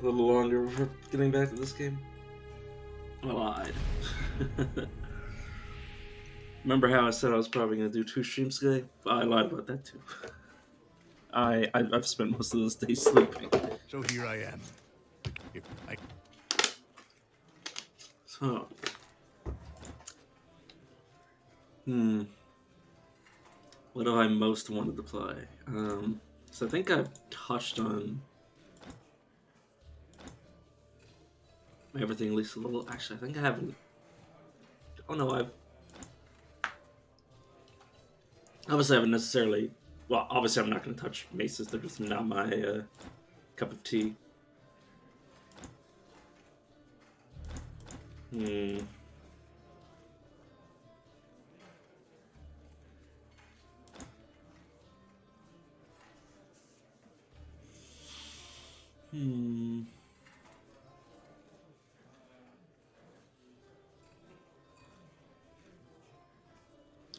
a little longer before getting back to this game. I lied. Remember how I said I was probably going to do 2 streams today? I lied about that too. I've spent most of this day sleeping. So here I am. If I... So, what do I most wanted to play? So I think I've touched on everything at least a little. Actually, I think I haven't. Oh no, obviously I haven't necessarily. Well, obviously I'm not going to touch maces. They're just not my cup of tea.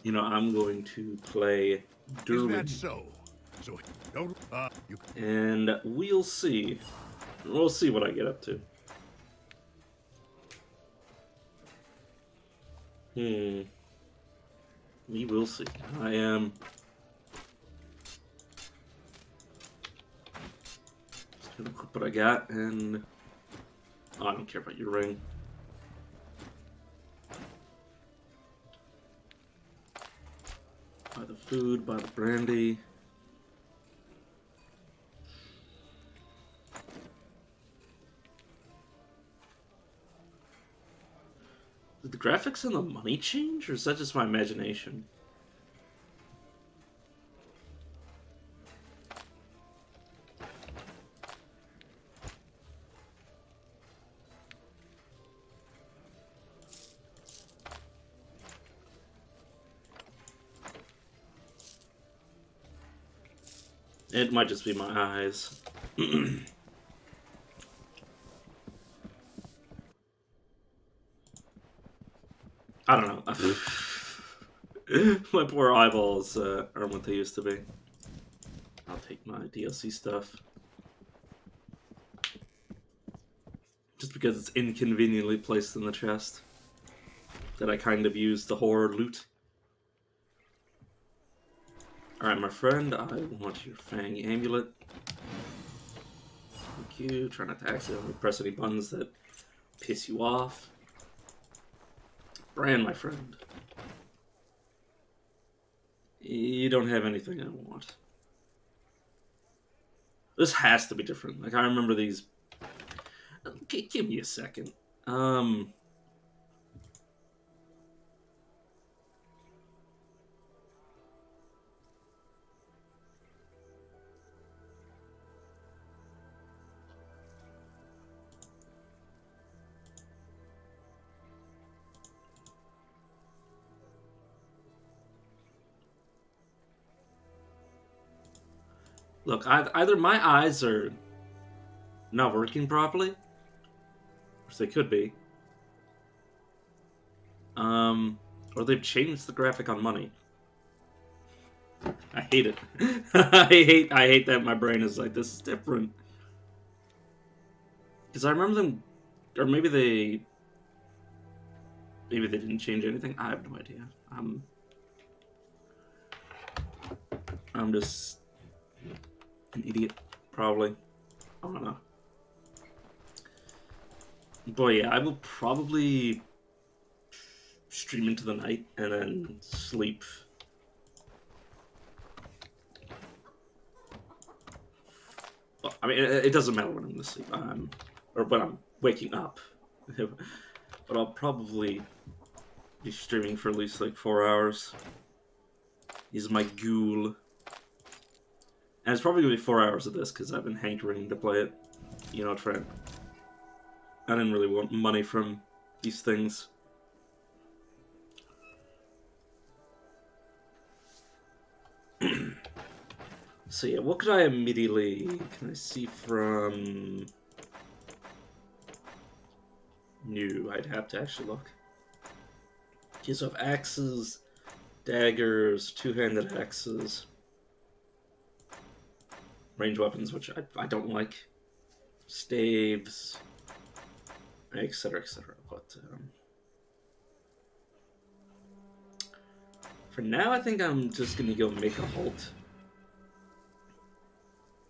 You know, I'm going to play Derwin. Is that so? So don't you... And we'll see. We'll see what I get up to. We will see. I am just gonna equip what I got, and oh, I don't care about your ring. Buy the food, buy the brandy. Did the graphics and the money change, or is that just my imagination? It might just be my eyes. I don't know. My poor eyeballs aren't what they used to be. I'll take my DLC stuff. Just because it's inconveniently placed in the chest. That I kind of use the horror loot. Alright, my friend, I want your Fang Amulet. Thank you. Try not to accidentally press any buttons that piss you off. Bran, my friend. You don't have anything I want. This has to be different. Like, I remember these... Give me a second. Look, either my eyes are not working properly, which they could be, or they've changed the graphic on money. I hate it. I hate that my brain is like, this is different. Because I remember them, or maybe they didn't change anything. I have no idea. I'm just an idiot, probably. I don't know. But yeah, I will probably stream into the night and then sleep. Well, I mean, it doesn't matter when I'm gonna sleep, or when I'm waking up. But I'll probably be streaming for at least like 4 hours. He's my ghoul. And it's probably going to be 4 hours of this, because I've been hankering to play it. You know, Trent. I didn't really want money from these things. So yeah, what could I immediately... Can I see from... New, I'd have to actually look. Okay, so I have axes, daggers, two-handed axes. Range weapons, which I don't like. staves, etc., etc. But for now, I think I'm just gonna go make a halt.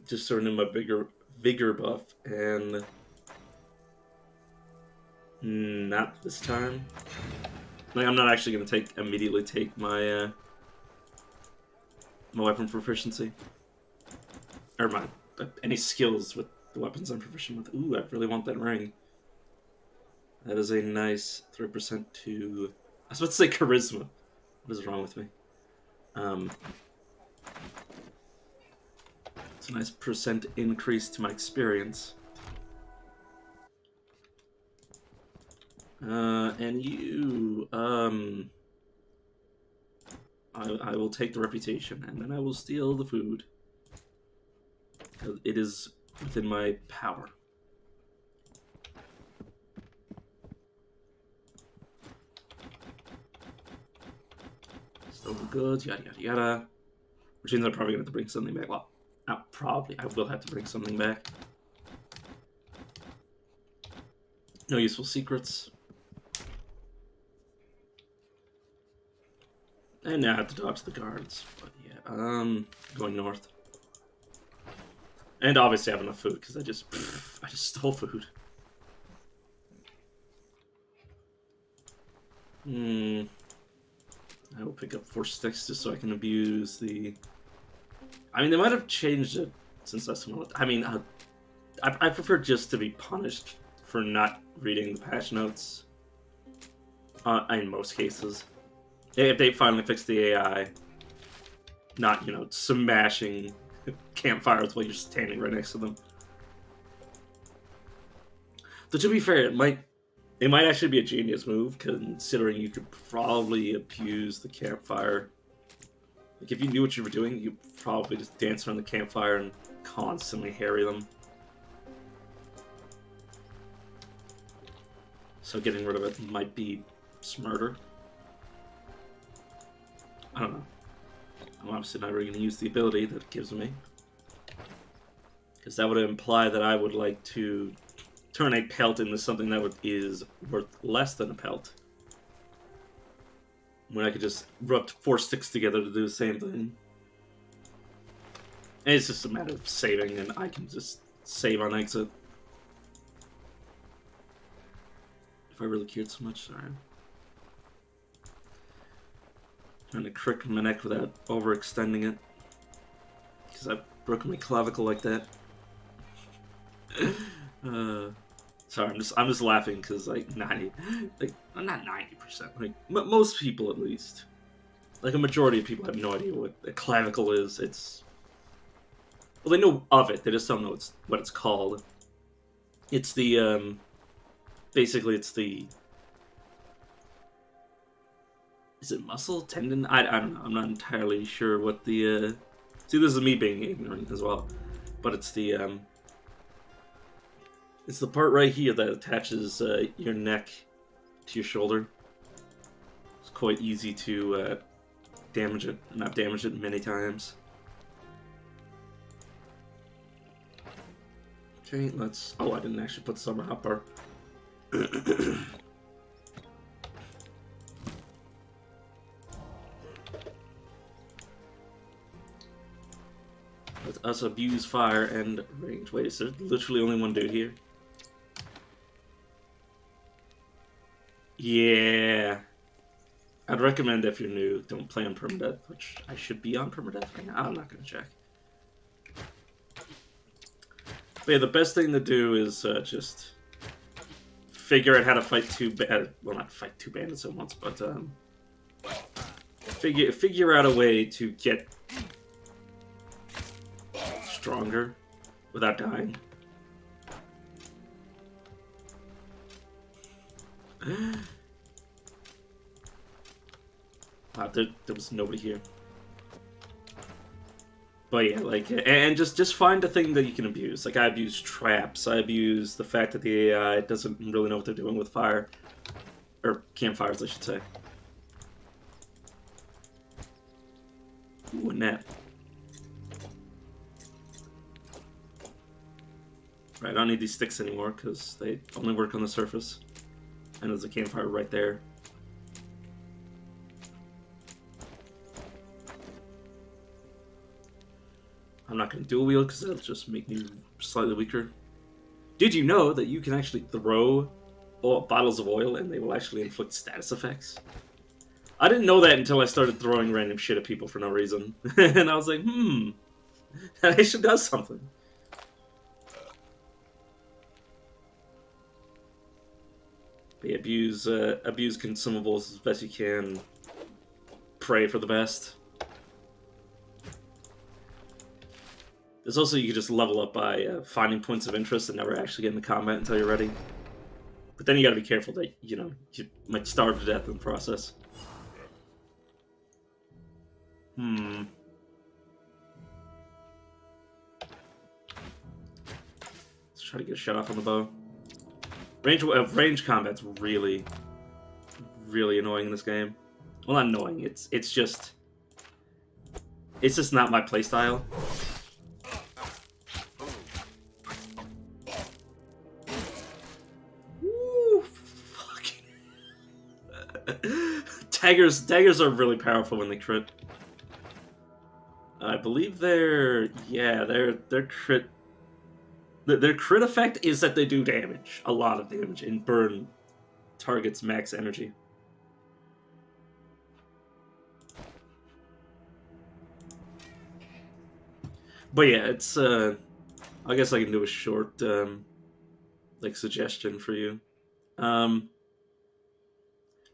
Just sort of my bigger vigor buff, and not this time. Like, I'm not actually gonna immediately take my my weapon proficiency, or my any skills with the weapons I'm proficient with. Ooh, I really want that ring. That is a nice 3% to. I was about to say charisma. What is wrong with me? It's a nice percent increase to my experience. And you, I will take the reputation, and then I will steal the food. Because it is within my power. Steal the goods, yada yada yada. Which means I'm probably going to have to bring something back. Well, not probably. I will have to bring something back. No useful secrets. And now I have to dodge the guards. But yeah, going north. And obviously I have enough food because I just stole food. I will pick up 4 sticks just so I can abuse the. I mean, they might have changed it since last time. I mean, I prefer just to be punished for not reading the patch notes. In most cases, if they finally fix the AI, not smashing campfires while you're standing right next to them. So to be fair, it might actually be a genius move, considering you could probably abuse the campfire. Like, if you knew what you were doing, you'd probably just dance around the campfire and constantly harry them. So getting rid of it might be smarter. I don't know. I'm obviously not really going to use the ability that it gives me. Because that would imply that I would like to turn a pelt into something that is worth less than a pelt. When I could just rub 4 sticks together to do the same thing. And it's just a matter of saving, and I can just save on exit. If I really cared so much, sorry. Trying to crick my neck without overextending it. Because I've broken my clavicle like that. Sorry, I'm just laughing because not 90%, like most people at least, like a majority of people have no idea what a clavicle is. Well, they know of it, they just don't know what it's called. It's the basically it's the. Is it muscle, tendon? I don't know. I'm not entirely sure what the. See, this is me being ignorant as well, but it's the. It's the part right here that attaches your neck to your shoulder. It's quite easy to damage it, and I've damaged it many times. Okay, let's. Oh, I didn't actually put this on my hotbar. Let us abuse fire and range. Wait, is there literally only one dude here? Yeah. I'd recommend if you're new, don't play on permadeath, which I should be on permadeath right now. I'm not going to check. But yeah, the best thing to do is just figure out how to fight well, not fight 2 bandits at once, but figure out a way to get stronger without dying. Wow, there was nobody here. But yeah, like, and just find a thing that you can abuse. Like, I abuse traps. I abuse the fact that the AI doesn't really know what they're doing with fire. Or campfires, I should say. Ooh, a net. Right, I don't need these sticks anymore because they only work on the surface. And there's a campfire right there. I'm not going to dual wield because that'll just make me slightly weaker. Did you know that you can actually throw bottles of oil and they will actually inflict status effects? I didn't know that until I started throwing random shit at people for no reason. And I was like, that actually does something. But yeah, abuse consumables as best you can. Pray for the best. There's also, you can just level up by finding points of interest and never actually get into combat until you're ready. But then you gotta be careful that, you know, you might starve to death in the process. Let's try to get a shot off on the bow. Range combat's really, really annoying in this game. Well, not annoying. It's just not my playstyle. Ooh, fucking daggers are really powerful when they crit. I believe their crit. Their crit effect is that they do damage, a lot of damage, and burn targets' max energy. But yeah, it's I guess I can do a short like suggestion for you.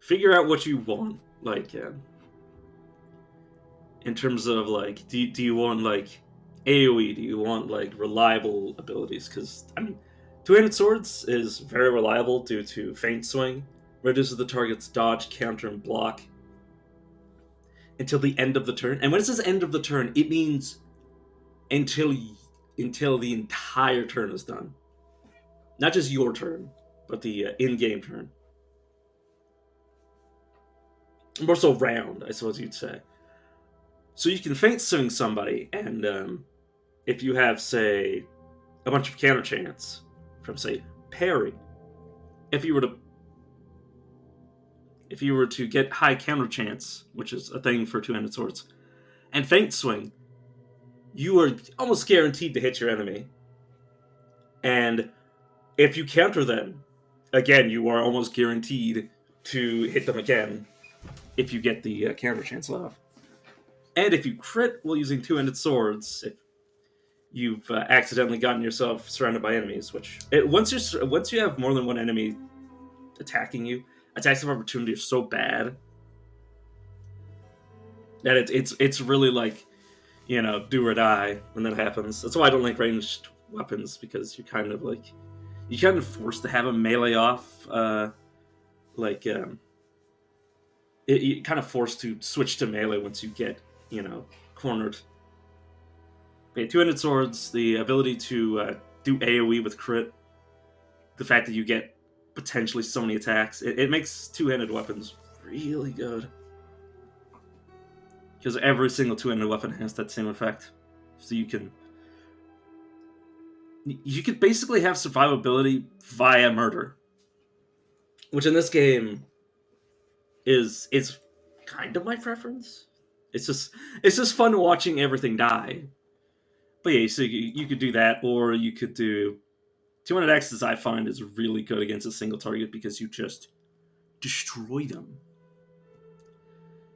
Figure out what you want, like in terms of like, do you want like AoE? Do you want like reliable abilities? Because I mean, two-handed swords is very reliable due to feint swing, reduces the target's dodge, counter, and block until the end of the turn. And when it says end of the turn, it means until the entire turn is done. Not just your turn, but the in-game turn. More so round, I suppose you'd say. So you can feint swing somebody, and if you have, say, a bunch of counter chance from, say, parry, if you were to get high counter chance, which is a thing for two-handed swords, and feint swing, you are almost guaranteed to hit your enemy. And if you counter them, again, you are almost guaranteed to hit them again if you get the counter chance off. And if you crit while using two-handed swords, if you've accidentally gotten yourself surrounded by enemies, which once you have more than one enemy attacking you, attacks of opportunity are so bad that it's really like, you know, do or die when that happens. That's why I don't like ranged weapons, because you're kind of forced to have a melee off, you're kind of forced to switch to melee once you get, you know, cornered. But yeah, two-handed swords, the ability to do AoE with crit, the fact that you get potentially so many attacks, it makes two-handed weapons really good. Because every single two-handed weapon has that same effect. So you can basically have survivability via murder. Which in this game is kind of my preference. It's just fun watching everything die. But yeah, so you could do that, or you could do 200 axes. I find is really good against a single target because you just destroy them.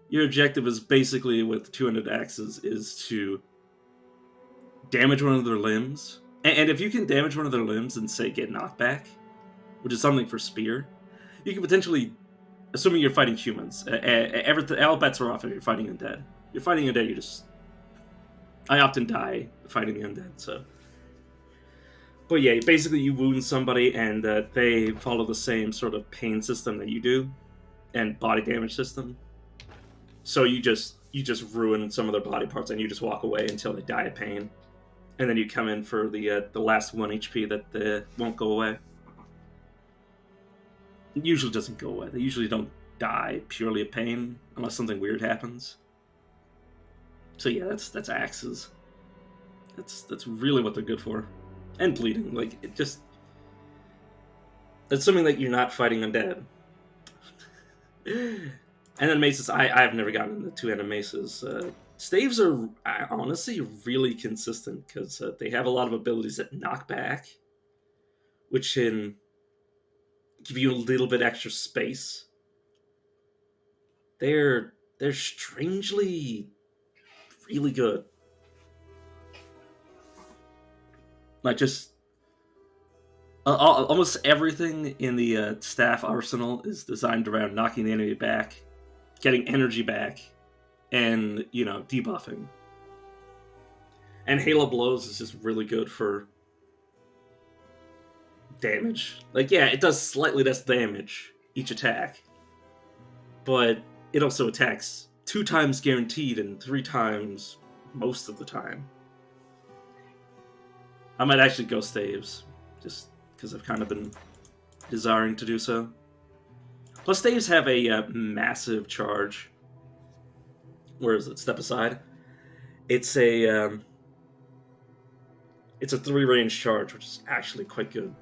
Your objective is basically with 200 axes is to damage one of their limbs, and if you can damage one of their limbs and say get knocked back, which is something for spear, you can potentially, assuming you're fighting humans, all bets are off if you're fighting undead. You're fighting undead, I often die fighting the undead, so. But yeah, basically you wound somebody and they follow the same sort of pain system that you do, and body damage system. So you just ruin some of their body parts and you just walk away until they die of pain. And then you come in for the last 1 HP that won't go away. It usually doesn't go away. They usually don't die purely of pain unless something weird happens. So yeah, that's axes. That's really what they're good for. and bleeding. Like, it just... Assuming that you're not fighting undead. And then maces, I've never gotten into two-handed maces. Staves are honestly really consistent, because they have a lot of abilities that knock back, which can give you a little bit extra space. They're strangely really good. Like, just almost everything in the staff arsenal is designed around knocking the enemy back, getting energy back, and, you know, debuffing. And Halo Blows is just really good for damage. Like, yeah, it does slightly less damage each attack, but it also attacks 2 times guaranteed and 3 times most of the time. I might actually go staves, just because I've kind of been desiring to do so. Plus, staves have a massive charge. Where is it? Step aside. It's a 3-range charge, which is actually quite good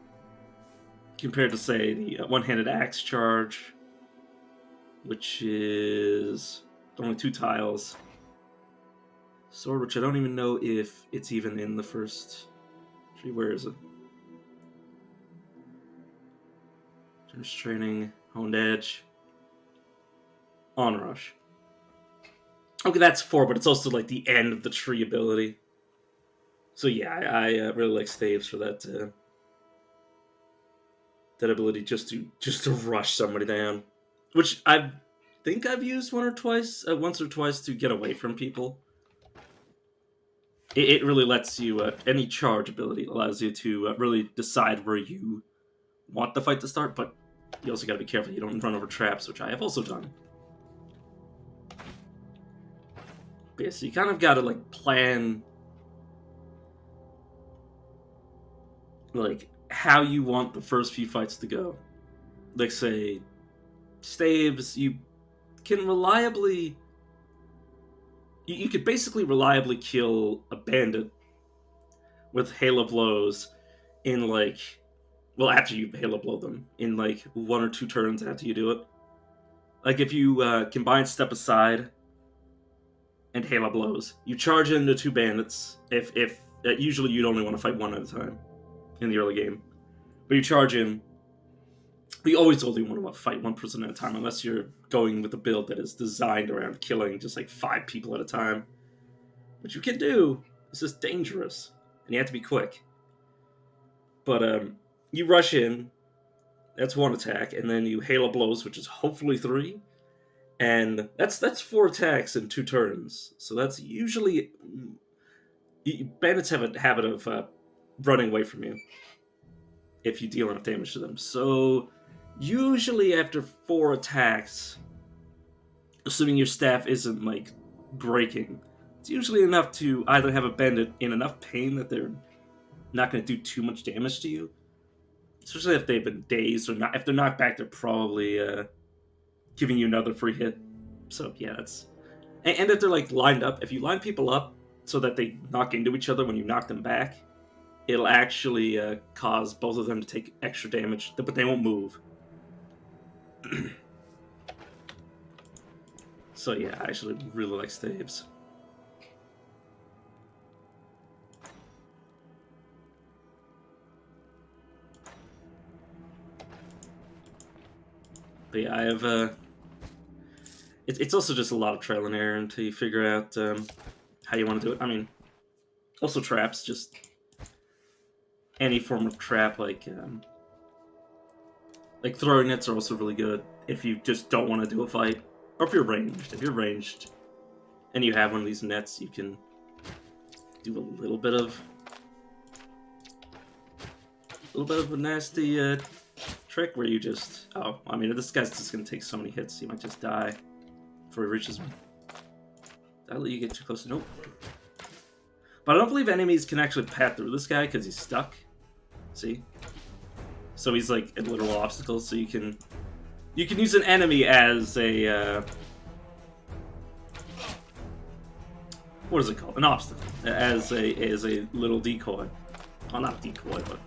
compared to, say, the one-handed axe charge, which is only 2 tiles. Sword, which I don't even know if it's even in the first. Where is it? Generous training, honed edge, onrush. Okay, that's 4, but it's also like the end of the tree ability. So yeah, I really like staves for that that ability just to rush somebody down, which I think I've used once or twice to get away from people. It really lets you, any charge ability allows you to really decide where you want the fight to start, but you also gotta be careful you don't run over traps, which I have also done. But yeah, so you kind of gotta, like, plan, like, how you want the first few fights to go. Like, say, staves, you can reliably... You could basically reliably kill a bandit with Halo Blows in, like... Well, after you Halo Blow them, in, like, 1 or 2 turns after you do it. Like, if you combine Step Aside and Halo Blows, you charge into 2 bandits. If usually you'd only want to fight 1 at a time in the early game. But you charge in... You always only want to fight 1 person at a time, unless you're going with a build that is designed around killing just like 5 people at a time. Which you can do. It's just dangerous. And you have to be quick. But you rush in, that's 1 attack, and then you Halo Blows, which is hopefully 3. And that's 4 attacks in 2 turns. So that's usually... Bandits have a habit of running away from you if you deal enough damage to them. So usually after 4 attacks, assuming your staff isn't, like, breaking, it's usually enough to either have a bandit in enough pain that they're not going to do too much damage to you, especially if they've been dazed, or not. If they're knocked back, they're probably giving you another free hit. So yeah, that's... And if they're, like, lined up, if you line people up so that they knock into each other when you knock them back, it'll actually cause both of them to take extra damage, but they won't move. So yeah, I actually really like staves. But yeah, I have... It's also just a lot of trial and error until you figure out how you want to do it. I mean, also traps, just... Any form of trap, like throwing nets are also really good if you just don't want to do a fight, or if you're ranged. If you're ranged and you have one of these nets, you can do a little bit of a nasty trick where you just... Oh, I mean, this guy's just gonna take so many hits, he might just die before he reaches me. Did I let you get too close? Nope. But I don't believe enemies can actually pat through this guy because he's stuck. See? So he's like a literal obstacle, so you can use an enemy as a what is it called? An obstacle. As a little decoy. Well, not a decoy, but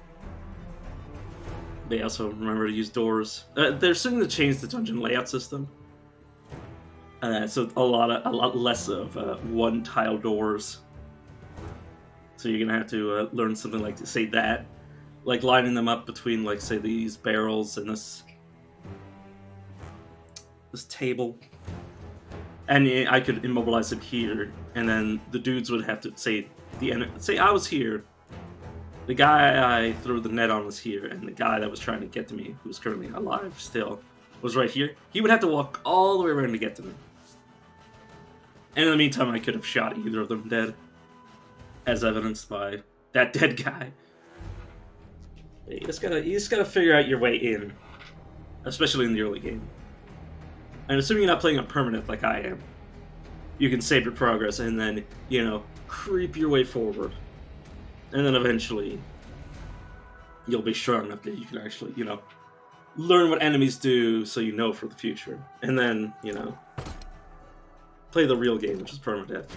they also remember to use doors. They're starting to change the dungeon layout system. So a lot less of one tile doors. So you're gonna have to learn something like, say, that, like lining them up between, like, say, these barrels and this table. And I could immobilize it here, and then the dudes would have to say I was here. The guy I threw the net on was here, and the guy that was trying to get to me, who's currently alive still, was right here. He would have to walk all the way around to get to me. And in the meantime, I could have shot either of them dead, as evidenced by that dead guy. You just gotta figure out your way in, especially in the early game. And assuming you're not playing on permanent like I am, you can save your progress and then, creep your way forward. And then eventually, you'll be strong enough that you can actually, learn what enemies do so you know for the future. And then, play the real game, which is permadeath.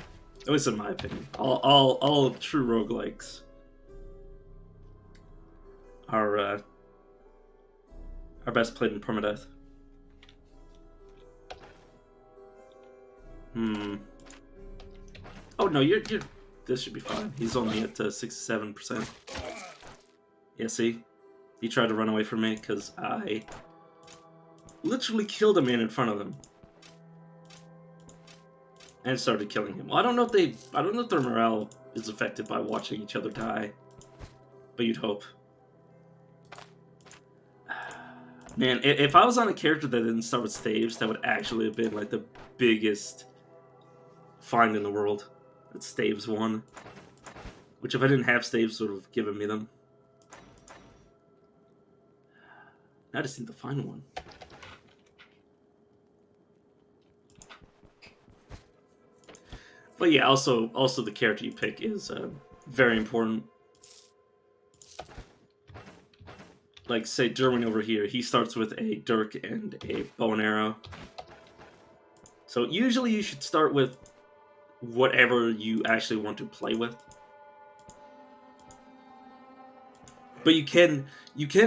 At least in my opinion. All true roguelikes are best played in permadeath. Oh no, you're. This should be fine. He's only at 67%. Yeah, see, he tried to run away from me because I literally killed a man in front of him and started killing him. Well, I don't know if their morale is affected by watching each other die, but you'd hope. Man, if I was on a character that didn't start with staves, that would actually have been like the biggest find in the world. It's staves 1. Which if I didn't have staves would have given me them. I just need to find one. But yeah, also the character you pick is very important. Like, say, Derwin over here, he starts with a dirk and a bow and arrow. So usually you should start with whatever you actually want to play with. But you can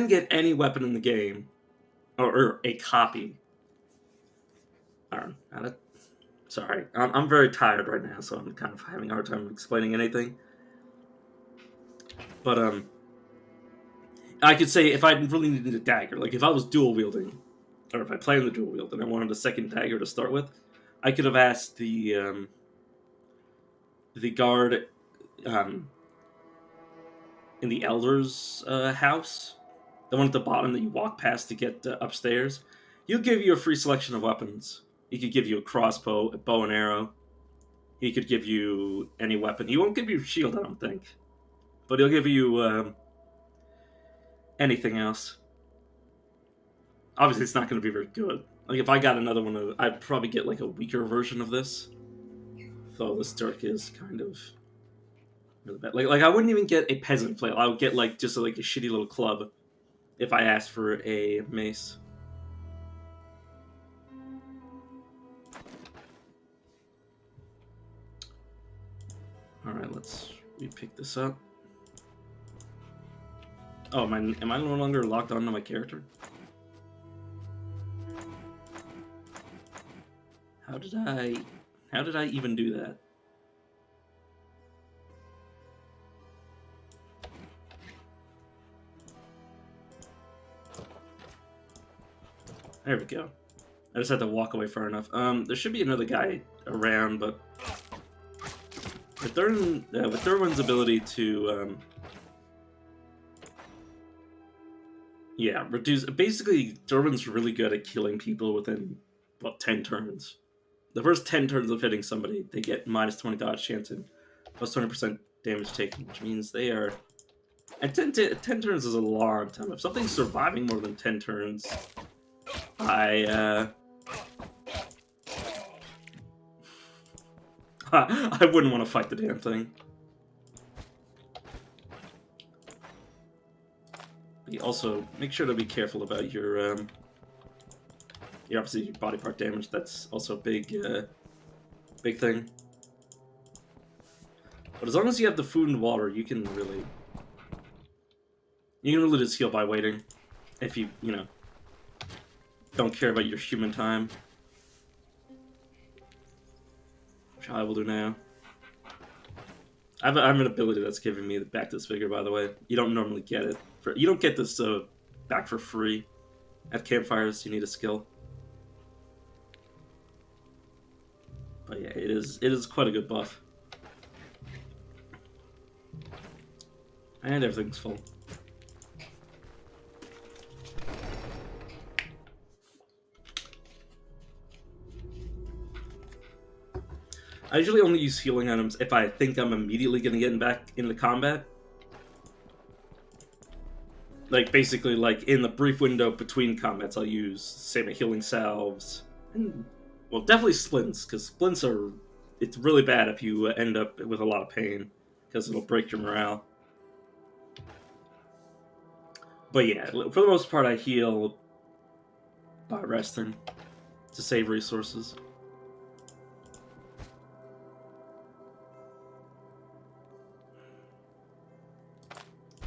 get any weapon in the game, or a copy. Sorry, I'm very tired right now, so I'm kind of having a hard time explaining anything. But I could say if I really needed a dagger, like if I was dual wielding, or if I played in the dual wield and I wanted a second dagger to start with, I could have asked the guard in the Elder's house, the one at the bottom that you walk past to get upstairs. He'll give you a free selection of weapons. He could give you a crossbow, a bow and arrow. He could give you any weapon. He won't give you a shield, I don't think. But he'll give you anything else. Obviously, it's not going to be very good. Like, if I got another one, I'd probably get, like, a weaker version of this. Though this dirk is kind of really bad. Like I wouldn't even get a peasant flail. I would get, like, just, like, a shitty little club if I asked for a mace. Alright, let's re-pick this up. Oh, am I no longer locked onto my character? How did I even do that? There we go. I just had to walk away far enough. There should be another guy around, but with Derwin's ability to reduce. Basically, Derwin's really good at killing people within about 10 turns. The first 10 turns of hitting somebody, they get minus 20 dodge chance and plus 20% damage taken, which means they are. And 10 turns is a long time. If something's surviving more than 10 turns, I wouldn't want to fight the damn thing. You also make sure to be careful about your obviously your body part damage. That's also a big thing. But as long as you have the food and water, you can really You can really just heal by waiting. If you know, don't care about your human time. Which I will do now. I have an ability that's giving me back this vigor, by the way. You don't normally get it. You don't get this back for free. At campfires, you need a skill. But yeah, it is quite a good buff. And everything's full. I usually only use healing items if I think I'm immediately going to get back into combat. Like, basically, like, in the brief window between combats, I'll use, say, my healing salves. And, well, definitely splints, because splints are... It's really bad if you end up with a lot of pain, because it'll break your morale. But yeah, for the most part, I heal by resting to save resources.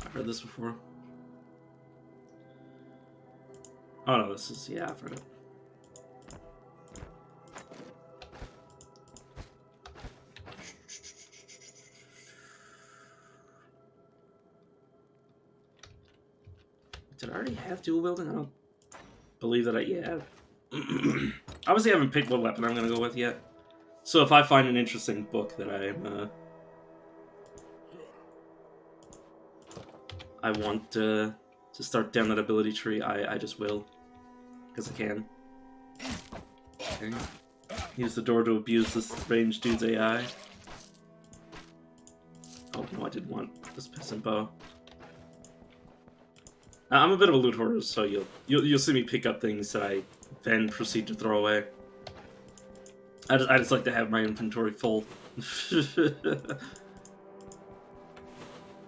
I've read this before. Oh no, this is... Yeah, I've read it. Did I already have dual wielding? I don't believe that yeah. Obviously, I haven't picked what weapon I'm going to go with yet. So if I find an interesting book that I want to start down that ability tree, I just will. Because I can. Okay. Use the door to abuse this ranged dude's AI. Oh no, I didn't want this peasant bow. I'm a bit of a loot hoarder, so you'll see me pick up things that I then proceed to throw away. I just like to have my inventory full.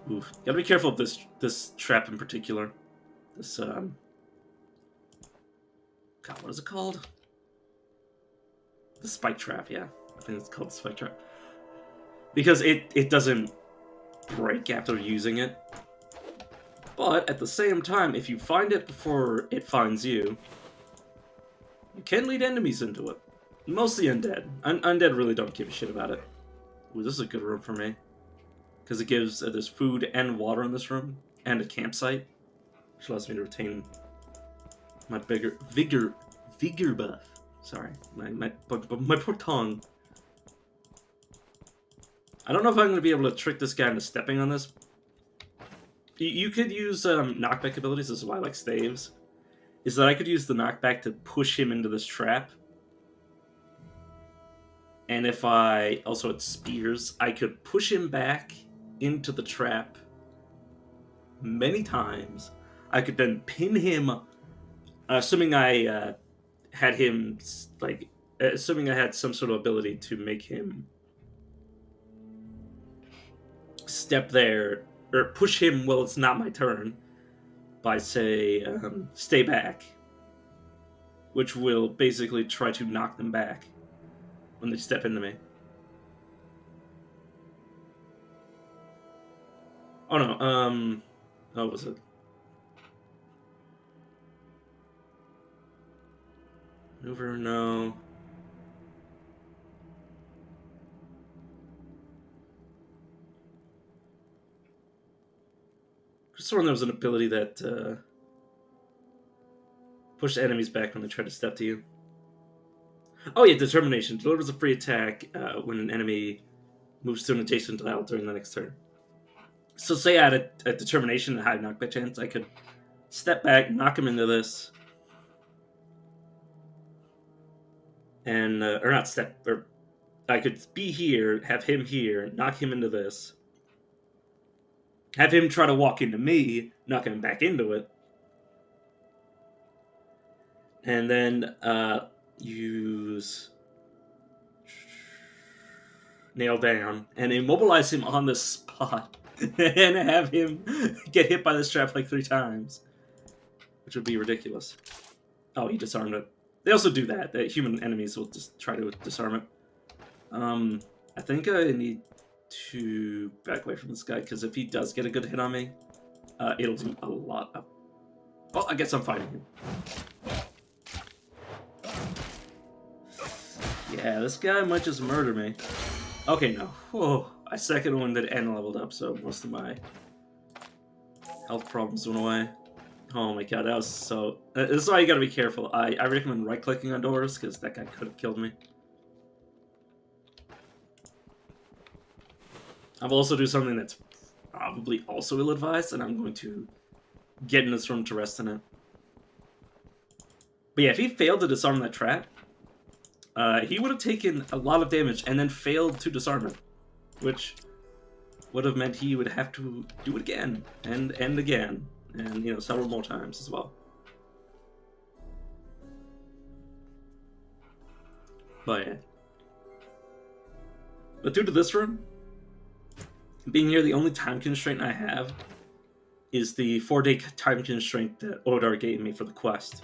Ooh, gotta be careful of this trap in particular. This God, what is it called? The spike trap, yeah. I think it's called the spike trap. Because it doesn't break after using it. But at the same time, if you find it before it finds you, you can lead enemies into it. Mostly undead. Undead really don't give a shit about it. Ooh, this is a good room for me. Because it gives, there's food and water in this room, and a campsite. Which allows me to retain my vigor buff. Sorry, my poor tongue. I don't know if I'm going to be able to trick this guy into stepping on this. You could use knockback abilities, this is why I like staves. Is that I could use the knockback to push him into this trap. And if I also had spears, I could push him back into the trap many times. I could then pin him, assuming I had him, like, assuming I had some sort of ability to make him step there, or push him while it's not my turn, by, say, stay back, which will basically try to knock them back when they step into me. Oh no, what was it? Maneuver, no. Just sworn there was an ability that pushed enemies back when they try to step to you. Oh yeah, Determination. Delivers a free attack when an enemy moves to an adjacent tile during the next turn. So say I had a Determination and high knockback chance, I could step back, knock him into this, and or not step, or I could be here, have him here, knock him into this, have him try to walk into me, knock him back into it, and then use nail down and immobilize him on the spot and have him get hit by this trap like 3 times, which would be ridiculous. Oh, he disarmed it. They also do that. Human enemies will just try to disarm it. I think I need to back away from this guy, because if he does get a good hit on me, it'll do a lot of... Well, I guess I'm fighting him. Yeah, this guy might just murder me. Okay, no. Whoa, I second one that and leveled up, so most of my health problems went away. Oh my god, that was so... This is why you gotta be careful. I recommend right-clicking on doors, because that guy could have killed me. I'll also do something that's probably also ill-advised, and I'm going to get in this room to rest in it. But yeah, if he failed to disarm that trap, he would have taken a lot of damage and then failed to disarm it, which would have meant he would have to do it again and again, and you know, several more times as well. But yeah. But due to this room being here, the only time constraint I have is the 4-day time constraint that Odar gave me for the quest.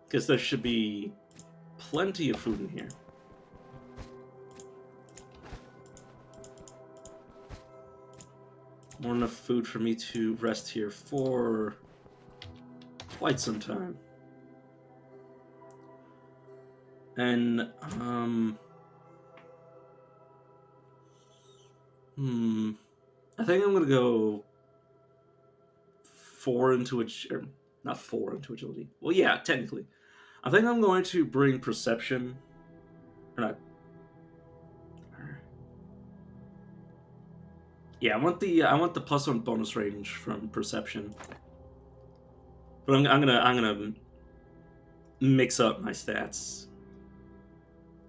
Because there should be plenty of food in here. More enough food for me to rest here for quite some time. And, I think I'm gonna go 4 into agility. Not 4 into agility. Well, yeah, technically. I think I'm going to bring perception. Or not. Yeah, I want the +1 bonus range from perception. But I'm gonna mix up my stats.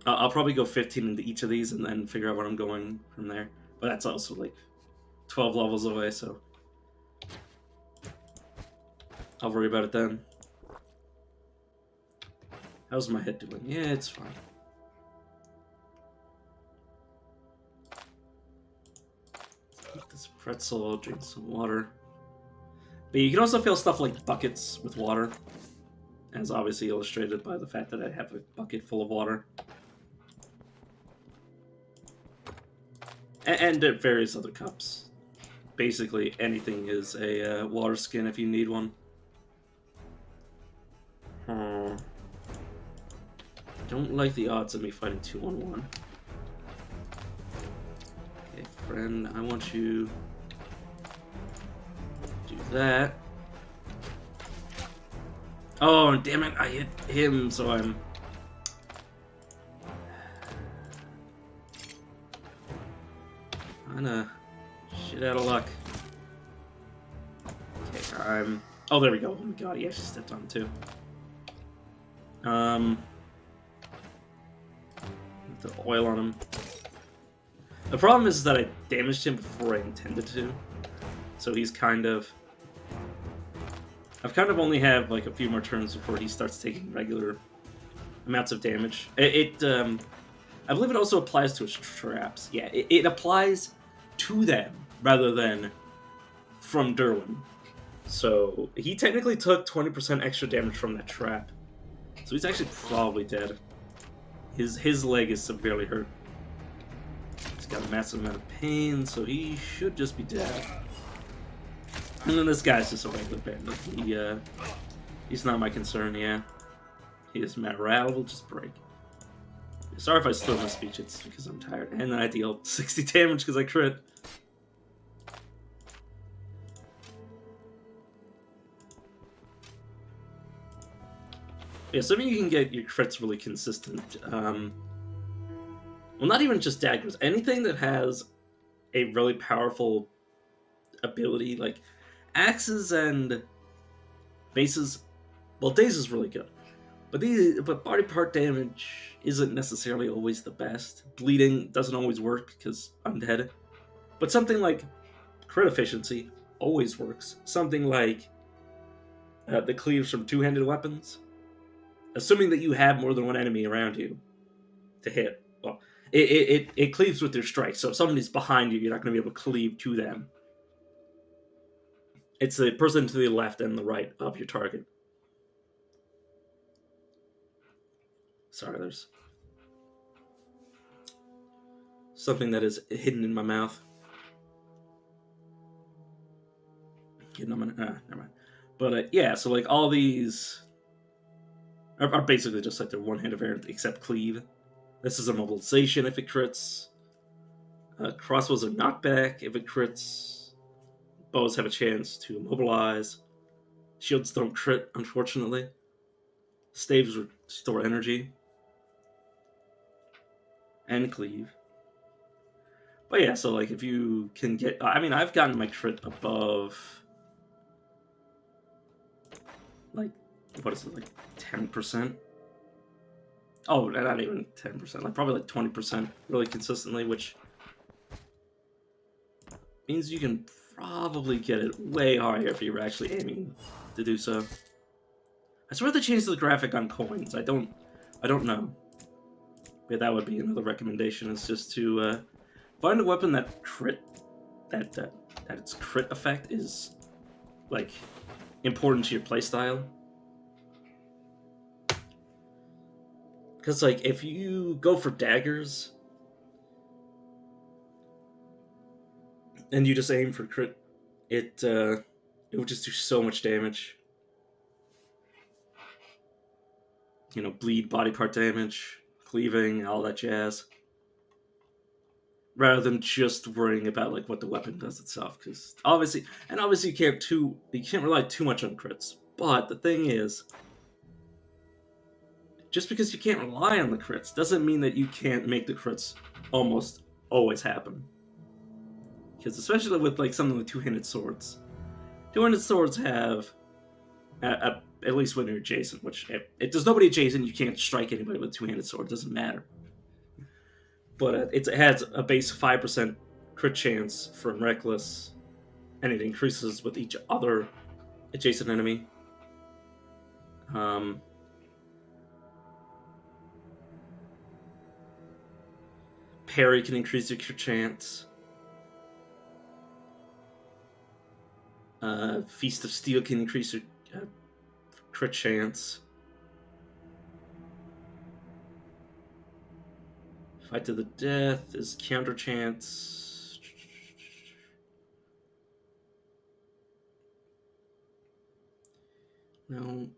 I'll probably go 15 into each of these and then figure out where I'm going from there. But that's also like 12 levels away, so I'll worry about it then. How's my head doing? Yeah, it's fine. Eat this pretzel, drink some water. But you can also fill stuff like buckets with water, as obviously illustrated by the fact that I have a bucket full of water. And various other cups. Basically, anything is a water skin if you need one. Don't like the odds of me fighting 2-on-1. Okay, friend, I want you to do that. Oh, damn it, I hit him, so I'm... kinda shit out of luck. Okay, I'm... Oh, there we go. Oh my god, he actually stepped on it too. The oil on him. The problem is that I damaged him before I intended to. So he's kind of... I've kind of only have like a few more turns before he starts taking regular amounts of damage. I believe it also applies to his traps. Yeah, it applies to them rather than from Derwin. So he technically took 20% extra damage from that trap. So he's actually probably dead. His leg is severely hurt. He's got a massive amount of pain, so he should just be dead. And then this guy's just a regular bandit. He's not my concern, yeah. His morale will just break. Sorry if I slur my speech, it's because I'm tired. And then I deal 60 damage because I crit. Yeah, assuming you can get your crits really consistent. Well, not even just daggers. Anything that has a really powerful ability, like axes and maces. Well, Daze is really good. But body part damage isn't necessarily always the best. Bleeding doesn't always work because I'm dead. But something like crit efficiency always works. Something like the cleaves from two-handed weapons. Assuming that you have more than one enemy around you to hit. Well, it cleaves with your strike. So if somebody's behind you, you're not going to be able to cleave to them. It's the person to the left and the right of your target. Sorry, there's something that is hidden in my mouth. Getting them in, never mind. But yeah, so like all these are basically just like their one-handed variant, except cleave. This is a mobilization if it crits. Crossbows are knockback if it crits. Bows have a chance to immobilize. Shields don't crit, unfortunately. Staves restore energy. And cleave. But yeah, so like if you can get... I mean, I've gotten my crit above... like, what is it, like 10%? Oh, not even 10%, like probably like 20% really consistently, which means you can probably get it way higher if you're actually aiming to do so. I swear they changed the graphic on coins. I don't know. But that would be another recommendation, is just to find a weapon that that its crit effect is like important to your playstyle. Because like if you go for daggers and you just aim for crit, it would just do so much damage. You know, bleed, body part damage, cleaving, all that jazz. Rather than just worrying about like what the weapon does itself, because obviously you can't rely too much on crits. But the thing is, just because you can't rely on the crits doesn't mean that you can't make the crits almost always happen. Because especially with like something like two-handed swords, two-handed swords have at least when you're adjacent, which if there's nobody adjacent, you can't strike anybody with a two-handed sword. It doesn't matter. But it has a base 5% crit chance from Reckless, and it increases with each other adjacent enemy. Parry can increase your crit chance. Feast of Steel can increase your crit chance. Fight to the Death is counter chance. No.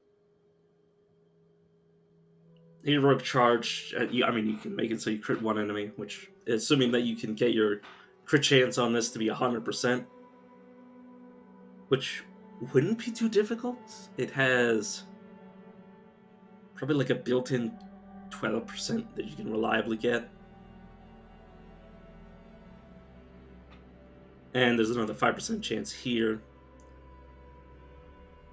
Heroic Charge, I mean, you can make it so you crit one enemy, which, assuming that you can get your crit chance on this to be 100%, which wouldn't be too difficult. It has probably like a built-in 12% that you can reliably get. And there's another 5% chance here.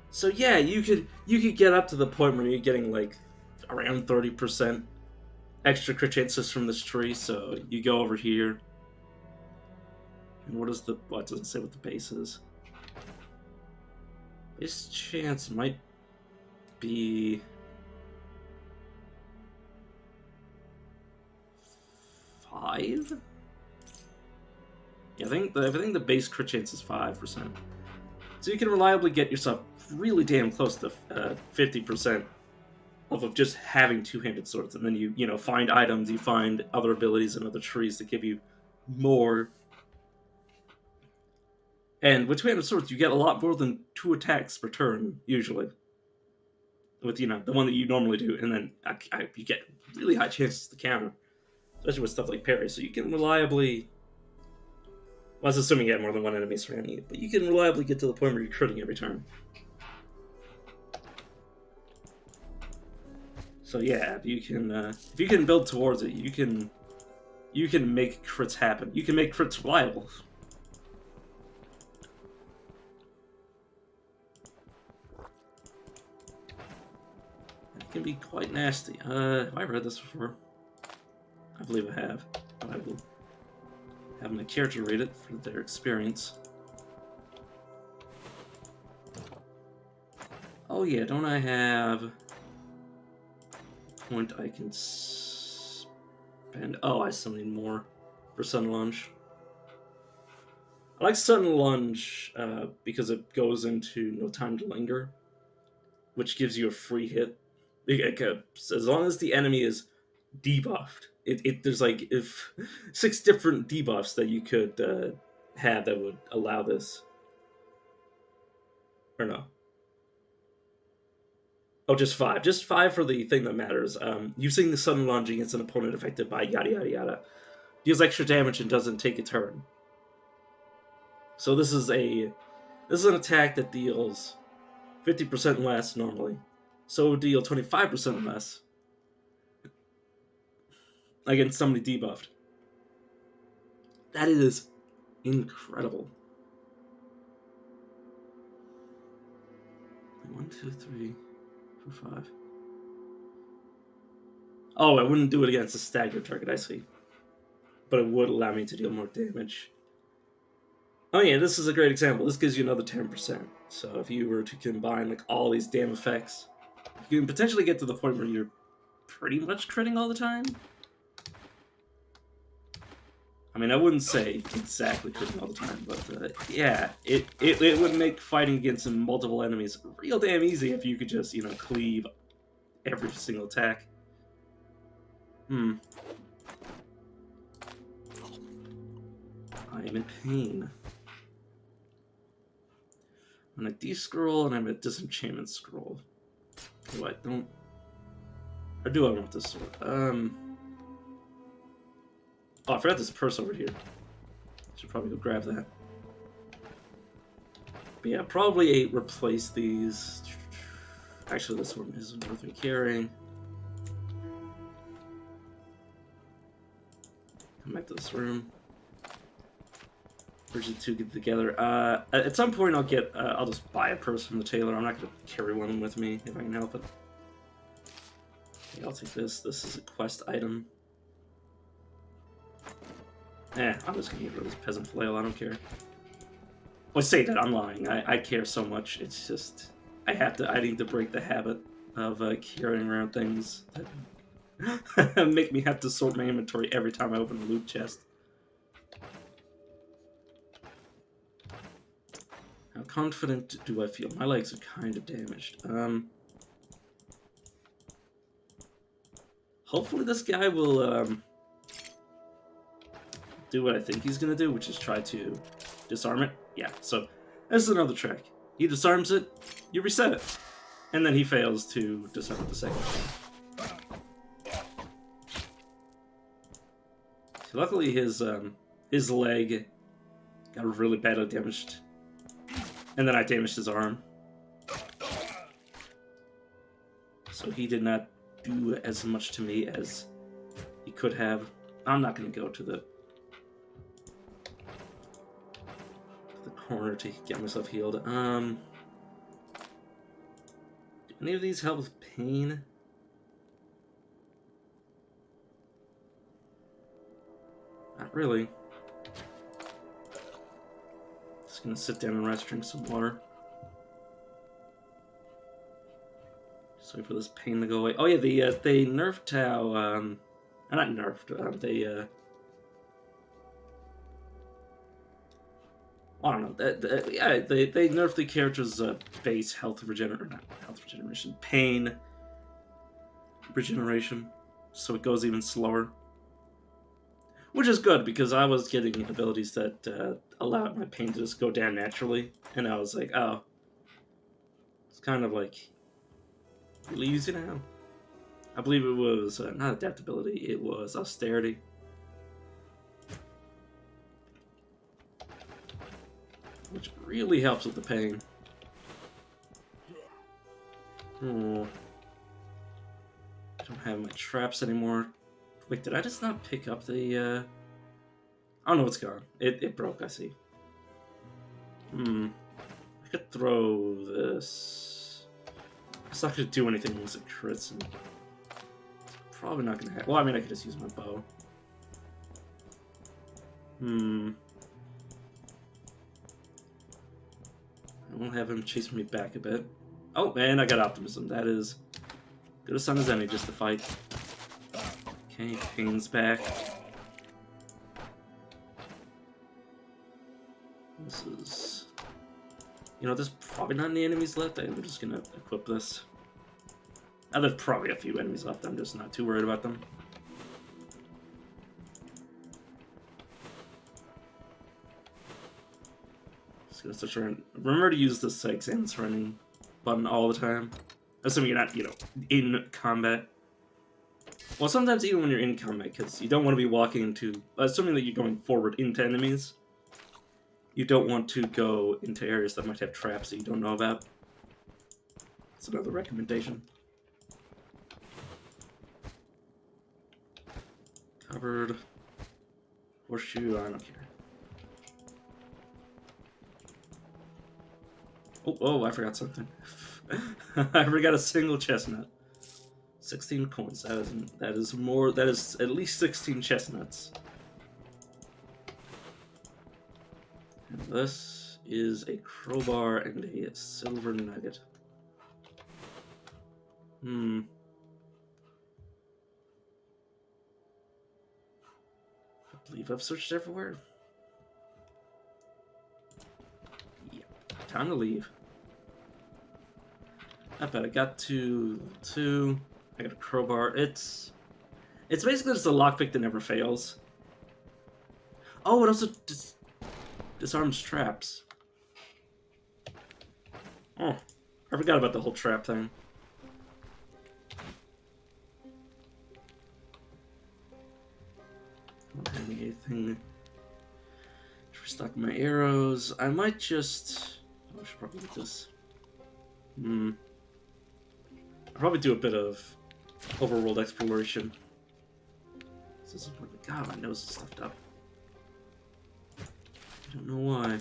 So yeah, you could get up to the point where you're getting like around 30% extra crit chances from this tree. So you go over here, and what does it doesn't say what the base is. Base chance might be 5. Yeah, I think the base crit chance is 5%. So you can reliably get yourself really damn close to 50% of just having two-handed swords, and then you find items, you find other abilities and other trees that give you more. And with two-handed swords, you get a lot more than 2 attacks per turn usually. With the one that you normally do, and then you get really high chances to counter, especially with stuff like parry. So you can reliably. Well, that's assuming you have more than one enemy surrounding you, but you can reliably get to the point where you're critting every turn. So yeah, if you can build towards it, you can make crits happen. You can make crits reliable. It can be quite nasty. Have I read this before? I believe I have. But I will have my character read it for their experience. Oh yeah, don't I have a point I can spend? Oh, I still need more for Sudden Lunge. I like Sudden Lunge because it goes into No Time to Linger, which gives you a free hit. As long as the enemy is debuffed, there's like 6 different debuffs that you could have that would allow this. Or no? Oh, just 5. Just 5 for the thing that matters. Using the sudden lunge against an opponent affected by yada yada yada deals extra damage and doesn't take a turn. So this is an attack that deals 50% less normally. So it would deal 25% less against somebody debuffed. That is incredible. 1, 2, 3, 4, 5. Oh, I wouldn't do it against a staggered target, I see. But it would allow me to deal more damage. Oh yeah, this is a great example. This gives you another 10%. So if you were to combine like all these damn effects, you can potentially get to the point where you're pretty much critting all the time. I mean, I wouldn't say exactly critting all the time, but yeah, it would make fighting against multiple enemies real damn easy if you could just, cleave every single attack. I am in pain. I'm on a D-scroll and I'm a disenchantment scroll. Do I don't... Or do I want this sword? Oh, I forgot this purse over here. Should probably go grab that. But yeah, probably replace these. Actually, this one isn't worth me carrying. Come back to this room. Bridge the two get together. At some point, I'll just buy a purse from the tailor. I'm not gonna carry one with me if I can help it. Okay, I'll take this. This is a quest item. I'm just gonna get rid of this peasant flail. I don't care. Well, I say that, I'm lying. I care so much. It's just I need to break the habit of carrying around things that make me have to sort my inventory every time I open a loot chest. How confident do I feel? My legs are kind of damaged. Hopefully this guy will do what I think he's gonna do, which is try to disarm it. Yeah, so this is another trick. He disarms it, you reset it, and then he fails to disarm it the second time. So luckily his leg got really badly damaged, and then I damaged his arm. So he did not do as much to me as he could have. I'm not going to go to the corner to get myself healed. Do any of these help with pain? Not really. Just gonna sit down and rest, drink some water. Just wait for this pain to go away. Oh yeah, they nerfed how not nerfed. I don't know. They nerfed the character's base pain regeneration, so it goes even slower. Which is good, because I was getting abilities that allowed my pain to just go down naturally, and I was like, oh, it's kind of like really easy now. I believe it was not adaptability, it was austerity. Which really helps with the pain. Oh. I don't have my traps anymore. Wait, did I just not pick up the, Oh no, it's gone. It broke, I see. I could throw this. It's not gonna do anything unless it crits, and probably not gonna have... Well, I mean, I could just use my bow. I won't have him chase me back a bit. Oh, man, I got optimism. That is good a son as any, just to fight. Okay, pain's back. This is... there's probably not any enemies left. I'm just gonna equip this. Now, there's probably a few enemies left. I'm just not too worried about them. gonna start trying. Remember to use this examine surrounding button all the time. Assuming you're not, in combat. Well, sometimes even when you're in combat, because you don't want to be walking into... Assuming that you're going forward into enemies, you don't want to go into areas that might have traps that you don't know about. That's another recommendation. Covered. Horseshoe, I don't care. Oh, I forgot something. I forgot a single chestnut. 16 coins. That is at least 16 chestnuts. And this is a crowbar and a silver nugget. I believe I've searched everywhere. Yep. Time to leave. I bet I got to 2. I got a crowbar. It's basically just a lockpick that never fails. Oh, it also disarms traps. Oh, I forgot about the whole trap thing. Don't have anything to restock my arrows. I might just... I should probably get this. I'll probably do a bit of overworld exploration. This is important. God, my nose is stuffed up. I don't know why.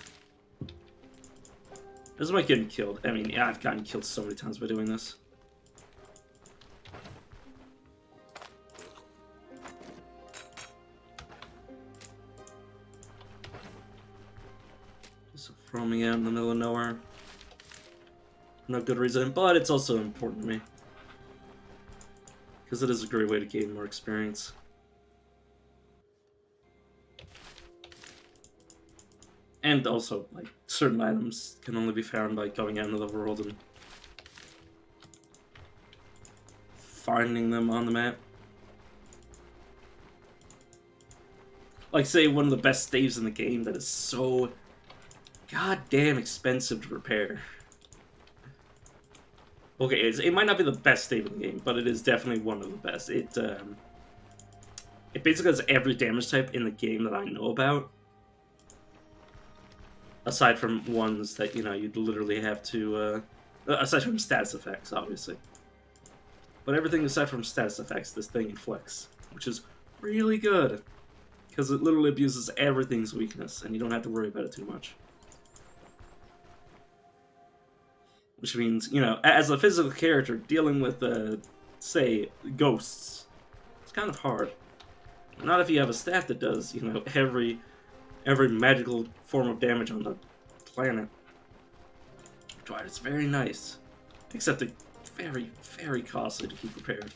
This might get me killed. I mean, yeah, I've gotten killed so many times by doing this. Just roaming out in the middle of nowhere. No good reason, but it's also important to me. Because it is a great way to gain more experience. And also, like, certain items can only be found by going out into the world and finding them on the map. Like, say, one of the best staves in the game that is so goddamn expensive to repair. Okay, it might not be the best stave in the game, but it is definitely one of the best. It basically has every damage type in the game that I know about. Aside from ones that, you'd literally have to... aside from status effects, obviously. But everything aside from status effects, this thing inflicts. Which is really good. Because it literally abuses everything's weakness, and you don't have to worry about it too much. Which means, as a physical character, dealing with, say, ghosts, it's kind of hard. Not if you have a staff that does, every magical form of damage on the planet. Right, it's very nice. Except it's very, very costly to keep repaired.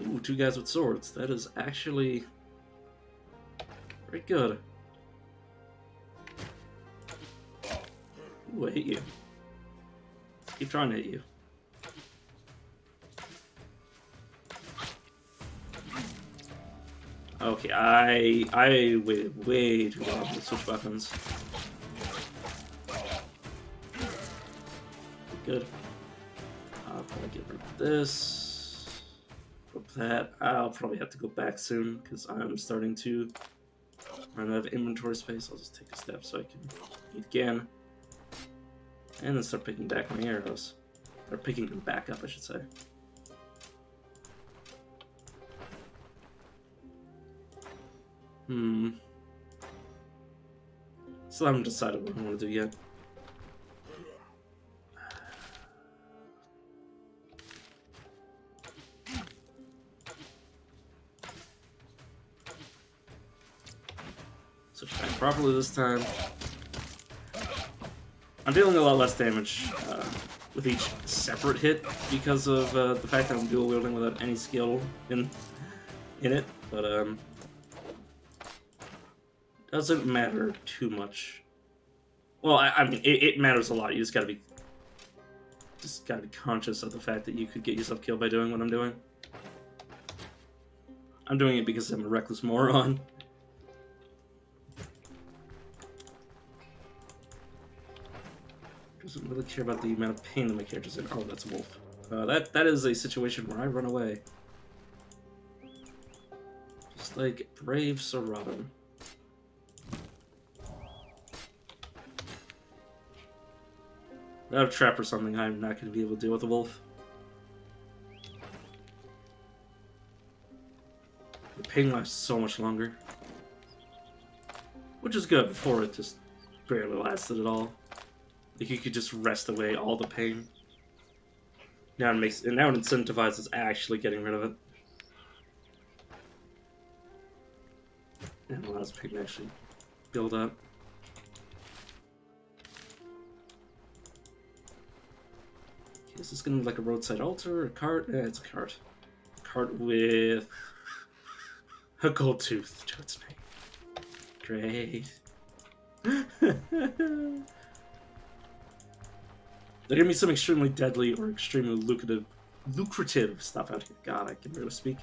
Ooh, 2 guys with swords. That is actually very good. Ooh, I hit you. Keep trying to hit you. Okay, I waited way too long to switch weapons. Good. I'll probably get rid of this. Put that. I'll probably have to go back soon because I'm starting to run out of inventory space. I'll just take a step so I can eat again. And then start picking back my arrows. Or picking them back up, I should say. Still haven't decided what I want to do yet. So try properly this time. I'm dealing a lot less damage with each separate hit because of the fact that I'm dual wielding without any skill in it, but doesn't matter too much. Well, I mean, it matters a lot. You just gotta be conscious of the fact that you could get yourself killed by doing what I'm doing. I'm doing it because I'm a reckless moron. Doesn't really care about the amount of pain that my character's in. Oh, that's a wolf. That is a situation where I run away. Just like brave Sir Robin. Without a trap or something, I'm not going to be able to deal with a wolf. The pain lasts so much longer. Which is good, before it just barely lasted at all. Like, you could just rest away all the pain. Now it incentivizes actually getting rid of it. And allows pain to actually build up. Okay, is this gonna be like a roadside altar or a cart? Yeah, it's a cart. A cart with a gold tooth to its name. Great. There gonna be some extremely deadly or extremely lucrative stuff out here. God, I can barely speak.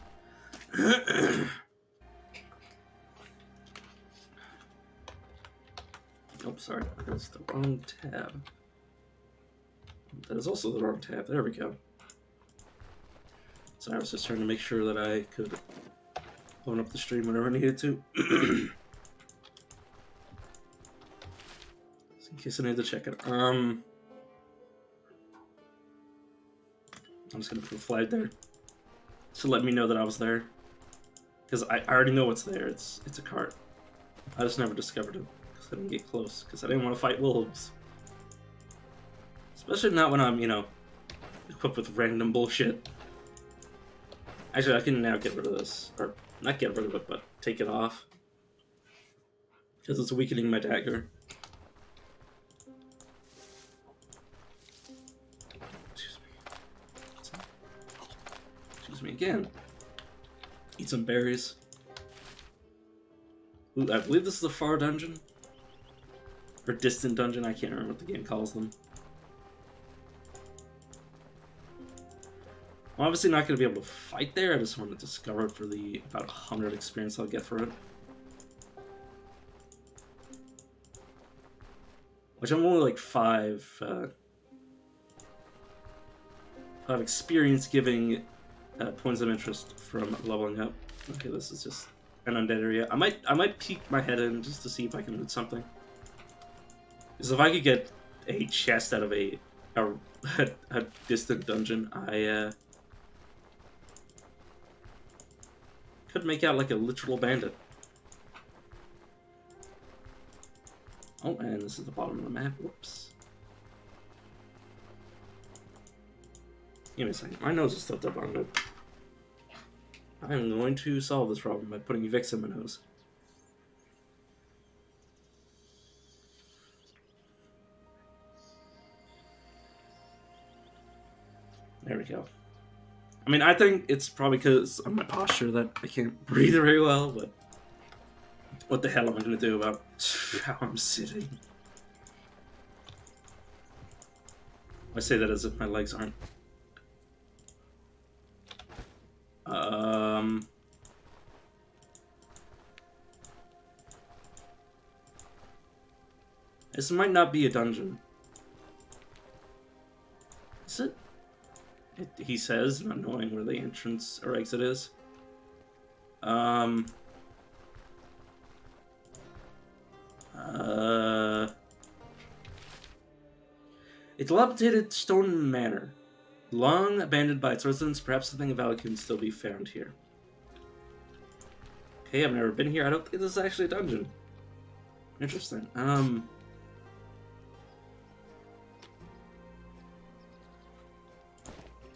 Oh, sorry, that's the wrong tab. That is also the wrong tab. There we go. So I was just trying to make sure that I could open up the stream whenever I needed to. Just in case I need to check it. I'm just gonna put a flag there to let me know that I was there, because I already know what's there. It's a cart. I just never discovered it because I didn't get close because I didn't want to fight wolves, especially not when I'm, you know, equipped with random bullshit. Actually, I can now get rid of this, or not get rid of it, but take it off because it's weakening my dagger. Excuse me again. Eat some berries. Ooh, I believe this is a far dungeon. Or distant dungeon, I can't remember what the game calls them. I'm obviously not going to be able to fight there, I just want to discover it for the about 100 experience I'll get for it. Which I'm only like 5 experience giving points of interest from leveling up. Okay, this is just an undead area. I might peek my head in just to see if I can loot something. Because if I could get a chest out of a distant dungeon, I could make out like a literal bandit. Oh, and this is the bottom of the map. Whoops. Give me a second. My nose is still up on it. I'm going to solve this problem by putting Vicks in my nose. There we go. I mean, I think it's probably because of my posture that I can't breathe very well, but what the hell am I going to do about how I'm sitting? I say that as if my legs aren't. This might not be a dungeon. Is it? He says, not knowing where the entrance or exit is. A dilapidated stone manor. Long abandoned by its residents, perhaps something of value can still be found here. Okay, I've never been here. I don't think this is actually a dungeon. Interesting.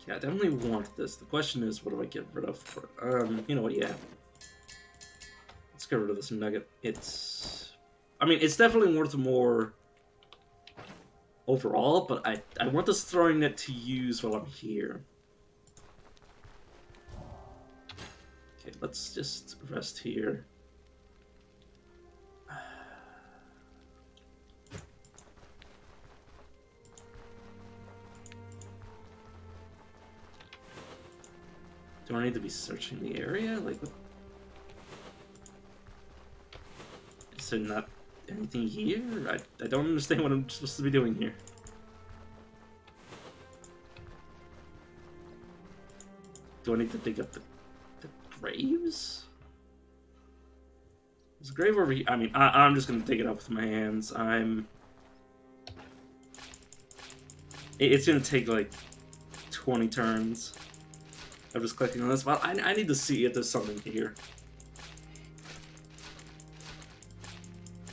Yeah, I definitely want this. The question is, what do I get rid of for it? You know what, yeah. Let's get rid of this nugget. I mean, it's definitely worth more overall, but I want this throwing net to use while I'm here. Okay, let's just rest here. Do I need to be searching the area? Like, what? Is there not anything here? I don't understand what I'm supposed to be doing here. Do I need to dig up the graves? There's a grave over here. I mean, I'm just gonna dig it up with my hands. It's gonna take like 20 turns. I'm just clicking on this. Well, I need to see if there's something here.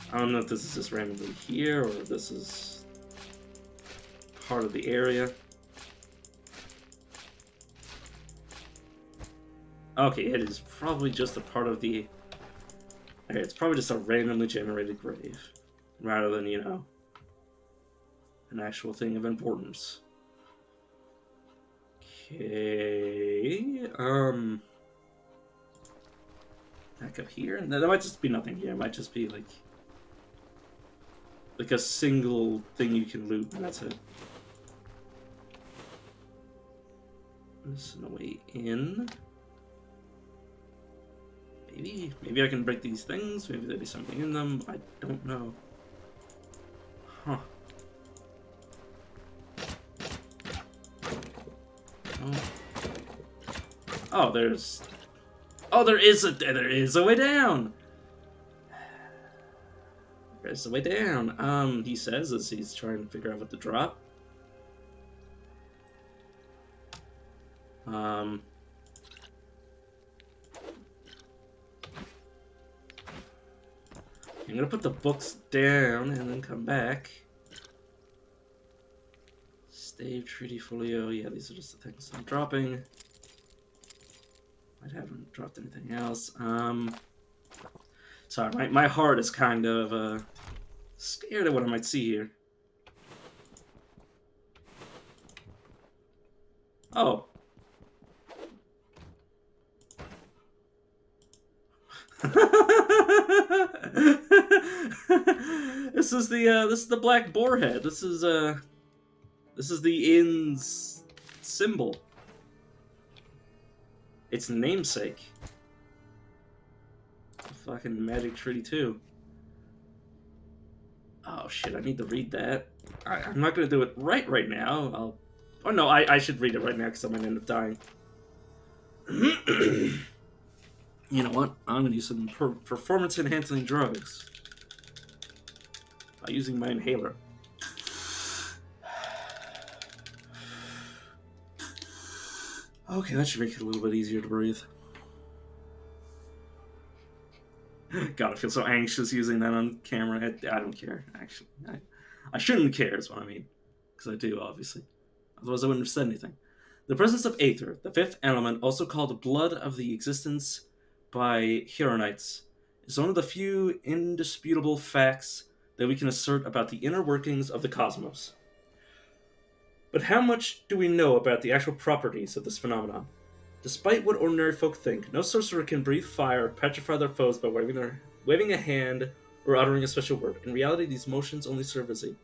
I don't know if this is just randomly here or if this is part of the area. Okay, it is probably just a part of the... Okay, it's probably just a randomly generated grave, rather than, you know, an actual thing of importance. Okay, back up here, and there might just be nothing here. It might just be like a single thing you can loot, and that's it. There's no way in. Maybe I can break these things. Maybe there'll be something in them. I don't know. Huh. Oh, there's... Oh, there is a way down! There's a way down. He says as he's trying to figure out what to drop. I'm gonna put the books down and then come back. Stave, treaty, folio. Yeah, these are just the things I'm dropping. I haven't dropped anything else. Sorry, my heart is kind of scared of what I might see here. Oh. This is the black boar head. This is the inn's symbol. Its namesake. Fucking Magic Treaty 2. Oh shit, I need to read that. I'm not gonna do it right now. Oh no, I should read it right now because I'm gonna end up dying. You know what? I'm gonna use some performance-enhancing drugs by using my inhaler. Okay, that should make it a little bit easier to breathe. God, I feel so anxious using that on camera. I don't care, actually. I shouldn't care is what I mean. Because I do, obviously. Otherwise I wouldn't have said anything. The presence of Aether, the fifth element, also called blood of the existence by Huronites, is one of the few indisputable facts that we can assert about the inner workings of the cosmos. But how much do we know about the actual properties of this phenomenon? Despite what ordinary folk think, no sorcerer can breathe fire or petrify their foes by waving a hand or uttering a special word. In reality, these motions only serve as a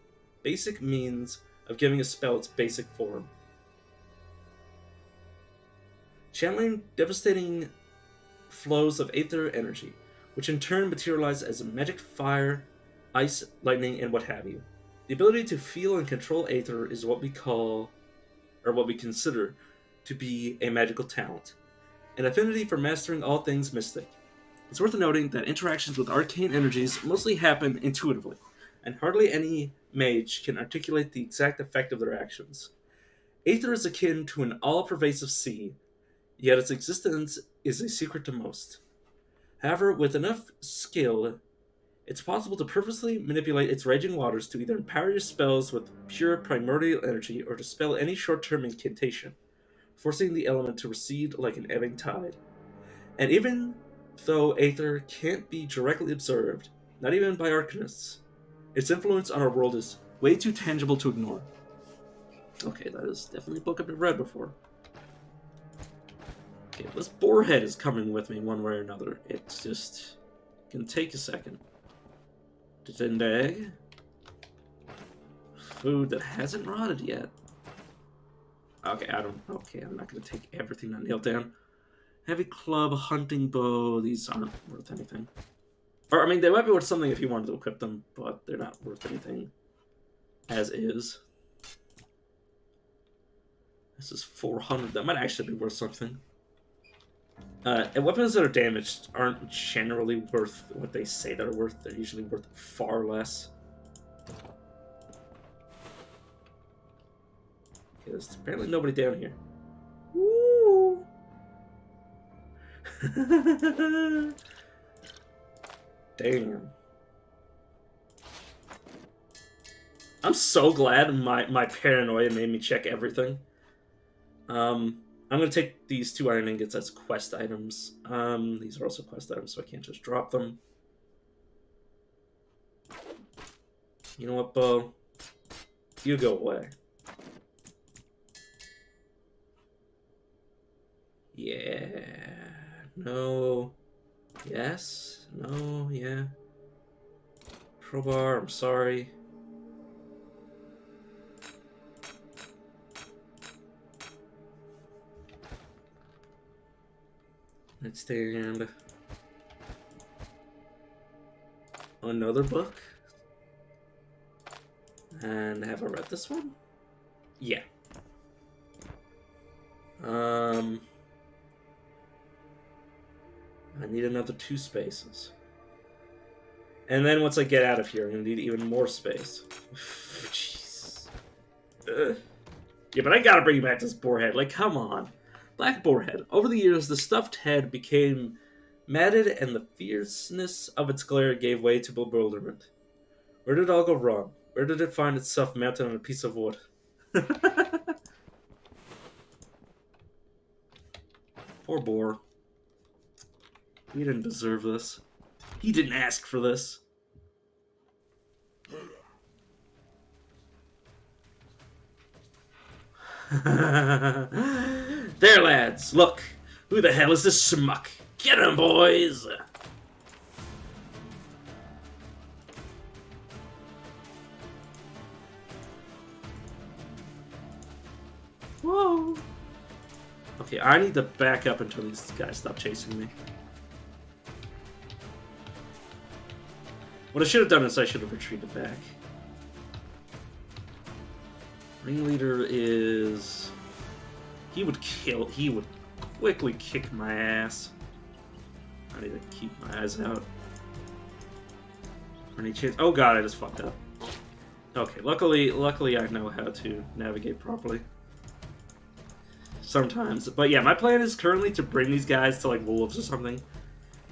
basic means of giving a spell its basic form. Channeling devastating flows of aether energy, which in turn materialize as magic fire, ice, lightning, and what have you. The ability to feel and control aether is what we consider to be a magical talent, an affinity for mastering all things mystic. It's worth noting that interactions with arcane energies mostly happen intuitively, and hardly any mage can articulate the exact effect of their actions. Aether is akin to an all-pervasive sea, yet its existence is a secret to most. However, with enough skill, it's possible to purposely manipulate its raging waters to either empower your spells with pure primordial energy or to spell any short-term incantation, forcing the element to recede like an ebbing tide. And even though Aether can't be directly observed, not even by arcanists, its influence on our world is way too tangible to ignore. Okay, that is definitely a book I've read before. Okay, this boarhead is coming with me one way or another. It's just gonna take a second. Tinned egg. Food that hasn't rotted yet. Okay, I'm not gonna take everything I nailed down. Heavy club, hunting bow, these aren't worth anything. Or, I mean, they might be worth something if you wanted to equip them, but they're not worth anything as is. This is 400. That might actually be worth something. And weapons that are damaged aren't generally worth what they say they're worth. They're usually worth far less. Okay, there's apparently nobody down here. Woo! Damn. I'm so glad my paranoia made me check everything. I'm gonna take these 2 iron ingots as quest items. These are also quest items, so I can't just drop them. You know what, Bo? You go away. Yeah. No. Yes. No. Yeah. Crowbar, I'm sorry. Nightstand. Another book. And have I read this one? Yeah. I need another 2 spaces. And then once I get out of here, I'm gonna need even more space. Jeez. Yeah, but I gotta bring you back to this boar head. Like, come on. Black boar head. Over the years, the stuffed head became matted, and the fierceness of its glare gave way to bewilderment. Where did it all go wrong? Where did it find itself mounted on a piece of wood? Poor boar. He didn't deserve this. He didn't ask for this. There, lads, look. Who the hell is this schmuck? Get him, boys! Whoa. Okay, I need to back up until these guys stop chasing me. What I should have done is I should have retreated back. Ringleader is... He would quickly kick my ass. I need to keep my eyes out. Any chance? Oh god, I just fucked up. Okay, luckily I know how to navigate properly. Sometimes. But yeah, my plan is currently to bring these guys to like wolves or something.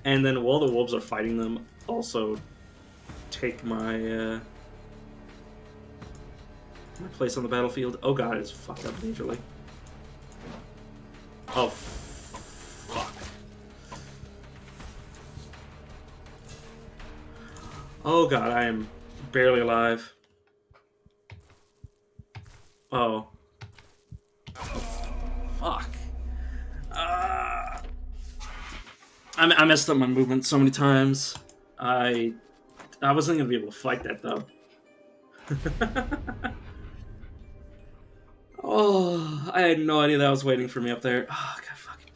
And then while the wolves are fighting them, also take my my place on the battlefield. Oh god, it's fucked up majorly. Oh, fuck. Oh god, I am barely alive. Oh. Fuck. I messed up my movement so many times. I wasn't gonna be able to fight that though. Oh, I had no idea that was waiting for me up there. Oh, god fucking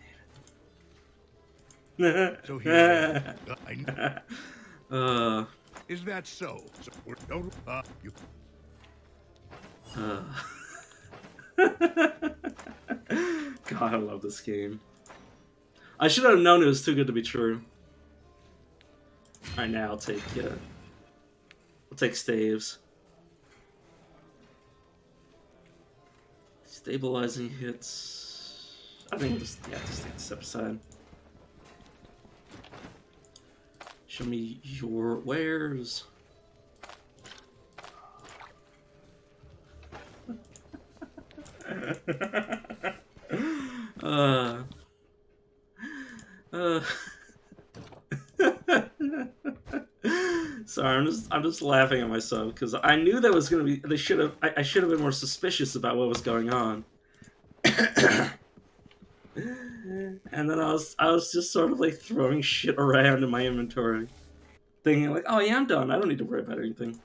damn it. So here I uh, is that so? So don't you God, I love this game. I should have known it was too good to be true. Alright, now I'll take staves. Stabilizing hits. I think we'll just take this step aside. Show me your wares. Sorry, I'm just laughing at myself because I knew that was gonna be. I should have been more suspicious about what was going on. And then I was just sort of like throwing shit around in my inventory, thinking like, oh yeah, I'm done. I don't need to worry about anything.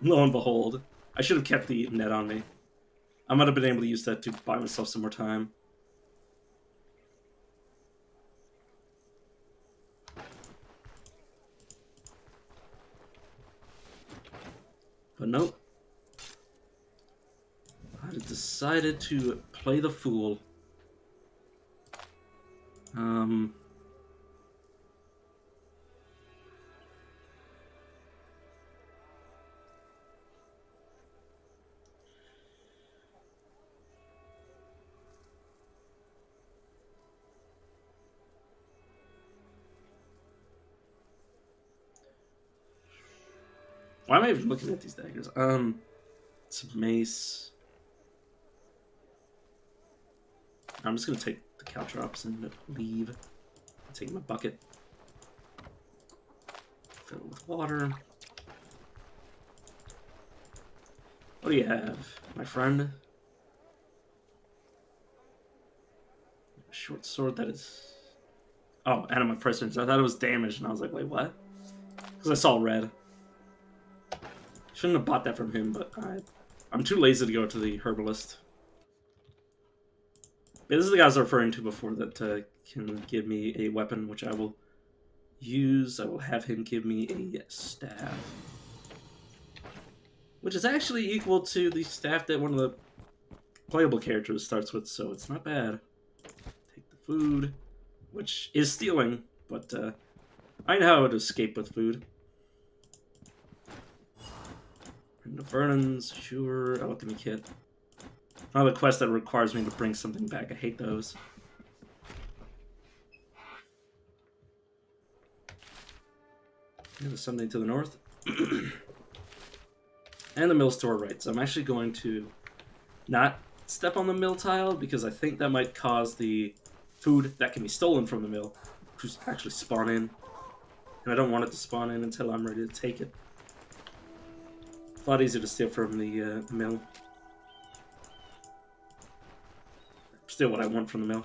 Lo and behold, I should have kept the net on me. I might have been able to use that to buy myself some more time. But nope. I decided to play the fool. Why am I even looking at these daggers? It's a mace. I'm just gonna take the caltrops and leave. Take my bucket. Fill it with water. What do you have, my friend? A short sword that is... Oh, and my prisoners. I thought it was damaged, and I was like, wait, what? Because I saw red. Shouldn't have bought that from him, but I'm too lazy to go to the herbalist. Yeah, this is the guy I was referring to before that can give me a weapon, which I will use. I will have him give me a staff. Which is actually equal to the staff that one of the playable characters starts with, so it's not bad. Take the food, which is stealing, but I know how to escape with food. Bring the Vernons, sure. Alchemy kit. Another quest that requires me to bring something back. I hate those. Yeah, there's something to the north. And the mill's to our right. So I'm actually going to not step on the mill tile because I think that might cause the food that can be stolen from the mill to actually spawn in. And I don't want it to spawn in until I'm ready to take it. It's a lot easier to steal from the mill. Steal what I want from the mill.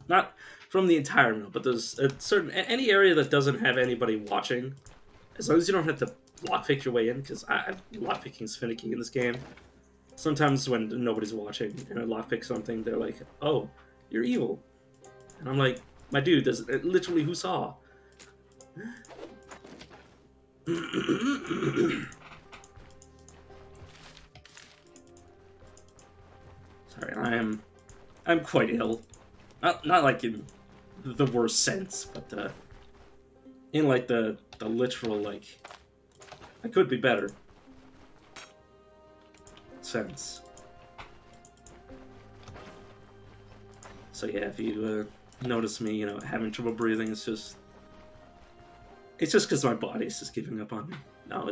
Not from the entire mill, but there's a certain... Any area that doesn't have anybody watching, as long as you don't have to lockpick your way in, because lockpicking is finicky in this game. Sometimes when nobody's watching and I lockpick something, they're like, oh, you're evil. And I'm like, my dude, there's literally who saw? Sorry, I'm quite ill. Not like in the worst sense, but in like the literal, like, I could be better sense. So yeah, if you notice me, having trouble breathing, it's just because my body's just giving up on me. No,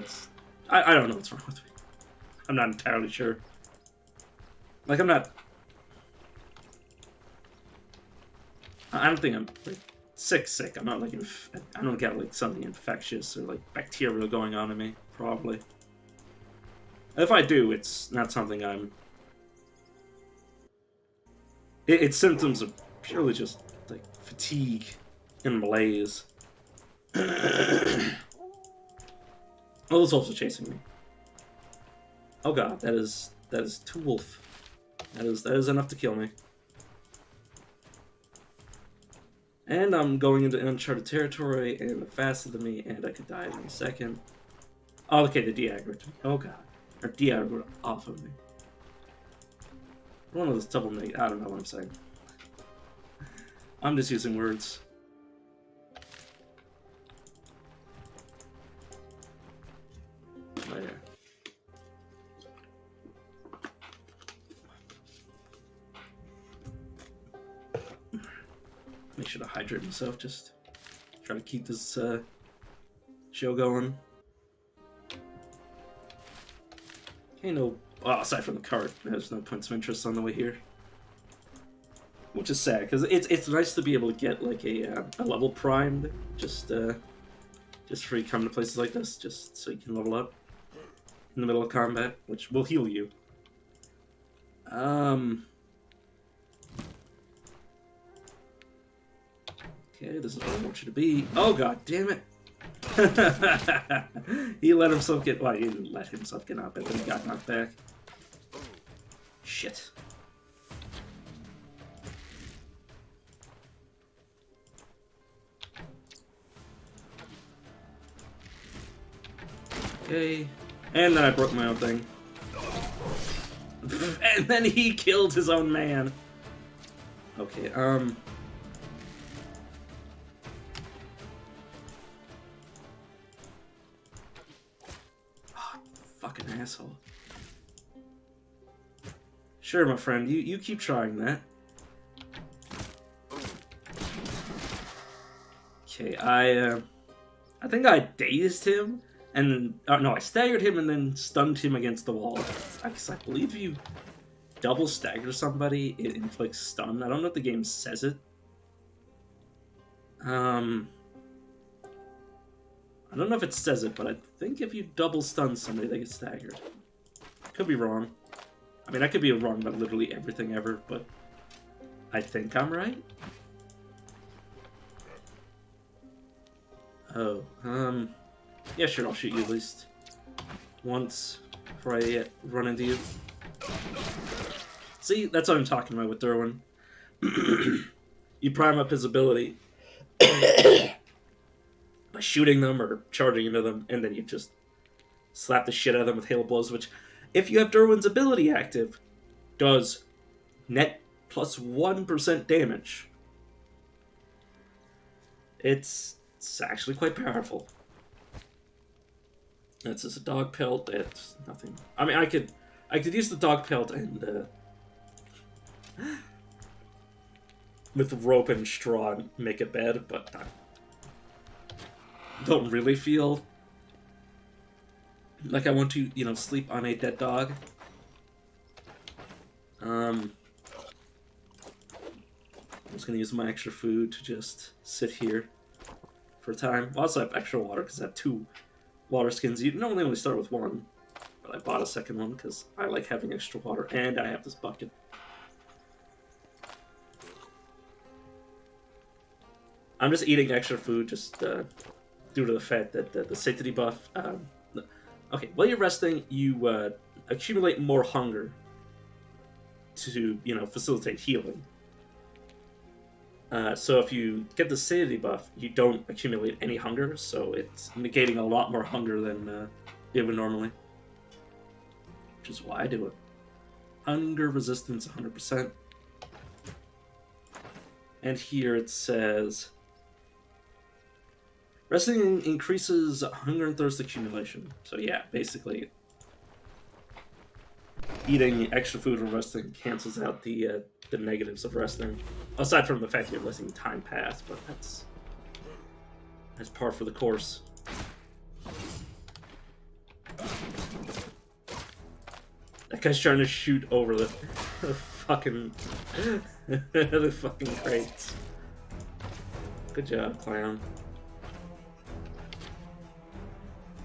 I don't know what's wrong with me. I'm not entirely sure. Like, I don't think I'm like sick. I'm not like I don't get like something infectious or like bacterial going on in me. Probably. If I do, it's not something I'm. Its symptoms are purely just like fatigue and malaise. Oh, those wolves are chasing me. Oh god, that is two wolf. That is enough to kill me. And I'm going into uncharted territory, and they're faster than me, and I could die in a second. Oh, okay, they de-aggroed me. Oh god. Or de-aggroed off of me. One of those double neg. I don't know what I'm saying. I'm just using words. Oh, yeah. Make sure to hydrate myself, just try to keep this show going. Okay, aside from the cart, there's no points of interest on the way here. Which is sad, because it's nice to be able to get like a level primed, just for you come to places like this, just so you can level up in the middle of combat, which will heal you. Okay, this is where I want you to be. Oh god damn it! He let himself get... Well, he didn't let himself get knocked back, but he got knocked back. Shit. Okay. And then I broke my own thing. And then he killed his own man. Okay, oh, fucking asshole. Sure, my friend, you keep trying that. Okay, I think I dazed him, and then, no, I staggered him and then stunned him against the wall. I believe you double stagger somebody, it inflicts stun. I don't know if the game says it. I don't know if it says it, but I think if you double stun somebody, they get staggered. Could be wrong. I mean, I could be wrong about literally everything ever, but I think I'm right. Oh, yeah, sure, I'll shoot you at least once before I run into you. See, that's what I'm talking about with Derwin. You prime up his ability by shooting them or charging into them, and then you just slap the shit out of them with hail blows, which, if you have Derwin's ability active, does net plus 1% damage. It's actually quite powerful. It's just a dog pelt. It's nothing. I mean, I could use the dog pelt and with rope and straw and make a bed, but I don't really feel like I want to, sleep on a dead dog. I'm just gonna use my extra food to just sit here for a time. I also have extra water because I have 2 water skins. You normally only start with 1, but I bought a second one because I like having extra water, and I have this bucket. I'm just eating extra food just due to the fact that the satiety buff. Okay, while you're resting, you accumulate more hunger to facilitate healing. So if you get the satiety buff, you don't accumulate any hunger, so it's negating a lot more hunger than it would normally. Which is why I do it. Hunger resistance 100%. And here it says, resting increases hunger and thirst accumulation. So yeah, basically, eating extra food while resting cancels out the negatives of resting. Aside from the fact you're letting time pass, but that's par for the course. That guy's trying to shoot over the fucking the fucking crates. Good job, clown.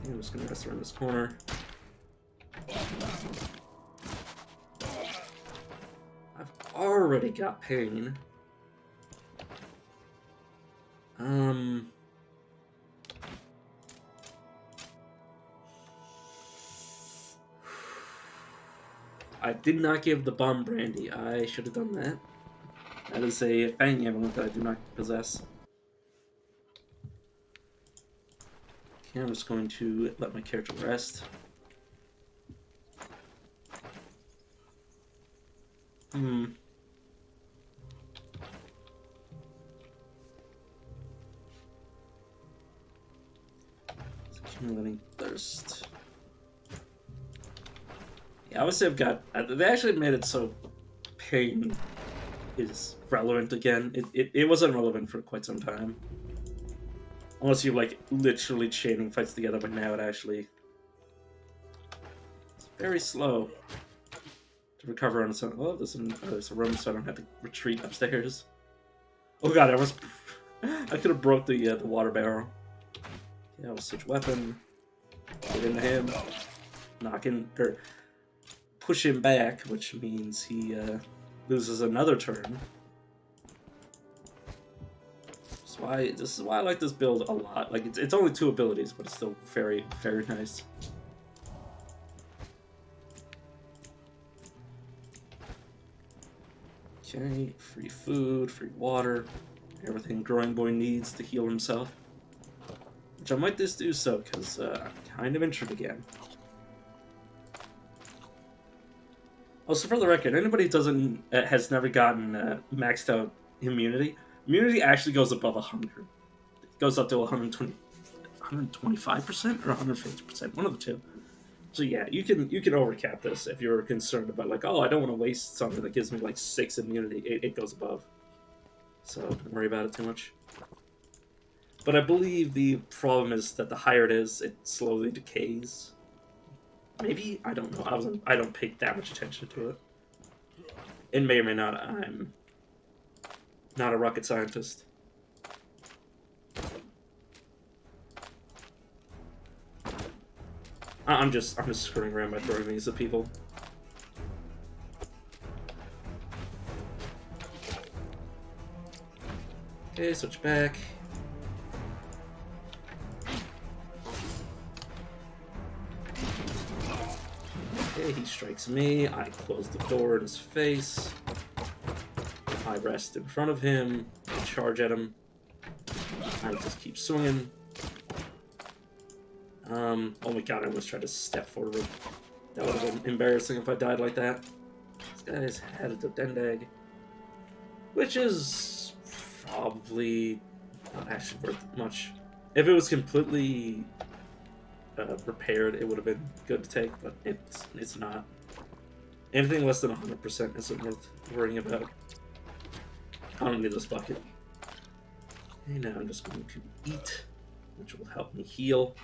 I'm just gonna rest around this corner. I've already got pain. I did not give the bomb brandy. I should have done that. That is a fang amulet that I do not possess. Okay, I'm just going to let my character rest. Accumulating thirst. Yeah, obviously I've got... They actually made it so pain is relevant again. It wasn't relevant for quite some time. Unless you're, like, literally chaining fights together, but now it actually... It's very slow to recover on its own. Oh, there's a room, so I don't have to retreat upstairs. Oh god, I could have broke the water barrel. Yeah, I'll switch weapon. Get into him. Knock him... push him back, which means he loses another turn. This is why I like this build a lot. Like it's only 2 abilities, but it's still very, very nice. Okay, free food, free water, everything Growing Boy needs to heal himself. Which I might just do so, because I'm kind of injured again. Also, for the record, anybody doesn't has never gotten maxed out immunity. Immunity actually goes above 100. It goes up to 120, 125% or 150%, one of the two. So yeah, you can overcap this if you're concerned about like, oh, I don't want to waste something that gives me like 6 immunity. It goes above, so don't worry about it too much. But I believe the problem is that the higher it is, it slowly decays. Maybe, I don't know. I don't pay that much attention to it. It may or may not. I'm not a rocket scientist. I'm just screwing around by throwing these at people. Okay, switch back. Okay, he strikes me. I close the door in his face. I rest in front of him. I charge at him. I just keep swinging. Oh my god, I almost tried to step forward. That would have been embarrassing if I died like that. This guy's head of the Dendag. Which is probably not actually worth much. If it was completely repaired, it would have been good to take, but it's not. Anything less than 100% isn't worth worrying about. I don't need this bucket. And now I'm just going to eat, which will help me heal.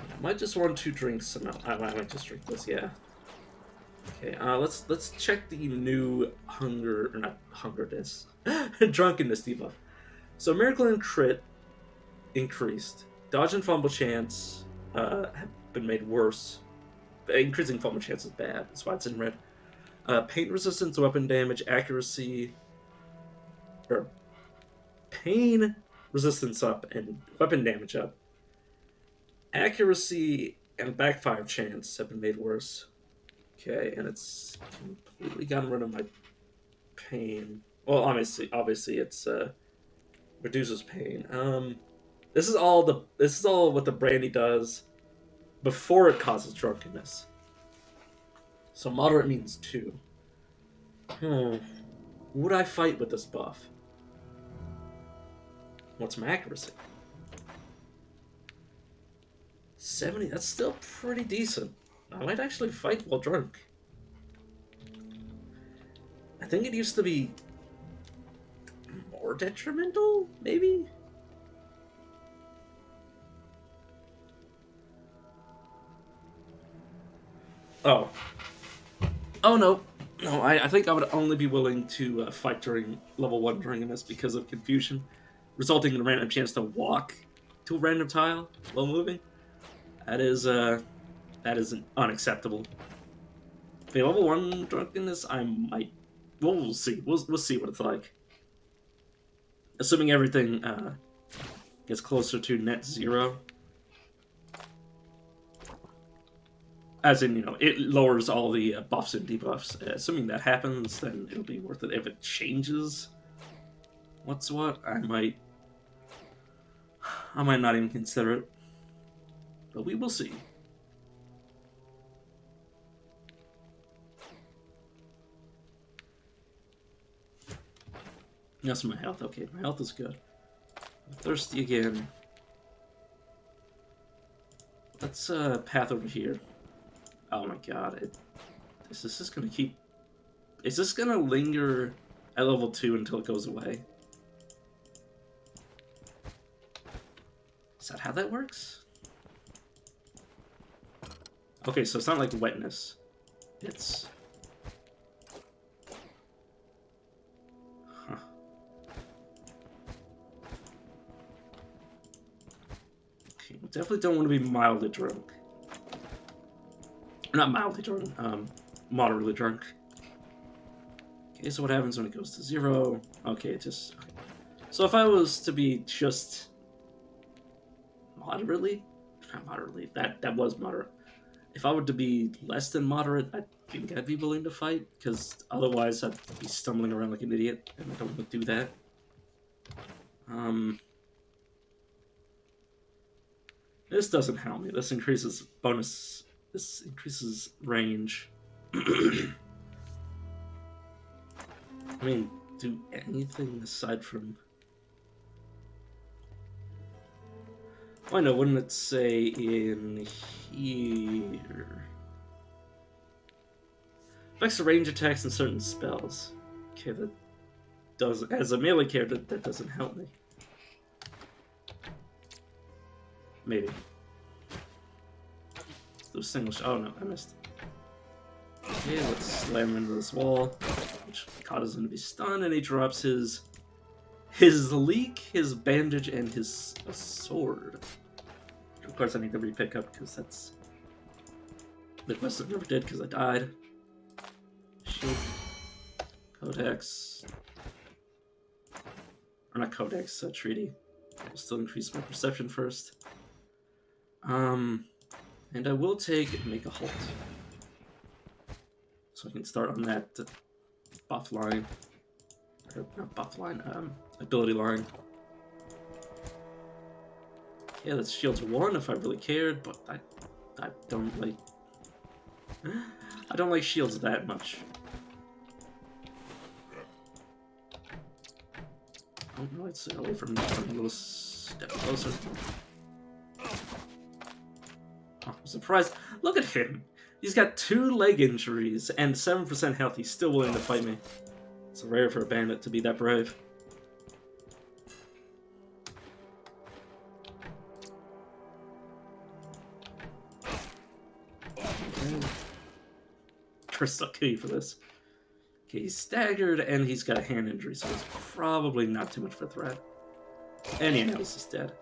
I might just want to drink some. I might just drink this. Yeah. Okay. Let's check the new hunger or not hungerness, drunkenness debuff. So miracle and crit increased. Dodge and fumble chance have been made worse. Increasing fumble chance is bad. That's why it's in red. Pain resistance, weapon damage, accuracy, or pain resistance up and weapon damage up. Accuracy and backfire chance have been made worse. Okay, and it's completely gotten rid of my pain. Well, obviously, it's reduces pain. This is all what the brandy does before it causes drunkenness. So moderate means 2. Would I fight with this buff? What's my accuracy? 70, that's still pretty decent. I might actually fight while drunk. I think it used to be more detrimental, maybe? Oh. Oh, no. No, I think I would only be willing to fight during level 1 drunkenness because of confusion, resulting in a random chance to walk to a random tile while moving. That is unacceptable. Okay, level 1 drunkenness, I might... Well, we'll see. We'll see what it's like. Assuming everything gets closer to net 0. As in, it lowers all the buffs and debuffs. Assuming that happens, then it'll be worth it. If it changes what's what, I might not even consider it. But we will see. That's my health. Okay, my health is good. I'm thirsty again. Let's path over here. Oh my god, is this gonna keep... Is this gonna linger at level 2 until it goes away? Is that how that works? Okay, so it's not like wetness. It's... Huh. Okay, we definitely don't want to be mildly drunk. Not mildly drunk, moderately drunk. Okay, so what happens when it goes to 0? Okay, it just... Okay. So if I was to be just... moderately? Not moderately, that was moderate. If I were to be less than moderate, I think I'd be willing to fight, because otherwise I'd be stumbling around like an idiot, and I don't want to do that. This doesn't help me. This increases bonus. This increases range. I mean, do anything aside from... Oh, no, wouldn't it say in here? Affects the range attacks and certain spells. Okay, that does... As a melee character, that doesn't help me. Maybe. Those single... Oh, no, I missed. Okay, let's slam into this wall, which causes him to be stunned, and he drops his leek, his bandage, and his sword. Of course, I need to re-pick up because that's the quest I never did because I died. Shield, Codex, or not Codex, Treaty. I'll still increase my perception first. And I will make a halt. So I can start on that buff line. Or not buff line, ability line. Yeah, that's shields 1 if I really cared, but I don't like... I don't like shields that much. Oh no, let's stay away from a little step closer. Oh, I'm surprised. Look at him! He's got 2 leg injuries and 7% health. He's still willing to fight me. It's rare for a bandit to be that brave. Cursed lucky for this. Okay, he's staggered and he's got a hand injury, so it's probably not too much of a threat. And he knows he's dead.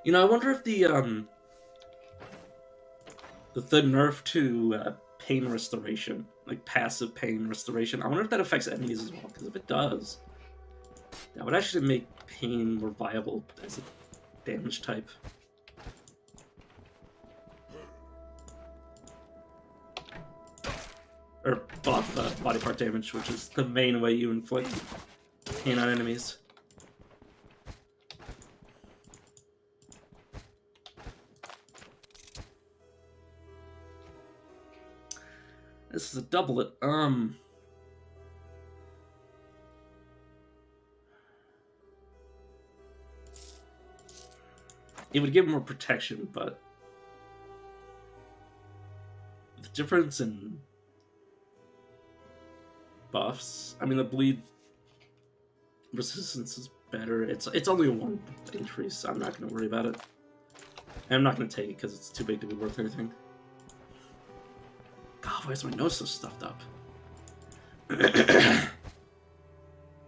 You know, I wonder if the nerf to pain restoration, like passive pain restoration, I wonder if that affects enemies as well, because if it does, that would actually make pain more viable as a damage type. Or buff body part damage, which is the main way you inflict pain on enemies. This is a doublet. It would give more protection, but the difference in buffs. I mean, the bleed resistance is better. It's only a 1 increase. So I'm not going to worry about it. And I'm not going to take it because it's too big to be worth anything. God, why is my nose so stuffed up?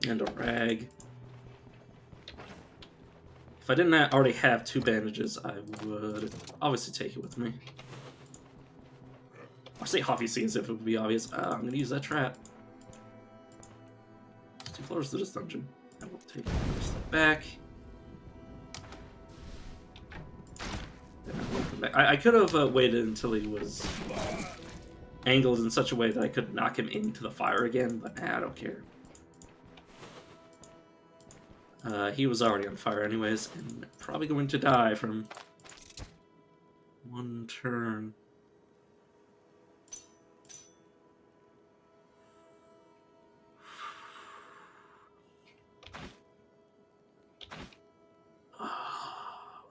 And a rag. If I didn't already have 2 bandages, I would obviously take it with me. I'll say obviously as if it would be obvious. I'm going to use that trap. 2 floors to this dungeon. I will take a step back. Then I will come back. I could have waited until he was angled in such a way that I could knock him into the fire again, but I don't care. He was already on fire anyways, and probably going to die from 1 turn.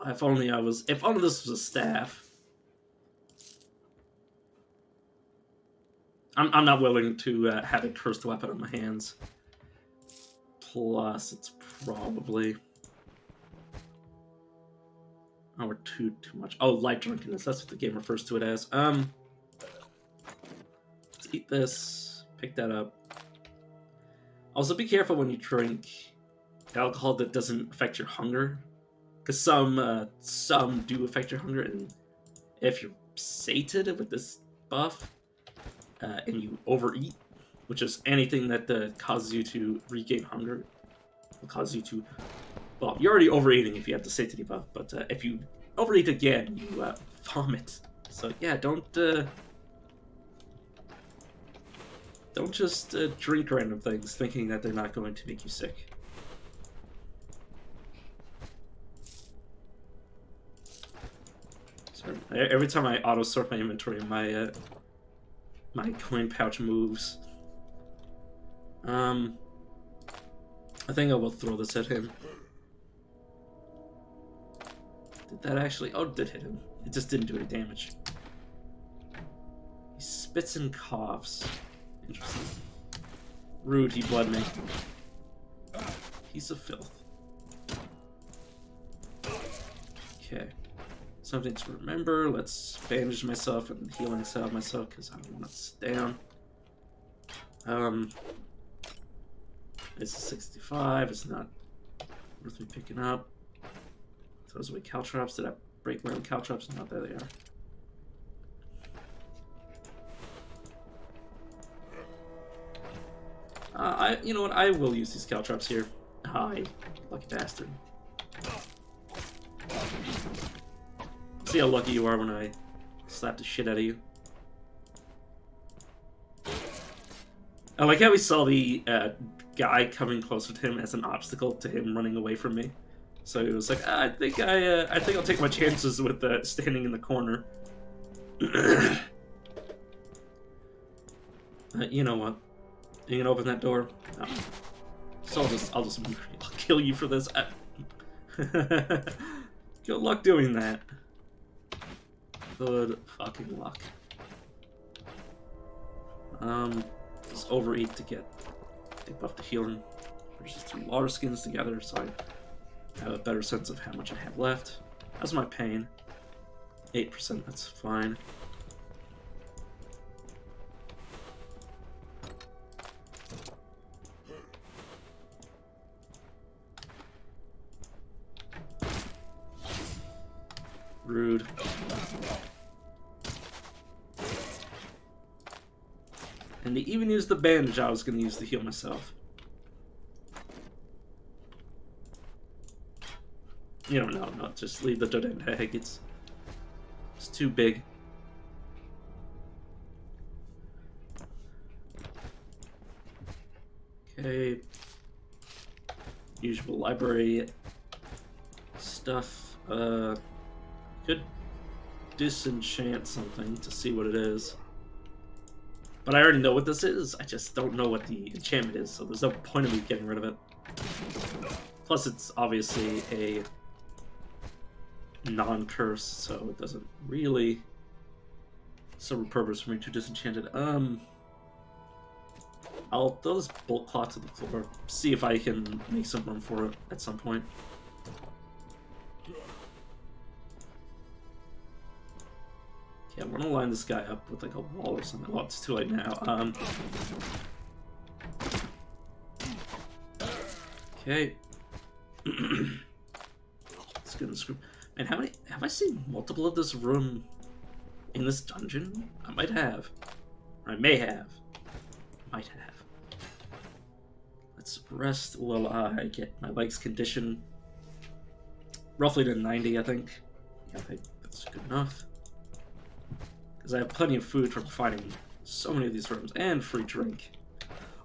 If only this was a staff. I'm not willing to have a cursed weapon on my hands. Plus, it's probably... Oh, we're too much. Oh, light drunkenness. That's what the game refers to it as. Let's eat this. Pick that up. Also, be careful when you drink alcohol that doesn't affect your hunger. Because some do affect your hunger, and if you're sated with this buff, and you overeat, which is anything that causes you to regain hunger, will cause you to... Well, you're already overeating if you have the satiety buff, but if you overeat again, you vomit. So yeah, don't just drink random things thinking that they're not going to make you sick. Sorry. Every time I auto sort my inventory, my my coin pouch moves. I think I will throw this at him. Did that actually? Oh, it did hit him. It just didn't do any damage. He spits and coughs. Interesting. Rude, he bled me. Piece of filth. Okay. Something to remember. Let's bandage myself and healing salve myself because I don't want to sit down. It's a 65. It's not worth me picking up. Throws away caltrops. Did I break my own caltrops? No, there they are. You know what? I will use these caltrops here. Hi, lucky bastard. See how lucky you are when I slap the shit out of you. I like how we saw the guy coming closer to him as an obstacle to him running away from me. So he was like, I think I'll take my chances with standing in the corner. You know what? You can open that door. No. So I'll kill you for this. Good luck doing that. Good fucking luck. Just overeat to get buff the healing. Versus 2 water skins together, so I have a better sense of how much I have left. How's my pain? 8%, that's fine. Rude. And to even use the bandage, I was going to use to heal myself. You don't know, no, just leave the Dodentag. It's too big. Okay. Usual library stuff. Could disenchant something to see what it is. But I already know what this is. I just don't know what the enchantment is, so there's no point in me getting rid of it. Plus, it's obviously a non-curse, so it doesn't really serve a purpose for me to disenchant it. I'll throw this bolt cloth to the floor, see if I can make some room for it at some point. Yeah, I'm gonna line this guy up with like a wall or something. Well, it's too late now. Okay. Let's get in this group. Man, how many have I seen multiple of this room in this dungeon? I might have. Or I may have. Might have. Let's rest while I get my legs conditioned. Roughly to 90, I think. Yeah, I think that's good enough. Because I have plenty of food from finding so many of these rooms, and free drink.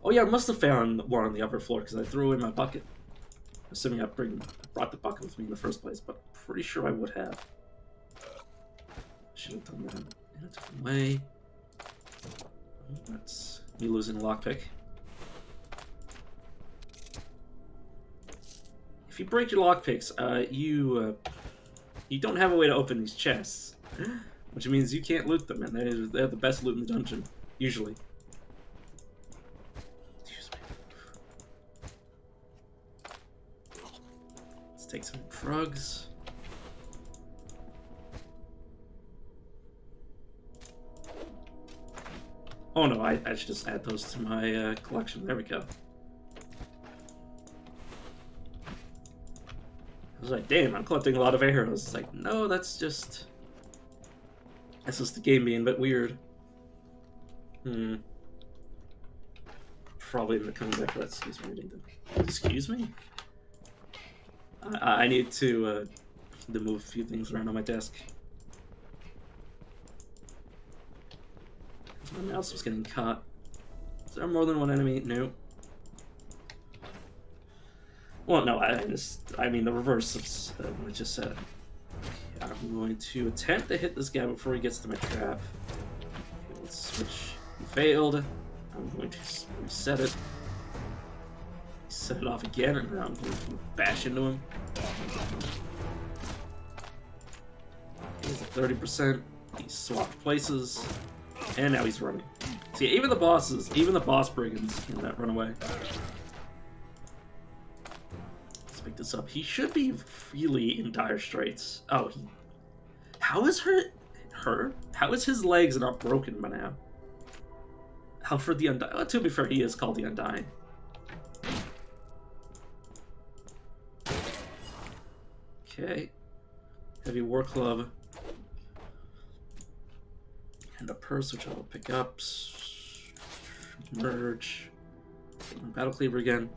Oh yeah, I must have found one on the upper floor, because I threw away my bucket. Assuming I brought the bucket with me in the first place, but pretty sure I would have. Should have done that in a different way. That's me losing a lockpick. If you break your lockpicks, you don't have a way to open these chests. Which means you can't loot them, and they're the best loot in the dungeon, usually. Excuse me. Let's take some drugs. Oh no, I should just add those to my collection. There we go. I was like, damn, I'm collecting a lot of arrows. It's like, no, that's just the game being a bit weird. Probably not coming back for that. Excuse me. Excuse me? I need to move a few things around on my desk. My mouse was getting caught. Is there more than one enemy? No. Well, no, I mean the reverse of what I just said. I'm going to attempt to hit this guy before he gets to my trap. Okay, let's switch. He failed. I'm going to reset it. Set it off again, and now I'm going to bash into him. He's at 30%. He swapped places, and now he's running. See, even the boss brigands cannot run away. Let's pick this up. He should be really in dire straits. Oh, how is How is his legs not broken by now? Alfred the Undying. Oh, to be fair, he is called the Undying. Okay. Heavy War Club. And a purse, which I will pick up. Merge. Battle Cleaver again.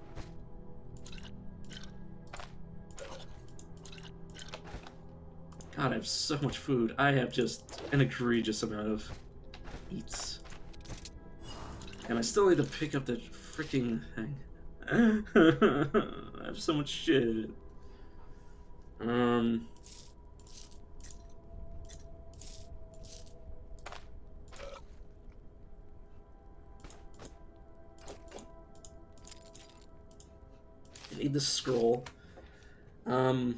God, I have so much food. I have just an egregious amount of eats. And I still need to pick up that freaking thing. I have so much shit. I need this scroll. I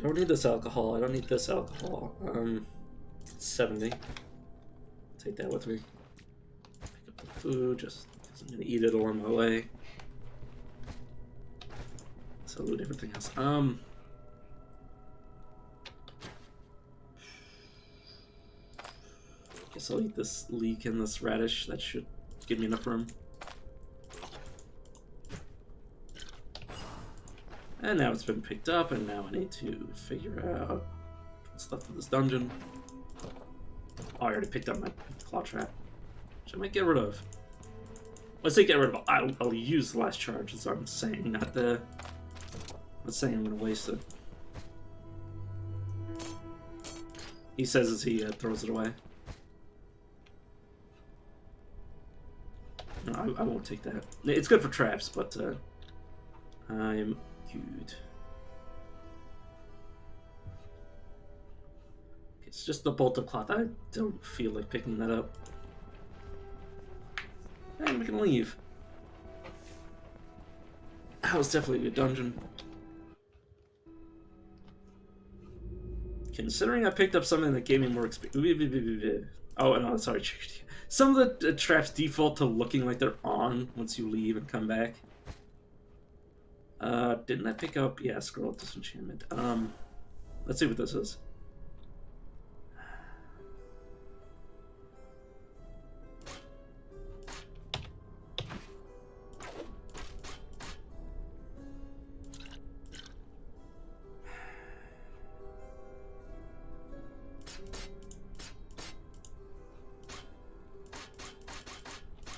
don't need this alcohol. I don't need this alcohol. 70. Take that with me. Pick up the food, just because I'm gonna eat it along my way. So loot everything else. Guess I'll eat this leek and this radish. That should give me enough room. And now it's been picked up, and now I need to figure out what's left of this dungeon. Oh, I already picked up my claw trap, which I might get rid of. Let's say get rid of. I'll use the last charge, as I'm saying, not saying I'm gonna waste it. He says as he throws it away. No, I won't take that. It's good for traps, but I'm good. It's just the bolt of cloth. I don't feel like picking that up. And we can leave. That was definitely a good dungeon. Considering I picked up something that gave me more experience. Oh, no, sorry. Some of the traps default to looking like they're on once you leave and come back. Didn't I pick up? Yeah, scroll disenchantment. Let's see what this is.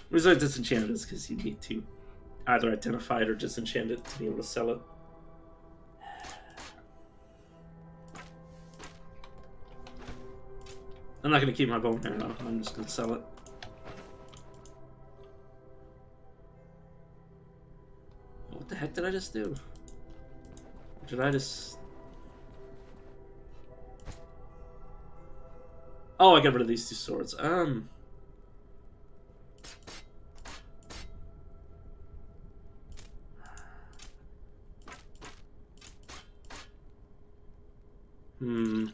The reason I disenchanted is because you need to either identify it or disenchant it to be able to sell it. I'm not going to keep my bow and arrow, I'm just going to sell it. What the heck did I just do? Did I just... Oh, I got rid of these two swords. Hmm.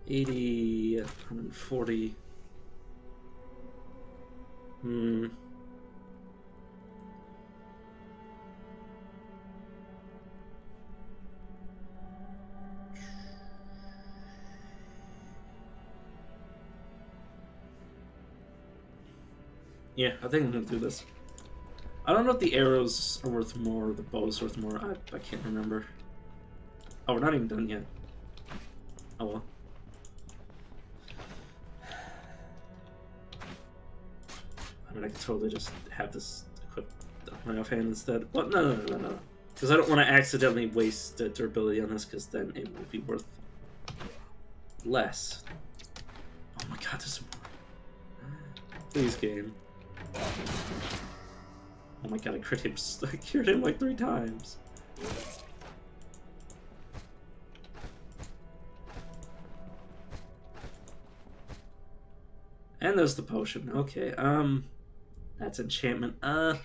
$80, $140. Hmm. Yeah, I think I'm gonna do this. I don't know if the arrows are worth more or the bow's worth more. I can't remember. Oh, we're not even done yet. Oh well. I mean, I could totally just have this equipped on my offhand instead. What? No. Because I don't want to accidentally waste durability on this, because then it will be worth less. Oh my god, there's more. Please, game. Oh my god, I crit him. I cured him like 3 times. And there's the potion. Okay, that's enchantment. Mm.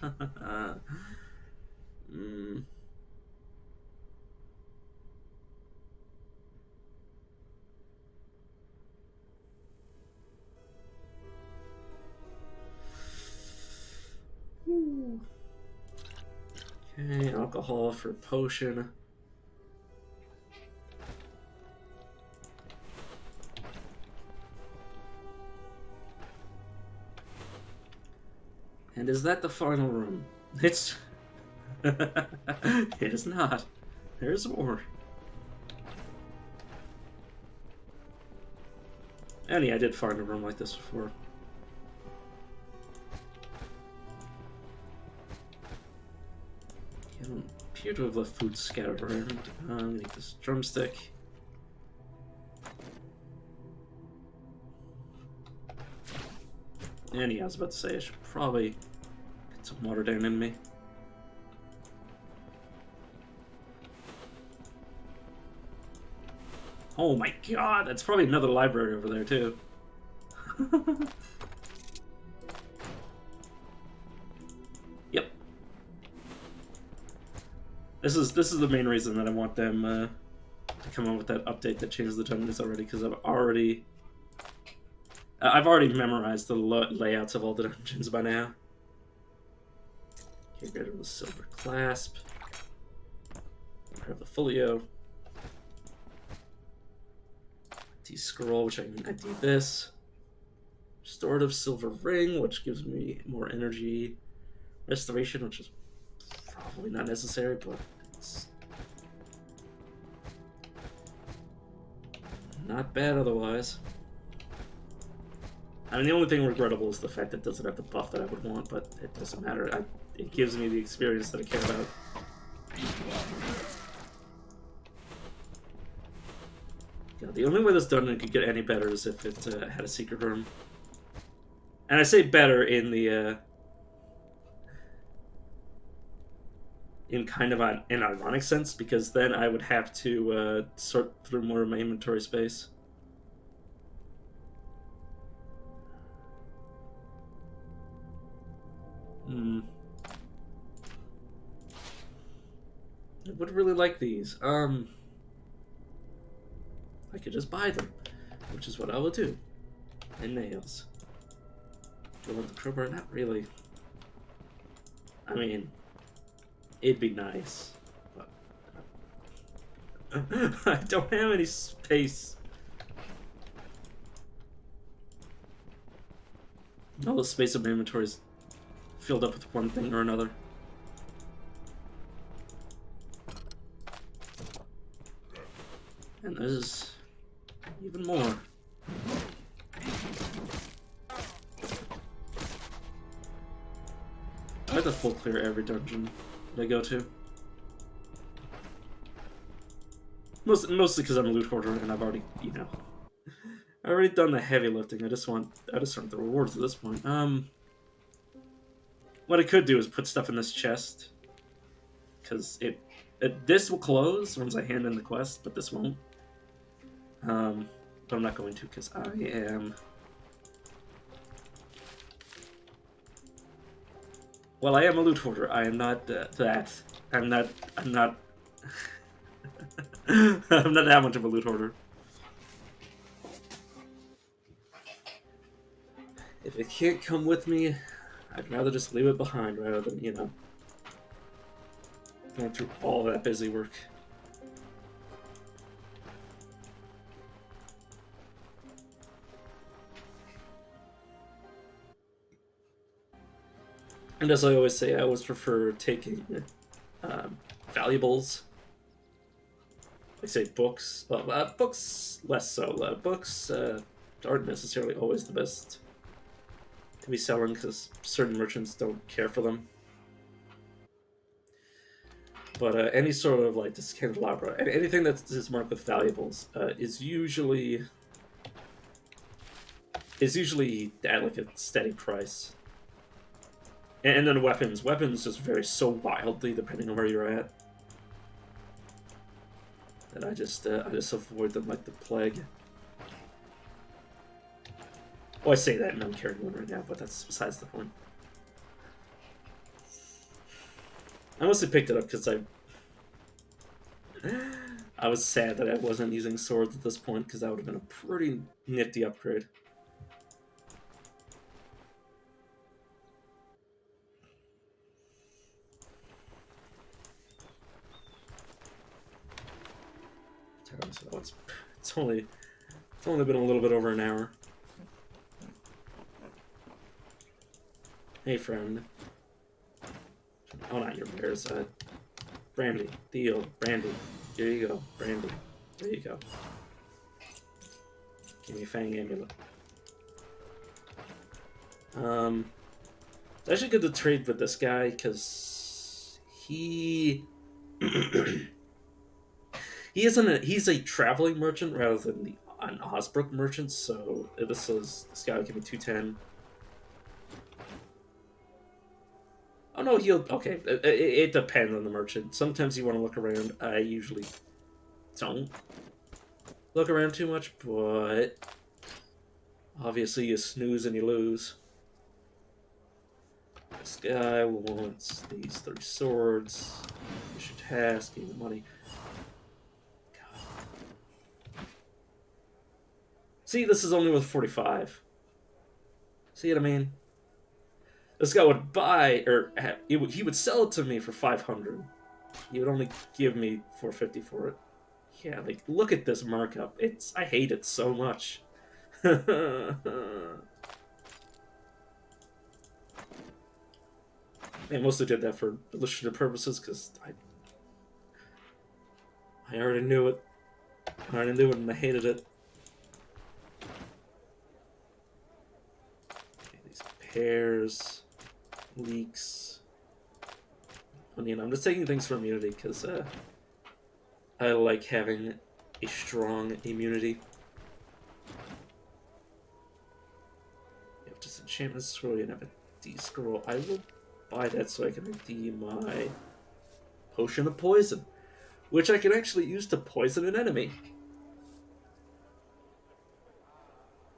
Okay, alcohol for potion. And is that the final room? It's... It is not. There's more. And yeah, I did find a room like this before. I don't appear to have left food scattered around. I'm gonna eat this drumstick. And yeah, I was about to say I should probably get some water down in me. Oh my god, that's probably another library over there too. Yep. This is the main reason that I want them to come up with that update that changes the dungeons already, because I've already memorized the layouts of all the dungeons by now. Okay, get rid of the silver clasp. Grab the folio. Scroll, which I need this. Restorative silver ring, which gives me more energy. Restoration, which is probably not necessary, but it's not bad otherwise. I mean, the only thing regrettable is the fact that it doesn't have the buff that I would want, but it doesn't matter. It gives me the experience that I care about. God, the only way this dungeon could get any better is if it had a secret room. And I say better in the in kind of an ironic sense, because then I would have to sort through more of my inventory space. I would really like these. I could just buy them, which is what I will do. And nails. Do I want the crowbar? Not really. I mean, it'd be nice, but I don't have any space. All the space of my inventory is filled up with one thing or another. And there's even more. I have to full clear every dungeon that I go to. Mostly because I'm a loot hoarder and I've already, I've already done the heavy lifting. I just want the rewards at this point. What I could do is put stuff in this chest, because this will close once I hand in the quest, but this won't. But I'm not going to, because I am... Well, I am a loot hoarder. I am not that. I'm not I'm not that much of a loot hoarder. If it can't come with me, I'd rather just leave it behind rather than, going through all that busy work. And as I always say, I always prefer taking valuables. I say books. Well, books less so. Books aren't necessarily always the best to be selling, because certain merchants don't care for them. But any sort of like this candelabra, anything that is marked with valuables, is usually at like a steady price. And then weapons. Weapons just vary so wildly depending on where you're at. That I just avoid them like the plague. Well, I say that and I'm carrying one right now, but that's besides the point. I mostly picked it up because I was sad that I wasn't using swords at this point, because that would have been a pretty nifty upgrade. So it's only been a little bit over an hour. Hey, friend. Oh, not your bears. Brandy, Theo, Brandy. Here you go, Brandy. There you go. Give me a Fang Amulet. It's actually good to trade with this guy, because he... he's a traveling merchant rather than an Osbrook merchant, so this guy will give me 210. Oh no, okay, it depends on the merchant. Sometimes you want to look around. I usually don't look around too much, but obviously you snooze and you lose. This guy wants these 3 swords. Issue task, give me money. God. See, this is only with 45. See what I mean? This guy would buy, or he would sell it to me for 500. He would only give me 450 for it. Yeah, like, look at this markup. I hate it so much. I mostly did that for illustrative purposes, because I already knew it. I already knew it, and I hated it. Okay, these pairs, leaks. I'm just taking things for immunity, because I like having a strong immunity. You have disenchantment scroll, you have a D scroll. I will buy that so I can redeem my potion of poison, which I can actually use to poison an enemy.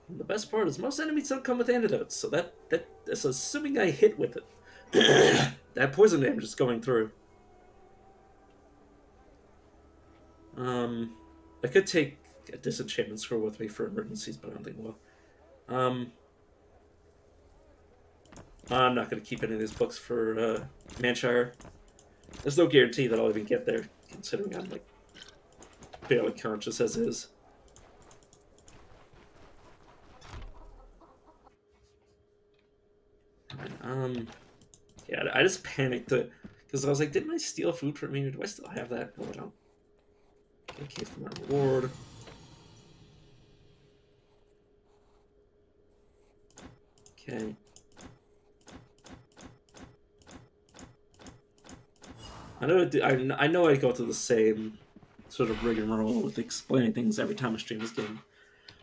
And the best part is most enemies don't come with antidotes, so that's assuming I hit with it. That poison damage is going through. I could take a disenchantment scroll with me for emergencies, but I don't think I will. I'm not going to keep any of these books for Manshire. There's no guarantee that I'll even get there, considering I'm like barely conscious as is. Yeah, I just panicked because I was like, didn't I steal food from you? Do I still have that? No, I don't. Okay, for my reward. Okay. I know I go through the same sort of rigmarole with explaining things every time I stream this game,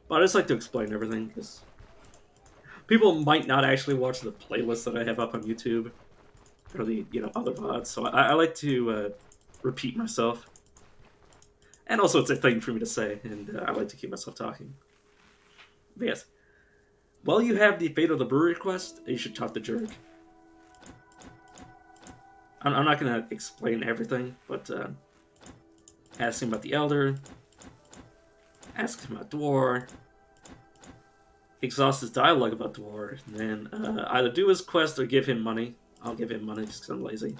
but I just like to explain everything because people might not actually watch the playlist that I have up on YouTube or the other VODs, so I like to repeat myself. And also, it's a thing for me to say, and I like to keep myself talking. But yes, while you have the Fate of the Brewery quest, you should talk to Jerk. I'm not going to explain everything, but ask him about the Elder, ask him about Dwar, exhaust his dialogue about Dwar, and then either do his quest or give him money. I'll give him money just because I'm lazy.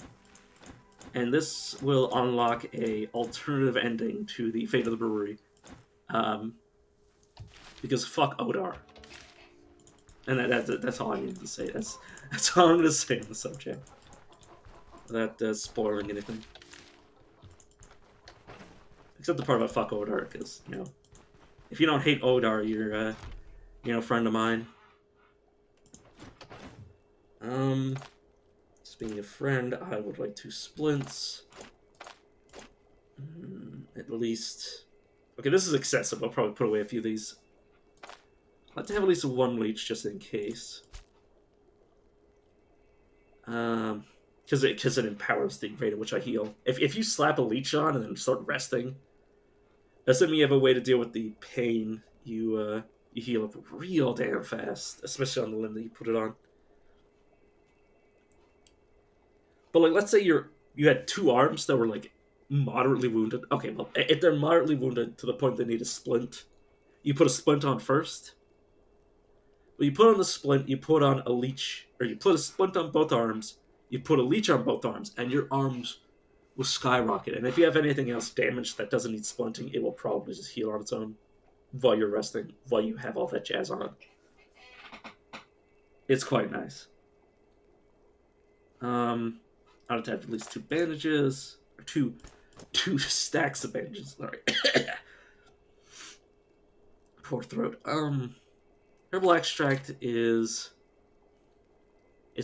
And this will unlock a alternative ending to the Fate of the Brewery. Because fuck Odar. And that's all I need to say. That's all I'm going to say on the subject. Without spoiling anything. Except the part about fuck Odar, because, if you don't hate Odar, you're, a friend of mine. Speaking of friend, I would like 2 splints. At least... Okay, this is excessive. I'll probably put away a few of these. I'd like to have at least 1 leech just in case. Because it empowers the rate at which I heal. If you slap a leech on and then start resting, assuming you have a way to deal with the pain, you heal up real damn fast, especially on the limb that you put it on. But like, let's say you had two arms that were like moderately wounded. Okay, well, if they're moderately wounded to the point they need a splint, you put a splint on first. Well, you put on the splint, you put on a leech, or you put a splint on both arms, you put a leech on both arms, and your arms will skyrocket. And if you have anything else damaged that doesn't need splinting, it will probably just heal on its own while you're resting, while you have all that jazz on. It's quite nice. I'd have to have at least two bandages, or two stacks of bandages. Sorry. Poor throat. Herbal extract is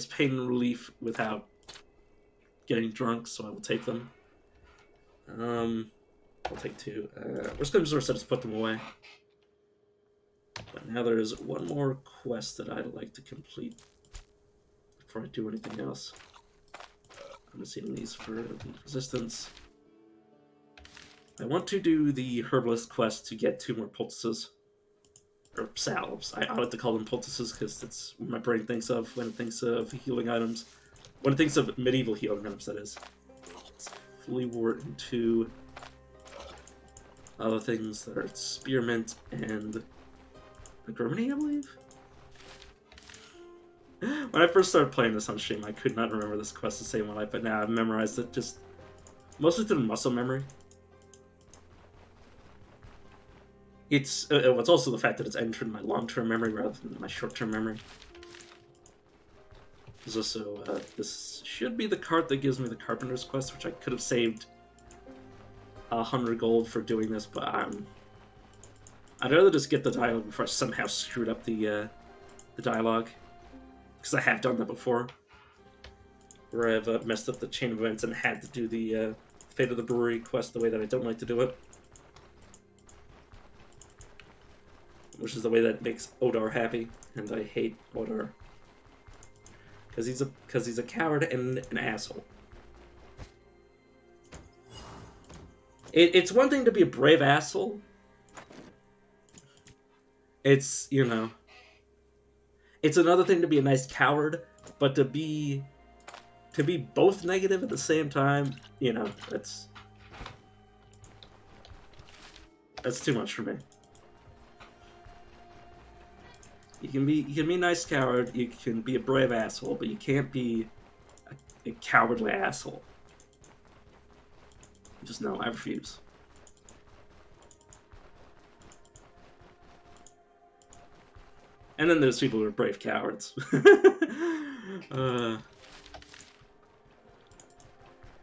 pain relief without getting drunk, so I will take them. I'll take two. We're just gonna just put them away. But now there is one more quest that I'd like to complete before I do anything else. I'm saving these for the resistance. I want to do the herbalist quest to get 2 more poultices. Or salves. I like to call them poultices because that's what my brain thinks of when it thinks of healing items. When it thinks of medieval healing items, that is. It's fully wart and 2 other things that are spearmint and agrimony, I believe? When I first started playing this on stream, I could not remember this quest to save my life, but now I've memorized it just mostly through muscle memory. It's also the fact that it's entered my long-term memory rather than my short-term memory. There's also, this should be the card that gives me the Carpenter's quest, which I could have saved 100 gold for doing this, but I'd rather just get the dialogue before I somehow screwed up the dialogue. Because I have done that before. Where I've messed up the chain of events and had to do the Fate of the Brewery quest the way that I don't like to do it. Which is the way that makes Odar happy, and I hate Odar. Because he's a coward and an asshole. It's one thing to be a brave asshole. It's, you know... It's another thing to be a nice coward, but to be both negative at the same time, you know, that's too much for me. You can be a nice coward, you can be a brave asshole, but you can't be a cowardly asshole. Just no, I refuse. And then there's people who are brave cowards.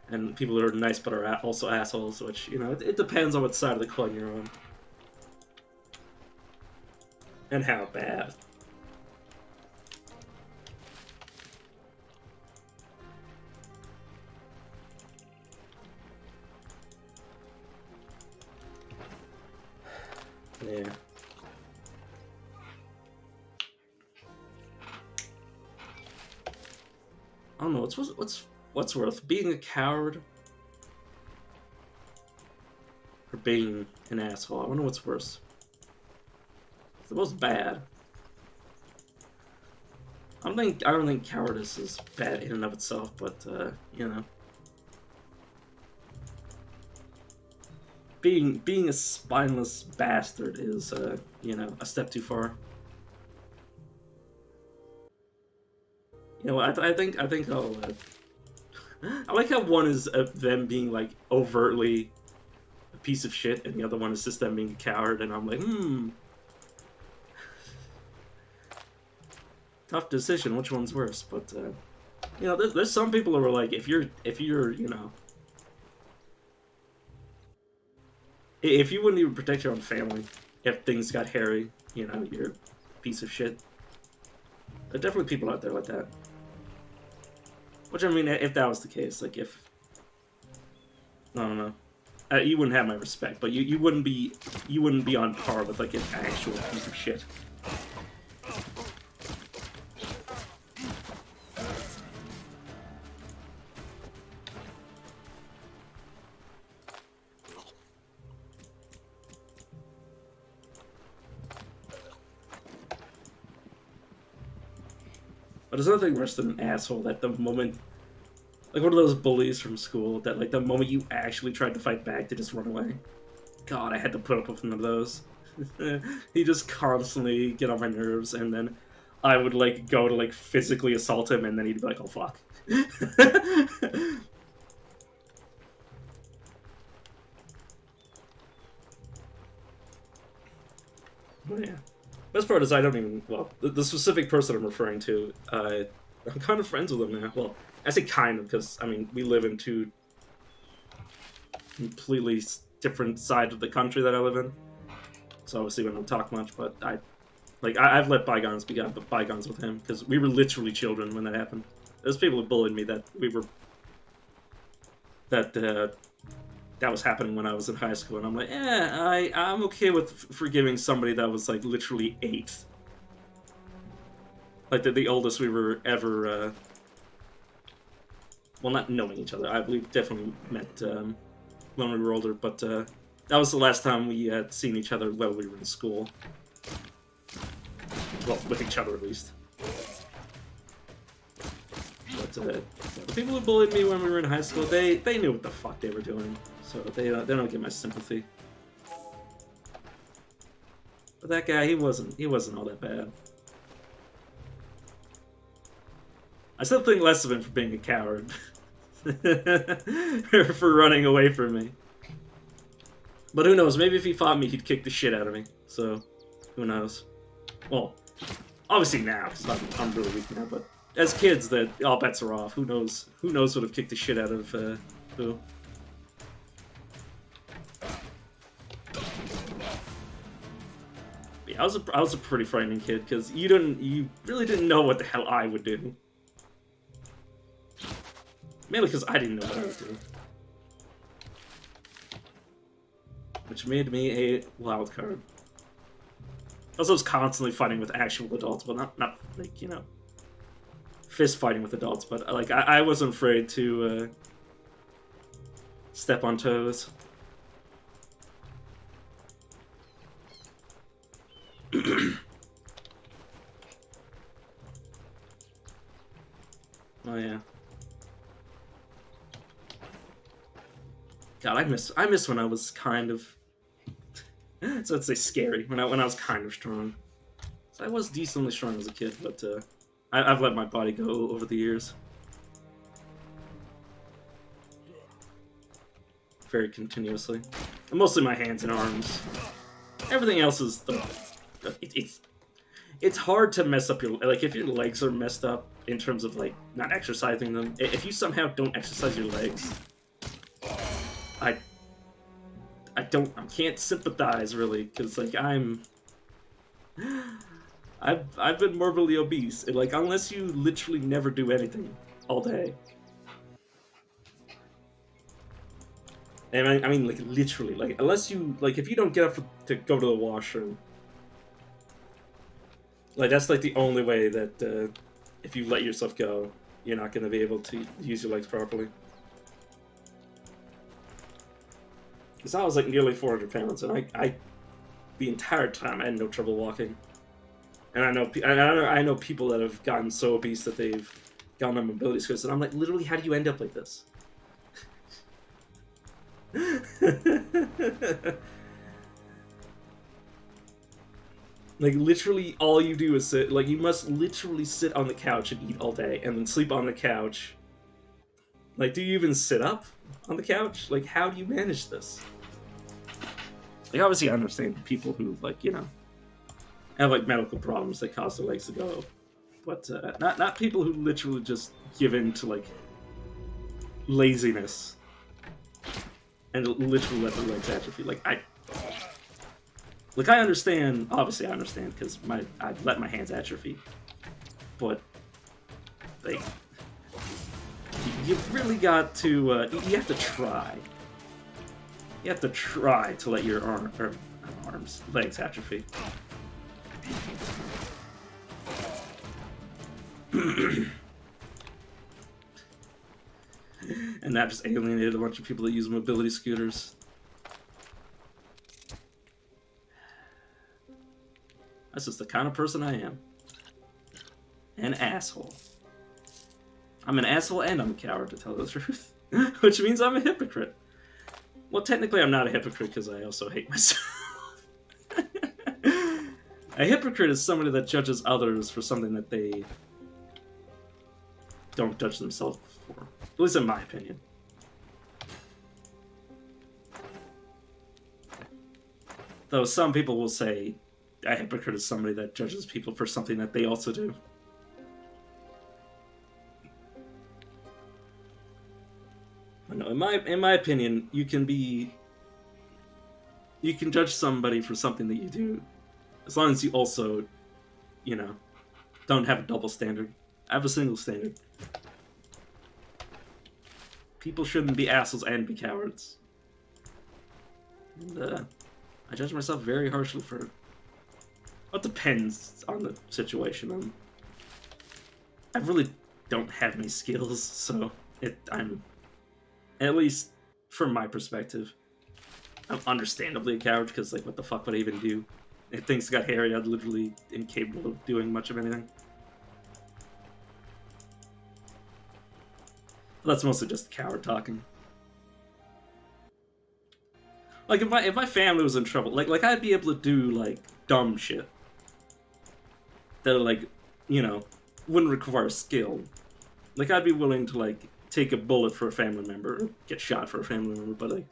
And people who are nice but are also assholes, which, you know, it depends on what side of the coin you're on. And how bad. Yeah. I don't know, what's worth? Being a coward? Or being an asshole? I wonder what's worse. It's the most bad. I don't think cowardice is bad in and of itself, but you know. Being a spineless bastard is you know, a step too far. You know, I think I'll. I like how one is them being like overtly a piece of shit, and the other one is just them being a coward, and I'm like, tough decision. Which one's worse? But you know, there's some people who are like, if you're you know, if you wouldn't even protect your own family, if things got hairy, you know, you're a piece of shit. There are definitely people out there like that. Which, I mean, if that was the case, like, if... I don't know. You wouldn't have my respect, but you wouldn't be on par with, like, an actual piece of shit. But there's nothing worse than an asshole that the moment, like one of those bullies from school, that like the moment you actually tried to fight back, they just run away. God, I had to put up with one of those. He just constantly get on my nerves, and then I would like go to like physically assault him, and then he'd be like, "Oh fuck." But yeah, best part is I don't even, well, the specific person I'm referring to, I'm kind of friends with him now. Well, I say kind of because I mean we live in two completely different sides of the country that I live in, so obviously we don't talk much. But I've let bygones be bygones with him because we were literally children when that happened. There's people who bullied me that we were that was happening when I was in high school, and I'm like, I'm okay with forgiving somebody that was like literally 8. Like the oldest we were ever, well, not knowing each other. We've definitely met when we were older, but that was the last time we had seen each other while we were in school. Well, with each other at least. But the people who bullied me when we were in high school, they knew what the fuck they were doing, so they don't get my sympathy. But that guy, he wasn't all that bad. I still think less of him for being a coward, or for running away from me. But who knows? Maybe if he fought me, he'd kick the shit out of me. So, who knows? Well, obviously now, because I'm really weak now. But as kids, that all bets are off. Who knows? Who knows would have kicked the shit out of who? Yeah, I was a pretty frightening kid because you really didn't know what the hell I would do. Mainly because I didn't know what I was doing. Which made me a wild card. Also, I was constantly fighting with actual adults, but not like, you know, fist fighting with adults, but like I wasn't afraid to step on toes. Oh yeah. God, I miss when I was kind of, so I'd say scary, when I was kind of strong. So I was decently strong as a kid, but I've let my body go over the years. Very continuously. And mostly my hands and arms. Everything else is it's hard to mess up your, like, if your legs are messed up in terms of like not exercising them. If you somehow don't exercise your legs, I can't sympathize really, because like I've been morbidly obese, and like unless you literally never do anything all day, and I mean like literally, like unless you, like, if you don't get up to go to the washroom, like that's like the only way that if you let yourself go, you're not going to be able to use your legs properly. Because I was like nearly 400 pounds, and I the entire time I had no trouble walking. And I know people that have gotten so obese that they've gotten on mobility scooters, and I'm like, literally, how do you end up like this? Like, literally, all you do is sit. Like, you must literally sit on the couch and eat all day, and then sleep on the couch. Like, do you even sit up on the couch? Like, how do you manage this? Like, obviously, I understand people who, like, you know, have, like, medical problems that cause their legs to go. But, not people who literally just give in to, like, laziness. And literally let their legs atrophy. Like, I understand, obviously I understand, because I've let my hands atrophy. But, like, you've really got to, you have to try. You have to try to let your legs atrophy. And that just alienated a bunch of people that use mobility scooters. That's just the kind of person I am. An asshole. I'm an asshole and I'm a coward, to tell the truth. Which means I'm a hypocrite. Well, technically I'm not a hypocrite because I also hate myself. A hypocrite is somebody that judges others for something that they don't judge themselves for. At least in my opinion. Though some people will say a hypocrite is somebody that judges people for something that they also do. I know, in my opinion, you can judge somebody for something that you do, as long as you also, you know, don't have a double standard. I have a single standard. People shouldn't be assholes and be cowards. And, I judge myself very harshly for it. Well, it depends on the situation. I really don't have any skills, so I'm, at least from my perspective, I'm understandably a coward, because, like, what the fuck would I even do? If things got hairy, I'd literally incapable of doing much of anything. But that's mostly just coward talking. Like, if my family was in trouble, like I'd be able to do, like, dumb shit that, like, you know, wouldn't require skill. Like, I'd be willing to, like, take a bullet for a family member, or get shot for a family member, but, like,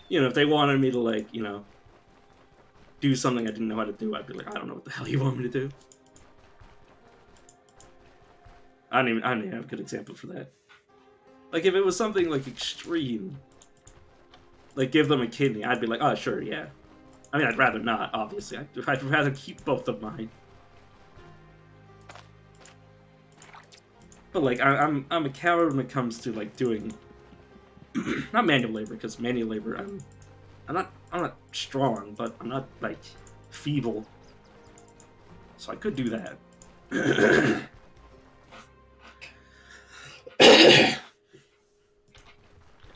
you know, if they wanted me to, like, you know, do something I didn't know how to do, I'd be like, I don't know what the hell you want me to do. I don't even have a good example for that. Like, if it was something, like, extreme, like, give them a kidney, I'd be like, oh, sure, yeah. I mean, I'd rather not, obviously. I'd rather keep both of mine. But, like, I'm a coward when it comes to, like, doing not manual labor, because manual labor, I'm not strong, but I'm not, like, feeble. So I could do that.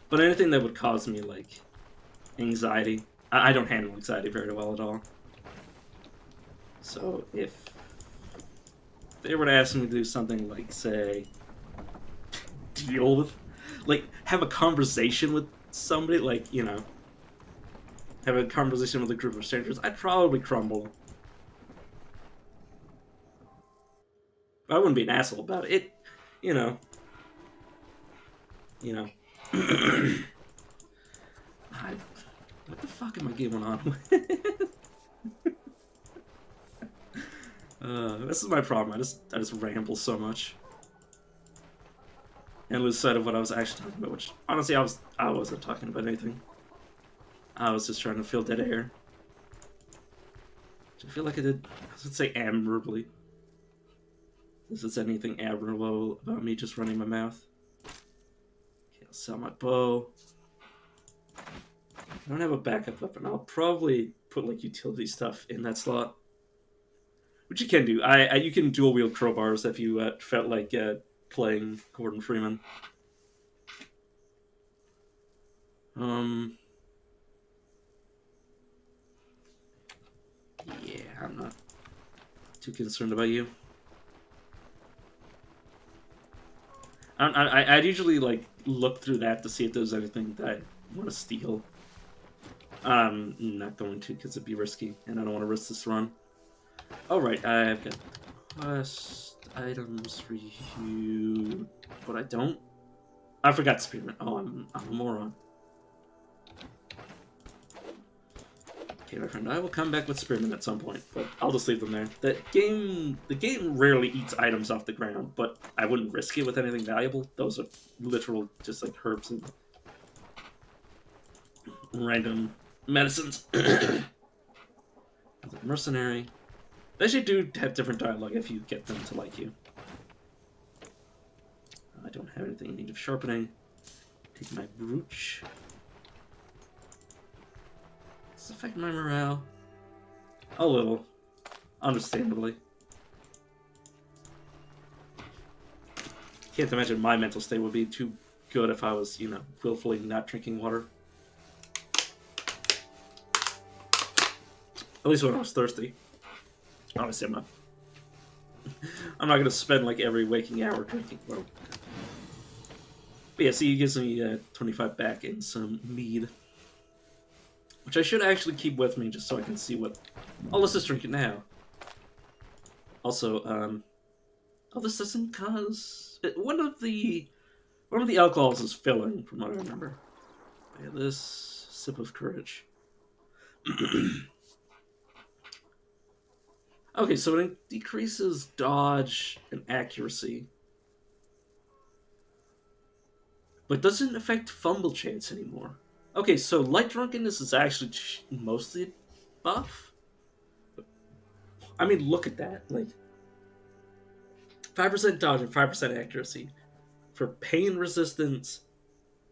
But anything that would cause me, like, anxiety, I don't handle anxiety very well at all. So if they were to ask me to do something like, say, deal with, like, have a conversation with somebody, like, you know, have a conversation with a group of strangers, I'd probably crumble. But I wouldn't be an asshole about it. You know. What the fuck am I getting on with? This is my problem. I just ramble so much and lose sight of what I was actually talking about. Which, honestly, I wasn't talking about anything. I was just trying to fill dead air. Which I feel like I did. Let's say admirably. Is this anything admirable about me just running my mouth? Okay, I'll sell my bow. I don't have a backup weapon. I'll probably put, like, utility stuff in that slot. Which you can do. You can dual wield crowbars if you felt like playing Gordon Freeman. Yeah, I'm not too concerned about you. I'd usually, like, look through that to see if there's anything that I want to steal. I'm not going to, because it'd be risky, and I don't want to risk this run. Alright, I've got quest items for you, but I don't. I forgot Spearmint. Oh, I'm a moron. Okay, my friend, I will come back with Spearmint at some point, but I'll just leave them there. The game rarely eats items off the ground, but I wouldn't risk it with anything valuable. Those are literal, just like herbs and random medicines. Mercenary. They actually do have different dialogue if you get them to like you. I don't have anything in need of sharpening. Take my brooch. Does this affect my morale? A little. Understandably. Can't imagine my mental state would be too good if I was, you know, willfully not drinking water. At least when I was thirsty. Obviously, I'm not. I'm not gonna spend like every waking hour drinking. Well, but yeah, see, he gives me 25 back in some mead, which I should actually keep with me just so I can see what. Oh, let's just drink it now. Also, oh, this doesn't cause one of the alcohols is filling, from what I remember. Yeah, this sip of courage. Okay, so it decreases dodge and accuracy, but doesn't affect fumble chance anymore. Okay, so light drunkenness is actually mostly buff. I mean, look at that. Like, 5% dodge and 5% accuracy for pain resistance,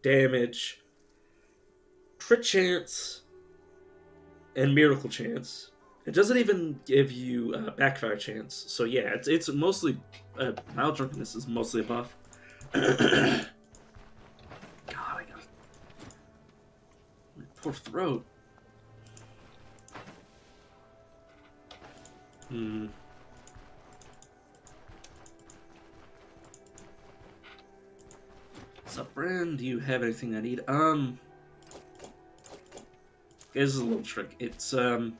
damage, crit chance, and miracle chance. It doesn't even give you backfire chance. So yeah, it's mostly mild drunkenness is mostly a buff. God, I got my poor throat. Hmm. What's up, Brand? Do you have anything I need? This is a little trick. It's a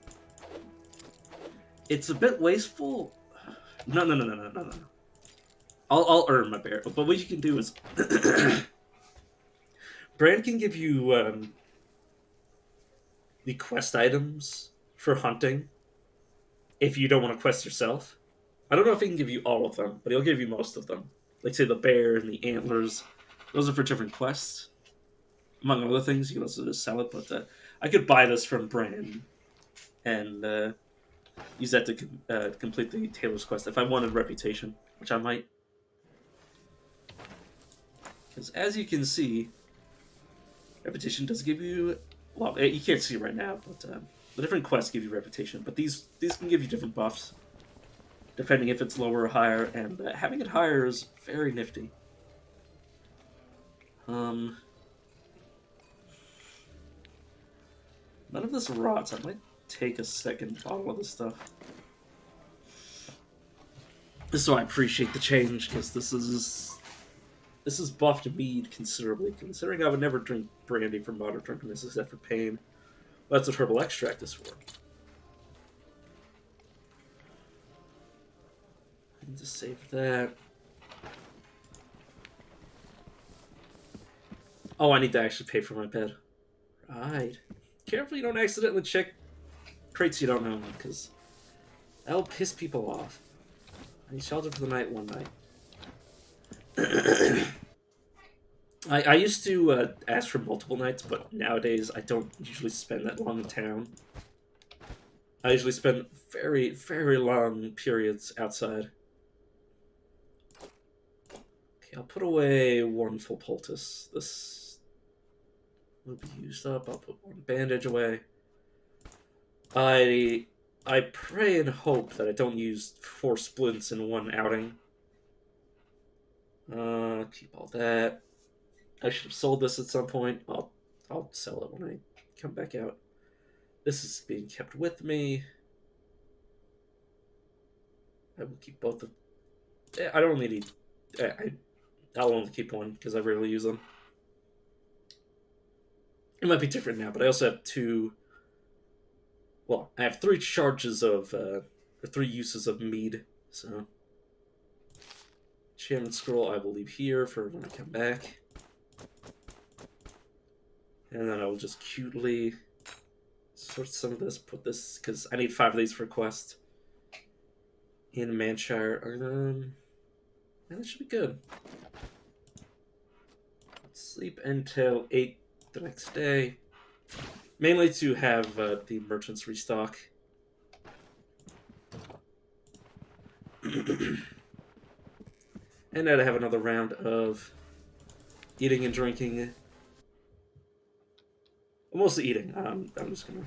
bit wasteful. No. I'll earn my bear. But what you can do is, Brand can give you the quest items for hunting if you don't want to quest yourself. I don't know if he can give you all of them, but he'll give you most of them. Like say the bear and the antlers. Those are for different quests, among other things. You can also just sell it, but I could buy this from Brand and use that to complete the Taylor's quest if I wanted reputation, which I might. Because as you can see, reputation does give you. Well, you can't see right now, but the different quests give you reputation. But these can give you different buffs, depending if it's lower or higher, and having it higher is very nifty. None of this rots. I might take a second bottle of this stuff. So I appreciate the change, because this is buffed mead considerably, considering I would never drink brandy for moderate drunkenness except for pain. Well, that's what herbal extract is for. I can just save that. Oh, I need to actually pay for my bed. Right. Careful you don't accidentally check crates you don't know, because that'll piss people off. I need shelter for the night one night. I used to ask for multiple nights, but nowadays I don't usually spend that long in town. I usually spend very, very long periods outside. Okay, I'll put away one full poultice. This will be used up. I'll put one bandage away. I pray and hope that I don't use 4 splints in one outing. Keep all that. I should have sold this at some point. I'll sell it when I come back out. This is being kept with me. I will keep both of. I don't need. I'll only keep one because I rarely use them. It might be different now, but I also have 2. Well, I have 3 charges of, or 3 uses of mead. So, Enchantment Scroll I will leave here for when I come back. And then I will just cutely sort some of this, put this, because I need 5 of these for quest. In Manshire. And that should be good. Sleep until 8 the next day. Mainly to have the merchants restock. And now to have another round of eating and drinking. Mostly eating. I'm just gonna.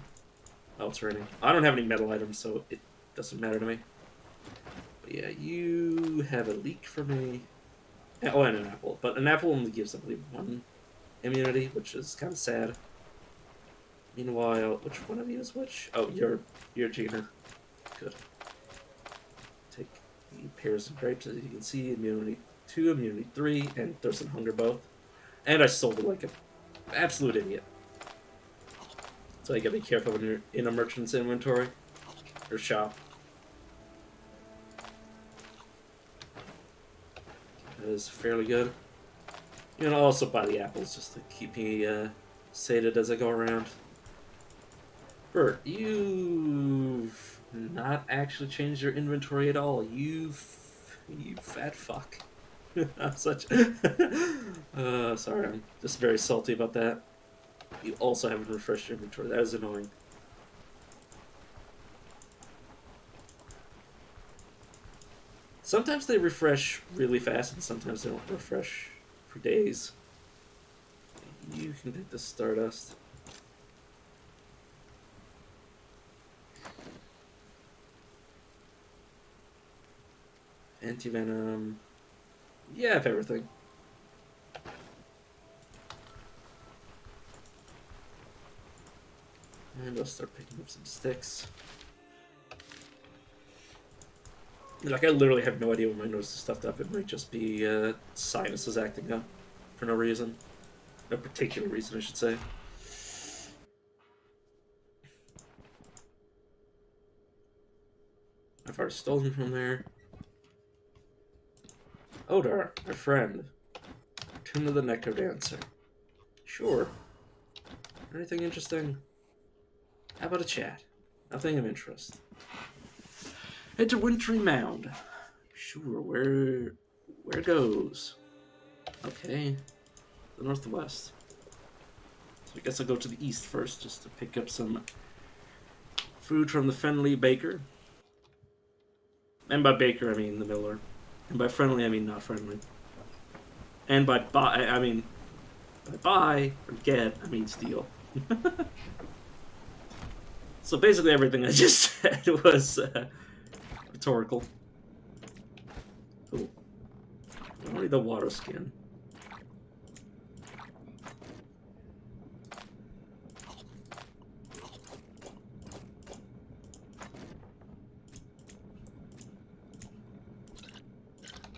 Oh, it's raining. I don't have any metal items, so it doesn't matter to me. But yeah, you have a leek for me. Oh, and an apple. But an apple only gives, I believe, 1 immunity, which is kind of sad. Meanwhile, which one of you is which? Oh, you're Gina. Good. Take pears and grapes, as you can see, immunity 2, immunity 3, and thirst and hunger both. And I sold it like an absolute idiot. So you gotta be careful when you're in a merchant's inventory or shop. That is fairly good. You know, also buy the apples just to keep me sated as I go around. Bert, you've not actually changed your inventory at all. You fat fuck. I'm such. Sorry, I'm just very salty about that. You also haven't refreshed your inventory. That is annoying. Sometimes they refresh really fast, and sometimes they don't refresh for days. You can take the Stardust. Anti-venom. Yeah, I have everything. And I'll start picking up some sticks. Like, I literally have no idea when my nose is stuffed up. It might just be sinuses acting up for no reason. No particular reason, I should say. I've already stolen from there. Odar, my friend. Tomb of the Necro Dancer. Sure. Anything interesting? How about a chat? Nothing of interest. Head to Wintry Mound. Sure, where goes? Okay. The northwest. So I guess I'll go to the east first, just to pick up some food from the friendly baker. And by baker, I mean the miller. And by friendly, I mean not friendly. And by buy, I mean by buy or get, I mean steal. So basically everything I just said was rhetorical. Cool. Only the water skin.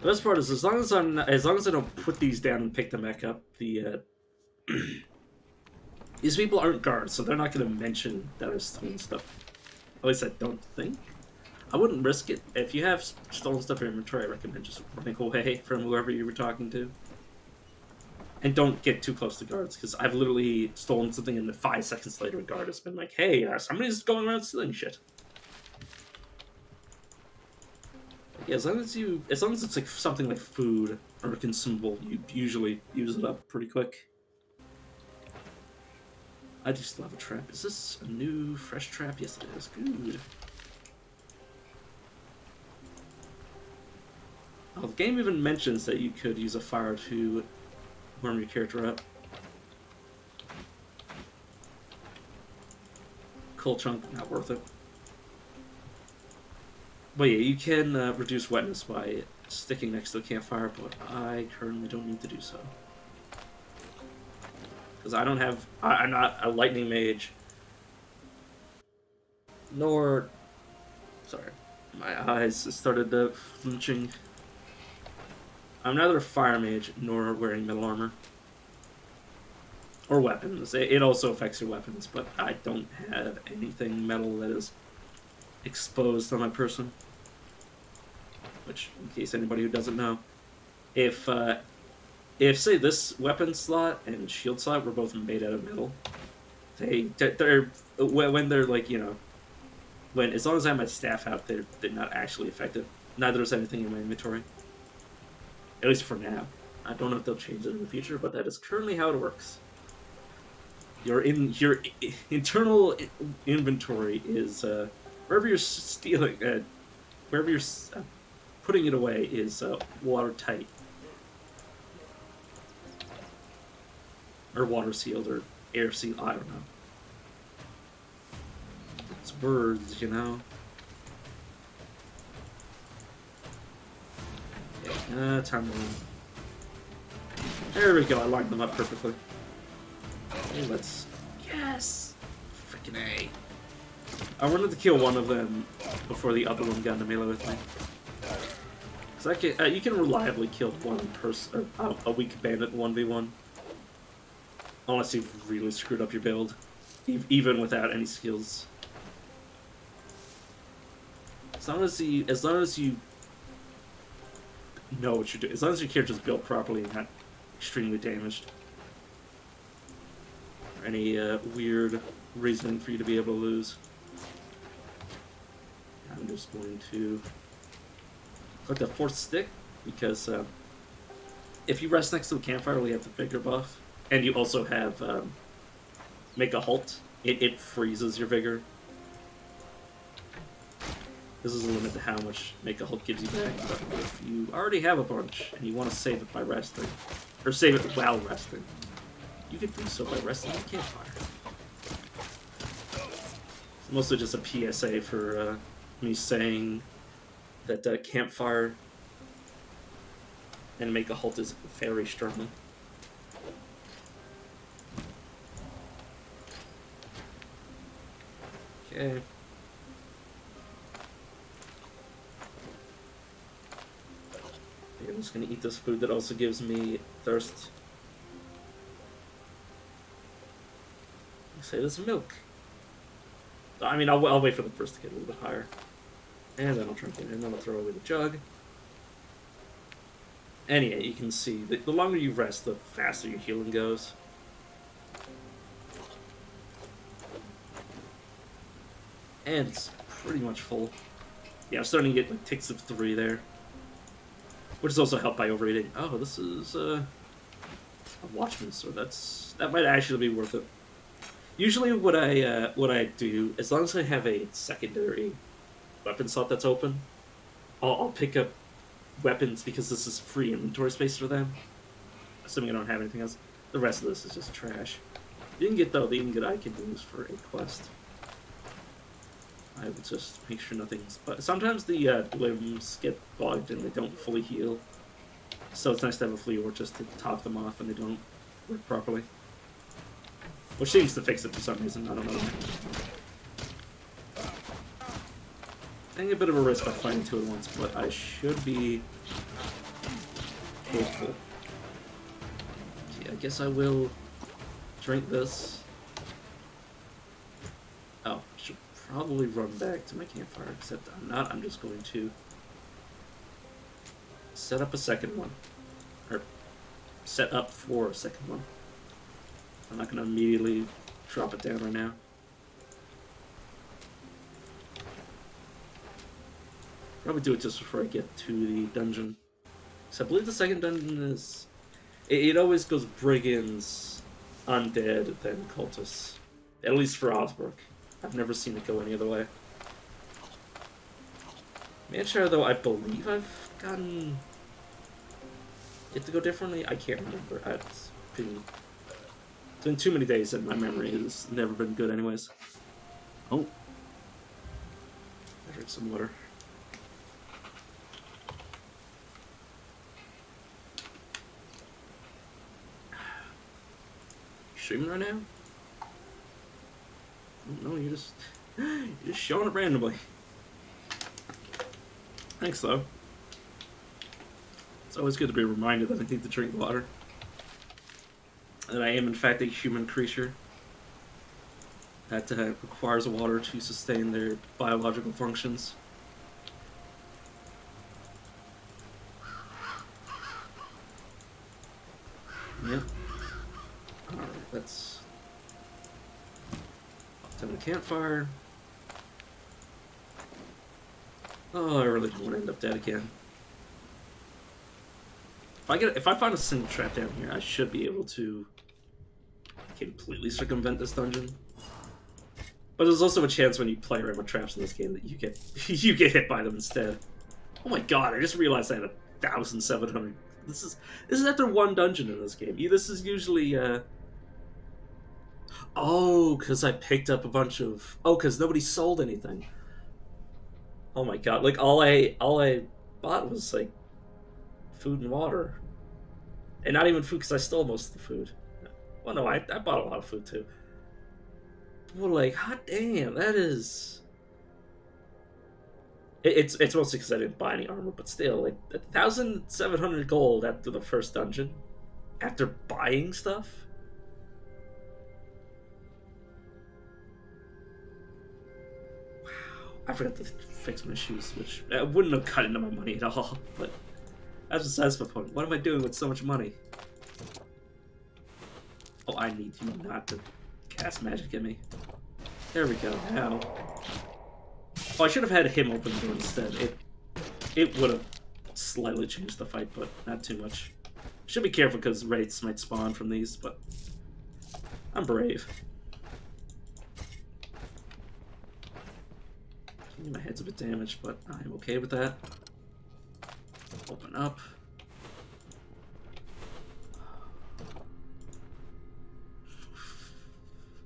The best part is as long as I don't put these down and pick them back up, the these people aren't guards, so they're not going to mention that I've stolen stuff. At least I don't think. I wouldn't risk it. If you have stolen stuff in your inventory, I recommend just running away from whoever you were talking to. And don't get too close to guards, because I've literally stolen something and then 5 seconds later a guard has been like, hey, somebody's going around stealing shit. Yeah, as long as it's like something like food or a consumable, you usually use it up pretty quick. I do still have a trap. Is this a new, fresh trap? Yes, it is. Good. Oh, the game even mentions that you could use a fire to warm your character up. Coal chunk, not worth it. But yeah, you can reduce wetness by sticking next to a campfire, but I currently don't need to do so. Because I'm not a lightning mage. Nor, sorry, my eyes started flinching. I'm neither a fire mage nor wearing metal armor. Or weapons. It also affects your weapons, but I don't have anything metal that is exposed on my person. Which, in case anybody who doesn't know, if say this weapon slot and shield slot were both made out of metal, they're when they're like, you know, when as long as I have my staff out, they're not actually affected. Neither is anything in my inventory. At least for now. I don't know if they'll change it in the future, but that is currently how it works. Your internal inventory is wherever you're stealing, wherever you're putting it away is watertight. Or water sealed, or air sealed, I don't know. It's words, you know. Yeah, time to run. There we go, I lined them up perfectly. Okay, let's... Yes! Freaking A. I wanted to kill one of them before the other one got into melee with me. Because you can reliably kill one person, or a weak bandit 1v1. Unless you've really screwed up your build. Even without any skills. As long as you know what you're doing. As long as your character's built properly and not extremely damaged. Or any weird reasoning for you to be able to lose. I'm just going to click the fourth stick, because if you rest next to a campfire, we have the vigor buff. And you also have make a halt. It freezes your vigor. This is a limit to how much make a halt gives you back, but if you already have a bunch and you want to save it by resting, or save it while resting, you can do so by resting on the campfire. It's mostly just a PSA for me saying that campfire and make a halt is very strong. Okay. I'm just gonna eat this food that also gives me thirst. Say this milk. I mean, I'll wait for the first to get a little bit higher. And then I'll drink it, and then I'll throw away the jug. And yeah, you can see, the longer you rest, the faster your healing goes. And it's pretty much full. Yeah, I'm starting to get like ticks of 3 there. Which is also helped by overeating. Oh, this is a Watchman sword. That might actually be worth it. Usually what I do, as long as I have a secondary weapon slot that's open, I'll pick up weapons because this is free inventory space for them. Assuming I don't have anything else. The rest of this is just trash. The ingot I can use for a quest. I will just make sure nothing's... But sometimes the limbs get bugged and they don't fully heal. So it's nice to have a flea or just to top them off and they don't work properly. Which seems to fix it for some reason, I don't know. Taking a bit of a risk by fighting 2 at once, but I should be hopeful. Okay, I guess I will drink this. Oh, I should probably run back to my campfire, except I'm not. I'm just going to set up a second one. Or set up for a second one. I'm not going to immediately drop it down right now. Probably do it just before I get to the dungeon. So I believe the second dungeon is... It always goes brigands, undead, then cultists. At least for Osbrook. I've never seen it go any other way. Manchester, though, I believe I've gotten it to go differently. I can't remember. It's been too many days and my memory has never been good anyways. Oh. I drink some water. You streaming right now? No, you're just showing it randomly. Thanks, though. It's always good to be reminded that I need to drink water. That I am, in fact, a human creature that requires water to sustain their biological functions. Yep. Alright, let's... to the campfire. Oh, I really don't want to end up dead again. If I find a single trap down here, I should be able to completely circumvent this dungeon. But there's also a chance when you play around with traps in this game that you get you get hit by them instead. Oh my god! I just realized I had 1,700. This is after one dungeon in this game. This is usually oh, because I picked up a bunch of... Oh, because nobody sold anything. Oh my god, like, all I bought was, like, food and water. And not even food, because I stole most of the food. Well, no, I bought a lot of food, too. Well, like, hot damn, that is... It's mostly because I didn't buy any armor, but still, like 1,700 gold after the first dungeon, after buying stuff. I forgot to fix my shoes, which wouldn't have cut into my money at all. But that's besides my point. What am I doing with so much money? Oh, I need you not to cast magic at me. There we go. Now. Oh, I should have had him open the door instead. It would have slightly changed the fight, but not too much. Should be careful because wraiths might spawn from these, but I'm brave. My head's a bit damaged, but I'm okay with that. Open up.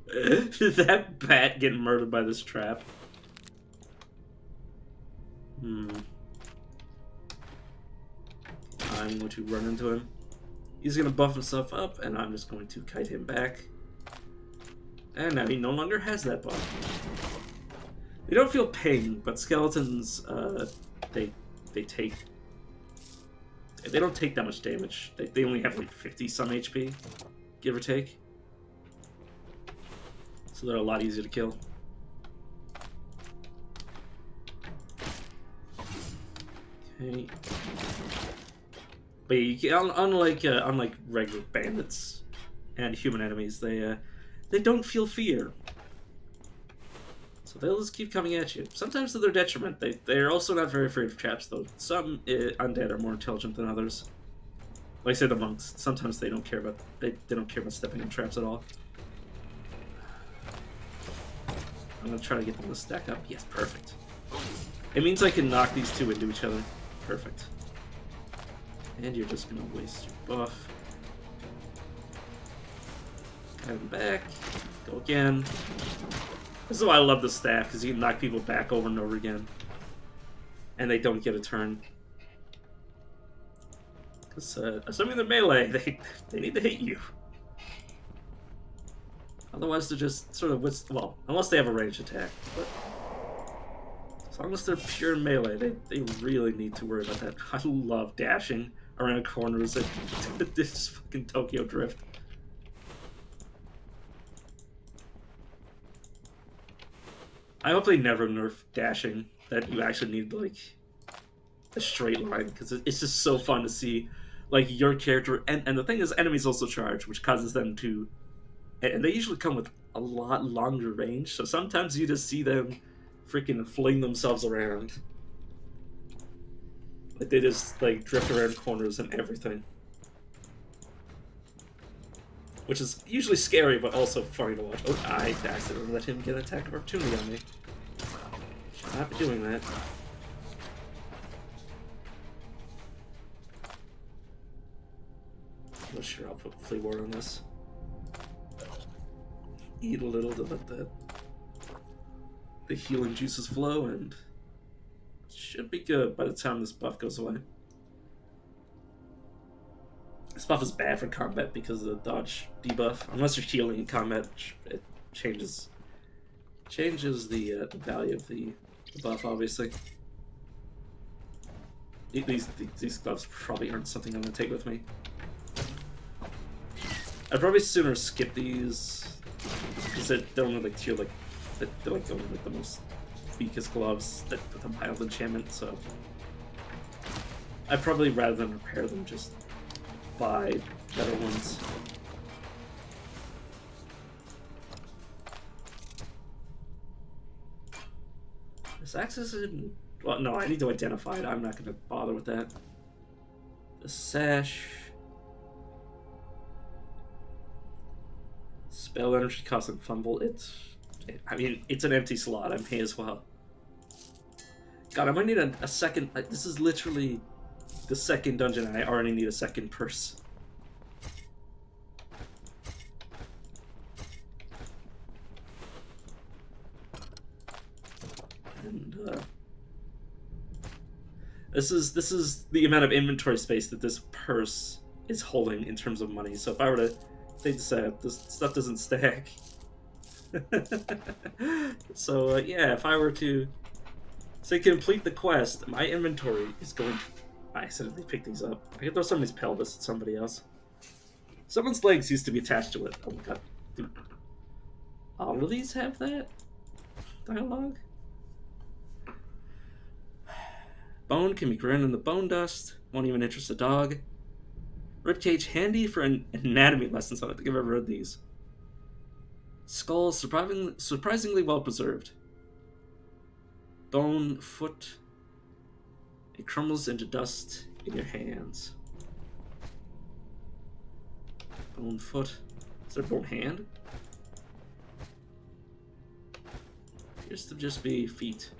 Did that bat get murdered by this trap? I'm going to run into him. He's going to buff himself up, and I'm just going to kite him back. And now he no longer has that buff. They don't feel pain, but skeletons, they don't take that much damage. They only have like 50 some HP, give or take. So they're a lot easier to kill. Okay. But unlike regular bandits and human enemies, they don't feel fear. So they'll just keep coming at you. Sometimes to their detriment. They're also not very afraid of traps, though. Some undead are more intelligent than others. Like I say, the monks. Sometimes they don't care about they don't care about stepping in traps at all. I'm gonna try to get them to stack up. Yes, perfect. It means I can knock these two into each other. Perfect. And you're just gonna waste your buff. Cut him back. Go again. This is why I love the staff, because you can knock people back over and over again. And they don't get a turn. Because, assuming they're melee, they need to hit you. Otherwise they're just sort of, well, unless they have a ranged attack. But as long as they're pure melee, they really need to worry about that. I love dashing around corners at this fucking Tokyo Drift. I hope they never nerf dashing, that you actually need, like, a straight line, because it's just so fun to see, like, your character, and the thing is, enemies also charge, which causes them to, and they usually come with a lot longer range, so sometimes you just see them freaking fling themselves around. Like, they just, like, drift around corners and everything. Which is usually scary, but also funny to watch. Oh, I accidentally let him get an attack of opportunity on me. Should not be doing that. I'm sure I'll put Flea Ward on this. Eat a little to let the healing juices flow, and it should be good by the time this buff goes away. This buff is bad for combat because of the dodge debuff. Unless you're healing in combat, it changes the value of the buff, obviously. These gloves probably aren't something I'm going to take with me. I'd probably sooner skip these, because they're only like tier, they're like only like the most weakest gloves with a mild enchantment, so I'd probably, rather than repair them, just buy better ones. This axe isn't... Well, no, I need to identify it. I'm not going to bother with that. The sash... Spell energy costing fumble. I mean, it's an empty slot. I may as well. God, I might need a second... This is literally the second dungeon, and I already need a second purse. And, this is the amount of inventory space that this purse is holding in terms of money. So if I were to take this out, this stuff doesn't stack. So, yeah, if I were to So to complete the quest, my inventory is going to... I accidentally picked these up. I could throw somebody's pelvis at somebody else. Someone's legs used to be attached to it. Oh my god. Dude. All of these have that dialogue? Bone can be grown in the bone dust. Won't even interest a dog. Ribcage handy for an anatomy lessons. I don't think I've ever read these. Skull surprisingly well preserved. Bone foot. It crumbles into dust in your hands. Bone foot. Is there bone hand? Appears to just be feet.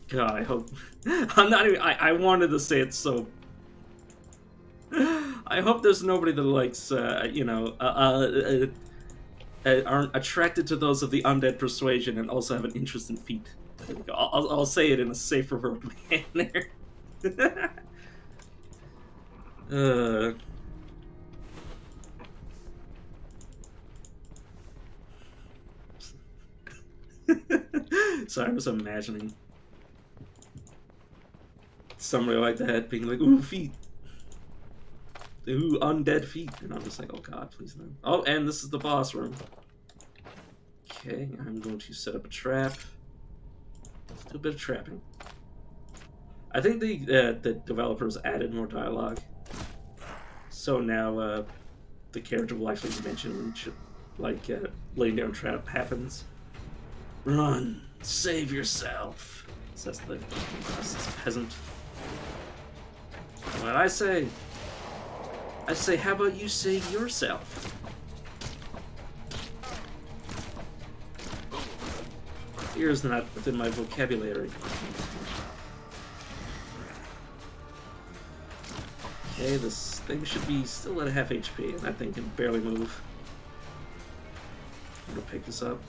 God, I hope... I'm not even... I wanted to say it so... I hope there's nobody that likes, you know, aren't attracted to those of the undead persuasion and also have an interest in feet. There we go. I'll say it in a safer word manner. Sorry, I'm just imagining somebody like that being like, ooh, feet. Ooh, undead feet. And I'm just like, oh god, please no. Oh, and this is the boss room. Okay, I'm going to set up a trap. Let's do a bit of trapping. I think the developers added more dialogue. So now the character will actually mention when laying down trap happens. Run! Save yourself! Says the peasant. What I say? I say, how about you save yourself? Fear's not within my vocabulary. Okay, this thing should be still at half HP, and that thing can barely move. I'm gonna pick this up.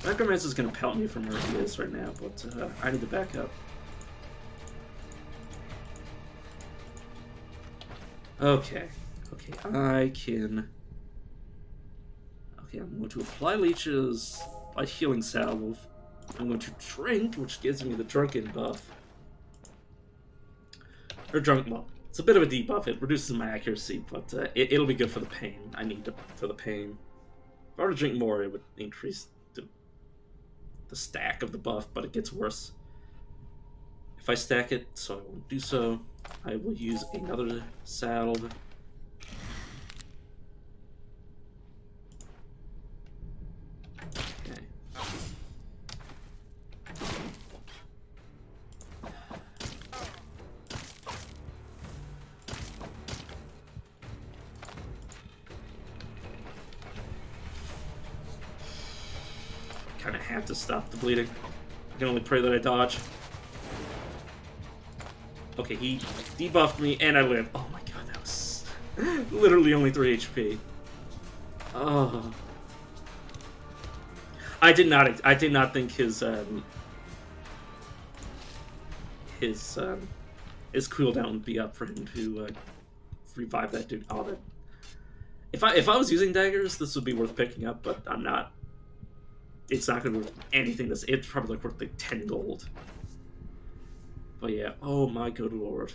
Necromancer's gonna pelt me from where he is right now, but I need to back up. Okay. Okay, I can... Okay, I'm going to apply leeches, apply healing salve. I'm going to drink, which gives me the drunken buff. Or drunk, well, it's a bit of a debuff. It reduces my accuracy, but it'll be good for the pain. I need it for the pain. If I were to drink more, it would increase the stack of the buff, but it gets worse. If I stack it, so I won't do so, I will use another salve. Okay. Kinda have to stop the bleeding. I can only pray that I dodge. Okay, he debuffed me and I live. Oh my god, that was literally only 3 HP. Oh. I did not think his cooldown would be up for him to revive that dude. Oh, that... If I was using daggers, this would be worth picking up, but I'm not. It's not gonna be worth anything. It's probably like worth like 10 gold. But yeah, oh my good lord.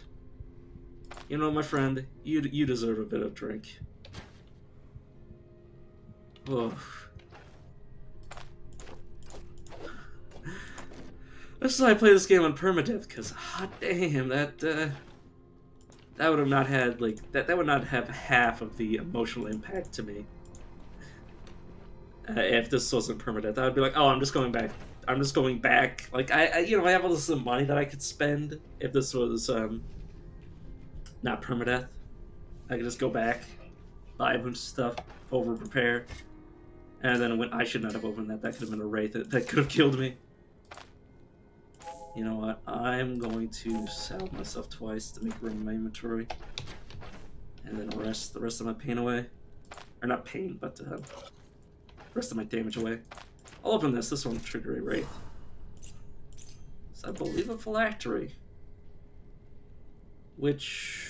You know, my friend, you deserve a bit of drink. Oh. That's why I play this game on permadeath, because hot damn, that would have not had like that would not have half of the emotional impact to me. If this wasn't permadeath, I would be like, oh, I'm just going back. I'm just going back. Like I you know, I have all this money that I could spend if this was not permadeath. I could just go back, buy a bunch of stuff, over prepare, and then when I should not have opened that could have been a wraith that could have killed me. You know what? I'm going to salve myself twice to make room in my inventory, and then rest the rest of my pain away, or not pain, but rest of my damage away. I'll open this. This won't trigger a wraith. So I believe a phylactery, which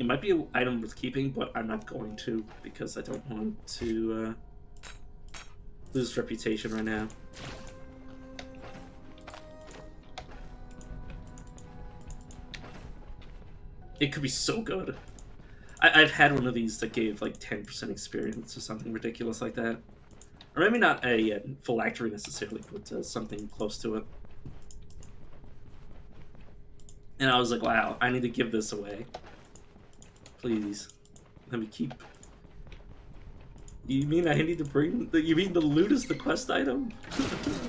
It might be an item worth keeping, but I'm not going to because I don't want to lose reputation right now. It could be so good. I've had one of these that gave like 10% experience or something ridiculous like that. Or maybe not a phylactery necessarily, but something close to it. And I was like, wow, I need to give this away. Please. Let me keep... You mean I need to bring... You mean the loot is the quest item? That's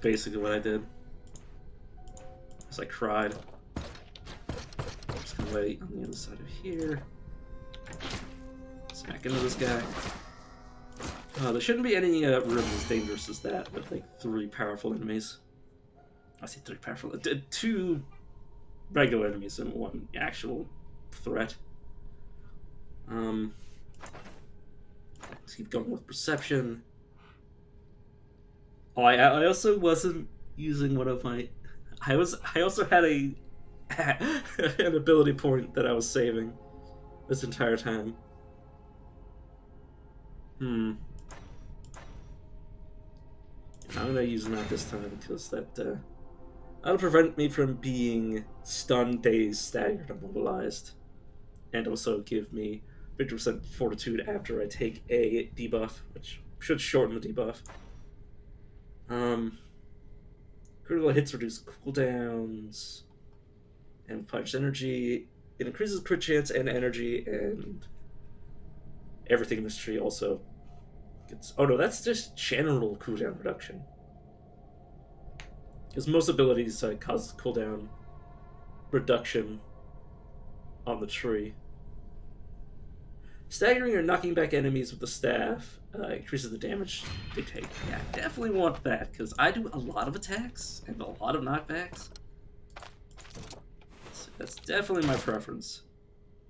basically what I did. As I cried. I'm just gonna wait on the other side of here. Smack into this guy. There shouldn't be any room as dangerous as that with like 3 powerful enemies. I say 3 powerful. 2 regular enemies and 1 actual threat. Let's keep going with perception. Oh, I also wasn't using one of my. I also had a an ability point that I was saving this entire time. I'm gonna use that this time because that'll prevent me from being stunned, dazed, staggered, immobilized, and also give me 50% fortitude after I take a debuff, which should shorten the debuff. Critical hits reduce cooldowns and punch energy. It increases crit chance and energy, and everything in this tree also gets. Oh no, that's just general cooldown reduction. Because most abilities cause cooldown reduction on the tree. Staggering or knocking back enemies with the staff increases the damage they take. Yeah, definitely want that, because I do a lot of attacks and a lot of knockbacks. So that's definitely my preference.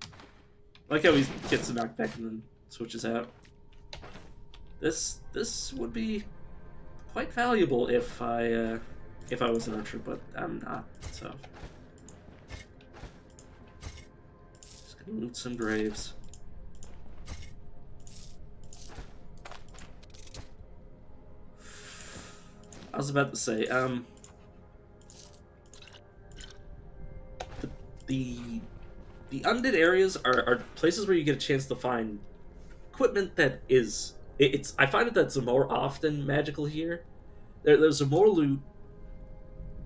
I like how he gets a knockback and then switches out. This would be quite valuable if I was an archer, but I'm not, so. Just gonna loot some graves. I was about to say, the undead areas are places where you get a chance to find equipment that is I find that that's more often magical here. There's more loot.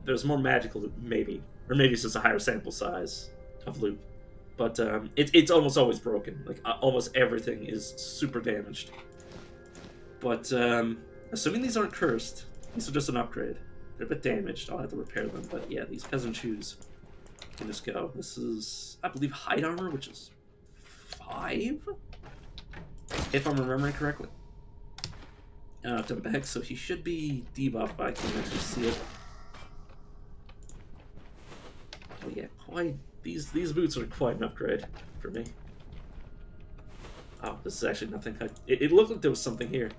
There's more magical loot, maybe, or maybe it's just a higher sample size of loot. But it's almost always broken. Like almost everything is super damaged. But assuming these aren't cursed. These are just an upgrade. They're a bit damaged. I'll have to repair them. But yeah, these peasant shoes can just go. This is, I believe, hide armor, which is 5? If I'm remembering correctly. To back, so he should be debuffed, but I can't actually see it. Oh yeah, quite. These boots are quite an upgrade for me. Oh, this is actually nothing. It looked like there was something here.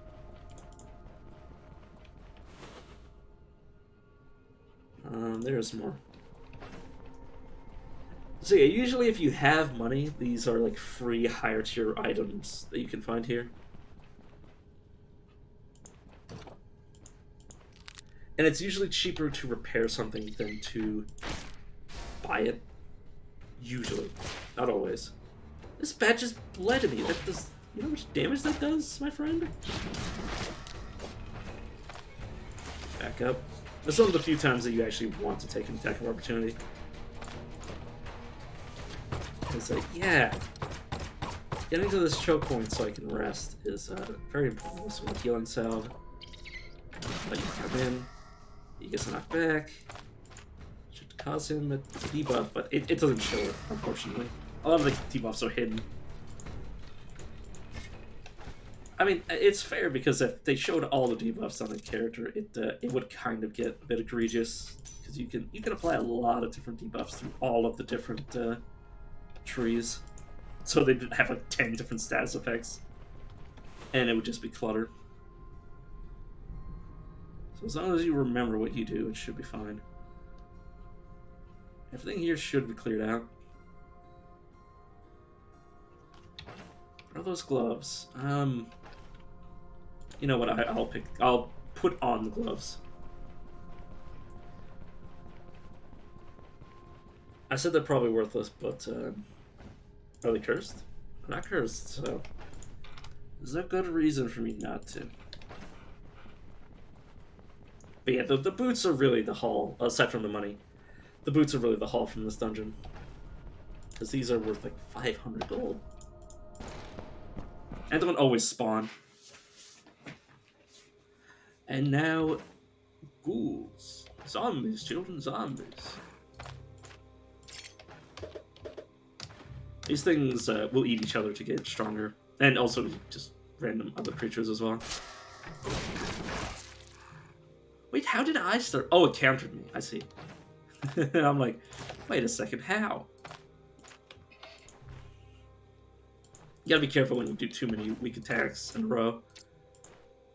There's more. So yeah, usually if you have money, these are like free higher tier items that you can find here. And it's usually cheaper to repair something than to buy it. Usually. Not always. This bat just bled me. That does... You know how much damage that does, my friend? Back up. That's one of the few times that you actually want to take an attack of opportunity. It's like, yeah. Getting to this choke point so I can rest is very important. Also, with healing salve. Let you come in. He gets knocked back. Should cause him a debuff, but it doesn't show it, unfortunately. A lot of the debuffs are hidden. I mean, it's fair because if they showed all the debuffs on the character, it would kind of get a bit egregious because you can apply a lot of different debuffs through all of the different trees, so they'd have like 10 different status effects, and it would just be clutter. So as long as you remember what you do, it should be fine. Everything here should be cleared out. What are those gloves? You know what? I'll put on the gloves. I said they're probably worthless, but are they cursed? They're not cursed, so there's no good reason for me not to. But yeah, the boots are really the haul, aside from the money. The boots are really the haul from this dungeon. Because these are worth like 500 gold. And they don't always spawn. And now, ghouls. Zombies, children, zombies. These things will eat each other to get stronger. And also just random other creatures as well. Wait, how did I start? Oh, it countered me. I see. I'm like, wait a second, how? You gotta be careful when you do too many weak attacks in a row.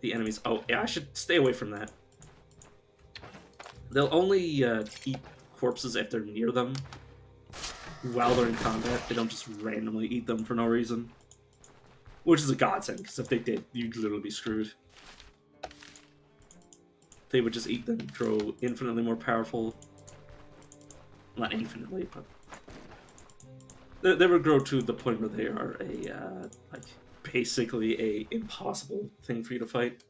The enemies... Oh, yeah, I should stay away from that. They'll only eat corpses if they're near them. While they're in combat, they don't just randomly eat them for no reason. Which is a godsend, because if they did, you'd literally be screwed. They would just eat them, grow infinitely more powerful. Not infinitely, but... They would grow to the point where they are a, like, basically a impossible thing for you to fight.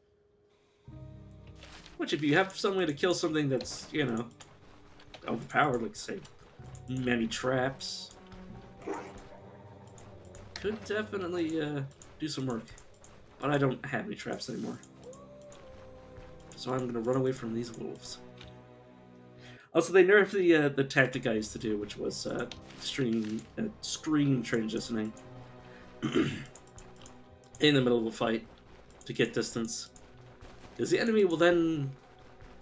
Which, if you have some way to kill something that's, you know, overpowered, like, say, many traps, could definitely do some work. But I don't have any traps anymore. So I'm gonna run away from these wolves. Also, they nerfed the tactic I used to do, which was screen transitioning in the middle of a fight to get distance. Because the enemy will then...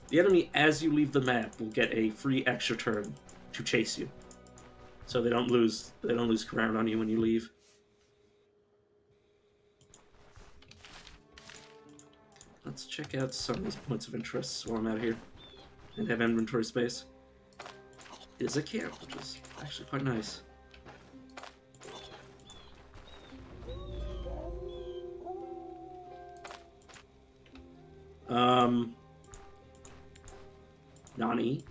The enemy, as you leave the map, will get a free extra turn to chase you. So they don't lose ground on you when you leave. Let's check out some of these points of interest while I'm out here and have inventory space. It is a camp, which is actually quite nice. Nani?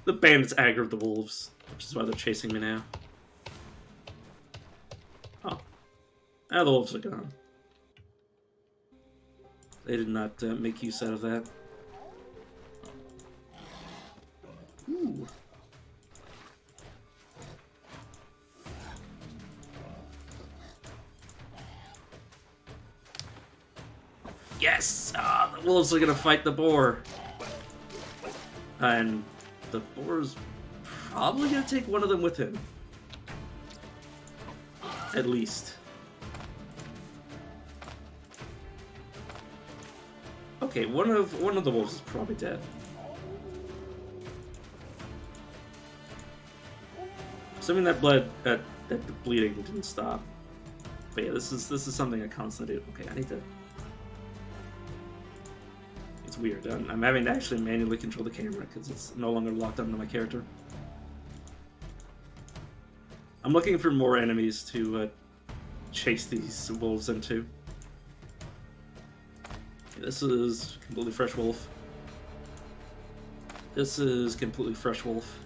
The bandits aggroed the wolves, which is why they're chasing me now. Oh. Now the wolves are gone. They did not make use out of that. Ooh. Yes! The wolves are gonna fight the boar. And the boar's probably gonna take one of them with him. At least. Okay, one of the wolves is probably dead. Assuming that that the bleeding didn't stop. But yeah, this is something I constantly do. Okay, I need to. It's weird. I'm having to actually manually control the camera because it's no longer locked onto my character. I'm looking for more enemies to chase these wolves into. This is completely fresh wolf. This is completely fresh wolf.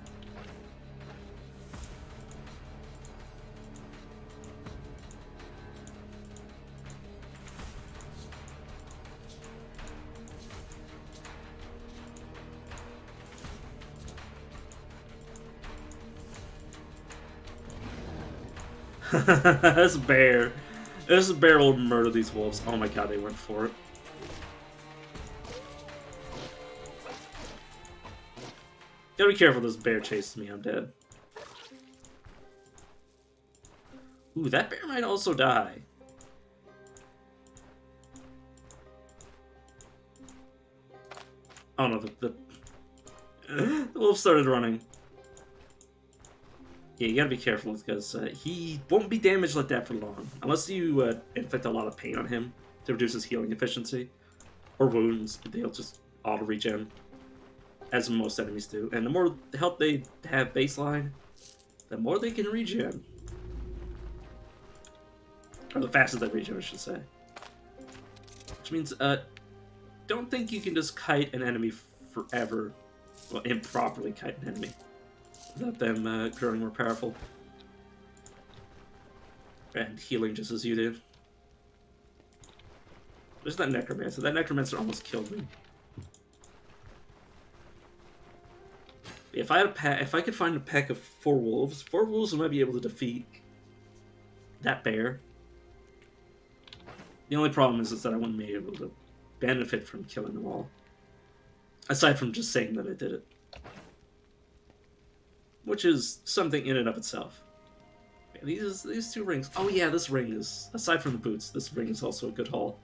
This bear will murder these wolves. Oh my god, they went for it. Gotta be careful, this bear chases me, I'm dead. Ooh, that bear might also die. Oh no, the wolf started running. Yeah, you gotta be careful because he won't be damaged like that for long. Unless you inflict a lot of pain on him to reduce his healing efficiency. Or wounds, they'll just auto-regen. As most enemies do. And the more health they have baseline, the more they can regen. Or the faster they regen, I should say. Which means, don't think you can just kite an enemy forever. Well, improperly kite an enemy. Without them growing more powerful. And healing just as you do. There's that Necromancer. That Necromancer almost killed me. If I could find a pack of 4 wolves might be able to defeat that bear. The only problem is that I wouldn't be able to benefit from killing them all. Aside from just saying that I did it. Which is something in and of itself. Yeah, these 2 rings. Oh yeah, this ring is, aside from the boots, this ring is also a good haul.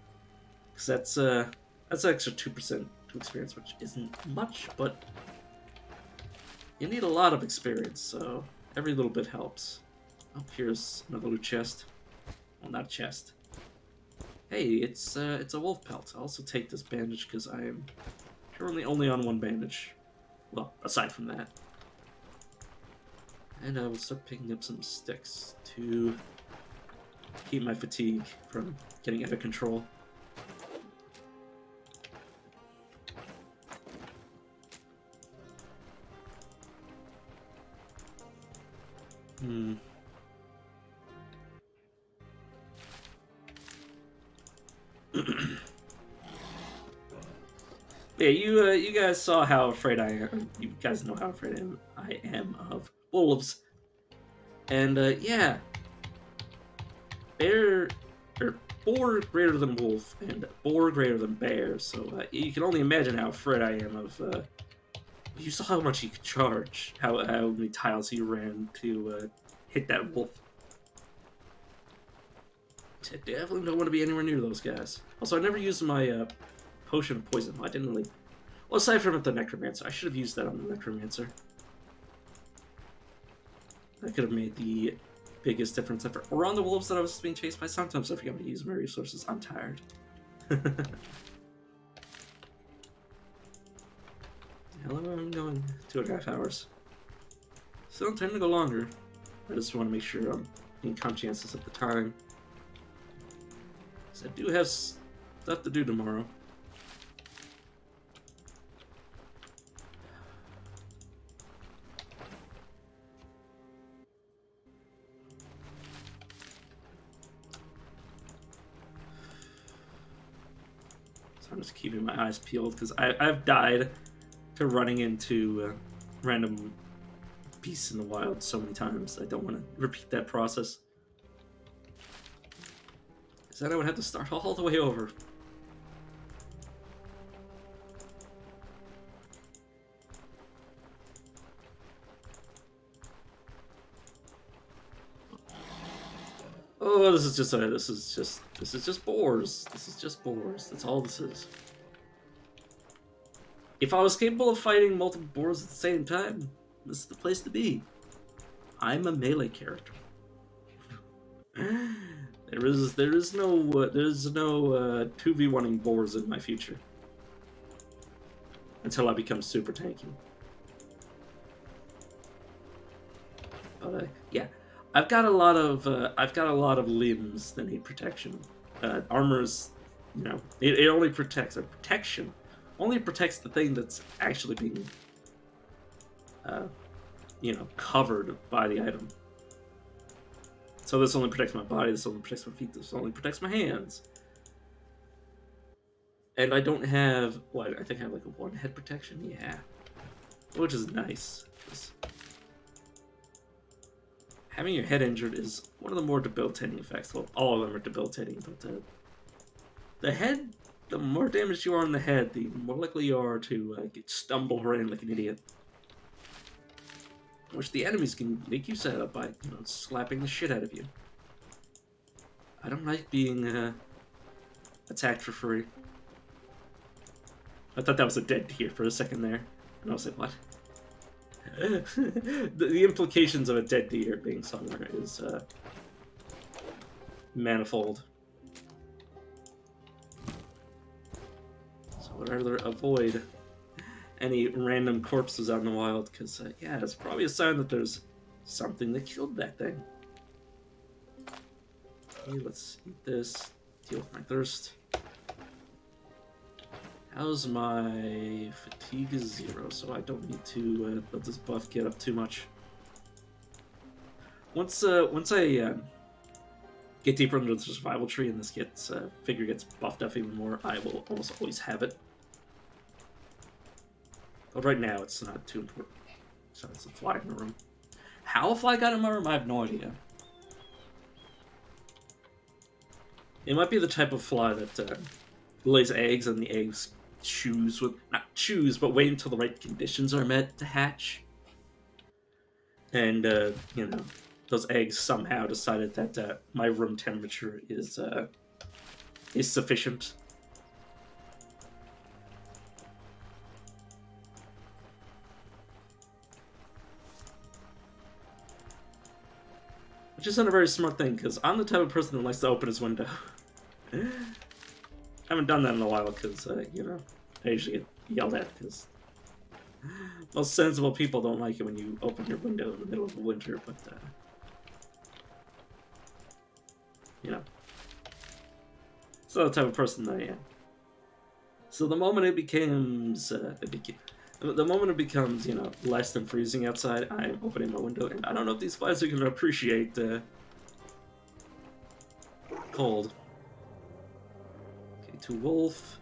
Because that's an extra 2% to experience, which isn't much, but you need a lot of experience, so every little bit helps. Oh, here's another loot chest. Well, not a chest. Hey, it's a wolf pelt. I'll also take this bandage because I am currently only on 1 bandage. Well, aside from that. And I will start picking up some sticks to keep my fatigue from getting out of control. Yeah, you guys saw how afraid I am. You guys know how afraid I am of wolves. And yeah, bear or boar greater than wolf and boar greater than bear. So you can only imagine how afraid I am of. You saw how much he could charge, how many tiles he ran to hit that wolf. I definitely don't want to be anywhere near those guys. Also, I never used my potion of poison. I didn't really. Well, aside from the Necromancer, I should have used that on the Necromancer. That could have made the biggest difference ever. Or on the wolves that I was being chased by. Sometimes I forget to use my resources. I'm tired. Hello, I'm going 2.5 hours. Still intend to go longer. I just want to make sure I'm being conscientious at the time. Because I do have stuff to do tomorrow. So I'm just keeping my eyes peeled because I've died to running into random beasts in the wild so many times. I don't want to repeat that process. Because then I would have to start all the way over. Oh, this is just boars. This is just boars. That's all this is. If I was capable of fighting multiple boars at the same time, this is the place to be. I'm a melee character. There is no 2v1ing boars in my future until I become super tanky. But yeah, I've got a lot of limbs that need protection. Armor's, it only protects. Protection only protects the thing that's actually being, covered by the item. So this only protects my body, this only protects my feet, this only protects my hands. And I don't have, I think I have like a 1 head protection, yeah. Which is nice. Having your head injured is one of the more debilitating effects. Well, all of them are debilitating, but the head, the more damage you are on the head, the more likely you are to get stumbled around like an idiot. Which the enemies can make use of by, slapping the shit out of you. I don't like being attacked for free. I thought that was a dead deer for a second there. And I was like, what? the implications of a dead deer being somewhere is manifold. So I'd rather avoid any random corpses out in the wild, because yeah, it's probably a sign that there's something that killed that thing. Okay, let's eat this, deal with my thirst. How's my fatigue is 0, so I don't need to let this buff get up too much. Once I get deeper into the survival tree and this figure gets buffed up even more, I will almost always have it. But right now, it's not too important. So it's a fly in the room. How a fly got in my room, I have no idea. It might be the type of fly that lays eggs, and the eggs not choose, but wait until the right conditions are met to hatch. And, you know, those eggs somehow decided that my room temperature is sufficient. Which isn't a very smart thing, because I'm the type of person who likes to open his window. I haven't done that in a while, because, you know, I usually get yelled at, because most sensible people don't like it when you open your window in the middle of the winter, but, you know. It's not the type of person that I am. So the moment it becomes, the moment it becomes, you know, less than freezing outside, I'm opening my window, and I don't know if these flies are going to appreciate cold. Okay, to wolf.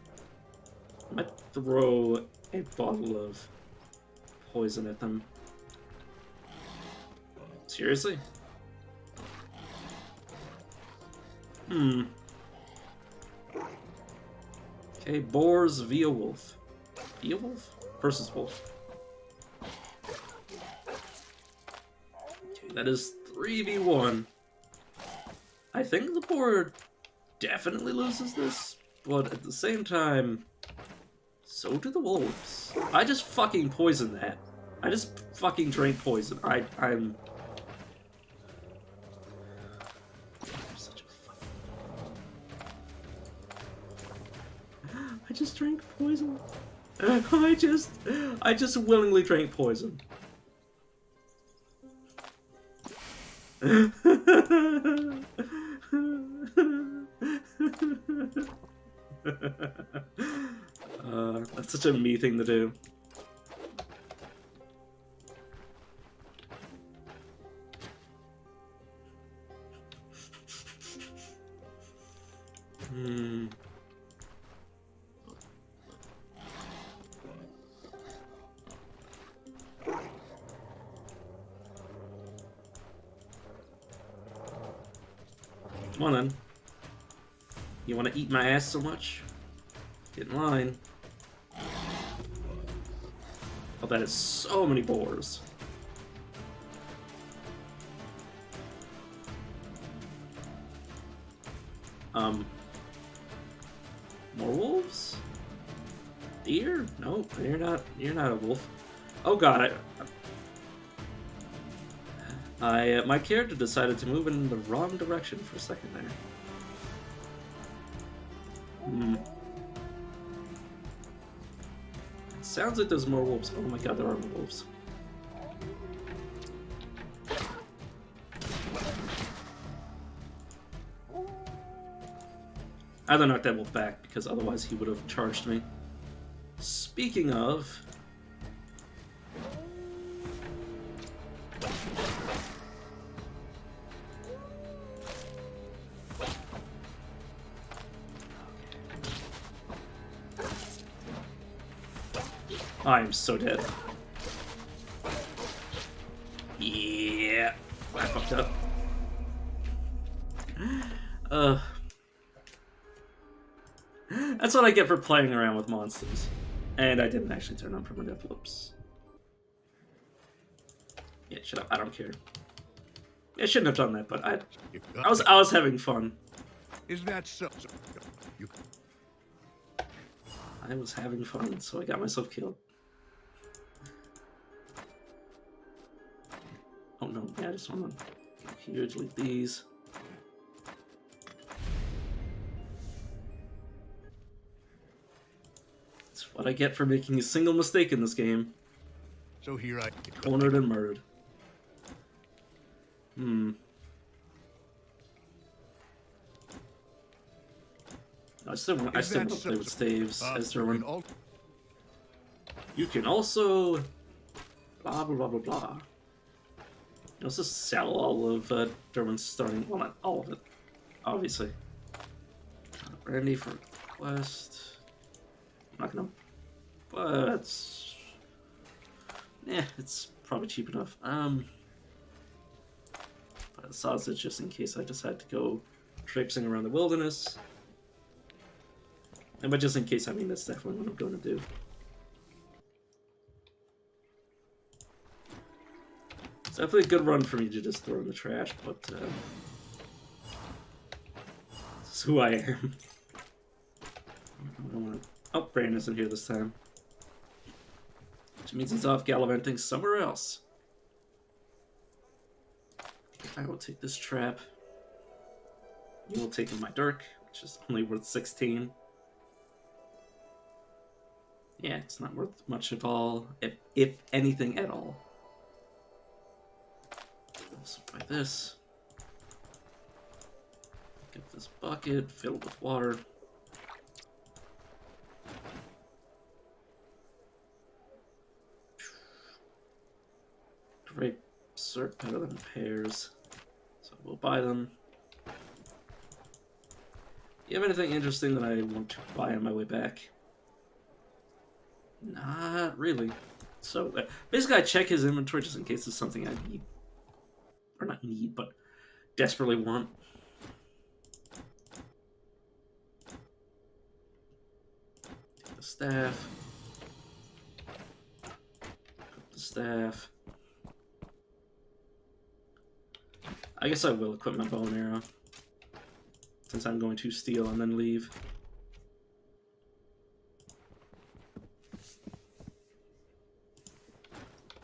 I might throw a bottle of poison at them. Seriously? Okay, boars via wolf. Via wolf? Versus wolf. Okay, that is 3v1. I think the boar definitely loses this, but at the same time, so do the wolves. I just fucking poisoned that. I just fucking drank poison. I'm such a fucking... I just drank poison. I just willingly drank poison. That's such a me thing to do. Come on then. You want to eat my ass so much? Get in line. Oh, that is so many boars. More wolves? Deer? Nope, you're not a wolf. Oh god, my character decided to move in the wrong direction for a second there. It sounds like there's more wolves. Oh my god, there are more wolves. I don't knock that wolf back, because otherwise he would have charged me. Speaking of... I am so dead. Yeah, I fucked up. That's what I get for playing around with monsters. And I didn't actually turn on primitive flips. Yeah, shut up. I don't care. I shouldn't have done that, but I was having fun. Is that so? You... I was having fun, so I got myself killed. Oh no, yeah, I just want to here, delete these. That's what I get for making a single mistake in this game. So here I Cornered and murdered. I still want to play with staves as Derwin. You can also blah blah blah blah blah. Let's just sell all of Derwin's starting. Well, not all of it, obviously. Brandy for quest. I'm not gonna. But yeah, it's probably cheap enough. But sausage just in case I decide to go traipsing around the wilderness. And by just in case, I mean that's definitely what I'm going to do. It's definitely a good run for me to just throw in the trash, but this is who I am. I don't want to... Oh, Brandon isn't here this time. Which means he's off gallivanting somewhere else. I will take this trap. You will take in my dirk, which is only worth 16. Yeah, it's not worth much at all, if anything at all. Also buy this. Get this bucket filled with water. Grapes are better than pears, so we'll buy them. Do you have anything interesting that I want to buy on my way back? Not really. So basically I check his inventory just in case it's something I need. Or not need, but desperately want. Take the staff. Equip the staff. I guess I will equip my bow and arrow. Since I'm going to steal and then leave.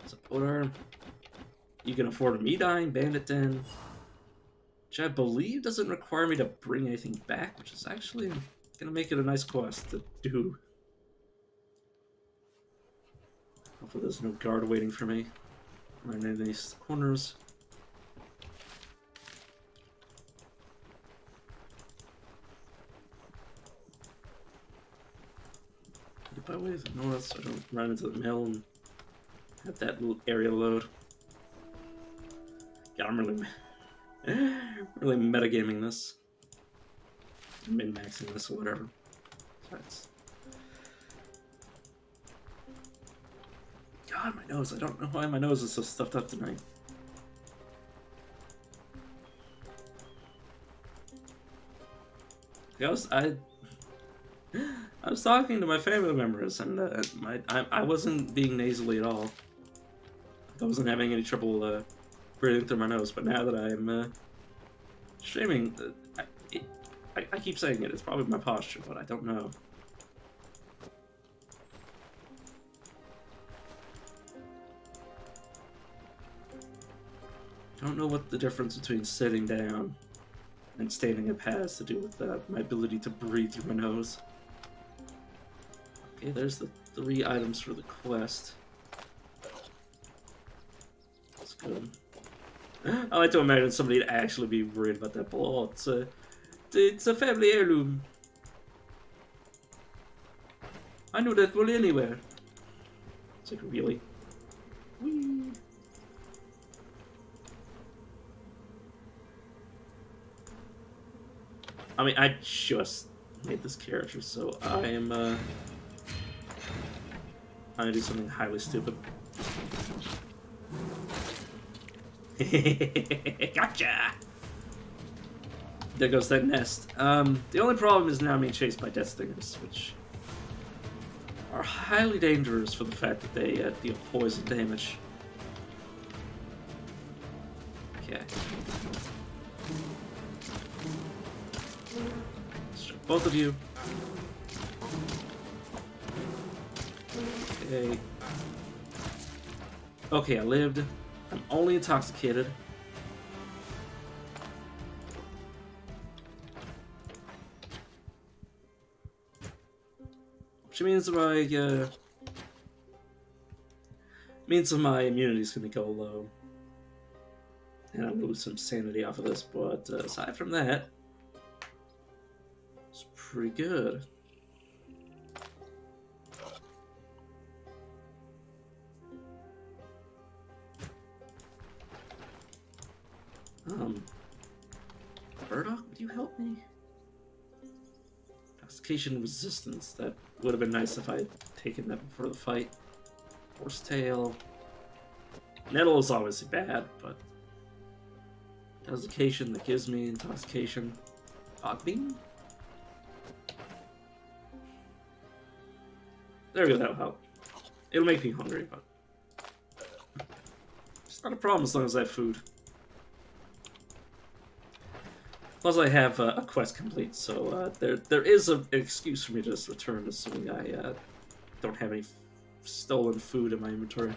Supporter. You can afford me dying, Bandit Den. Which I believe doesn't require me to bring anything back, which is actually gonna make it a nice quest to do. Hopefully there's no guard waiting for me. Right in these corners. Get by way to the north so I don't run into the mill and have that little area load. God, I'm really metagaming this. Min-maxing this or whatever. God, my nose. I don't know why my nose is so stuffed up tonight. I was talking to my family members, and I wasn't being nasally at all. I wasn't having any trouble breathing through my nose, but now that I'm streaming, I keep saying it. It's probably my posture, but I don't know. I don't know what the difference between sitting down and standing up has to do with my ability to breathe through my nose. Okay, there's the 3 items for the quest. That's good. I like to imagine somebody to actually be worried about that ball. It's a family heirloom. I knew that one anywhere. It's like, really? Whee! I mean, I just made this character, so I'm gonna do something highly stupid. Gotcha! There goes that nest. The only problem is now being chased by death stingers, which are highly dangerous for the fact that they deal poison damage. Okay. Both of you. Okay. Okay, I lived. I'm only intoxicated. Which means my immunity is going to go low. And I'm going to lose some sanity off of this, but aside from that, it's pretty good. Burdock, would you help me? Intoxication resistance. That would have been nice if I had taken that before the fight. Horsetail. Nettle is obviously bad, but intoxication that gives me intoxication. Fogbeam? There we go, that'll help. It'll make me hungry, but it's not a problem as long as I have food. Plus, I have a quest complete, so there is an excuse for me to just return, assuming I don't have any stolen food in my inventory.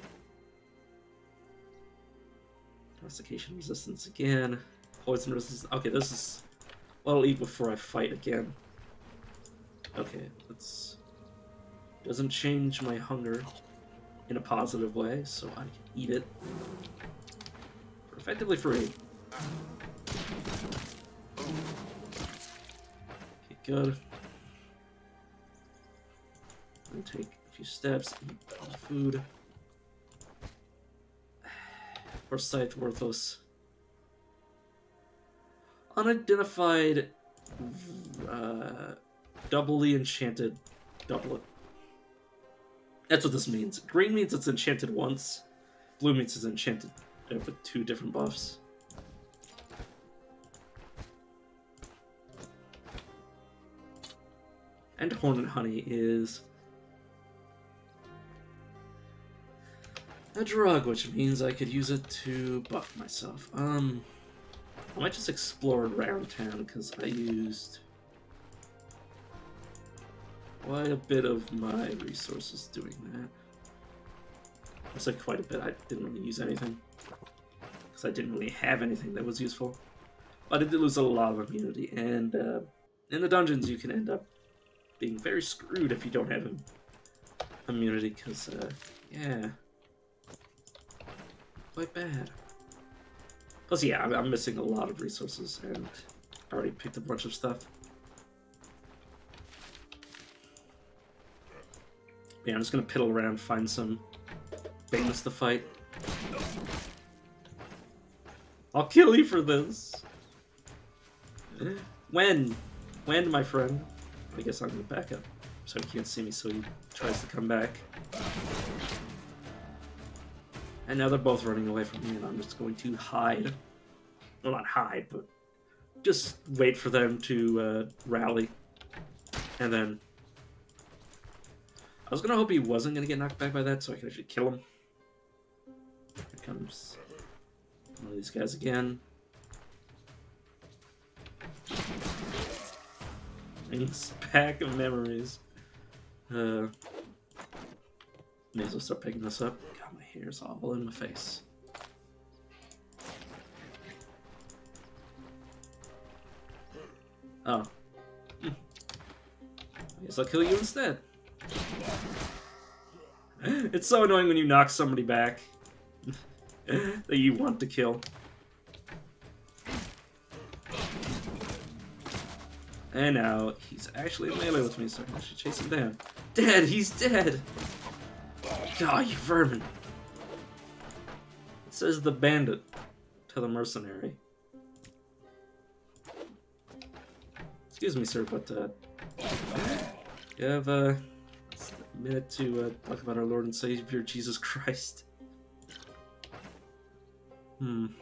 Intoxication resistance again. Poison resistance. Okay, this is what I'll eat before I fight again. Okay, let's... Doesn't change my hunger in a positive way, so I can eat it. For effectively free. Okay, good. I'm gonna take a few steps, eat food. Or sight worthless. Unidentified doubly enchanted doublet. That's what this means. Green means it's enchanted once. Blue means it's enchanted with 2 different buffs. And Hornet Honey is a drug, which means I could use it to buff myself. I might just explore around town, because I used quite a bit of my resources doing that. I said quite a bit, I didn't really use anything. Because I didn't really have anything that was useful. But I did lose a lot of immunity, and in the dungeons you can end up being very screwed if you don't have immunity, because, yeah. Quite bad. Plus, yeah, I'm missing a lot of resources, and I already picked a bunch of stuff. Yeah, I'm just gonna piddle around, find some things to fight. I'll kill you for this! When? When, my friend? I guess I'm gonna back up, so he can't see me, so he tries to come back. And now they're both running away from me, and I'm just going to hide. Well, not hide, but just wait for them to rally. And then... I was gonna hope he wasn't gonna get knocked back by that, so I could actually kill him. Here comes one of these guys again. This pack of memories. May as well start picking this up. God, my hair's all in my face. Oh. I guess I'll kill you instead. It's so annoying when you knock somebody back that you want to kill. And now he's actually in melee with me, so I should chase him down. Dead! He's dead! God, you vermin! It says the bandit to the mercenary. Excuse me, sir, but you have a minute to talk about our Lord and Savior Jesus Christ. Let's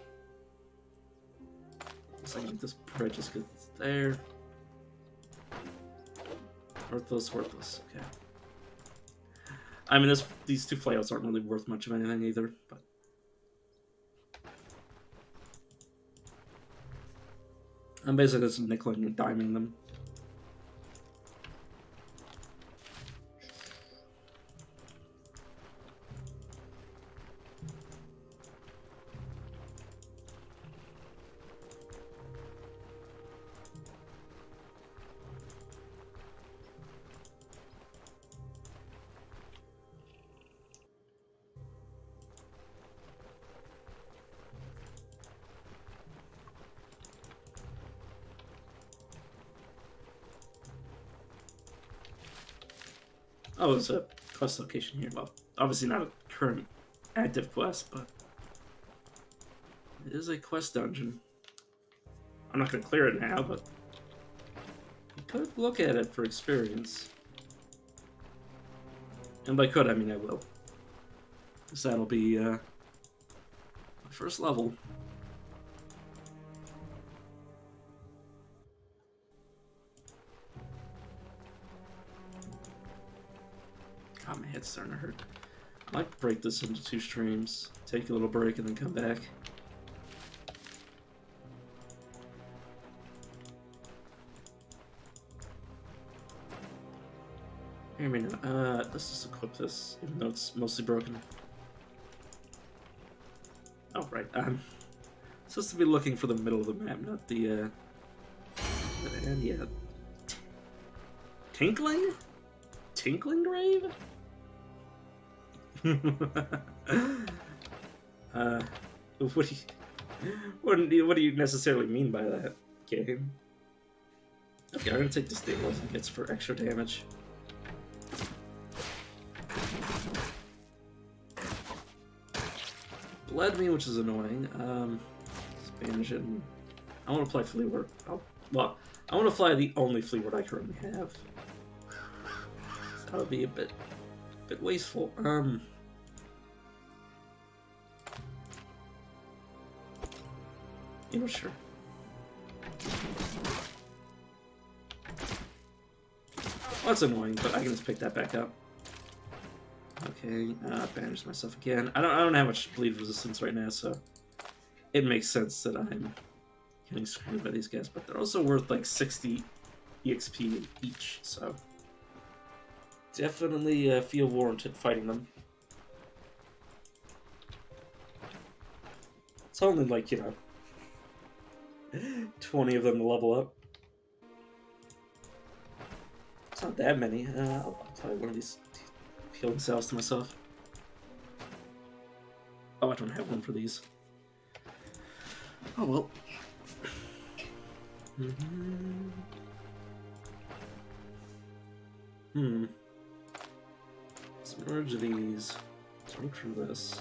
get this bread just because it's there. Worthless, okay. I mean, these 2 flayouts aren't really worth much of anything either, but... I'm basically just nickeling and diming them. Oh, there's a quest location here. Well, obviously not a current active quest, but it is a quest dungeon. I'm not gonna clear it now, but you could look at it for experience. And by could, I mean I will. Because that'll be my first level. God, my head's starting to hurt. I might break this into 2 streams. Take a little break and then come back. Here, let's just equip this, even though it's mostly broken. Oh, right. Supposed to be looking for the middle of the map, not the, and yeah. Tinkling? Tinkling grave? What do you necessarily mean by that, game? Okay, I'm gonna take the stabilizing hits for extra damage. Bled me, which is annoying. Spanish and I want to play Fleetwood. Well, I want to fly the only Fleetwood I currently have. That would be a bit wasteful. You know, sure. Well, that's annoying, but I can just pick that back up. Okay, banish myself again. I don't have much bleed resistance right now, so it makes sense that I'm getting screwed by these guys. But they're also worth like 60 EXP each, so definitely feel warranted fighting them. It's only like, 20 of them to level up. It's not that many. I'll apply one of these healing cells to myself. Oh, I don't have one for these. Oh well. Let's merge these. Drink from this.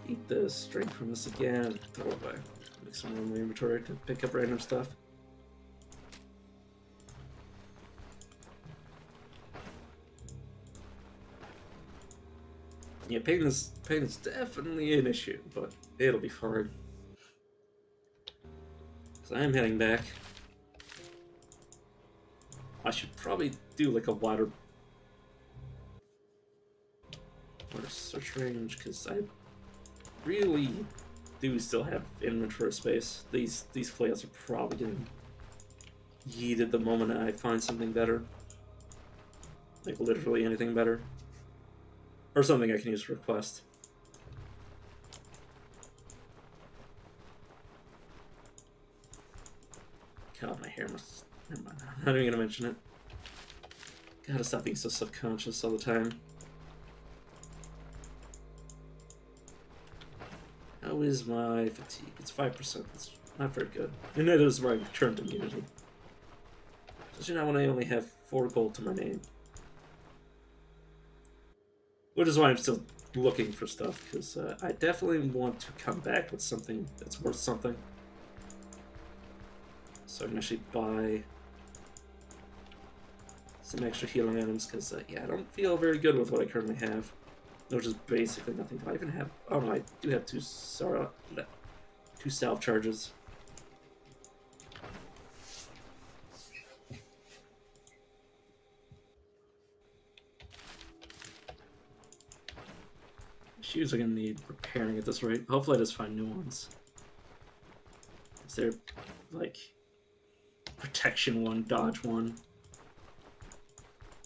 Eat this. Drink from this again. Throw it away. Make some room in the inventory to pick up random stuff. Yeah, pain is definitely an issue, but it'll be fine. So I am heading back. I should probably do like a wider search range, because I really do still have inventory space. These flails are probably getting yeeted the moment I find something better. Like literally anything better. Or something I can use for a quest. God, my hair must... Never mind, I'm not even gonna mention it. Gotta stop being so subconscious all the time. How is my fatigue? It's 5%. It's not very good. And that is my current immunity. Especially not when I only have 4 gold to my name. Which is why I'm still looking for stuff, because I definitely want to come back with something that's worth something. So I can actually buy some extra healing items, because yeah, I don't feel very good with what I currently have. Which is basically nothing. Do I even have... Oh no, I do have 2 salve charges. Shoes are gonna need repairing at this rate. Hopefully I just find new ones. Is there, like, protection 1, dodge 1,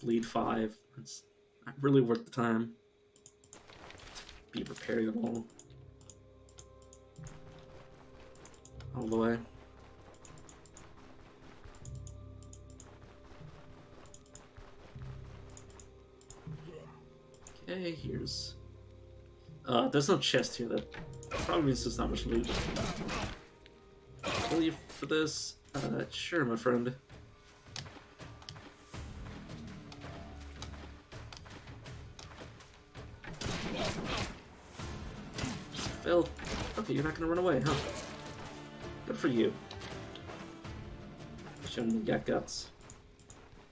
bleed 5? It's not really worth the time to be repairing them all the way. Okay, here's... there's no chest here. That probably means there's not much loot. Will you for this? Sure, my friend. Still, okay, you're not gonna run away, huh? Good for you. Showing you got guts.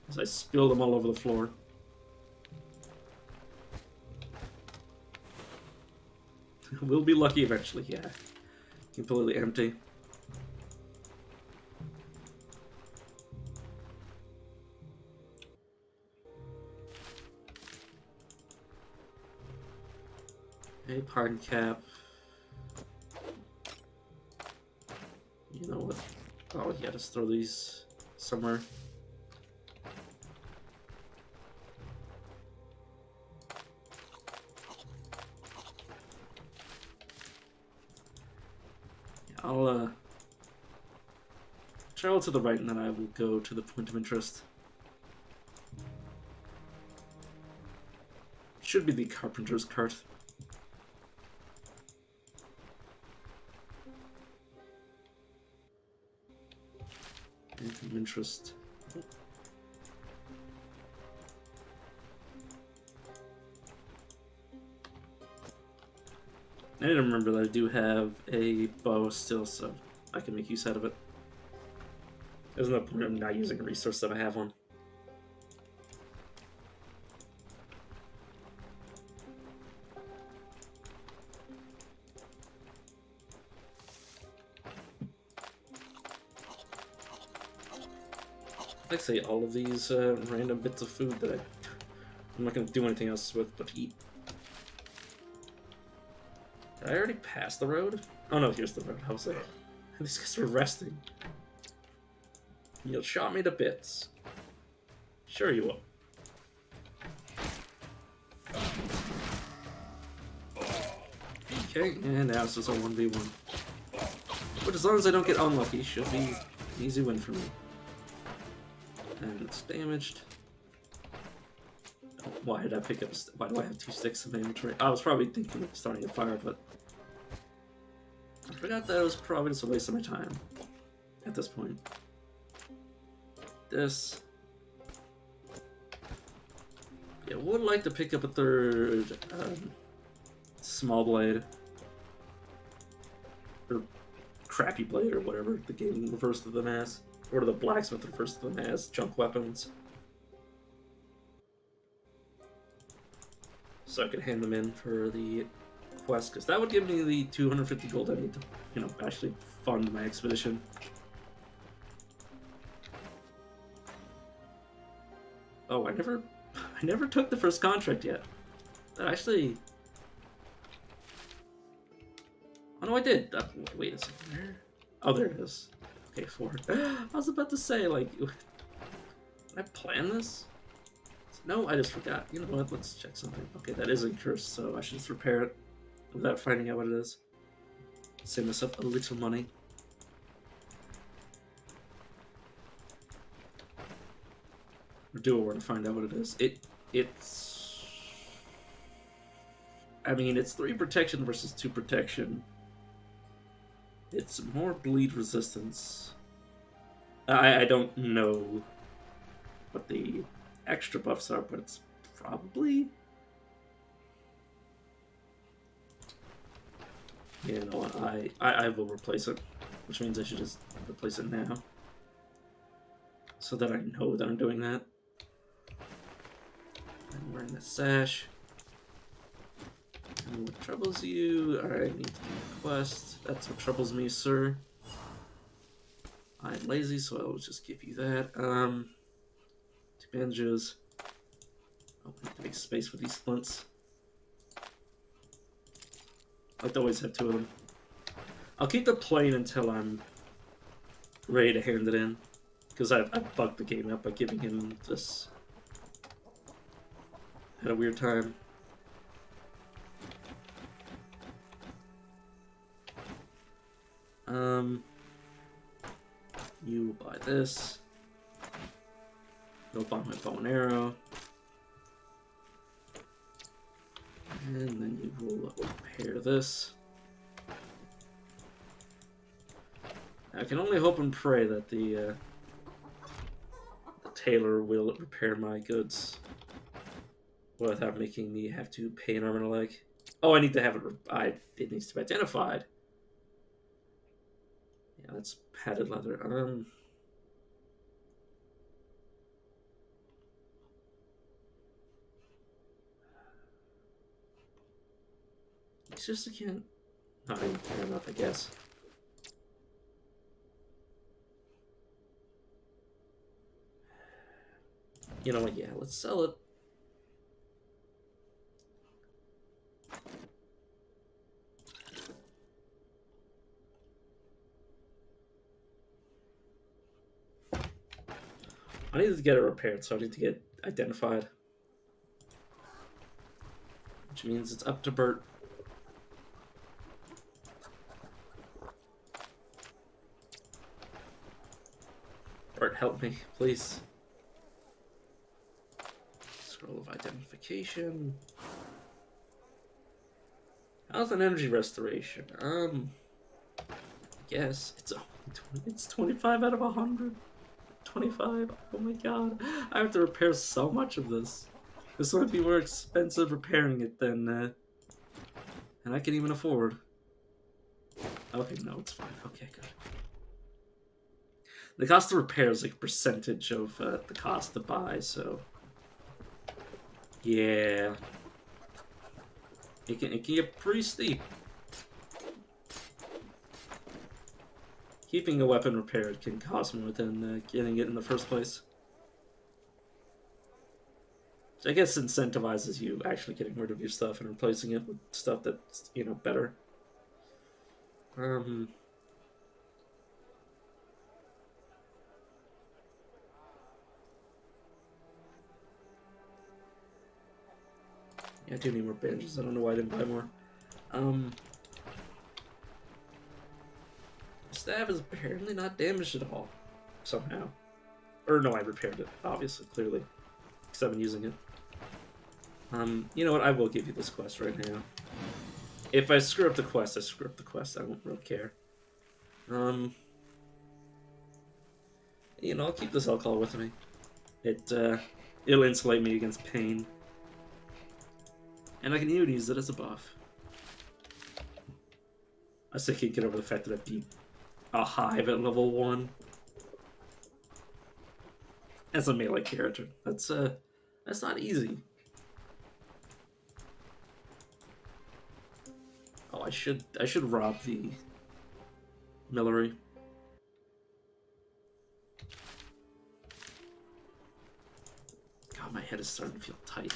As I spill them all over the floor. We'll be lucky eventually, yeah. Completely empty. Okay, pardon cap. You know what? Oh yeah, just throw these somewhere. I'll travel to the right and then I will go to the point of interest. Should be the carpenter's cart. Point of interest. I didn't remember that I do have a bow still, so I can make use out of it. There's no point in not using a resource that I have one. Like I say, all of these random bits of food that I'm not going to do anything else with but eat. Did I already pass the road? Oh no, here's the road. How's it? These guys are resting. You'll shot me to bits. Sure you will. Okay, and now it's just a 1v1. But as long as I don't get unlucky, should be an easy win for me. And it's damaged. Why did I pick up? Why do I have 2 sticks in my inventory? I was probably thinking of starting a fire, but I forgot that it was probably just a waste of my time at this point. This. Yeah, would like to pick up a third small blade. Or crappy blade, or whatever the game refers to them as. Or the blacksmith refers to them as junk weapons. So I could hand them in for the quest, because that would give me the 250 gold I need to, you know, actually fund my expedition. Oh, I never took the first contract yet. That actually... Oh no, I did. Wait a second, where? Oh, there it is. Okay, 4. I was about to say, like, did I plan this? No, I just forgot. You know what? Let's check something. Okay, that is a curse, so I should just repair it without finding out what it is. Save myself a little money. Or do a war to find out what it is. It's... I mean, it's 3 protection versus 2 protection. It's more bleed resistance. I don't know what the extra buffs are, but it's probably... You know what, I will replace it, which means I should just replace it now. So that I know that I'm doing that. I'm wearing the sash. And what troubles you? Alright, I need to do a quest. That's what troubles me, sir. I'm lazy, so I'll just give you that. 2 bandages. Oh, I need to make space for these splints. I like to always have 2 of them. I'll keep the plane until I'm ready to hand it in. Because I've bugged the game up by giving him this. Had a weird time. You buy this. You'll buy my bow and arrow. And then you will repair this. I can only hope and pray that the tailor will repair my goods without making me have to pay an arm and a leg. Oh, I need to have it. It needs to be identified. Yeah, that's padded leather. It's just I can't. Not even fair enough, I guess. You know what? Yeah, let's sell it. I need to get it repaired, so I need to get identified. Which means it's up to Bert. Bert, help me, please. Scroll of identification. How's an energy restoration? I guess it's 25 out of 100. 25. Oh my god. I have to repair so much of this. This might be more expensive repairing it than I can even afford. Okay, no, it's fine. Okay, good. The cost of repair is like a percentage of the cost to buy, so yeah, it can get pretty steep. Keeping a weapon repaired can cost more than getting it in the first place. So I guess incentivizes you actually getting rid of your stuff and replacing it with stuff that's, you know, better. Yeah, I do need more bandages. I don't know why I didn't buy more. Staff is apparently not damaged at all. Somehow. Or no, I repaired it, obviously, clearly. Because I've been using it. You know what? I will give you this quest right now. If I screw up the quest, I screw up the quest. I don't really care. You know, I'll keep this alcohol with me. It'll insulate me against pain. And I can even use it as a buff. I still can't get over the fact that I beat a hive at level 1. As a melee character. That's not easy. Oh, I should rob the Millery. God, my head is starting to feel tight.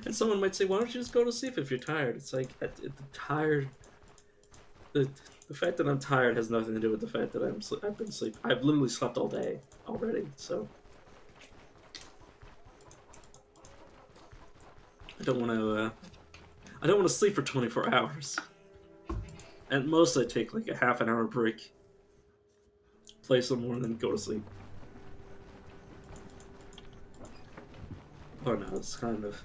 And someone might say, why don't you just go to sleep if you're tired? It's like, tired... The fact that I'm tired has nothing to do with the fact that I've been asleep. I've literally slept all day already, so... I don't want to sleep for 24 hours. At most, I take like a half an hour break. Play some more, and then go to sleep. Oh no, it's kind of...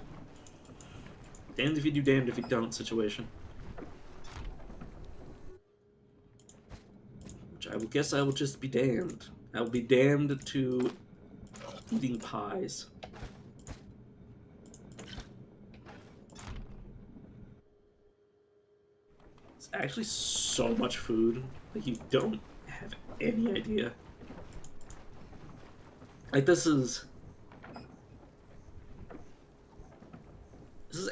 damned if you do, damned if you don't situation. Which I will guess I will just be damned. I will be damned to eating pies. It's actually so much food. Like, you don't have any idea. Like, this is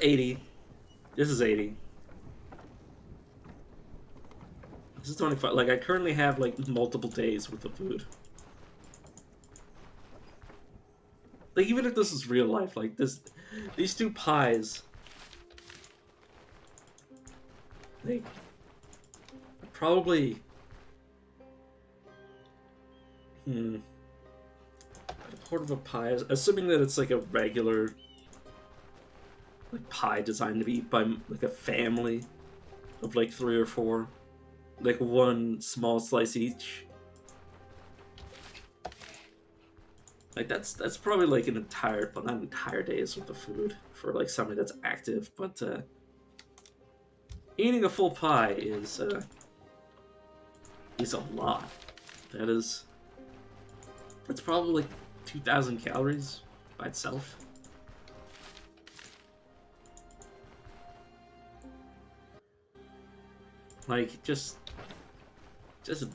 80. This is 80. This is 25. Like, I currently have, like, multiple days worth of food. Like, even if this is real life, like, these two pies... like... probably... a quarter of a pie, assuming that it's, like, a regular... like, pie designed to be eaten by, like, a family of, like, 3 or 4. Like, one small slice each. Like, that's probably, like, an entire... well, not an entire day's worth of food for, like, somebody that's active, but, eating a full pie is a lot. That's probably, like, 2,000 calories by itself. Like, just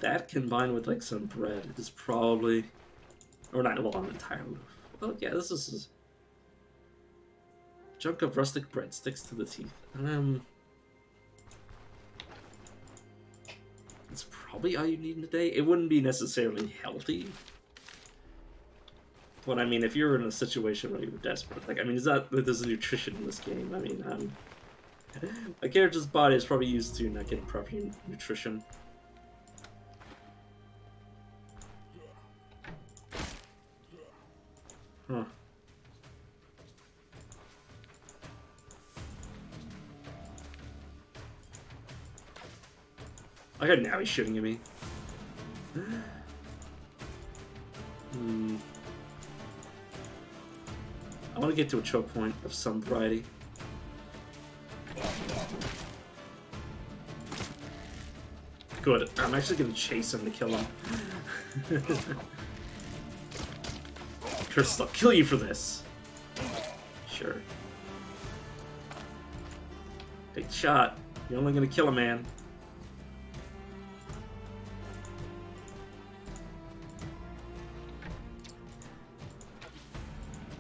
that combined with, like, some bread is probably... Or not, well, an entire loaf. Oh, yeah, this is... Chunk of rustic bread sticks to the teeth. It's probably all you need in a day. It wouldn't be necessarily healthy. But, I mean, if you're in a situation where you're desperate... Like, I mean, there's a nutrition in this game. I mean, my character's body is probably used to not getting proper nutrition. Huh. Okay, now he's shooting at me. I want to get to a choke point of some variety. Good. I'm actually going to chase him to kill him. Curse, I'll kill you for this. Sure. Take the shot. You're only going to kill a man.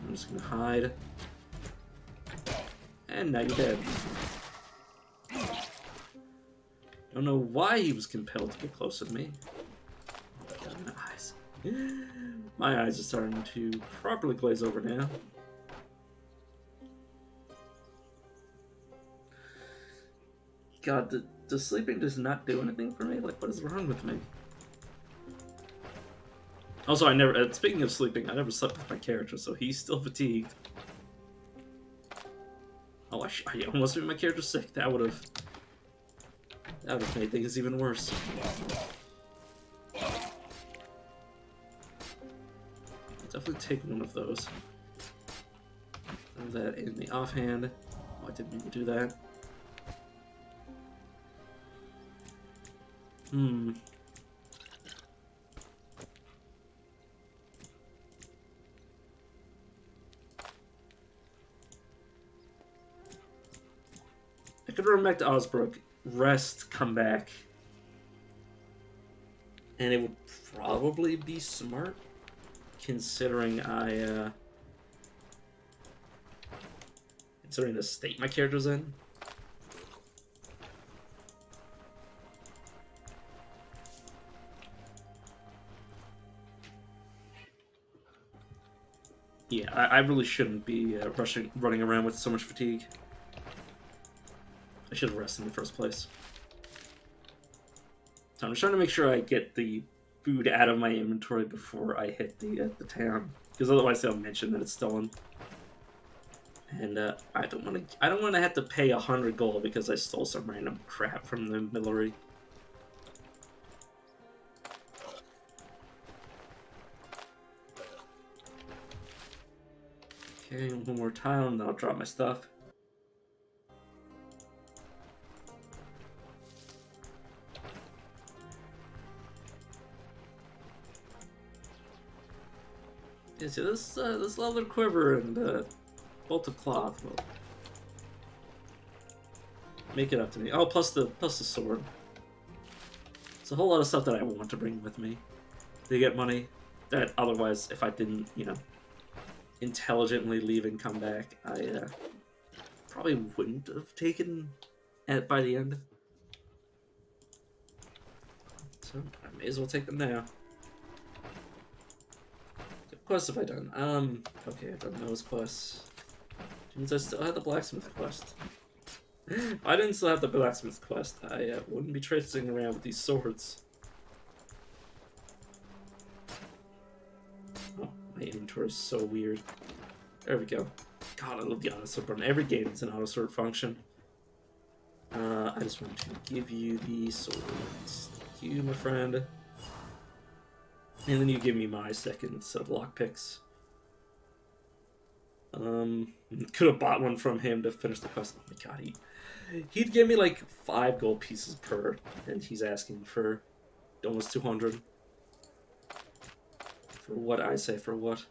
I'm just going to hide. And now you're dead. Don't know why he was compelled to get closer to me. God, my eyes. My eyes are starting to properly glaze over now. God, the sleeping does not do anything for me? Like, what is wrong with me? Also, I never... speaking of sleeping, I never slept with my character, so he's still fatigued. Oh, I almost made my character sick. That would have made things even worse. I'll definitely take one of those. Throw that in the offhand. Oh, I didn't mean to do that. I could run back to Osbrook, rest, come back, and it would probably be smart, considering considering the state my character's in. Yeah, I really shouldn't be running around with so much fatigue. I should have rested in the first place. So I'm just trying to make sure I get the food out of my inventory before I hit the town, because otherwise they'll mention that it's stolen. And I don't want to have to pay 100 gold because I stole some random crap from the Millery. Okay, one more tile and then I'll drop my stuff. Yeah, see this leather quiver and bolt of cloth will make it up to me. Oh, plus the sword. It's a whole lot of stuff that I want to bring with me to get money that otherwise, if I didn't, you know, intelligently leave and come back, I probably wouldn't have taken it by the end. So I may as well take them now. What quests have I done? Okay, I've done those quests. Which means I still have the blacksmith quest. If I didn't still have the blacksmith quest, I wouldn't be traipsing around with these swords. Oh, my inventory is so weird. There we go. God, I love the auto sword button. Every game it's an auto sword function. I just want to give you the swords. Thank you, my friend. And then you give me my second set of lockpicks. Could have bought one from him to finish the quest. Oh my god, he'd give me like 5 gold pieces per, and he's asking for almost 200. For what? I say for what?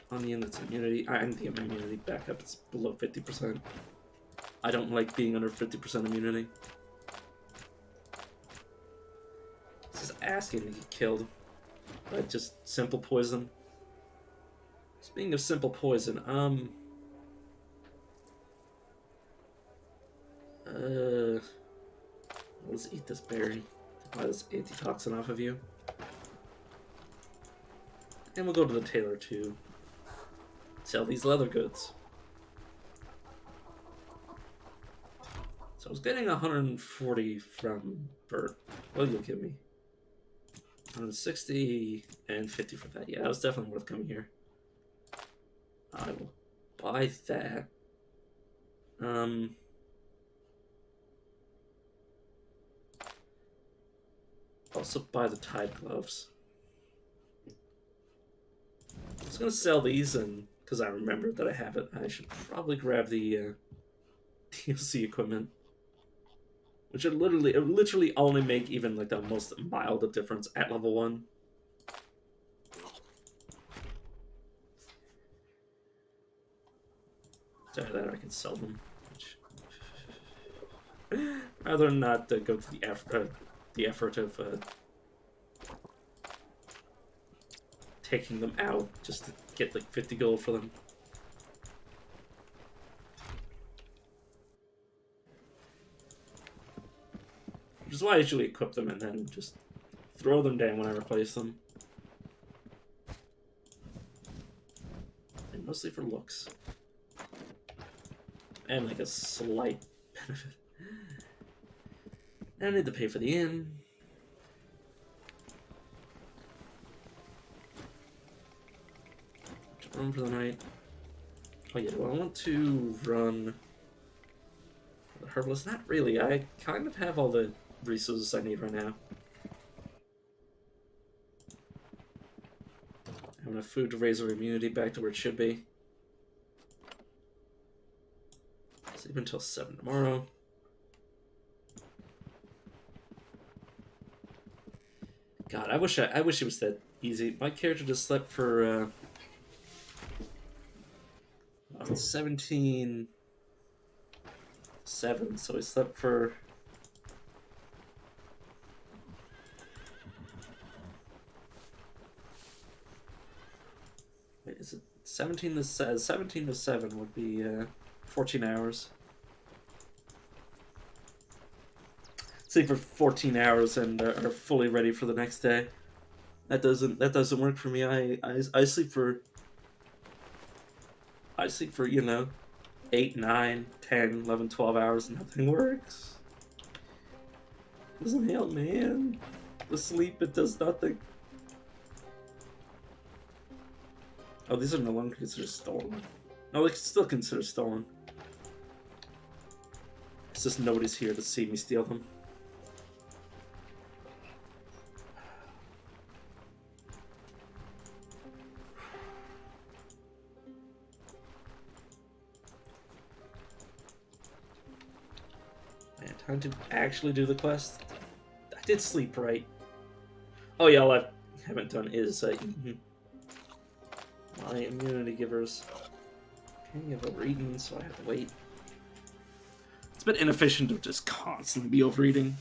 On the end, it's immunity. I need to get my immunity back up. It's below 50%. I don't like being under 50% immunity. just asking to get killed by just simple poison. Speaking of simple poison, let's eat this berry to buy this antitoxin off of you. And we'll go to the tailor to sell these leather goods. So I was getting 140 from Bert. What will you give me? 160 and 50 for that. Yeah, it was definitely worth coming here. I will buy that. Also buy the Tide gloves. I was gonna sell these, and because I remembered that I have it, I should probably grab the DLC equipment, which would literally only make even like the most mild of difference at level 1. So that I can sell them. Rather than not go to the effort of taking them out just to get like 50 gold for them. Which is why I usually equip them and then just throw them down when I replace them. And mostly for looks. And like a slight benefit. I need to pay for the inn. Room for the night. Oh yeah, do I want to run the herbalist? Not really. I kind of have all the resources I need right now. I have enough food to raise our immunity back to where it should be. Sleep until 7 tomorrow. God, I wish it was that easy. My character just slept for 17/7, so he slept for wait, is it 17 to 7 would be 14 hours. Sleep for 14 hours and are fully ready for the next day. That doesn't work for me. I sleep for 8, 9, 10, 11, 12 hours and nothing works. Doesn't help, man. The sleep, it does nothing. Oh, these are no longer considered stolen. No, they still considered stolen. It's just nobody's here to see me steal them. Man, time to actually do the quest. I did sleep right. Oh yeah, all I haven't done is eaten. My immunity givers. Okay, I've overeaten, so I have to wait. It's a bit inefficient to just constantly be overeating.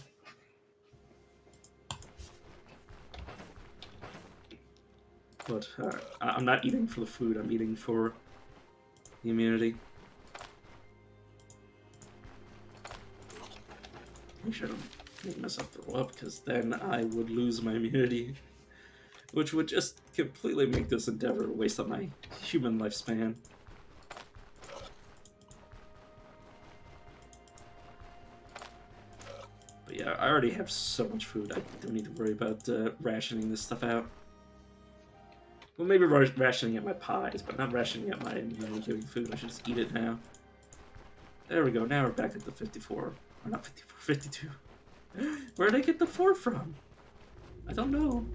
But I'm not eating for the food, I'm eating for the immunity. Make sure I don't make myself throw up, because then I would lose my immunity. Which would just completely make this endeavor a waste of my human lifespan. But yeah, I already have so much food, I don't need to worry about rationing this stuff out. Well, maybe rationing out my pies, but not rationing out my immunity-giving food. I should just eat it now. There we go, now we're back at the 54. Or not 54, 52. Where did I get the 4 from? I don't know.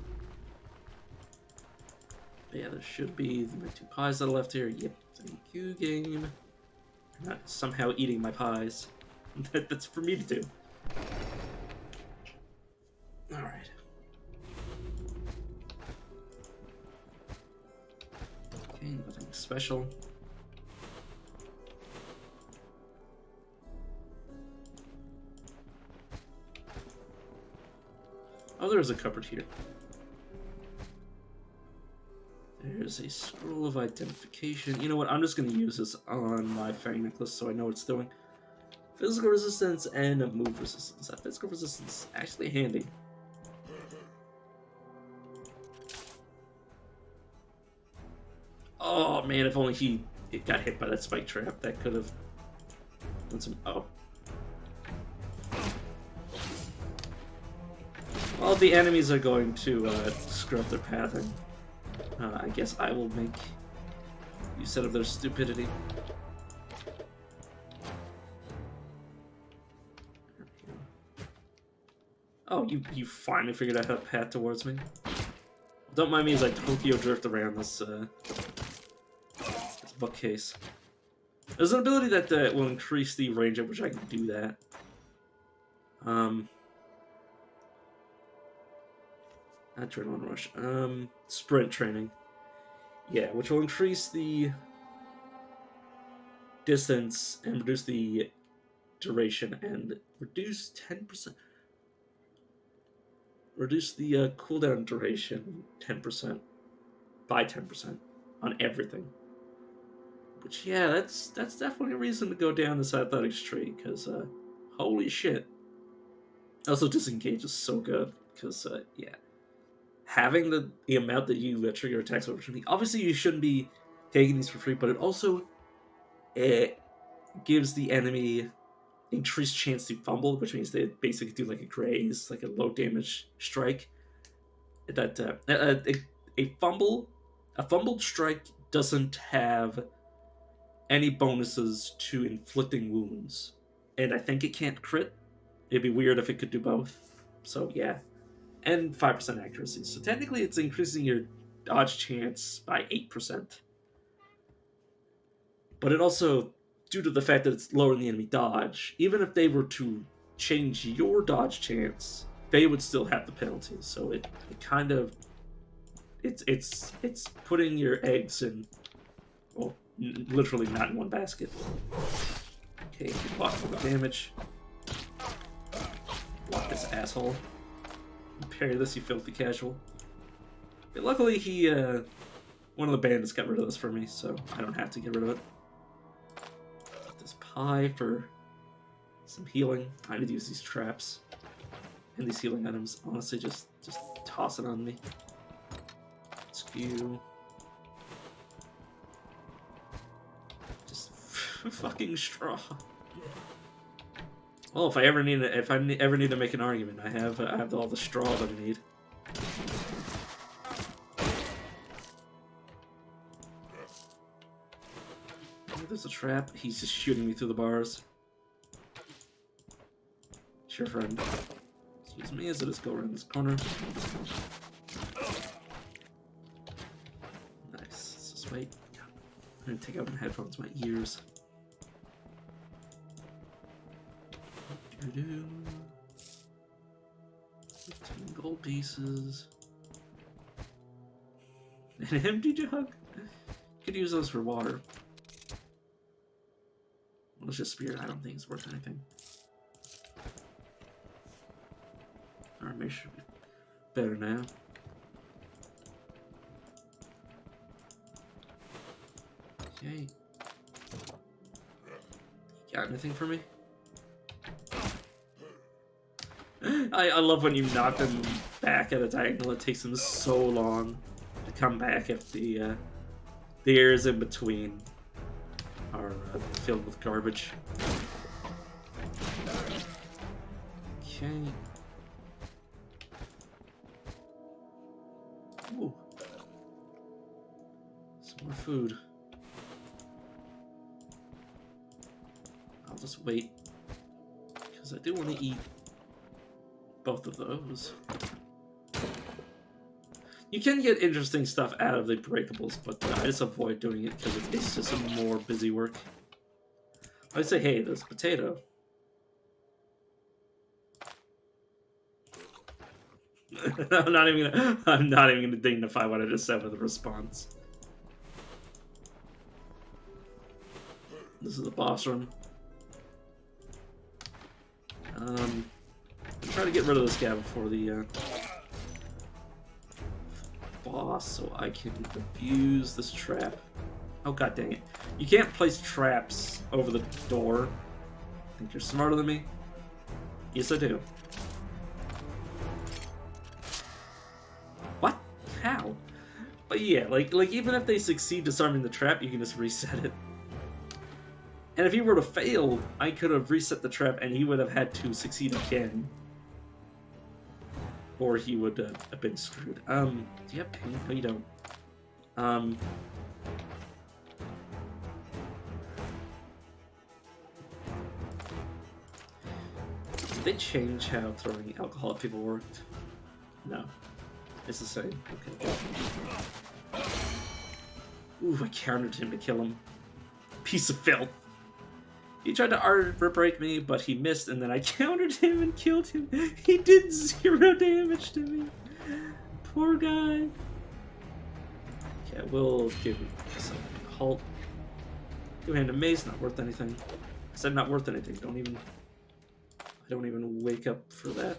But yeah, there should be my 2 pies that are left here. Yep, thank you, game. I'm not somehow eating my pies. That's for me to do. Alright. Okay, nothing special. Oh, there's a cupboard here. There's a scroll of identification. You know what? I'm just going to use this on my Fang necklace so I know what it's doing. Physical resistance and a move resistance. That physical resistance is actually handy. Oh man, if only it got hit by that spike trap, that could have done some. Oh. Well, the enemies are going to screw up their pathing. I guess I will make use of their stupidity. Oh, you finally figured out how to path towards me. Don't mind me as I Tokyo drift around this bookcase. There's an ability that will increase the range at which I can do that. Adrenaline rush. Sprint training. Yeah, which will increase the distance and reduce the duration and reduce 10%. Reduce the cooldown duration 10% by 10% on everything. Which, yeah, that's definitely a reason to go down this athletics tree, because holy shit. Also, disengage is so good, because yeah, having the amount that you trigger attacks opportunity. Obviously, you shouldn't be taking these for free, but it also gives the enemy increased chance to fumble, which means they basically do like a graze, like a low damage strike. That a fumbled strike doesn't have any bonuses to inflicting wounds, and I think it can't crit. It'd be weird if it could do both. So yeah, and 5% accuracy. So technically, it's increasing your dodge chance by 8%. But it also, due to the fact that it's lowering the enemy dodge, even if they were to change your dodge chance, they would still have the penalties. So it kind of it's putting your eggs in, well, literally not in one basket. Okay, block for the damage. Block this asshole. Parry this, you filthy casual. But luckily, one of the bandits got rid of this for me, so I don't have to get rid of it. This pie for some healing. I need to use these traps and these healing items. Honestly, just toss it on me. Skew. Just fucking straw. Well, if I ever need to make an argument, I have all the straw that I need. Oh, there's a trap. He's just shooting me through the bars. Sure, friend. Excuse me as I just go around this corner. Nice. Let's just wait. I'm gonna take out my headphones, my ears. 15 gold pieces. An empty jug? Could use those for water. Malicious Spirit, I don't think it's worth anything. Armor should be better now. Okay. Got anything for me? I love when you knock them back at a diagonal. It takes them so long to come back if the areas in between are filled with garbage. Okay. Ooh. Some more food. I'll just wait, because I do want to eat both of those. You can get interesting stuff out of the breakables, but I just avoid doing it because it's just some more busy work. I'd say, hey, there's a potato. I'm not even gonna dignify what I just said with a response. This is the boss room. Try to get rid of this guy before the boss so I can abuse this trap. Oh god dang it. You can't place traps over the door. Think you're smarter than me? Yes, I do. What? How? But yeah, like even if they succeed disarming the trap, you can just reset it. And if he were to fail, I could have reset the trap and he would have had to succeed again. Or he would have been screwed. Do you have paint? No, you don't. Did they change how throwing alcohol at people worked? No. It's the same. Okay. Ooh, I countered him to kill him. Piece of filth. He tried to arbor break me, but he missed, and then I countered him and killed him. He did 0 damage to me. Poor guy. Okay, we'll give him a halt. Give him a maze, not worth anything. I said not worth anything. I don't even wake up for that.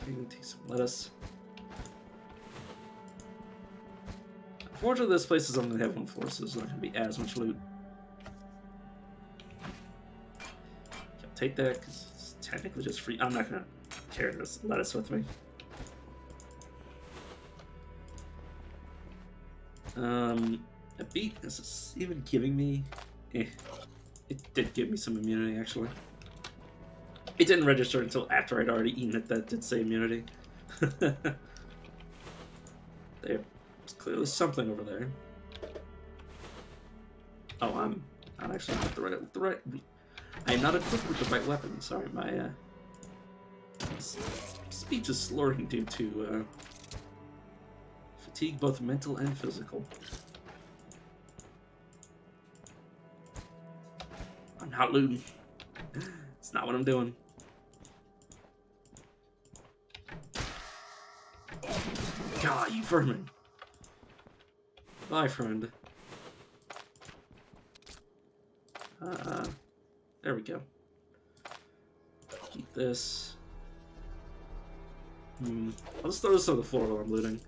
Okay, take some lettuce. Unfortunately, this place is only have 1 floor, so there's not going to be as much loot. I'll take that, because it's technically just free. I'm not going to carry this lettuce with me. A beet, is this even giving me... It did give me some immunity, actually. It didn't register until after I'd already eaten it. That did say immunity. There's clearly something over there. Oh, I'm not actually with the right. I'm not equipped with the right weapon. Sorry, my speech is slurring due to fatigue, both mental and physical. I'm not looting. It's not what I'm doing. God, you vermin. Bye, friend. There we go. Keep this. I'll just throw this on the floor while I'm looting.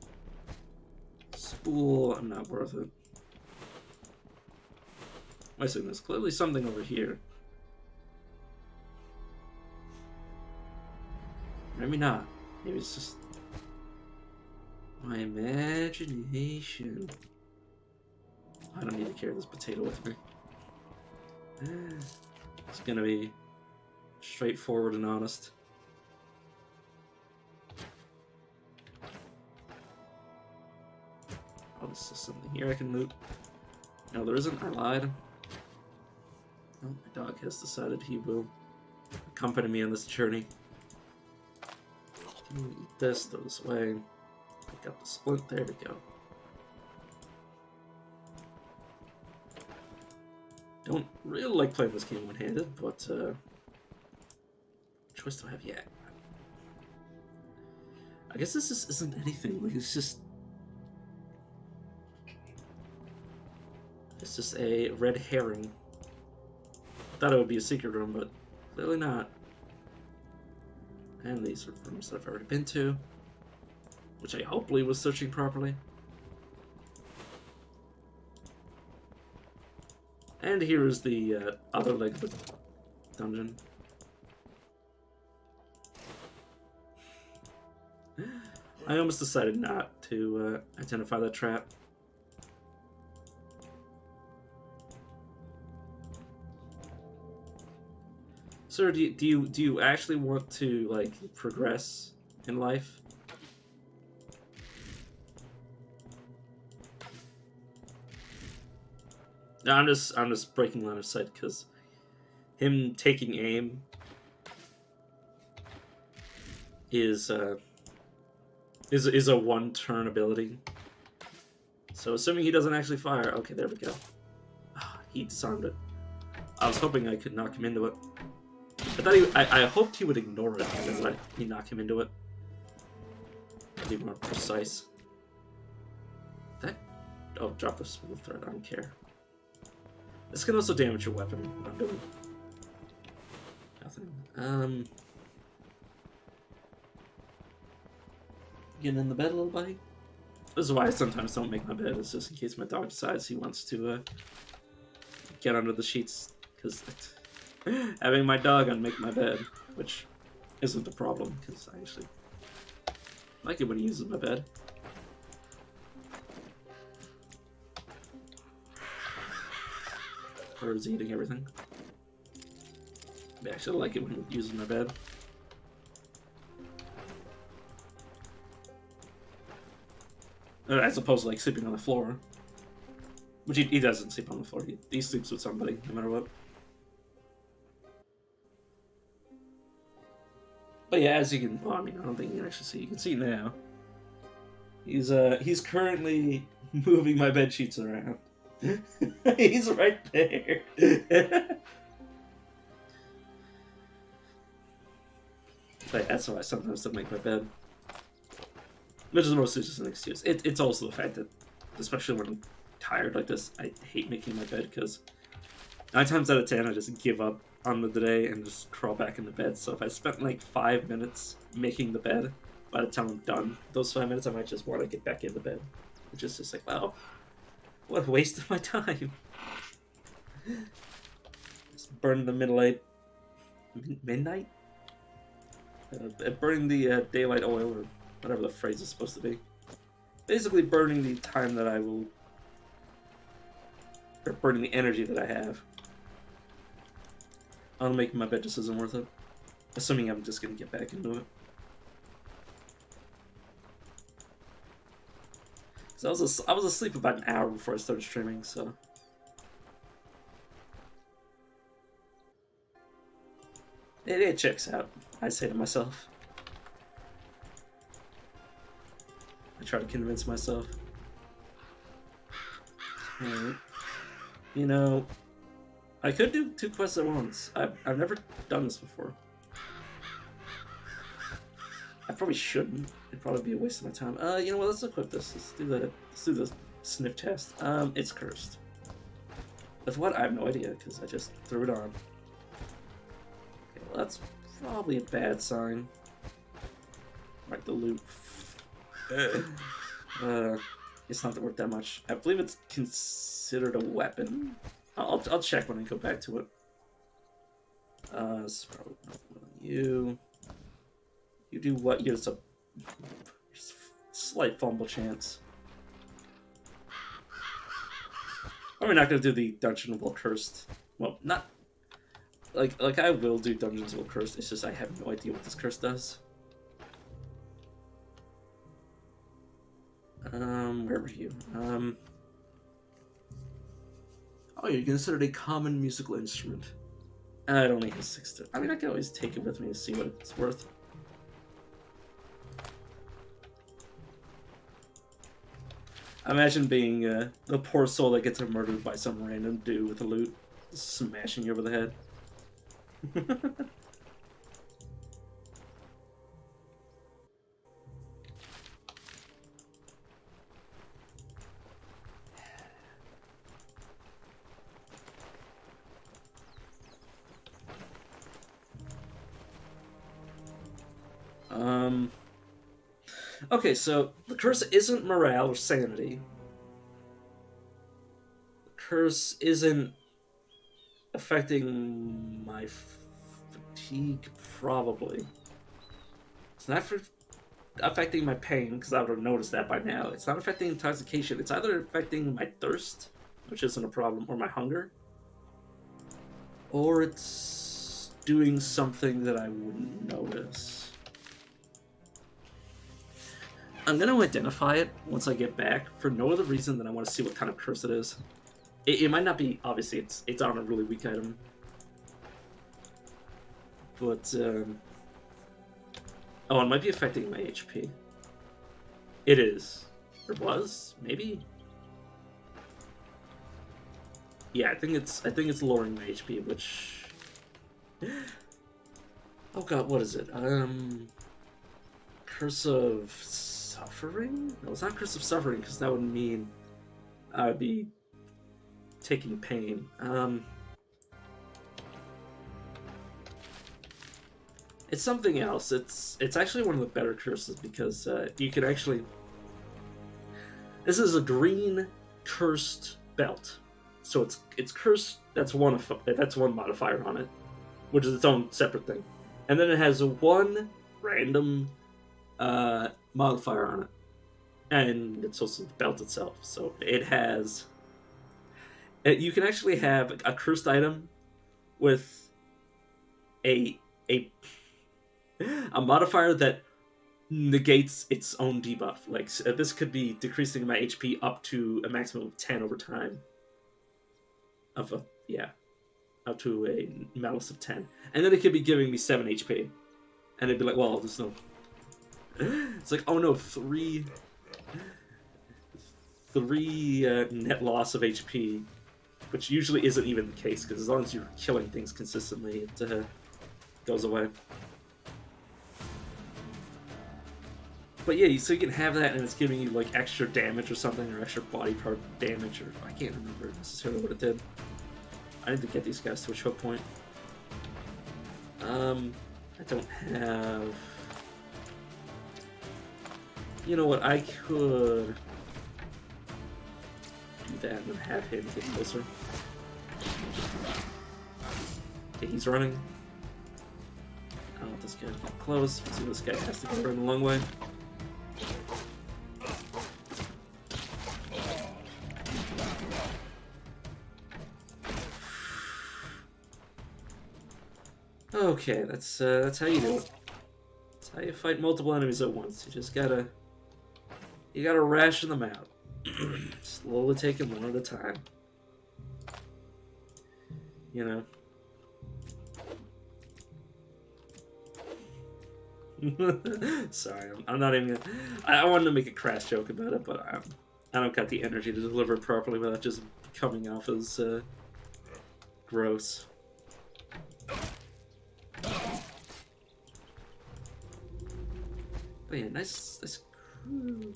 Spool, I'm not worth it. Wait a second, there's clearly something over here. Maybe not. Maybe it's just my imagination. I don't need to carry this potato with me. It's gonna be straightforward and honest. Oh, there's something here I can loot. No, there isn't. I lied. Oh, my dog has decided he will accompany me on this journey. Eat this, throw this away. Pick up the splint. There we go. Don't really like playing this game one-handed, but what choice do I have yet? I guess this just isn't anything. Like it's just a red herring. Thought it would be a secret room, but clearly not. And these are rooms that I've already been to, which I hopefully was searching properly. And here is the other leg of the dungeon. I almost decided not to identify that trap. Sir, do you actually want to like progress in life? No, I'm just breaking line of sight because him taking aim is a one-turn ability. So assuming he doesn't actually fire, okay, there we go. He disarmed it. I was hoping I could knock him into it. I hoped he would ignore it and then let me knock him into it. To be more precise. Oh, drop the smooth thread. I don't care. This can also damage your weapon. What I'm doing. Getting in the bed, little buddy? This is why I sometimes don't make my bed, is just in case my dog decides he wants to get under the sheets. Because having my dog unmake my bed, which isn't a problem, because I actually like it when he uses my bed. Or is eating everything. I actually like it when he uses my bed. As opposed to like sleeping on the floor. Which he doesn't sleep on the floor. He sleeps with somebody, no matter what. But yeah, as you can, well, I mean, I don't think you can actually see. You can see now. He's currently moving my bed sheets around. He's right there. But that's why I sometimes don't make my bed. Which is mostly just an excuse. It's also the fact that, especially when I'm tired like this, I hate making my bed because 9 times out of 10 I just give up on the day and just crawl back into bed. So if I spent like 5 minutes making the bed, by the time I'm done those 5 minutes, I might just want to get back into bed. It's just like, wow, what a waste of my time. Just burn the midnight? Burning the daylight oil, or whatever the phrase is supposed to be. Basically burning the time that I will... or burning the energy that I have. On making my bed just isn't worth it. Assuming I'm just gonna get back into it. So I was asleep about an hour before I started streaming, so... It checks out, I say to myself. I try to convince myself. Alright. You know, I could do 2 quests at once. I've never done this before. I probably shouldn't. It'd probably be a waste of my time. You know what, let's equip this. Let's do the sniff test. It's cursed. With what? I have no idea, because I just threw it on. Okay, well that's probably a bad sign. Like the loot. It's not worth that much. I believe it's considered a weapon. I'll check when I go back to it. This is probably not you. You do what? There's a slight fumble chance. I'm not gonna do the dungeon while cursed. Well, not like I will do dungeons while cursed. It's just I have no idea what this curse does. Where were you? Oh, you're considered a common musical instrument. It only has 6 I mean, I can always take it with me to see what it's worth. Imagine being the poor soul that gets murdered by some random dude with a loot, smashing you over the head. Okay, so the curse isn't morale or sanity. The curse isn't affecting my fatigue, probably. It's not affecting my pain, because I would have noticed that by now. It's not affecting intoxication. It's either affecting my thirst, which isn't a problem, or my hunger. Or it's doing something that I wouldn't notice. I'm going to identify it once I get back, for no other reason than I want to see what kind of curse it is. It might not be, obviously, it's on a really weak item. But, oh, it might be affecting my HP. It is. Or was, maybe? Yeah, I think it's lowering my HP, which... Oh god, what is it? Curse of Suffering? No, it's not Curse of Suffering, because that would mean I'd be taking pain. It's something else. It's actually one of the better curses because you can actually. This is a green cursed belt, so it's cursed. That's one modifier on it, which is its own separate thing, and then it has one random modifier on it, and it's also the belt itself. So it has. You can actually have a cursed item with a a a modifier that negates its own debuff. Like this could be decreasing my HP up to a maximum of 10 over time. Up to a malice of 10, and then it could be giving me 7 HP, and it'd be like, well, there's no. It's like, oh no, three net loss of HP, which usually isn't even the case because as long as you're killing things consistently, it goes away. But yeah, so you can have that, and it's giving you like extra damage or something, or extra body part damage, or I can't remember necessarily what it did. I need to get these guys to a choke point. I don't have. You know what? I could do that and then have him get closer. Okay, he's running. I don't want this guy to get close. Let's see, this guy has to go run a long way. Okay, that's how you do it. That's how you fight multiple enemies at once. You just gotta ration them out. Slowly take them one at a time. You know. Sorry, I'm not even gonna. I wanted to make a crass joke about it, but I don't got the energy to deliver it properly without just coming off as gross. But yeah, nice crew.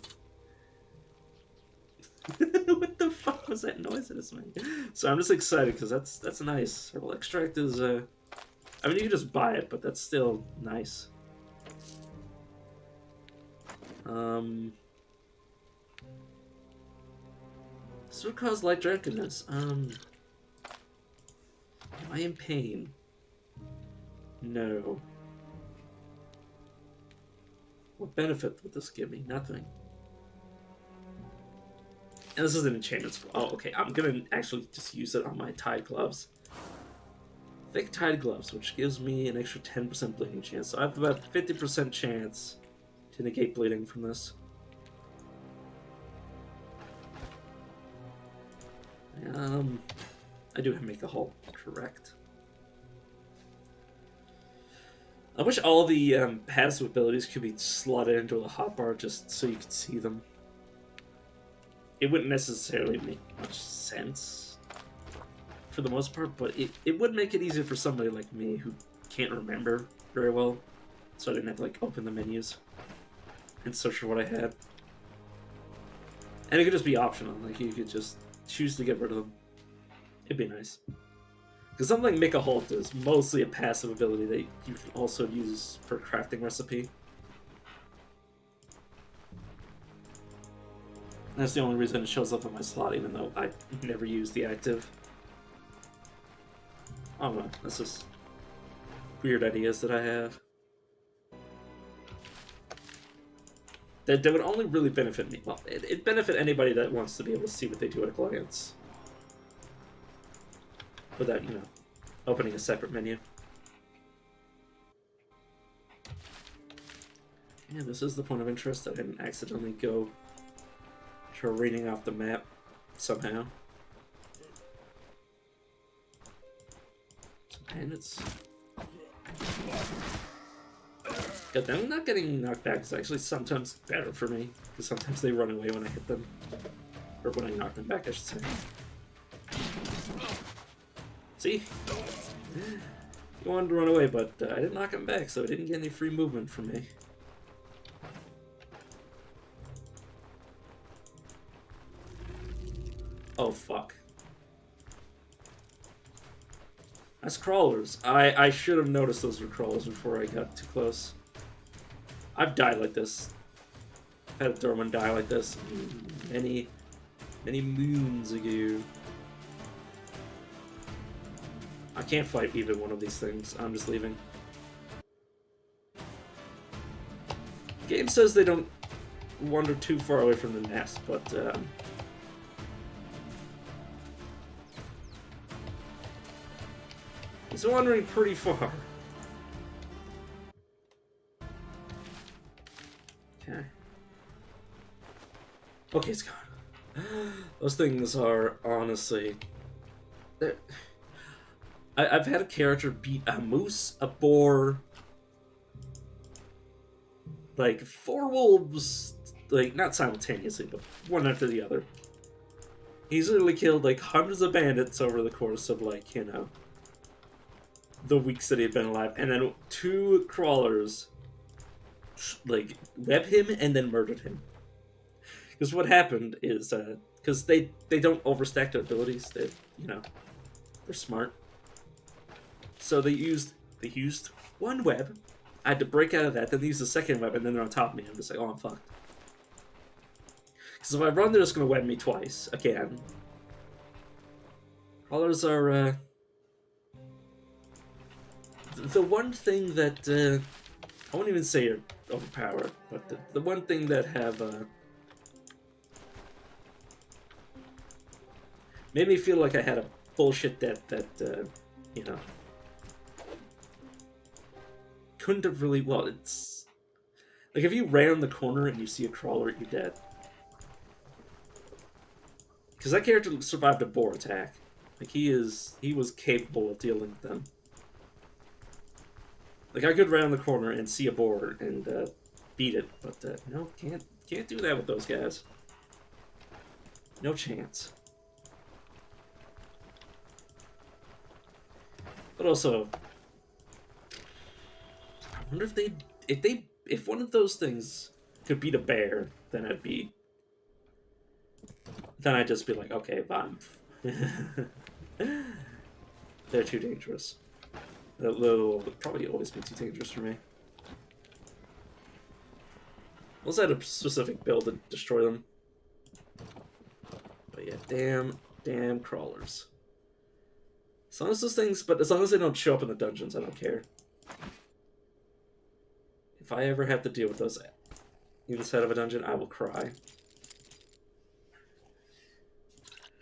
What the fuck was that noise I just made? So I'm just excited because that's nice. Herbal extract is I mean, you can just buy it, but that's still nice. This would cause light drunkenness. Am I in pain? No. What benefit would this give me? Nothing. And this is an enchantment scroll. Oh, okay. I'm gonna actually just use it on my Tide Gloves. Thick Tide Gloves, which gives me an extra 10% bleeding chance. So I have about 50% chance to negate bleeding from this. I do have to make the hull correct. I wish all the passive abilities could be slotted into a hotbar just so you could see them. It wouldn't necessarily make much sense for the most part, but it would make it easier for somebody like me who can't remember very well, so I didn't have to like open the menus and search for what I had. And it could just be optional, like you could just choose to get rid of them. It'd be nice. Because something like Make a Halt is mostly a passive ability that you can also use for a crafting recipe. That's the only reason it shows up on my slot, even though I never use the active. I don't know, that's just weird ideas that I have. That would only really benefit me. Well, it'd benefit anybody that wants to be able to see what they do at a glance. Without, opening a separate menu. Yeah, this is the point of interest. I didn't accidentally go to reading off the map somehow. And it's... God, them not getting knocked back is actually sometimes better for me, because sometimes they run away when I hit them. Or when I knock them back, I should say. See? He wanted to run away, but I didn't knock him back, so he didn't get any free movement from me. Oh, fuck. That's crawlers. I should have noticed those were crawlers before I got too close. I've died like this. I've had a Dorman die like this many moons ago. I can't fight either one of these things. I'm just leaving. The game says they don't wander too far away from the nest, but he's wandering pretty far. Okay. Okay, it's gone. Those things are honestly... I've had a character beat a moose, a boar, like 4 wolves, like not simultaneously, but one after the other. He's literally killed like hundreds of bandits over the course of like, you know, the weeks that he had been alive, and then 2 crawlers like web him and then murdered him. Because what happened is because they don't overstack their abilities, they, you know, they're smart. So they used 1 web. I had to break out of that, then they used the 2nd web, and then they're on top of me. I'm just like, oh, I'm fucked. Because if I run, they're just going to web me twice, again. Crawlers are, the one thing that, I won't even say are overpowered, but the one thing that have, made me feel like I had a bullshit that you know, couldn't have really, well, it's like if you ran the corner and you see a crawler, you're dead. Because that character survived a boar attack. Like he was capable of dealing with them. Like I could round the corner and see a boar and beat it, but no, can't do that with those guys. No chance. But also, I wonder if one of those things could beat a bear, then I'd just be like, okay, fine. They're too dangerous. They'll probably always be too dangerous for me. Let's add a specific build to destroy them. But yeah, damn crawlers. As long as those things, but as long as they don't show up in the dungeons, I don't care. If I ever have to deal with those inside of a dungeon, I will cry.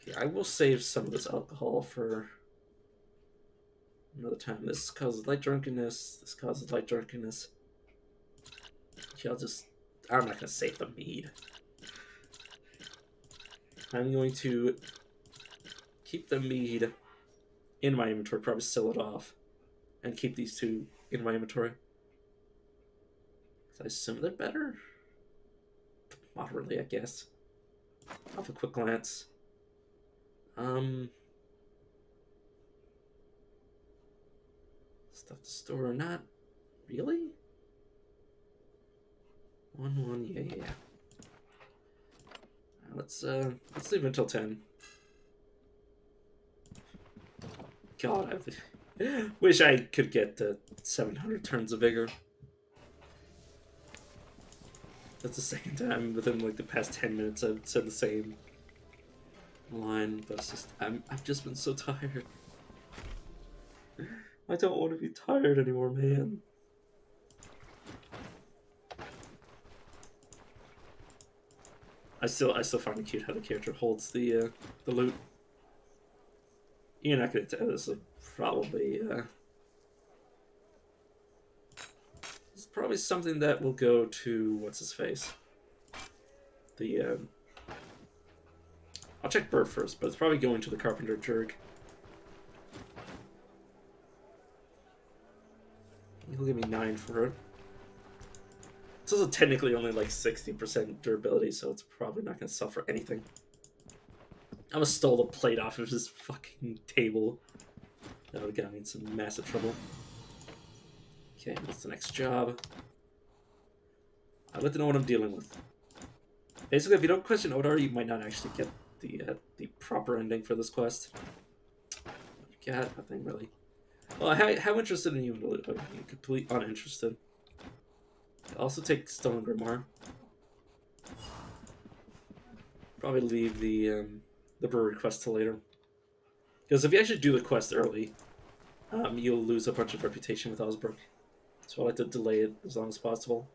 Okay, I will save some of this alcohol for another time. This causes light drunkenness. This causes light drunkenness. Okay, I'm not gonna save the mead. I'm going to keep the mead in my inventory, probably sell it off, and keep these 2 in my inventory. I assume they're better? Moderately, I guess. Off a quick glance. Stuff to store, not really? 1, yeah. Let's leave until 10. God, I wish I could get 700 turns of vigor. That's the 2nd time within like the past 10 minutes I've said the same line, but it's just I've just been so tired. I don't want to be tired anymore, man. I still find it cute how the character holds the loot. You're not gonna tell this is probably it's probably something that will go to what's his face. The I'll check Bert first, but it's probably going to the Carpenter Jerk. He'll give me 9 for it. It's also technically only like 60% durability, so it's probably not going to suffer anything. I almost stole the plate off of his fucking table. That would have got me in some massive trouble. Okay, what's the next job? I'd like to know what I'm dealing with. Basically, if you don't question Odar, you might not actually get the proper ending for this quest. What you got? Nothing really. Well, how interested in you in the loot? I'm completely uninterested. I'll also take Stone Grimoire. Probably leave the brewery quest till later. Because if you actually do the quest early, you'll lose a bunch of reputation with Osbrook. So I like to delay it as long as possible.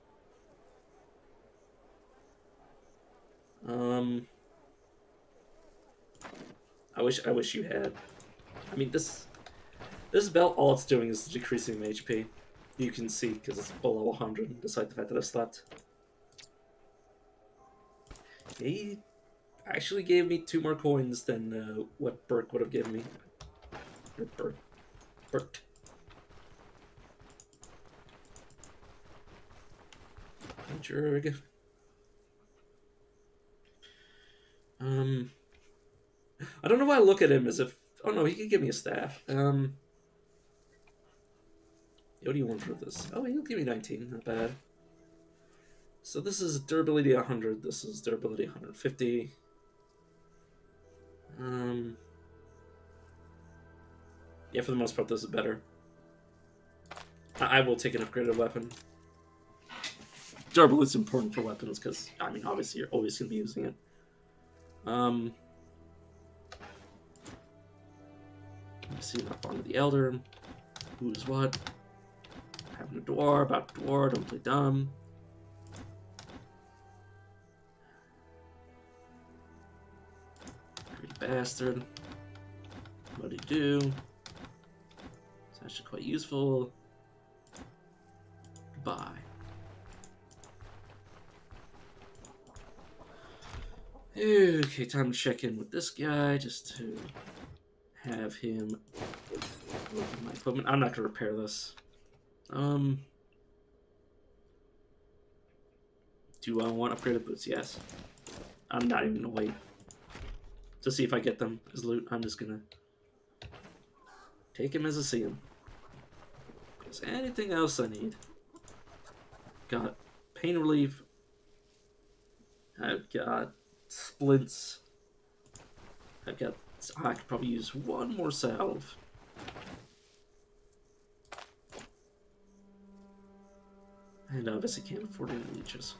I wish you had. I mean, this belt, all it's doing is decreasing my HP. You can see because it's below 100, despite the fact that I've slept. He actually gave me 2 more coins than what Burke would have given me. Or Burke. Jerg. I don't know why I look at him as if... Oh no, he could give me a staff. What do you want for this? Oh, he'll give me 19, not bad. So this is durability 100, this is durability 150. Yeah, for the most part, this is better. I will take an upgraded weapon. Durability is important for weapons, because, I mean, obviously you're always going to be using it. Let me see, not Bond of the Elder. Who's what? Having a Dwar, about Dwar, don't play dumb. Greedy bastard. What do you do? It's actually quite useful. Goodbye. Okay, time to check in with this guy just to have him look at my equipment. I'm not gonna repair this. Do I want upgraded boots? Yes. I'm not even gonna wait to see if I get them as loot. I'm just gonna take him as I see him. Is there anything else I need? Got pain relief. I've got splints. I've got... I could probably use one more salve. And obviously can't afford any leeches.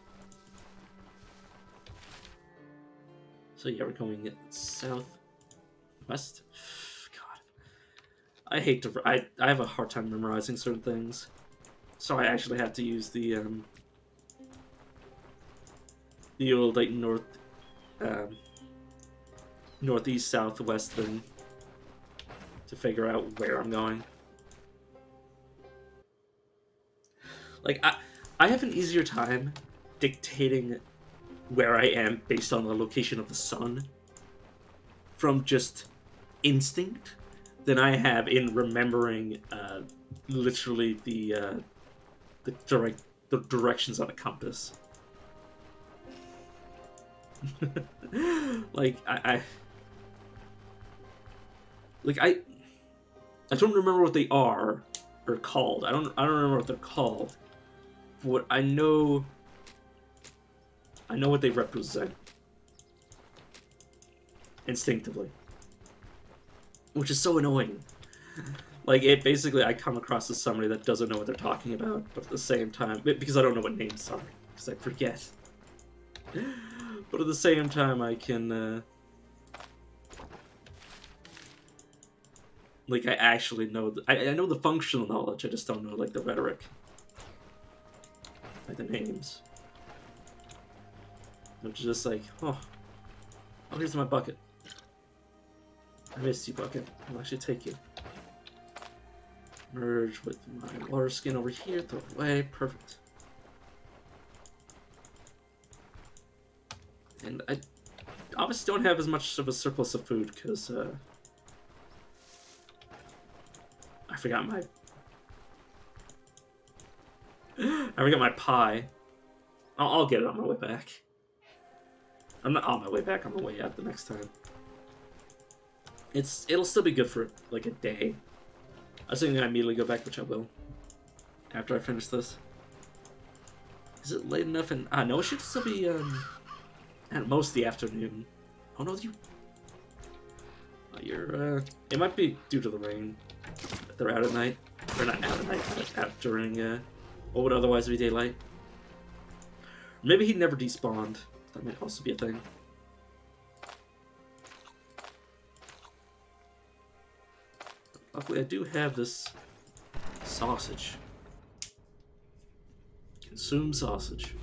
So yeah, we're going southwest. God, I hate to. I have a hard time memorizing certain things, so I actually have to use the old like northeast southwest thing to figure out where I'm going. Like I have an easier time dictating where I am based on the location of the sun from just instinct than I have in remembering literally the directions on a compass. Like I don't remember what they are or called. I don't remember what they're called. But what I know what they represent instinctively, which is so annoying. Like, it basically, I come across as somebody that doesn't know what they're talking about, but at the same time, because I don't know what names are, because I forget. But at the same time, I can, like, I actually know, I know the functional knowledge, I just don't know, like, the rhetoric. Like, the names. Which is just like, oh, here's my bucket. I missed you, bucket. I'll actually take you. Merge with my water skin over here, throw it away, perfect. And I obviously don't have as much of a surplus of food, because, I forgot my pie. I'll get it on my way back. I'm not on my way back, on my way out the next time. It'll still be good for, like, a day. I was thinking I immediately go back, which I will. After I finish this. Is it late enough? And no, it should still be, at most the afternoon. Oh no, you're, it might be due to the rain. they're out at night. Or not out at night, but out during what would otherwise be daylight. Maybe he never despawned. That might also be a thing. Luckily, I do have this sausage. Consume sausage.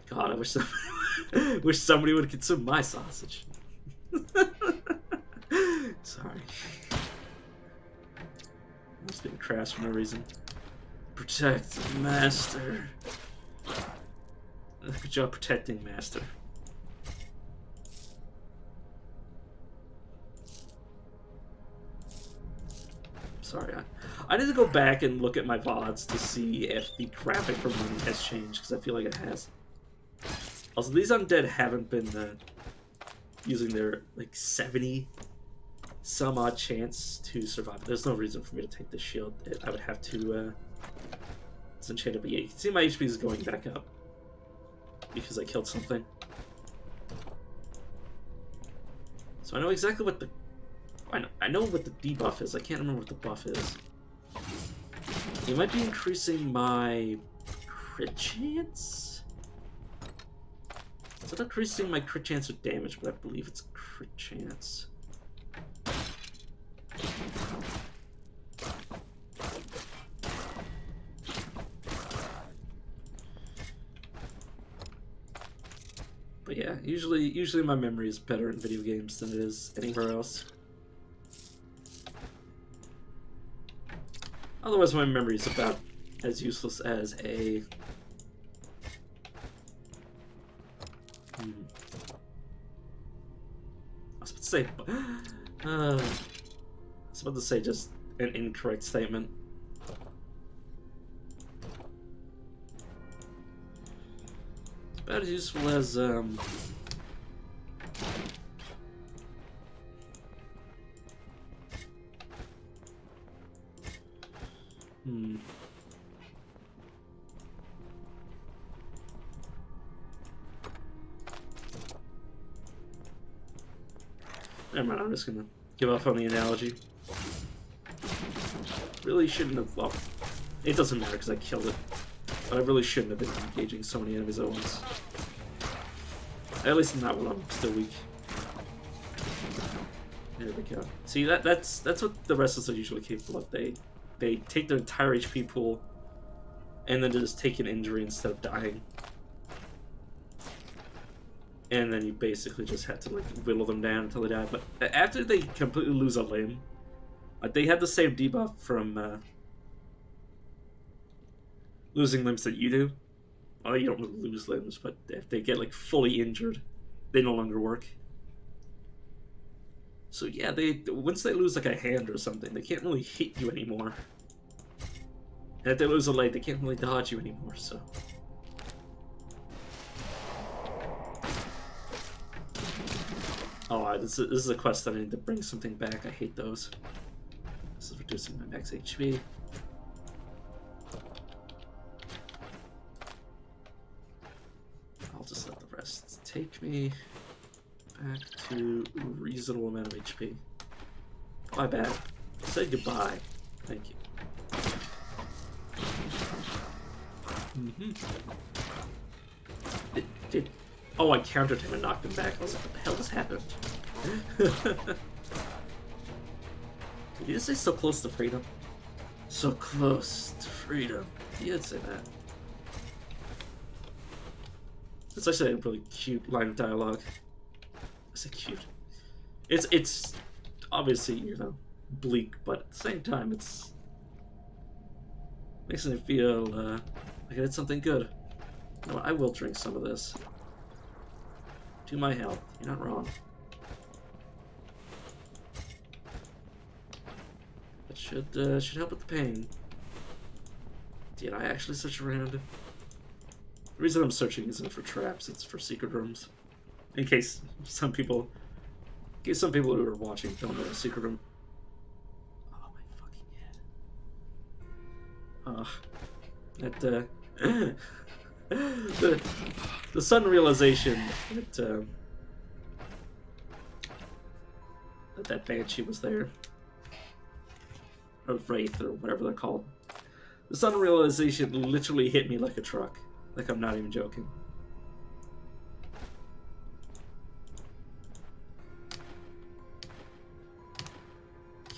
God, I wish somebody, wish somebody would consume my sausage. Sorry. It's been crashed for no reason. Protect Master. Good job protecting Master. Sorry, I need to go back and look at my VODs to see if the graphic for money has changed, because I feel like it has. Also, these undead haven't been using their, like, 70 some odd chance to survive. There's no reason for me to take this shield. I would have to disenchant it, but yeah, you can see my HP is going back up because I killed something. So I know exactly what the I know what the debuff is. I can't remember what the buff is. It might be increasing my crit chance? Is it increasing my crit chance or damage? But I believe it's crit chance. But yeah, usually my memory is better in video games than it is anywhere else. Otherwise, my memory is about as useless as a... I was about to say just an incorrect statement. It's about as useful as Never mind, I'm just gonna give up on the analogy. Really shouldn't have... Well, it doesn't matter because I killed it. But I really shouldn't have been engaging so many enemies at once. At least not when I'm still weak. There we go. See, that's what the Restless are usually capable of. They take their entire HP pool and then just take an injury instead of dying. And then you basically just have to, like, whittle them down until they die. But after they completely lose a limb, like, they have the same debuff from losing limbs that you do. Oh, you don't really lose limbs, but if they get, like, fully injured, they no longer work. So yeah, once they lose, like, a hand or something, they can't really hit you anymore. And if they lose a leg, they can't really dodge you anymore, so... Oh, this is a quest that I need to bring something back. I hate those. This is reducing my max HP. I'll just let the rest take me back to a reasonable amount of HP. My bad. Say goodbye. Thank you. Oh, I countered him and knocked him back. I was like, what the hell just happened? Did you just say so close to freedom? So close to freedom. He did say that. It's actually a really cute line of dialogue. I say cute. It's obviously, you know, bleak, but at the same time, it's makes me feel like I did something good. You know what, I will drink some of this. To my health. You're not wrong. That should help with the pain. Did I actually search around? The reason I'm searching isn't for traps, it's for secret rooms. In case some people who are watching don't know a secret room. Oh my fucking head. The sudden realization that Banshee was there. or Wraith, or whatever they're called. The sudden realization literally hit me like a truck. Like, I'm not even joking.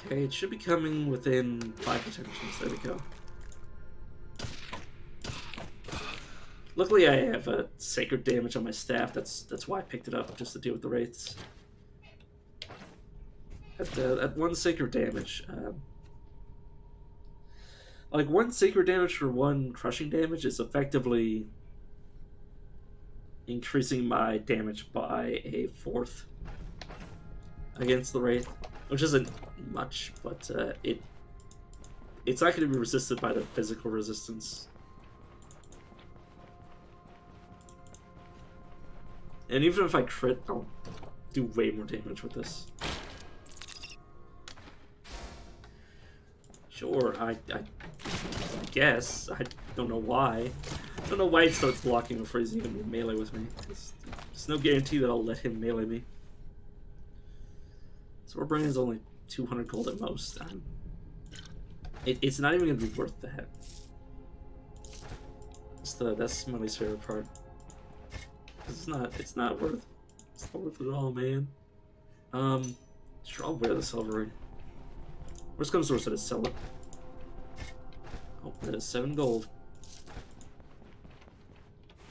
Okay, it should be coming within 5 attentions. There we go. Luckily, I have a sacred damage on my staff. That's why I picked it up, just to deal with the wraiths. At 1 sacred damage, like 1 sacred damage for 1 crushing damage is effectively increasing my damage by a 4th against the wraith, which isn't much, but it's not going to be resisted by the physical resistance. And even if I crit, I'll do way more damage with this. Sure, I guess. I don't know why. I don't know why he starts blocking before he's even in melee with me. There's no guarantee that I'll let him melee me. Swordbrain is only 200 gold at most. It's not even going to be worth that. That's my least favorite part. It's not worth it at all, man. Sure, I'll wear the silver ring. Worst comes to worst, I just sell it. Oh, that is 7 gold.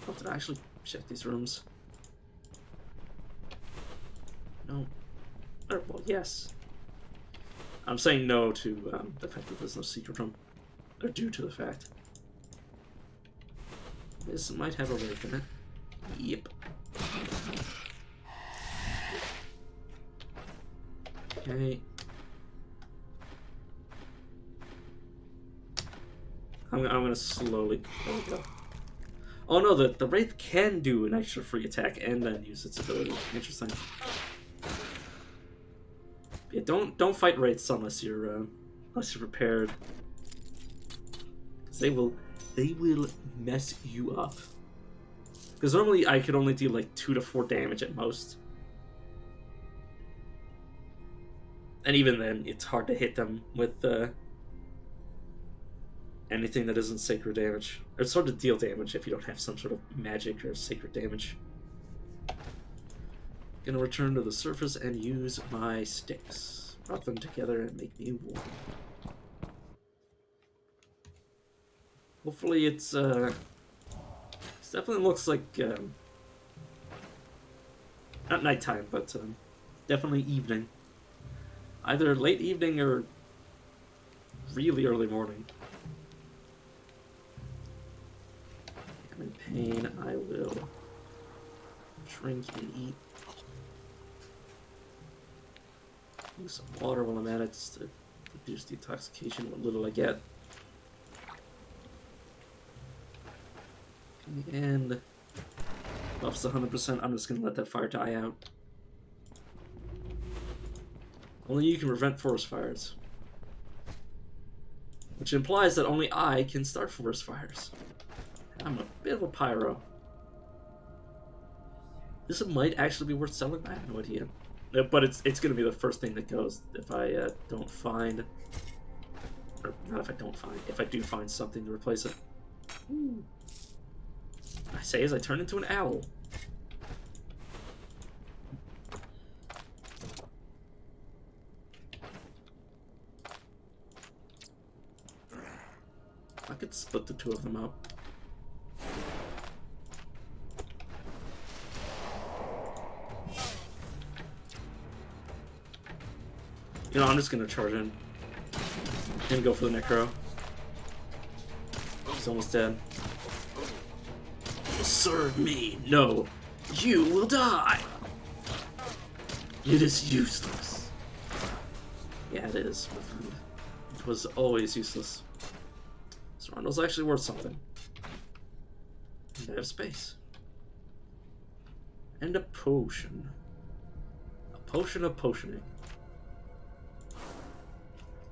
Oh, did I actually check these rooms? No. Or, well, yes. I'm saying no to the fact that there's no secret room. Or due to the fact. This might have a wraith in it. Yep. Okay. I'm gonna slowly. There we go. Oh no, the wraith can do an extra free attack and then use its ability. Interesting. Yeah, don't fight wraiths unless you're prepared. 'Cause they will mess you up. Because normally I could only do like 2 to 4 damage at most. And even then, it's hard to hit them with anything that isn't sacred damage. Or it's hard to deal damage if you don't have some sort of magic or sacred damage. Gonna return to the surface and use my sticks. Rub them together and make me warm. Hopefully it's it definitely looks like not nighttime, but definitely evening. Either late evening or really early morning. I'm in pain. I will drink and eat. Use some water while I'm at it just to reduce the intoxication what little I get. And buff's 100%. I'm just gonna let that fire die out. Only you can prevent forest fires. Which implies that only I can start forest fires. I'm a bit of a pyro. This might actually be worth selling. I have no idea. But it's going to be the first thing that goes if I don't find... Or not if I don't find. If I do find something to replace it. Ooh. I say as I turn into an owl. I could split the 2 of them up. You know, I'm just gonna charge in. And go for the Necro. He's almost dead. Serve me. No. You will die. It is useless. Yeah, it is. It was always useless. This Rondell's actually worth something. And I have space. And a potion. A potion of potioning.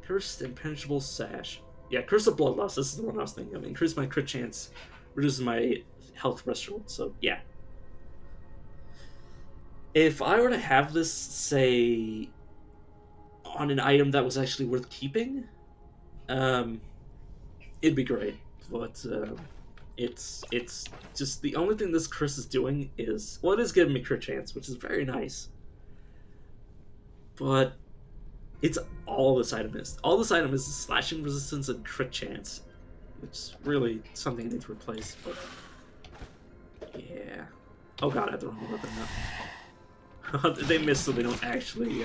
Cursed Impenetrable Sash. Yeah, Curse of Bloodlust. This is the one I was thinking of. Increase my crit chance. Reduces my health restaurant. So, yeah. If I were to have this, say, on an item that was actually worth keeping, Um, it'd be great, but it's just the only thing this Chris is doing is, well, it is giving me crit chance, which is very nice, but it's all this item is. All this item is slashing resistance and crit chance, which is really something I need to replace. But yeah, oh god, I have the wrong weapon now. They miss, so they don't actually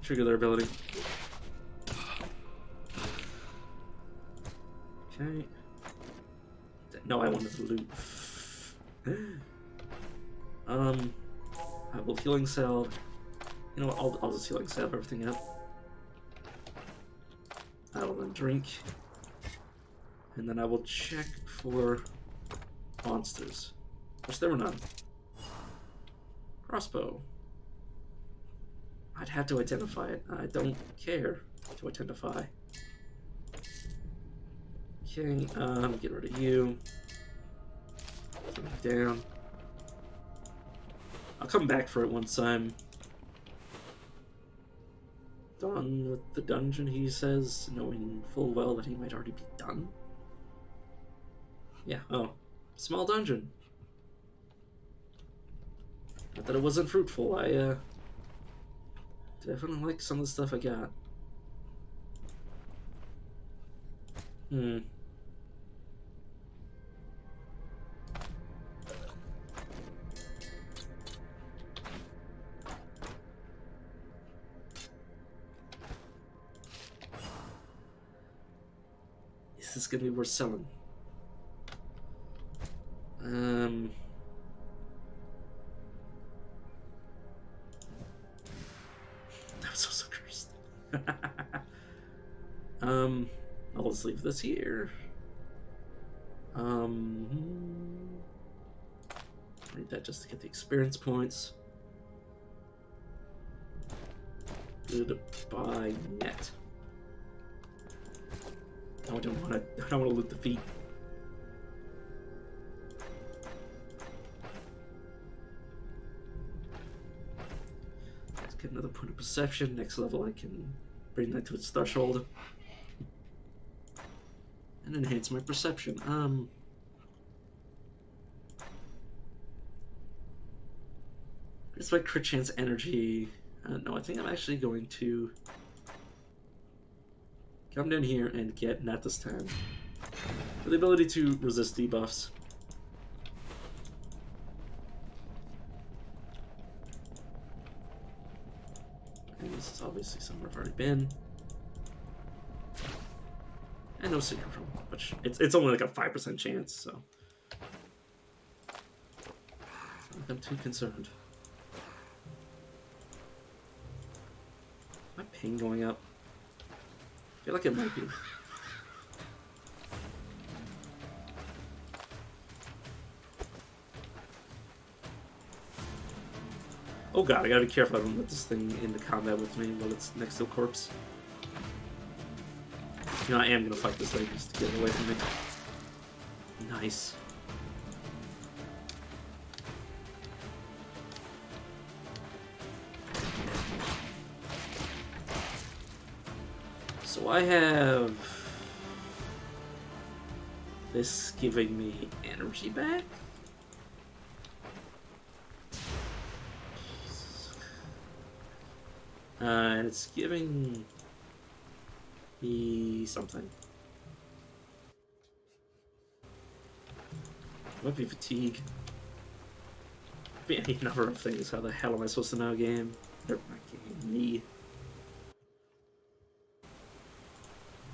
trigger their ability. Okay. No, I wanted to loot. I will healing salve. You know what? I'll just healing salve everything up. I will then drink, and then I will check for monsters, which there were none. Crossbow. I'd have to identify it. I don't care to identify. Okay, get rid of you. Put it down. I'll come back for it once I'm done with the dungeon, he says, knowing full well that he might already be done. Yeah, oh. Small dungeon. Not that it wasn't fruitful, I definitely like some of the stuff I got. Is this gonna be worth selling? I'm so cursed. I'll just leave this here. Need that just to get the experience points. Goodbye, net. No, I don't want to loot the feet. Let's get another point of perception. Next level, I can bring that to its threshold and enhance my perception. It's my crit chance energy. No, I think I'm actually going to come down here and get, not this time, but the ability to resist debuffs. And this is obviously somewhere I've already been. And no secret room, which it's only like a 5% chance, so I'm too concerned. My ping going up? I feel like it might be. Oh god, I gotta be careful I don't let this thing into combat with me while it's next to a corpse. You know, I am gonna fight this thing just to get it away from me. Nice. So I have this giving me energy back. And it's giving me something. Might be fatigue. Might be any number of things. How the hell am I supposed to know game? Or not game, me.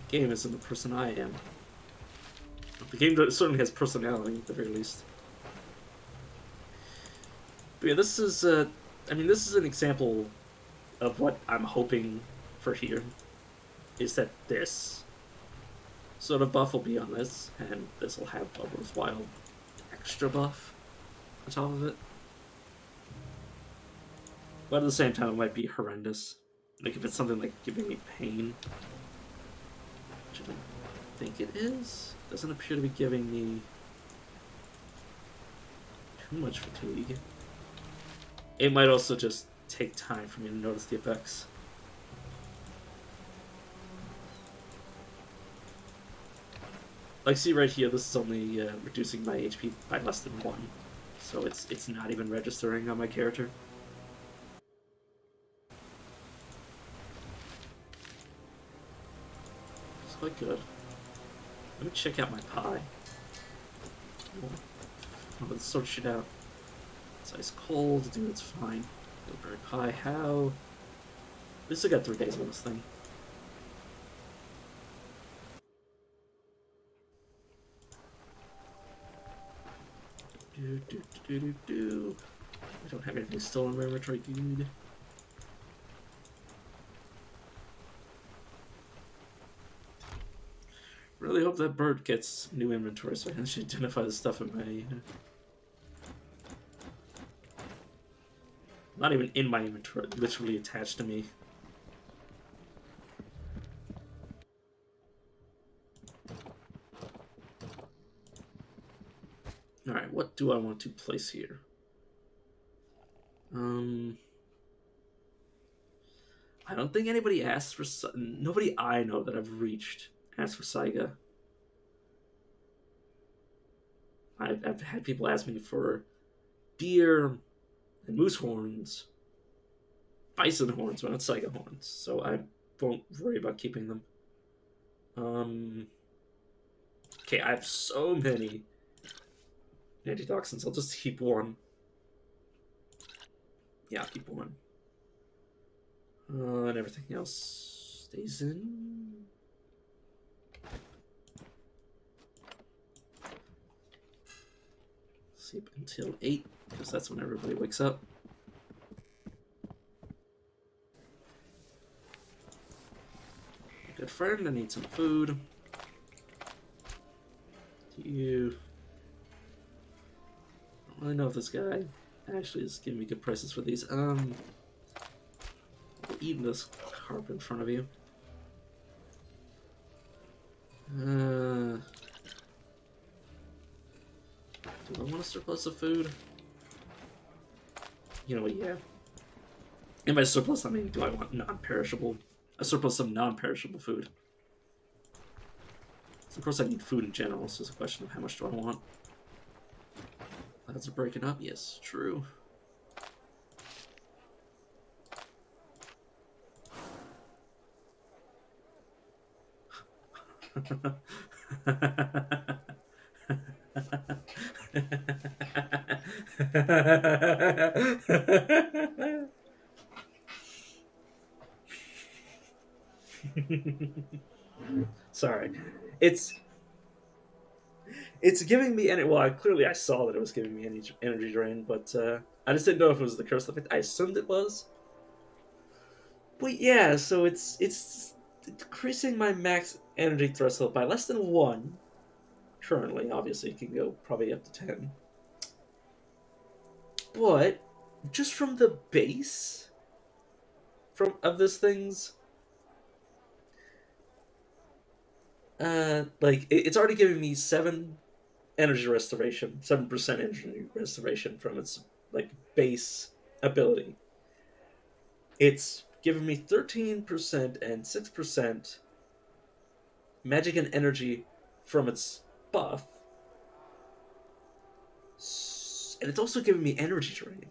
Game isn't the person I am. The game certainly has personality, at the very least. But yeah, this is, I mean, this is an example of what I'm hoping for here. Is that this sort of buff will be on this, and this will have a worthwhile extra buff on top of it. But at the same time, it might be horrendous. Like, if it's something like giving me pain, which I don't think it is. Doesn't appear to be giving me too much fatigue. It might also just take time for me to notice the effects. Like, see right here, this is only reducing my HP by less than 1. So it's not even registering on my character. It's quite good. Let me check out my pie. Oh, let's sort shit out. It's ice cold, dude, it's fine. Blueberry pie, how? We still got 3 days on this thing. I don't have anything still in my inventory, dude. Really hope that bird gets new inventory so I can actually identify the stuff in my... Not even in my inventory, literally attached to me. Alright, what do I want to place here? I don't think anybody asked for... Nobody I know that I've reached asked for Saiga. I've had people ask me for deer and moose horns, bison horns, but not Saiga horns, so I won't worry about keeping them. Okay, I have so many antitoxins. I'll just keep 1. Yeah, I'll keep 1. And everything else stays in. Sleep until 8, because that's when everybody wakes up. Good friend, I need some food. You... I don't really know if this guy actually is giving me good prices for these. Eating this carp in front of you. Do I want a surplus of food? You know what, yeah. And by surplus, I mean, do I want non-perishable? A surplus of non-perishable food. So of course I need food in general, so it's a question of how much do I want. Clouds are breaking up, yes, true. Sorry, it's giving me any. Well, clearly I saw that it was giving me energy drain, but I just didn't know if it was the curse effect. I assumed it was. But yeah, so it's decreasing my max energy threshold by less than 1. Currently, obviously, it can go probably up to 10. But just from the base of this thing's, like it's already giving me 7 energy restoration, 7% energy restoration from its like base ability. It's giving me 13% and 6% magic and energy from its buff. And it's also giving me energy drain.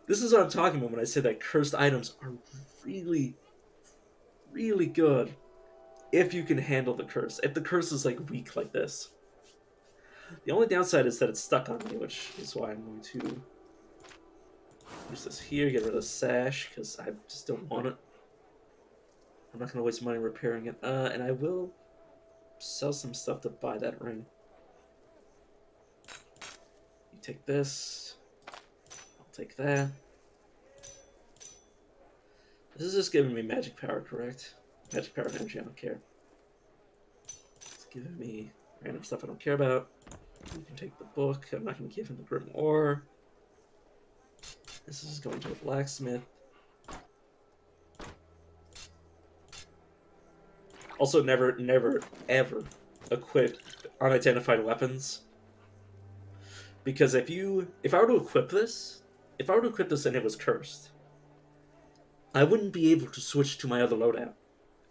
This is what I'm talking about when I say that cursed items are really, really good if you can handle the curse. If the curse is like weak like this. The only downside is that it's stuck on me, which is why I'm going to use this here, get rid of the sash, because I just don't want it. I'm not going to waste money repairing it. And I will sell some stuff to buy that ring. You take this. I'll take that. This is just giving me magic power, correct? Magic power and energy, I don't care. It's giving me random stuff I don't care about. You can take the book. I'm not going to give him the Grim Ore. This is going to a blacksmith. Also, never, ever equip unidentified weapons. Because if I were to equip this and it was cursed, I wouldn't be able to switch to my other loadout.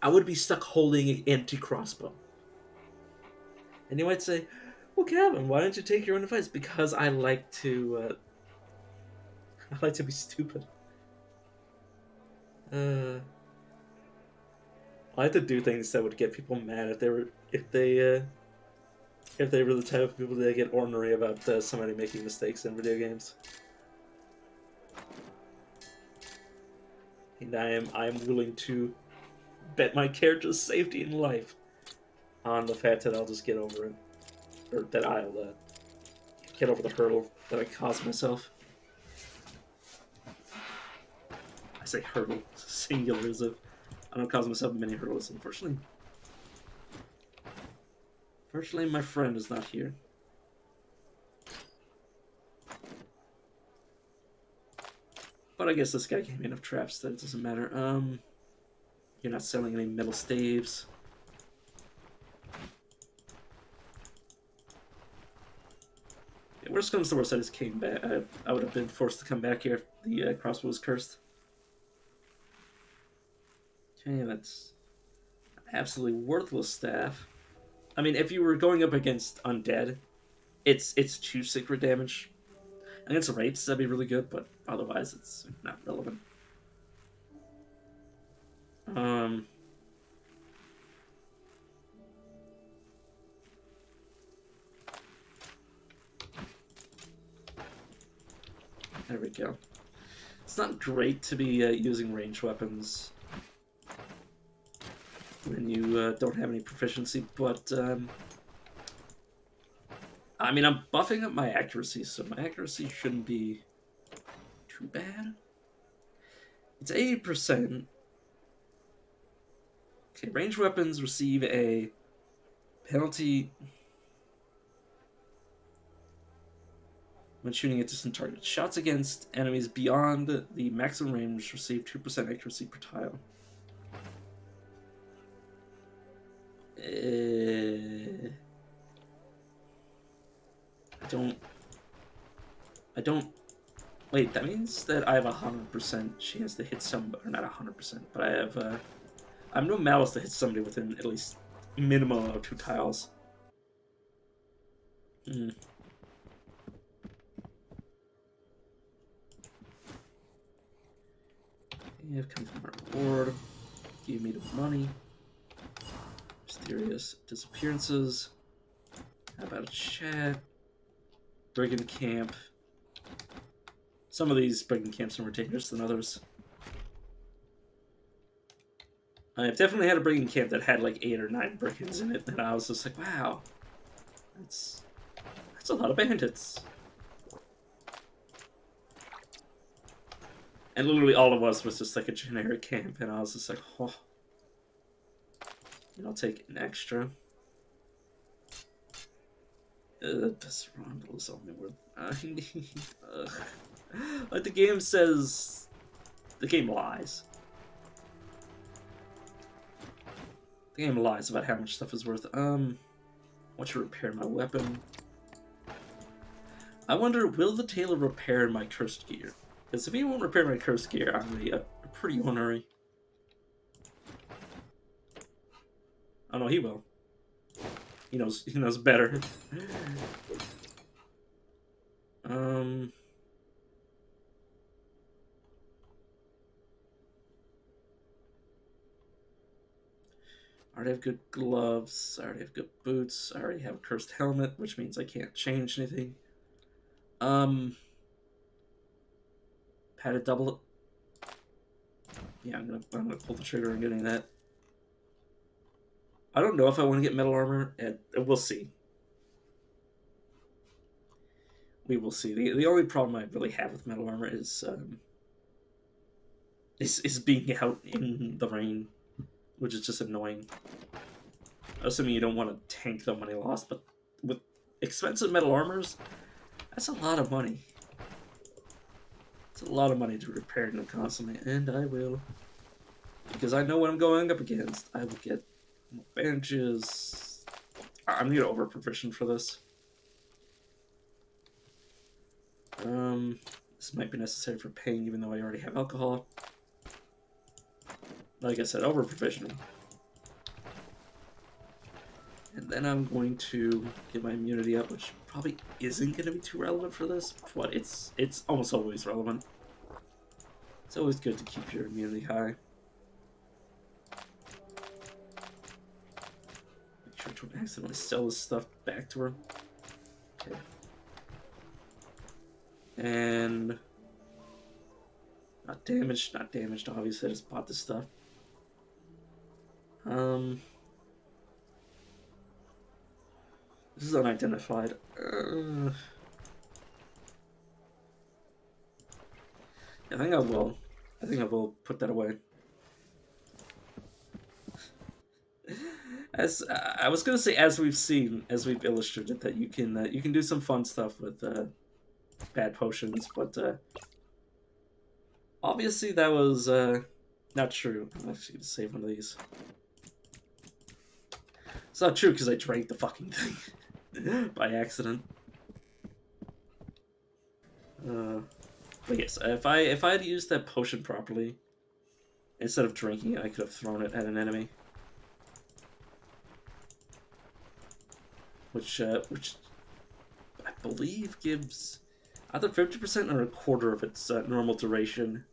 I would be stuck holding an empty crossbow. And you might say, "Well, Kevin, why don't you take your own advice?" Because I like to, I like to be stupid. I like to do things that would get people mad if they were the type of people that get ornery about somebody making mistakes in video games. And I am willing to bet my character's safety in life on the fact that I'll just get over it, or that I'll get over the hurdle that I caused myself. I say hurdle, singular, as if I don't cause myself many hurdles. Unfortunately, my friend is not here. But I guess this guy gave me enough traps that it doesn't matter. You're not selling any metal staves. Yeah, worst comes to worst, I just came back. I would have been forced to come back here if the crossbow was cursed. Okay, that's absolutely worthless staff. I mean, if you were going up against undead, it's 2 secret damage. Against rapes, that'd be really good, but otherwise, it's not relevant. There we go. It's not great to be using ranged weapons when you don't have any proficiency, but I mean, I'm buffing up my accuracy, so my accuracy shouldn't be too bad. It's 80%. Okay, ranged weapons receive a penalty when shooting at distant targets. Shots against enemies beyond the maximum range receive 2% accuracy per tile. I don't. Wait, that means that I have 100% chance to hit somebody, or not 100%, but I have no malice to hit somebody within at least minimum of 2 tiles. You have come from our reward. Give me the money. Mysterious disappearances. How about a chat? Brigand camp. Some of these brigand camps are more dangerous than others. I've definitely had a brigand camp that had like 8 or 9 brigands in it, and I was just like, wow, that's a lot of bandits. And literally all it was just like a generic camp, and I was just like, oh. And I'll take an extra. This Rondel is only worth. Like the game says, the game lies. The game lies about how much stuff is worth. I want to repair my weapon. I wonder, will the tailor repair my cursed gear? Because if he won't repair my cursed gear, I'm gonna be pretty ornery. Oh no, he will. He knows better. I already have good gloves. I already have good boots. I already have a cursed helmet, which means I can't change anything. Padded double. Yeah, I'm gonna pull the trigger on getting that. I don't know if I want to get metal armor. We'll see. We will see. The only problem I really have with metal armor is being out in the rain, which is just annoying. Assuming you don't want to tank the money lost, but with expensive metal armors, that's a lot of money. It's a lot of money to repair them constantly, and I will. Because I know what I'm going up against. I will get advantages. I'm gonna get over proficient for this. This might be necessary for pain, even though I already have alcohol. Like I said, over proficient. And then I'm going to get my immunity up, which probably isn't going to be too relevant for this, but it's almost always relevant. It's always good to keep your immunity high. Make sure to accidentally sell this stuff back to her. Okay. And not damaged, obviously I just bought this stuff. This is unidentified. I think I will. I think I will put that away. As I was gonna say, as we've illustrated, that you can do some fun stuff with bad potions, but obviously that was not true. I'm actually gonna save one of these. It's not true because I drank the fucking thing by accident. But yes, if I had used that potion properly, instead of drinking it, I could have thrown it at an enemy. Which I believe gives either 50% or a quarter of its normal duration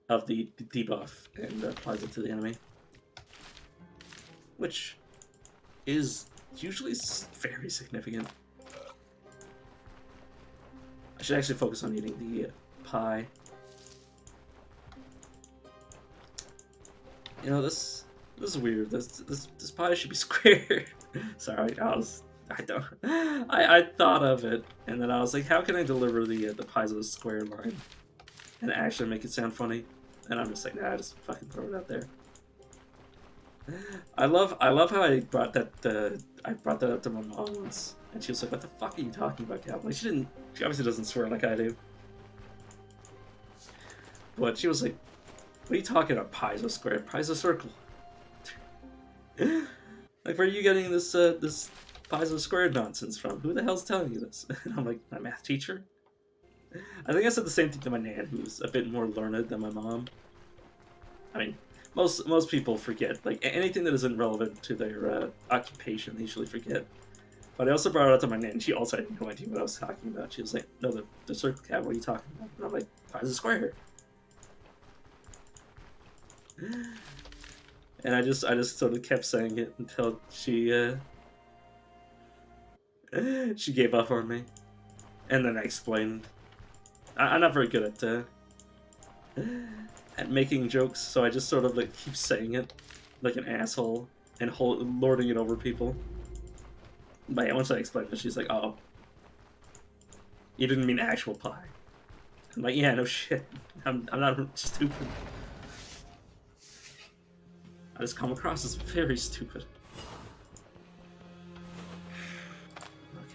of the debuff, and applies it to the enemy. Which is usually very significant. I should actually focus on eating the pie. You know, this is weird. This pie should be square. Sorry, I thought of it, and then I was like, how can I deliver the pies of the square line and actually make it sound funny? And I'm just like, nah, just fucking throw it out there. I love how I brought that up to my mom once, and she was like, "What the fuck are you talking about, Cal?" Like, she obviously doesn't swear like I do, but she was like, "What are you talking about? Pies are square, pies are circle." Like, where are you getting this this pies are square nonsense from? Who the hell's telling you this? And I'm like, my math teacher. I think I said the same thing to my nan, who's a bit more learned than my mom. I mean, most people forget, like, anything that isn't relevant to their occupation, they usually forget. But I also brought it up to my nan. She also had no idea what I was talking about. She was like, "No, the circle cat. What are you talking about?" And I'm like, "Pies are square." And I just sort of kept saying it until she gave up on me, and then I explained. I'm not very good at making jokes, so I just sort of like keep saying it like an asshole and lording it over people. But yeah, once I explained it, she's like, "Oh, you didn't mean actual pie." I'm like, "Yeah, no shit. I'm not stupid. I just come across as very stupid."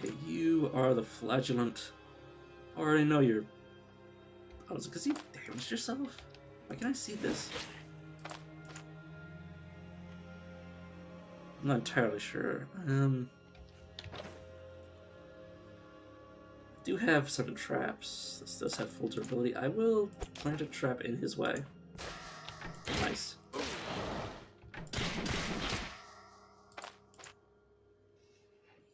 Okay, you are the flagellant. I already know you're... Oh, is it because you damaged yourself? Why can I see this? I'm not entirely sure. I do have some traps. This does have full durability. I will plant a trap in his way. Nice.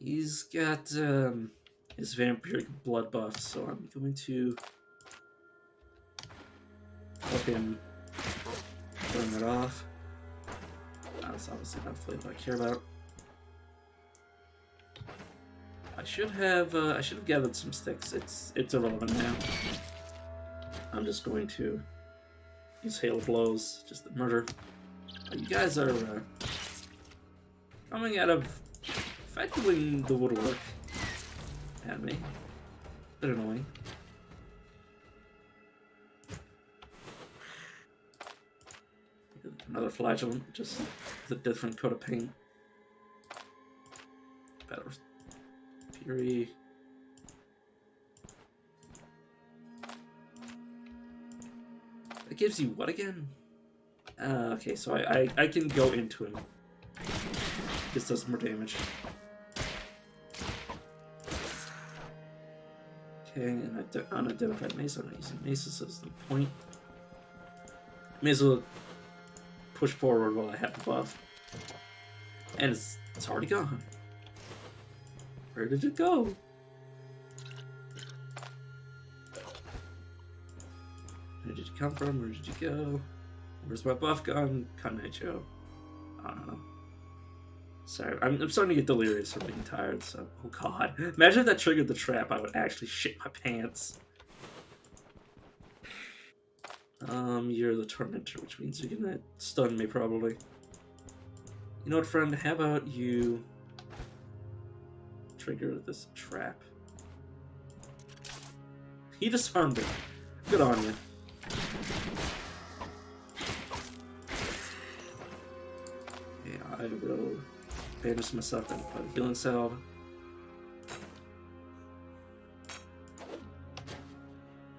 He's got his vampiric blood buff, so I'm going to help him burn it off. That's obviously not a flavor I care about. I should have gathered some sticks. It's irrelevant now. I'm just going to use hail blows, just to murder. You guys are coming out of effectively the woodwork at me. Bit annoying. Another flagellant, just with a different coat of paint. Better. Fury. It gives you what again? Okay, so I can go into him. This does more damage. Okay, and unidentified mace. I'm not using maces as the point. May as well push forward while I have the buff. And it's already gone. Where did it go? Where did you come from? Where did you go? Where's my buff gun? Kanaicho. I don't know. Sorry, I'm starting to get delirious from being tired, so... Oh god. Imagine if that triggered the trap, I would actually shit my pants. You're the tormentor, which means you're gonna stun me, probably. You know what, friend? How about you... trigger this trap? He disarmed it. Good on you. Yeah, I will banish myself and put a healing salve.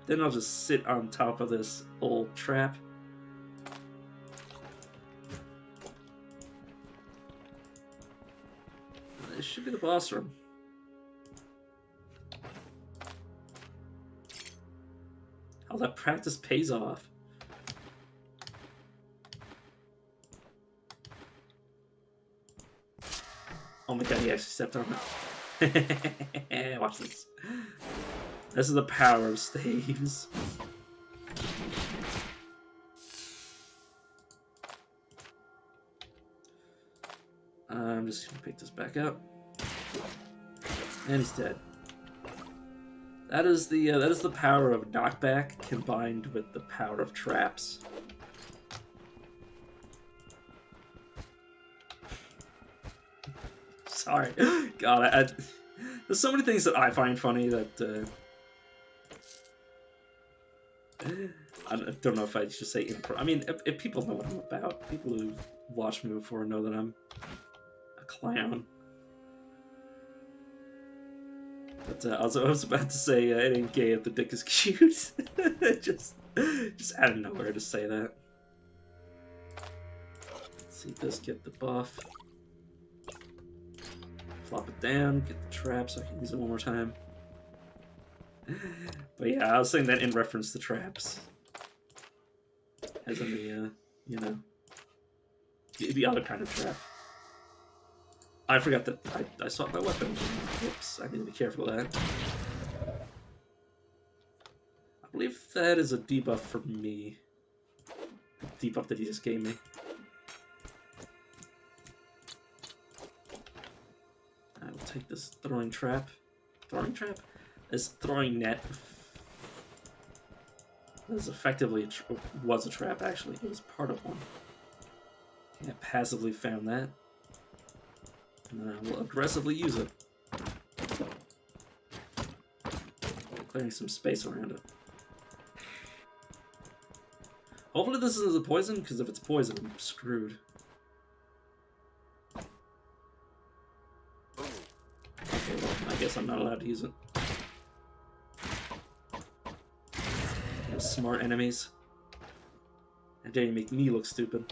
Then I'll just sit on top of this old trap. This should be the boss room. All that practice pays off. Oh my god, he actually stepped on it. Watch this. This is the power of staves. I'm just gonna pick this back up. And he's dead. That is the power of knockback combined with the power of traps. Sorry, God, there's so many things that I find funny that I don't know if I should say improv. I mean, if people know what I'm about, people who've watched me before know that I'm a clown. But I was about to say it ain't gay if the dick is cute. just out of nowhere to say that. Let's see this, get the buff. Flop it down, get the trap so I can use it one more time. But yeah, I was saying that in reference to traps. As in the, you know, the other kind of trap. I forgot that I swapped my weapon. Whoops, I need to be careful of that. I believe that is a debuff for me. The debuff that he just gave me. I will take this throwing trap. Throwing trap? This throwing net. This effectively was a trap, actually. It was part of one. I passively found that. And then I will aggressively use it. Clearing some space around it. Hopefully this isn't a poison, because if it's poison, I'm screwed. Okay, well, I guess I'm not allowed to use it. Those smart enemies. How dare you make me look stupid.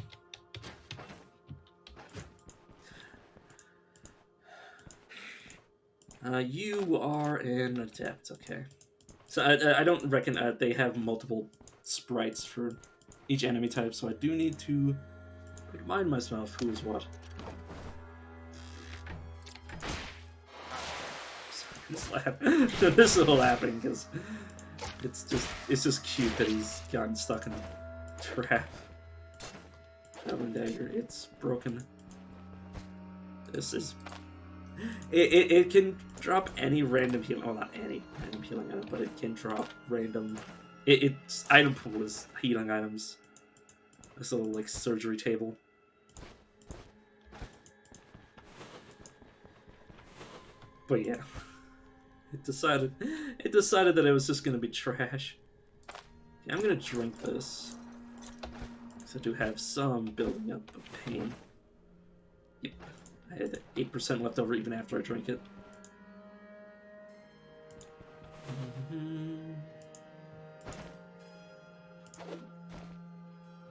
You are an adept, okay. So I don't reckon they have multiple sprites for each enemy type, so I do need to remind myself who is what. This is laughing because it's just cute that he's gotten stuck in a trap. Traveling dagger, it's broken. This is. It can drop any random healing. Well, not any random healing item, but it can drop random. Its item pool is healing items. This little like surgery table. But yeah, it decided that it was just gonna be trash. Okay, I'm gonna drink this. Because I do have some building up of pain. Yep. I had 8% left over even after I drank it.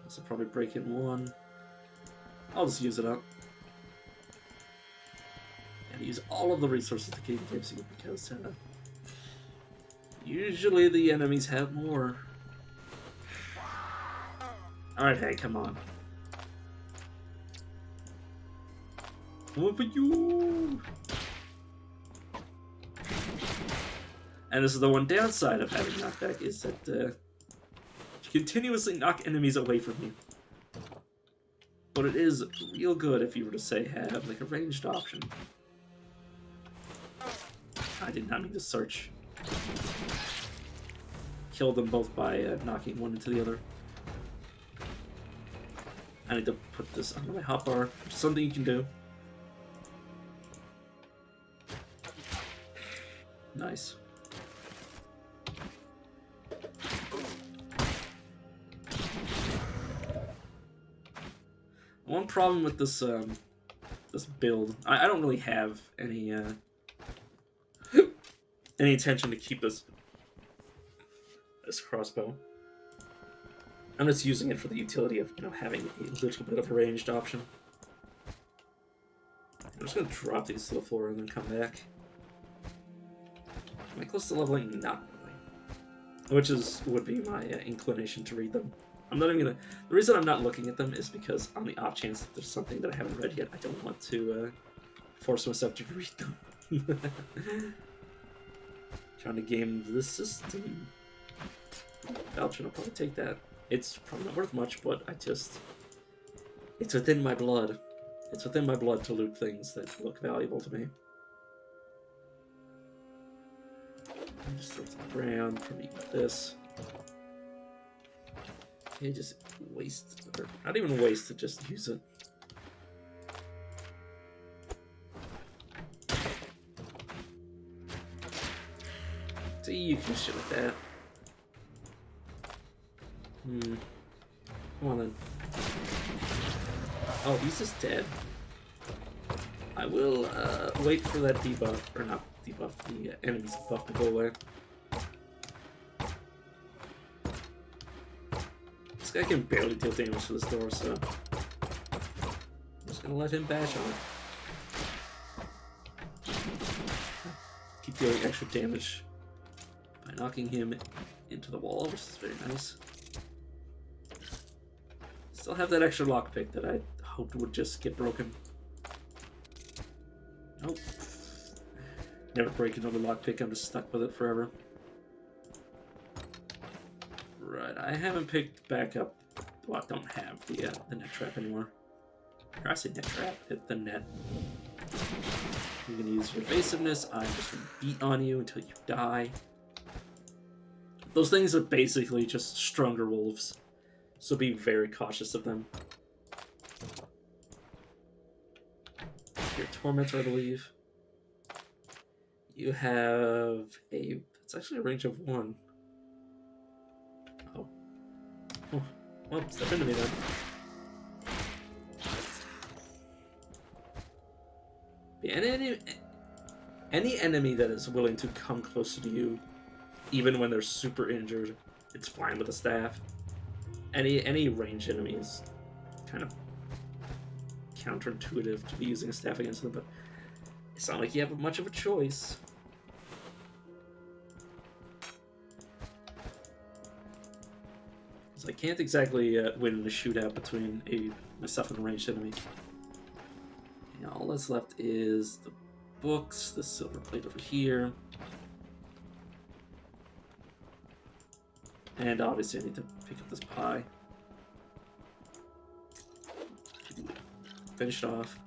This will probably break in one. I'll just use it up. And use all of the resources the game gives you because usually the enemies have more. Alright, hey, come on. One for you! And this is the one downside of having knockback, is that you continuously knock enemies away from you. But it is real good if you were to, say, have like a ranged option. I did not mean to search. Kill them both by knocking one into the other. I need to put this on my hotbar, which is something you can do. Nice. One problem with this this build, I don't really have any any intention to keep this crossbow. I'm just using it for the utility of, having a little bit of a ranged option. I'm just gonna drop these to the floor and then come back. Am I close to leveling? Not really. Which would be my inclination to read them. I'm not even gonna. The reason I'm not looking at them is because on the off chance that there's something that I haven't read yet, I don't want to force myself to read them. Trying to game the system. Belgian will probably take that. It's probably not worth much, but it's within my blood. It's within my blood to loot things that look valuable to me. Just throw it to the ground, probably eat this. Okay, just waste, or not even waste it, just use it. See, you can shit with that. Come on then. Oh, he's just dead. I will wait for that debuff, or not debuff, the enemy's buff to go away. This guy can barely deal damage to this door, so I'm just gonna let him bash on it. Keep dealing extra damage by knocking him into the wall, which is very nice. Still have that extra lockpick that I hoped would just get broken. Nope. Never break another lockpick, I'm just stuck with it forever. Right, I haven't picked back up. Well, I don't have the net trap anymore. Or I say net trap, hit the net. You're gonna use your evasiveness, I'm just gonna beat on you until you die. Those things are basically just stronger wolves, so be very cautious of them. Your Tormentor, I believe. You have a... It's actually a range of 1. Oh. Oh. Well, step into me then. Yeah, any enemy that is willing to come closer to you, even when they're super injured, it's fine with a staff. Any ranged enemy is kind of counterintuitive to be using a staff against them, but it's not like you have much of a choice. So I can't exactly win in a shootout between myself and a ranged enemy. And all that's left is the books, the silver plate over here. And obviously I need to pick up this pie. Finish it off.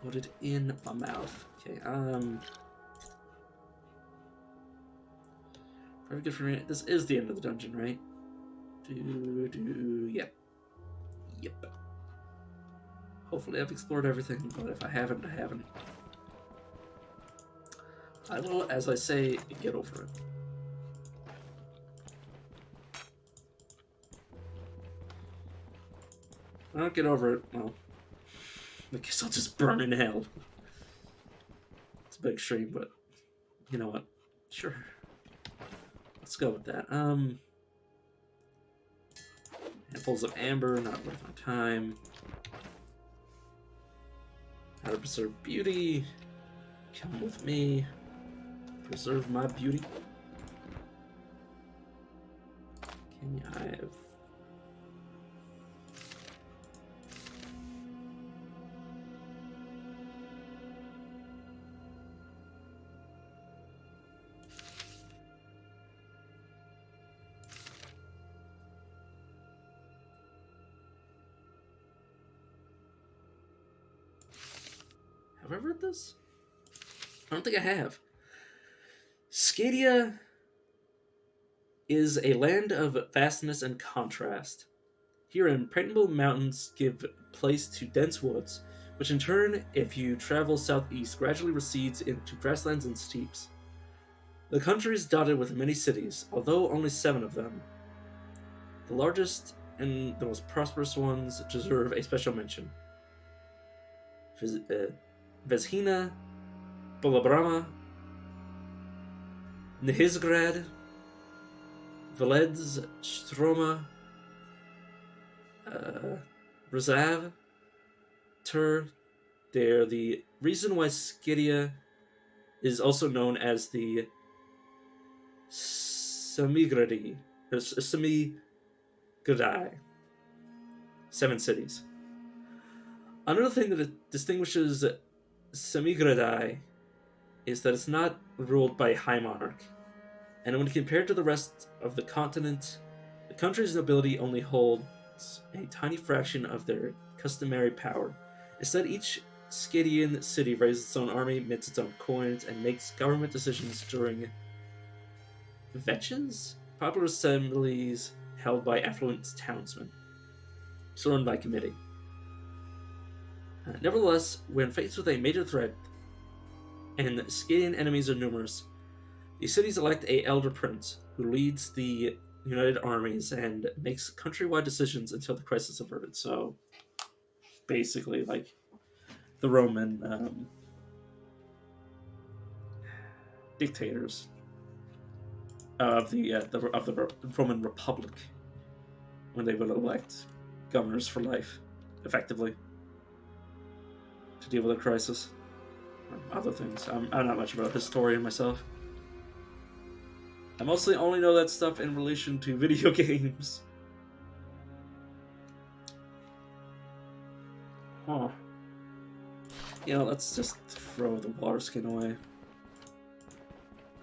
Put it in my mouth. Okay, very good for me. This is the end of the dungeon, right? Yep. Yep. Hopefully I've explored everything, but if I haven't, I haven't. I will, as I say, get over it. If I don't get over it, well, I guess I'll just burn in hell. It's a bit extreme, but you know what? Sure. Let's go with that. Handfuls of amber, not worth my time. How to preserve beauty. Come with me. Preserve my beauty. Can I have... Have I read this? I don't think I have. Scadia is a land of vastness and contrast. Here, impregnable mountains give place to dense woods, which in turn, if you travel southeast, gradually recedes into grasslands and steeps. The country is dotted with many cities, although only 7 of them. The largest and the most prosperous ones deserve a special mention. Vezhina, Bolabrama, Nihizgrad, Velez, Stroma, Rezav, Tur. They're the reason why Skydia is also known as the Semigradai. 7 cities. Another thing that distinguishes Semigradai is that it's not ruled by a high monarch. And when compared to the rest of the continent, the country's nobility only holds a tiny fraction of their customary power. Instead, each Skydian city raises its own army, mints its own coins, and makes government decisions during vetches, popular assemblies held by affluent townsmen, run by committee. Nevertheless, when faced with a major threat, and Skydian enemies are numerous, the cities elect a elder prince who leads the united armies and makes countrywide decisions until the crisis is averted. So, basically, like the Roman dictators of the Roman Republic, when they would elect governors for life, effectively, to deal with a crisis or other things. I'm not much of a historian myself. I mostly only know that stuff in relation to video games. Huh. You know, let's just throw the water skin away.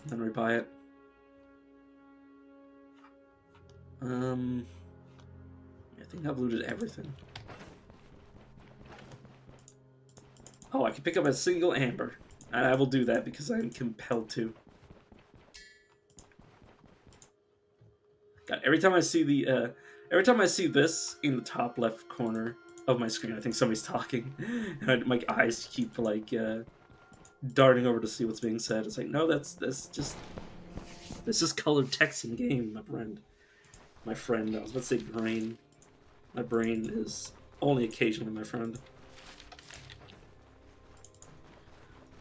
Then rebuy it. I think I've looted everything. Oh, I can pick up a single amber. And I will do that because I'm compelled to. God, every time I see this in the top left corner of my screen, I think somebody's talking, and my eyes keep like darting over to see what's being said. It's like, no, that's just colored text in game, my friend. My friend, I was about to say brain. My brain is only occasionally my friend.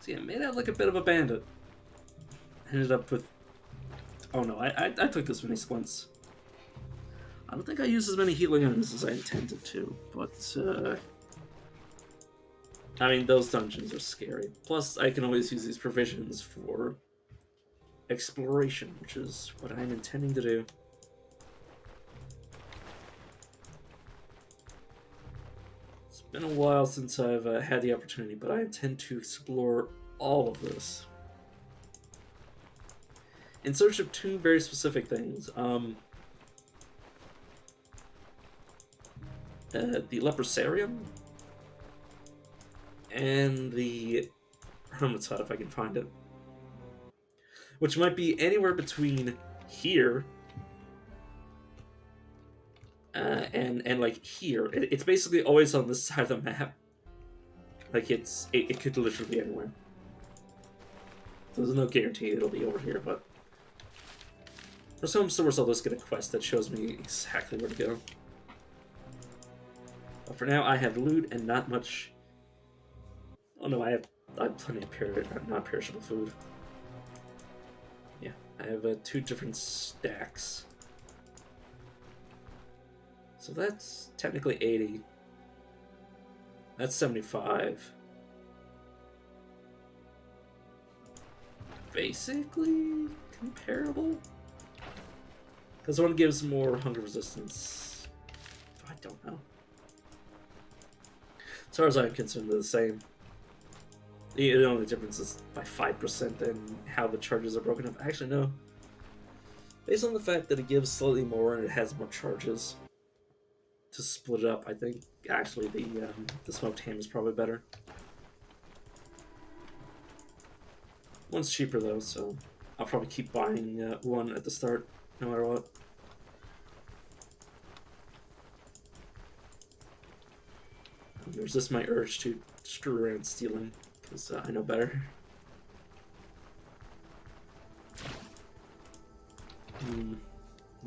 So yeah, made out like a bit of a bandit. Ended up with. Oh no, I took this many splints. I don't think I used as many healing items as I intended to, but I mean, those dungeons are scary. Plus, I can always use these provisions for exploration, which is what I'm intending to do. It's been a while since I've had the opportunity, but I intend to explore all of this in search of 2 very specific things. The Leprosarium and the Hermit's Hut, if I can find it. Which might be anywhere between here and like here. It's basically always on this side of the map. Like it could literally be anywhere. So there's no guarantee it'll be over here, but for some source I'll just get a quest that shows me exactly where to go. But for now, I have loot and not much. Oh no, I have plenty of non-perishable food. Yeah, I have 2 different stacks. So that's technically 80. That's 75. Basically comparable. Because one gives more hunger resistance. I don't know. As far as I'm concerned, they're the same. The only difference is by 5% in how the charges are broken up. Actually, no. Based on the fact that it gives slightly more and it has more charges to split it up, I think actually the smoked ham is probably better. One's cheaper though, so I'll probably keep buying one at the start, no matter what. Resist my urge to screw around stealing, because I know better.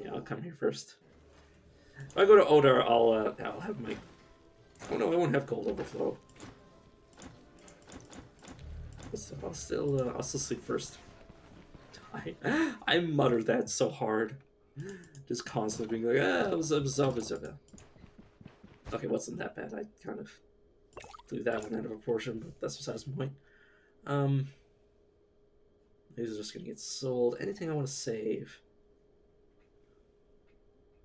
Yeah, I'll come here first. If I go to Odar, I'll have my... Oh no, I won't have gold overflow. So I'll still sleep first. I mutter that so hard, just constantly being like, okay, wasn't that bad? I kind of blew that one out of proportion, but that's besides the point. These are just gonna get sold. Anything I want to save?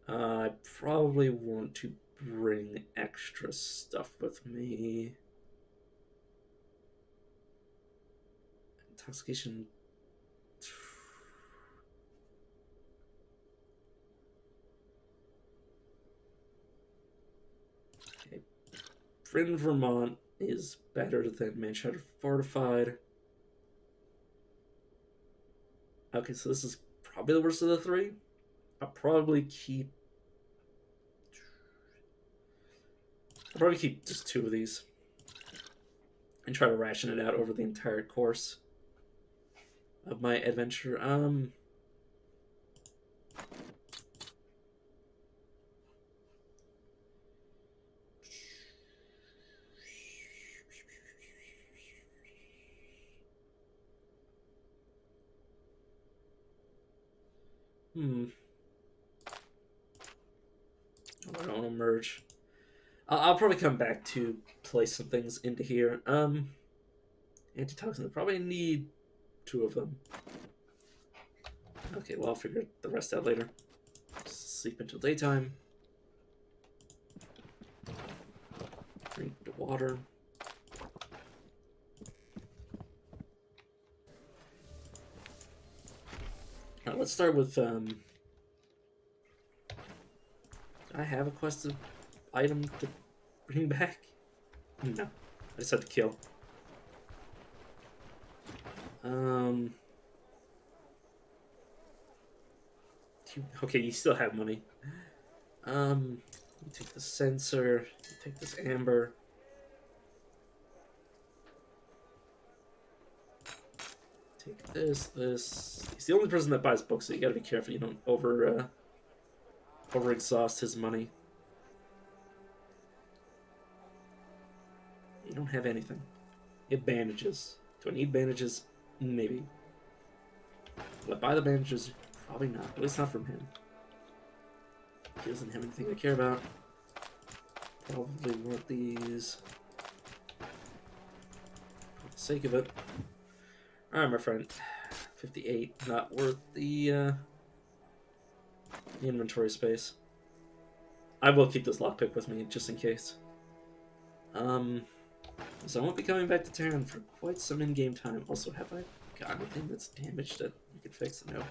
I probably want to bring extra stuff with me. Intoxication. Okay. Bryn, Vermont is better than Manchester Fortified. Okay, so this is probably the worst of the three. I'll probably keep just two of these and try to ration it out over the entire course of my adventure. I don't want to merge. I'll probably come back to place some things into here. Antitoxin. I probably need two of them. Okay, well, I'll figure the rest out later. Sleep until daytime. Drink the water. Alright, let's start with, I have a quested item to bring back? No. I just had to kill. Okay, you still have money. You take the sensor, you take this amber. Take this. He's the only person that buys books, so you gotta be careful you don't over exhaust his money. You don't have anything. You have bandages. Do I need bandages? Maybe. Will I buy the bandages? Probably not. At least not from him. He doesn't have anything I care about. Probably want these. For the sake of it. Alright, my friend. 58. Not worth the inventory space. I will keep this lockpick with me, just in case. So I won't be coming back to town for quite some in-game time. Also, have I got anything that's damaged that you could fix? No.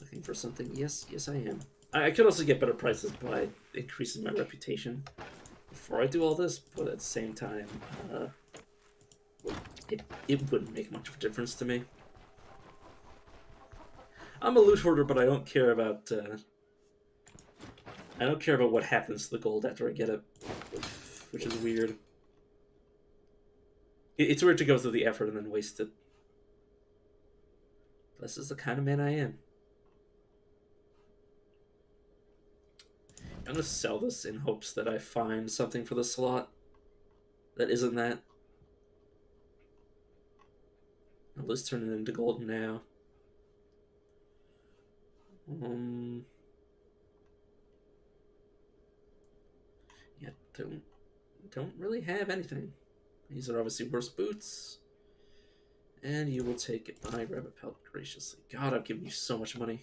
Looking for something? Yes, I am. I could also get better prices by increasing my reputation before I do all this, but at the same time, it wouldn't make much of a difference to me. I'm a loot hoarder, but I don't care about what happens to the gold after I get it, which is weird. It's weird to go through the effort and then waste it. This is the kind of man I am. I'm gonna sell this in hopes that I find something for the slot that isn't that. I'll just turn it into gold now. Yeah, don't really have anything. These are obviously worse boots. And you will take my rabbit pelt graciously. God, I've given you so much money.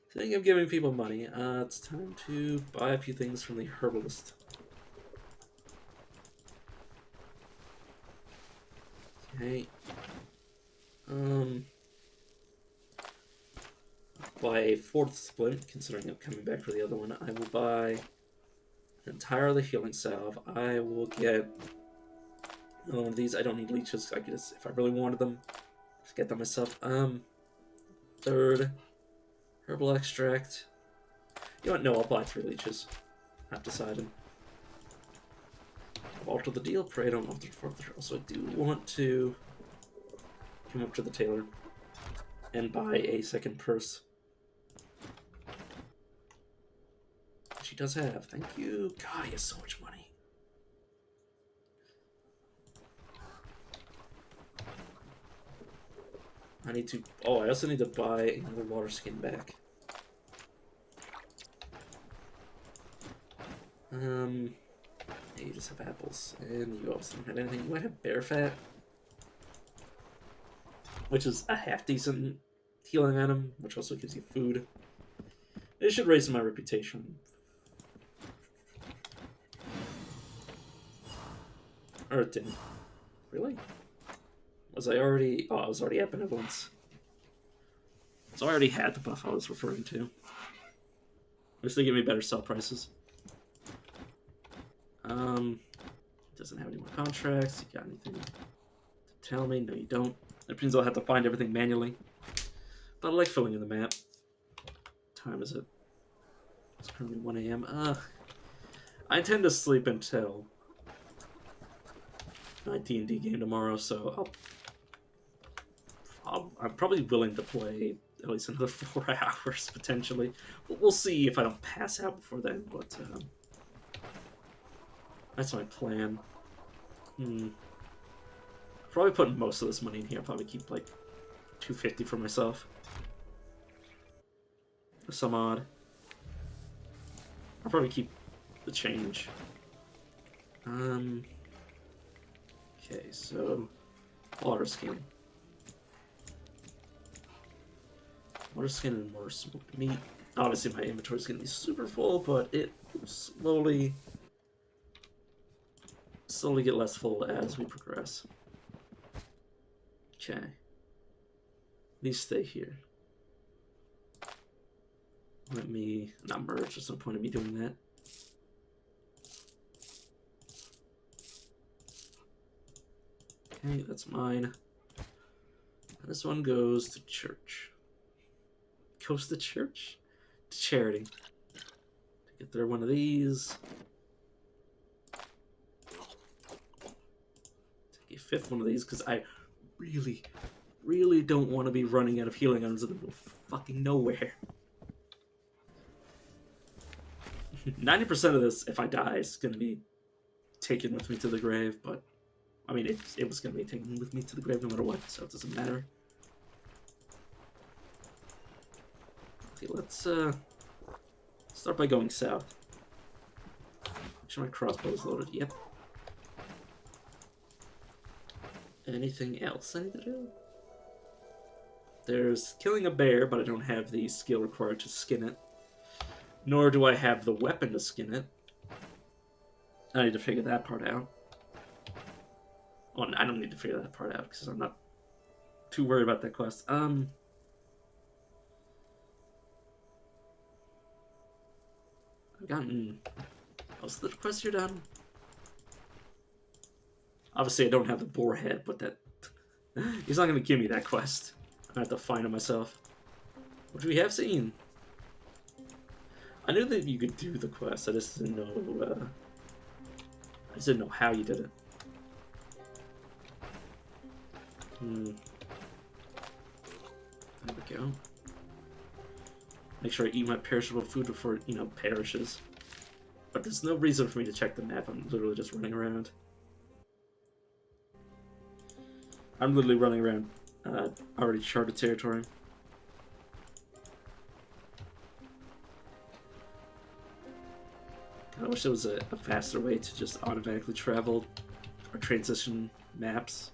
Speaking of giving people money, it's time to buy a few things from the herbalist. Okay. Buy a fourth splint, considering I'm coming back for the other one. I will buy entirely healing salve. I will get another one of these. I don't need leeches. I could just, if I really wanted them, just get them myself. Third, herbal extract. You know what? No, I'll buy 3 leeches. I've decided. I've altered the deal. Pray I don't alter further. Also, I do want to come up to the tailor and buy a second purse. She does have. Thank you. God, he has so much money. I need to... Oh, I also need to buy another water skin back. Yeah, you just have apples. And you also don't have anything. You might have bear fat. Which is a half-decent healing item, which also gives you food. It should raise my reputation. Or it didn't. Really? Was I already... Oh, I was already at Benevolence. So I already had the buff I was referring to. Wish they give me better sell prices. Doesn't have any more contracts. You got anything to tell me? No, you don't. That means I'll have to find everything manually. But I like filling in the map. What time is it? It's currently 1 a.m. I intend to sleep until my D&D game tomorrow, so I'm probably willing to play at least another 4 hours, potentially. We'll see if I don't pass out before then, but that's my plan. Probably put most of this money in here. I'll probably keep like $250 for myself. Or some odd. I'll probably keep the change. Okay, so water skin. Water skin and more smoked meat. Obviously my inventory's gonna be super full, but it will slowly get less full as we progress. Okay. These stay here. Let me not merge, there's no point in me doing that. Okay, that's mine. This one goes to church. Goes to church? To charity. To get there one of these. Take a 5th one of these, because I really don't want to be running out of healing items in the middle of fucking nowhere. 90% of this, if I die, is going to be taken with me to the grave, but I mean, it was going to be taken with me to the grave no matter what, so it doesn't matter. Okay, let's start by going south. Make sure my crossbow is loaded. Yep. Anything else I need to do? There's killing a bear, but I don't have the skill required to skin it. Nor do I have the weapon to skin it. I need to figure that part out. Oh, I don't need to figure that part out, because I'm not too worried about that quest. I've gotten most of the quests here done. Obviously, I don't have the boar head, but that... He's not going to give me that quest. I have to find it myself. Which we have seen. I knew that you could do the quest, I just didn't know, how you did it. There we go. Make sure I eat my perishable food before it, perishes. But there's no reason for me to check the map, I'm literally just running around. I'm literally running around already charted territory. I wish there was a faster way to just automatically travel or transition maps.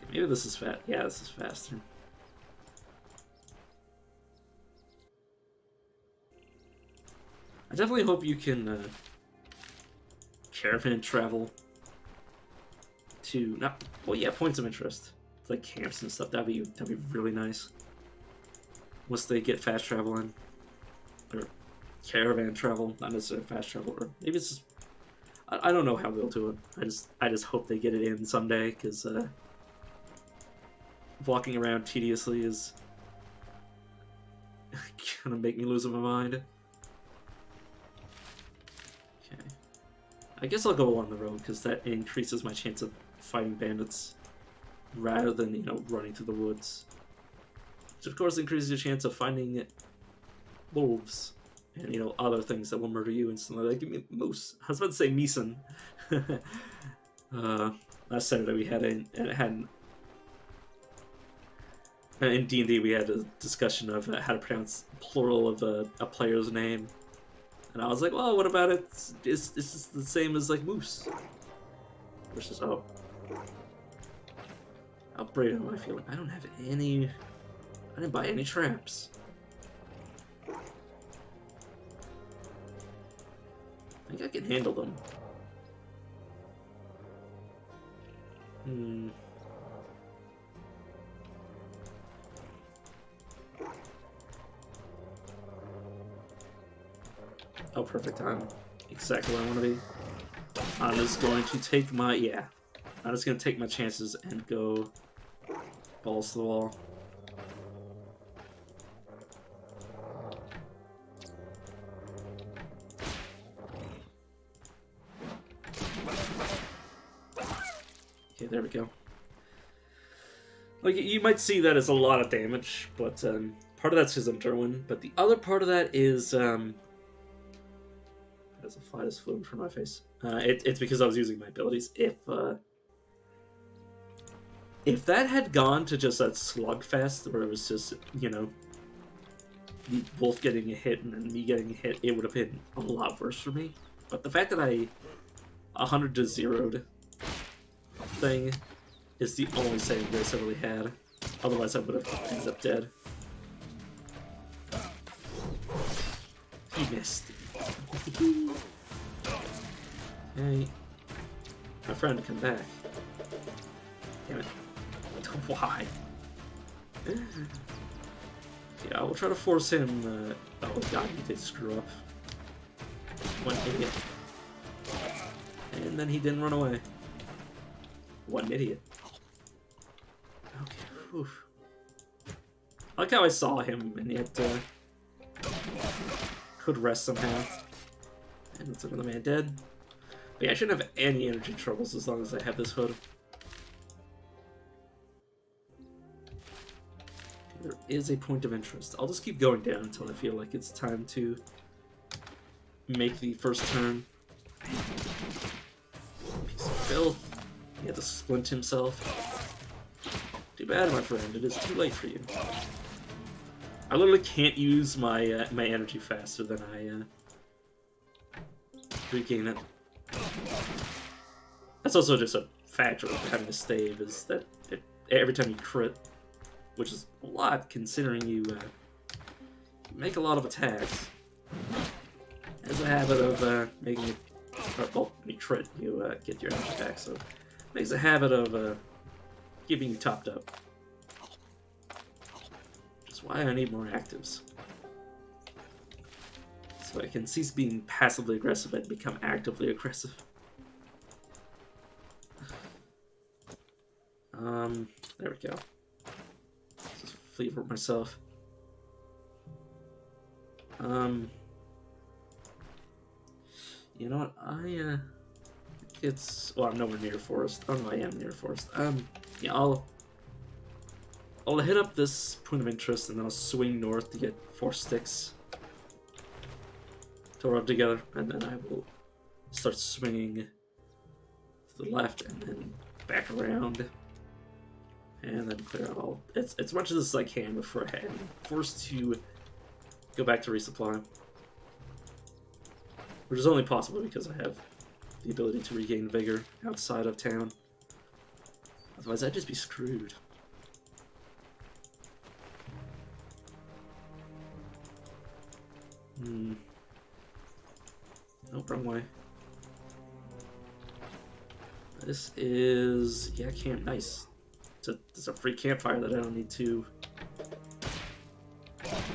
Okay, maybe this is fast. Yeah, this is faster. I definitely hope you can caravan travel to points of interest. It's like camps and stuff. That'd be really nice. once they get fast travel in, or caravan travel, not necessarily fast travel, or maybe it's just, I don't know how they'll do it. I just hope they get it in someday, because walking around tediously is gonna make me lose my mind. Okay, I guess I'll go along the road because that increases my chance of fighting bandits rather than, you know, running through the woods. Which of course increases your chance of finding wolves and, you know, other things that will murder you instantly. Like, give me moose. I was about to say meeson. Last Saturday we had in D&D we had a discussion of how to pronounce plural of a player's name. And I was like, well, what about it? It's just the same as, like, moose. Versus, oh. How brave am I feeling? I don't have any... I didn't buy any traps. I think I can handle them. Oh, perfect time. Exactly where I want to be. I'm just going to take my... Yeah. I'm just going to take my chances and go balls to the wall. Okay, there we go. Like, you might see that as a lot of damage, but part of that's because I'm Derwin, but the other part of that is... There's a fly just flew in front of my face. It's because I was using my abilities. If that had gone to just that slugfest where it was just, you know, the wolf getting a hit and then me getting a hit, it would have been a lot worse for me. But the fact that I 100 to 0'd thing is the only saving grace I really had. Otherwise I would have ended up dead. He missed. Hey, my friend, come back. Damn it. Why? Yeah, we'll try to force him. Oh god, he did screw up. One idiot. And then he didn't run away. What an idiot. Okay, whew. I like how I saw him and yet could rest somehow. And that's another man dead. But yeah, I shouldn't have any energy troubles as long as I have this hood. There is a point of interest. I'll just keep going down until I feel like it's time to make the first turn. Piece of filth. He had to splint himself. Too bad, my friend. It is too late for you. I literally can't use my my energy faster than I regain it. That's also just a factor of having a stave, is that every time you crit, which is a lot considering you make a lot of attacks, has a habit of making it, well, when you crit, you get your energy back, so it makes a habit of keeping you topped up. Which is why I need more actives. So I can cease being passively aggressive and become actively aggressive. There we go. Just flavor myself. You know what? It's, well, I'm nowhere near forest. Oh no, I am near forest. Yeah, I'll hit up this point of interest and then I'll swing north to get 4 sticks to rub together, and then I will start swinging to the left and then back around, and then clear out all as much as I can before I am forced to go back to resupply, which is only possible because I have the ability to regain vigor outside of town. Otherwise, I'd just be screwed. Nope, wrong way. This is, yeah, camp. Nice. It's a free campfire that I don't need to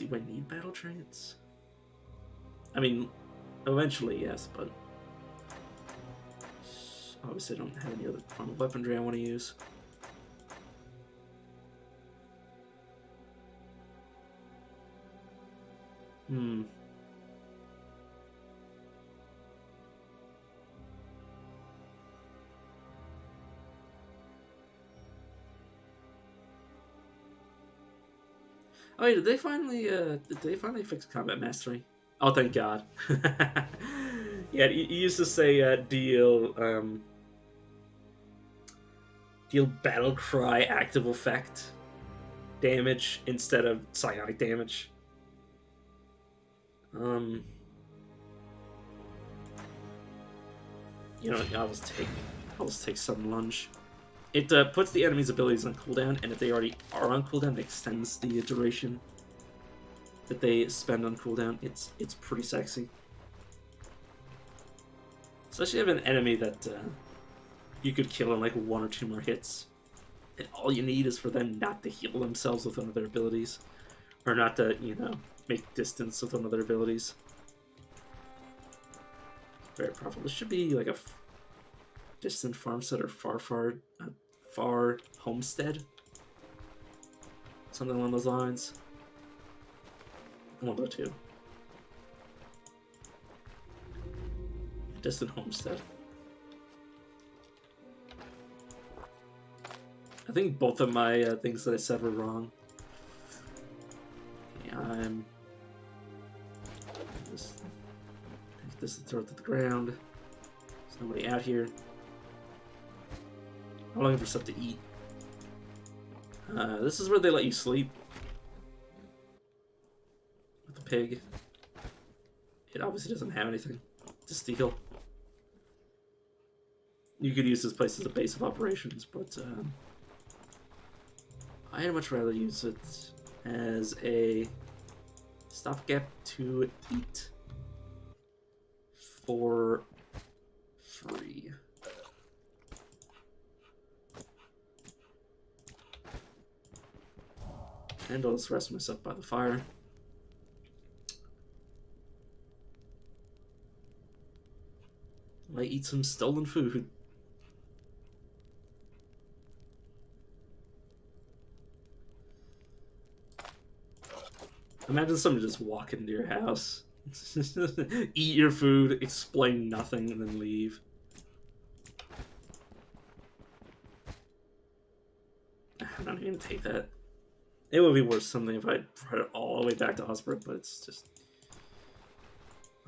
Do I need battle trinkets? I mean, eventually, yes, but obviously I don't have any other form of weaponry I want to use. Hmm. Oh, wait, did they finally fix combat mastery? Oh, thank God. Yeah, you used to say deal battle cry active effect damage instead of psionic damage. You know, I'll just take Sudden Lunge. It puts the enemy's abilities on cooldown, and if they already are on cooldown, it extends the duration that they spend on cooldown. It's pretty sexy. Especially if an enemy that you could kill in like 1 or 2 more hits. And all you need is for them not to heal themselves with one of their abilities. Or not to, you know, make distance with one of their abilities. Very powerful. This should be like a distant farmstead or far homestead. Something along those lines. One of the two. Distant homestead. I think both of my things that I said were wrong. Yeah, I'm just take this and throw it to the ground. There's nobody out here. I'm looking for stuff to eat. This is where they let you sleep. With the pig. It obviously doesn't have anything to steal. You could use this place as a base of operations, but I'd much rather use it as a stopgap to eat for free. And I'll just rest myself by the fire. I eat some stolen food. Imagine somebody just walk into your house, eat your food, explain nothing, and then leave. I'm not even gonna take that. It would be worth something if I brought it all the way back to Osbrook, but it's just...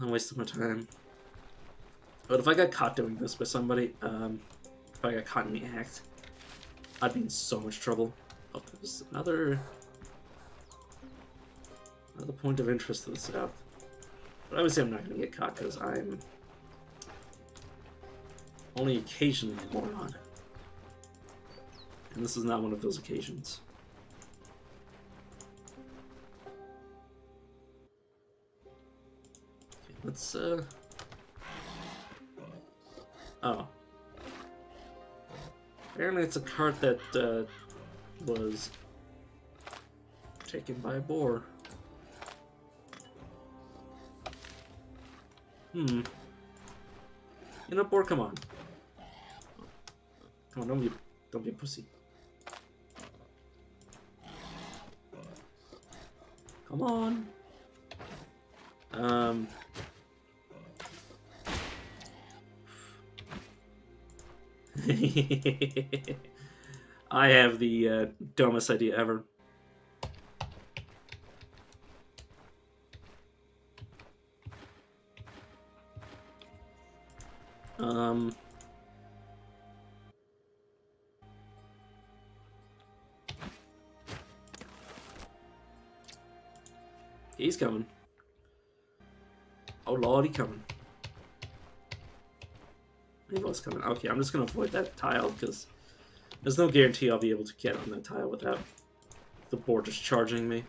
I'm wasting my time. But if I got caught doing this by somebody, if I got caught in the act, I'd be in so much trouble. Oh, there's another point of interest to the south. But obviously I'm not going to get caught because I'm only occasionally a moron. And this is not one of those occasions. Okay, let's, oh. Apparently it's a cart that, was taken by a boar. You know, boar, come on. Come on, don't be a pussy. Come on. I have the dumbest idea ever. He's coming. Oh lord, he's coming. He was coming. Okay, I'm just gonna avoid that tile because there's no guarantee I'll be able to get on that tile without the board just charging me.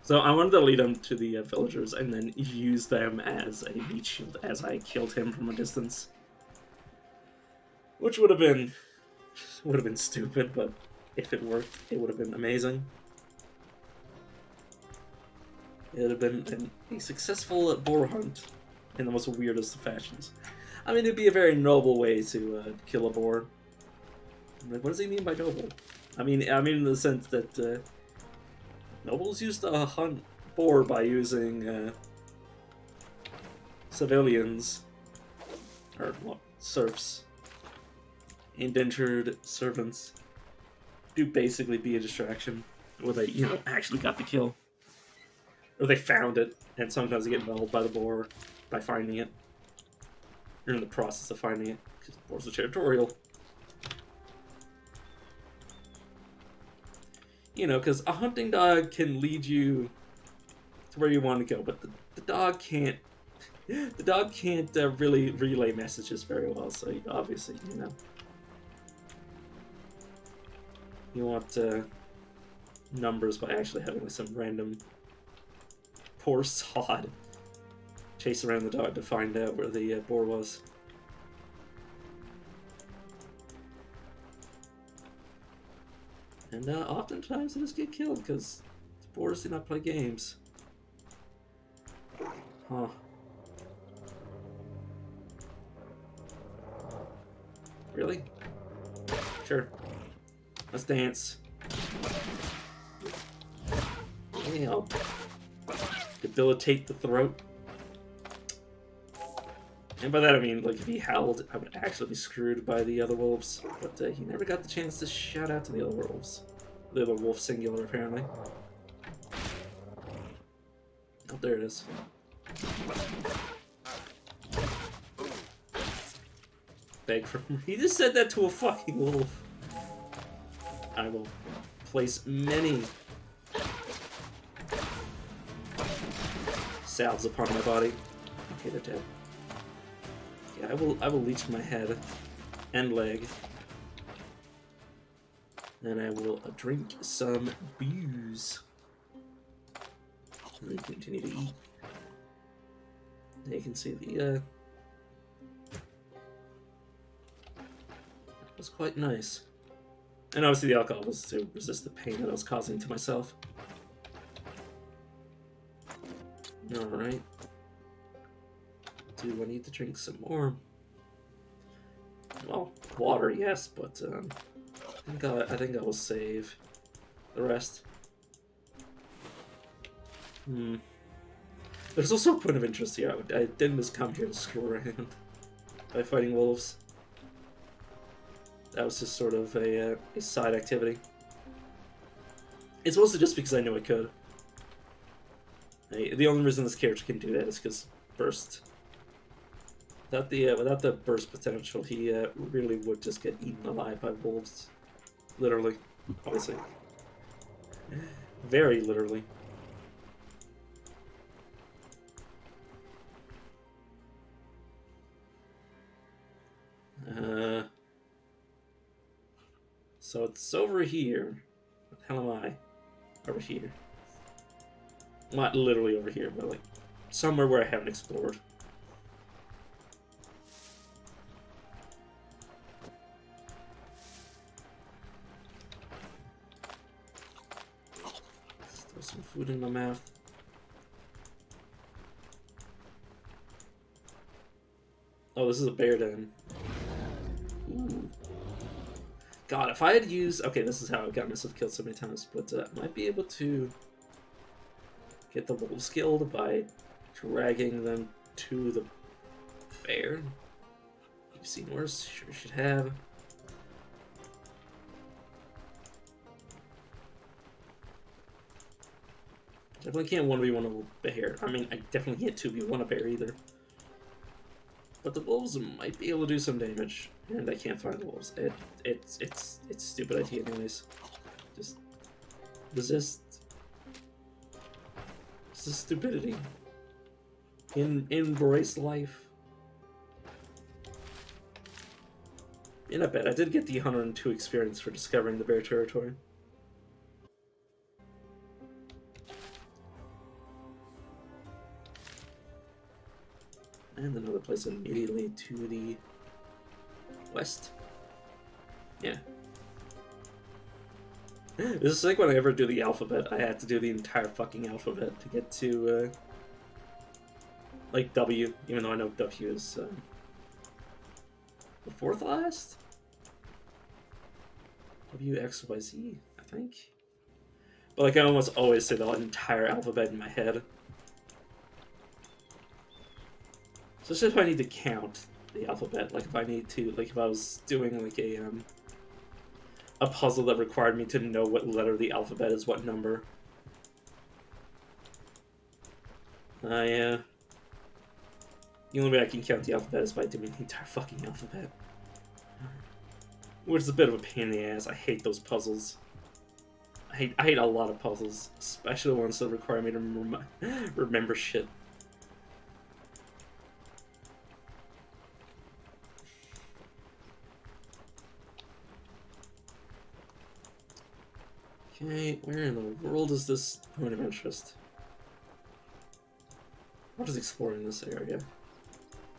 So I wanted to lead him to the villagers and then use them as a meat shield as I killed him from a distance, which would have been stupid, but if it worked, it would have been amazing. It would have been a successful boar hunt in the most weirdest of fashions. I mean, it'd be a very noble way to kill a boar. Like, what does he mean by noble? I mean in the sense that nobles used to hunt boar by using civilians or well, serfs, indentured servants, to basically be a distraction, or they actually got the kill, or they found it, and sometimes they get involved by the boar by finding it. You're in the process of finding it because boars are territorial. Because a hunting dog can lead you to where you want to go, but the dog can't. The dog can't really relay messages very well. So obviously, you want numbers by actually having like, some random poor sod chase around the dog to find out where the boar was. And oftentimes they just get killed because the boars do not play games. Huh. Really? Sure. Let's dance. Okay, I'll debilitate the throat. And by that I mean, like, if he howled, I would actually be screwed by the other wolves. But he never got the chance to shout out to the other wolves. The other wolf singular, apparently. Oh, there it is. Beg for... He just said that to a fucking wolf. I will place many salves upon my body. Okay, they're dead. Yeah, I will leech my head and leg. Then I will drink some booze. And then continue to eat. Now you can see the that was quite nice. And obviously the alcohol was to resist the pain that I was causing to myself. Alright. Do I need to drink some more? Well, water, yes, but I think I will save the rest. There's also a point of interest here. I didn't just come here to screw around by fighting wolves. That was just sort of a side activity. It's mostly just because I knew I could. The only reason this character can do that is because burst. Without the burst potential, he really would just get eaten alive by wolves. Literally. Obviously. Very literally. So it's over here. What the hell am I? Over here. Not literally over here, but like somewhere where I haven't explored. Let's throw some food in my mouth. Oh, this is a bear den. Ooh. God, if I had used... Okay, this is how I got myself killed so many times, but I might be able to get the wolves killed by dragging them to the fair. You've seen worse, sure should have. Definitely can't 1v1 a bear. I mean, I definitely can't 2v1 a bear either. But the wolves might be able to do some damage, and I can't find the wolves. It's stupid idea anyways. Just resist. This is stupidity. Embrace life. And I bet I did get the 102 experience for discovering the bear territory. And another place immediately to the west. Yeah. This is like when I ever do the alphabet, I had to do the entire fucking alphabet to get to, like, W, even though I know W is, the fourth last? W, X, Y, Z, I think? But, like, I almost always say the entire alphabet in my head. So it's just if I need to count the alphabet, like, if I need to, like, if I was doing, like, a puzzle that required me to know what letter the alphabet is, what number. The only way I can count the alphabet is by doing the entire fucking alphabet. Which is a bit of a pain in the ass. I hate those puzzles. I hate a lot of puzzles, especially the ones that require me to remember shit. Okay, where in the world is this point of interest? I'm just exploring this area.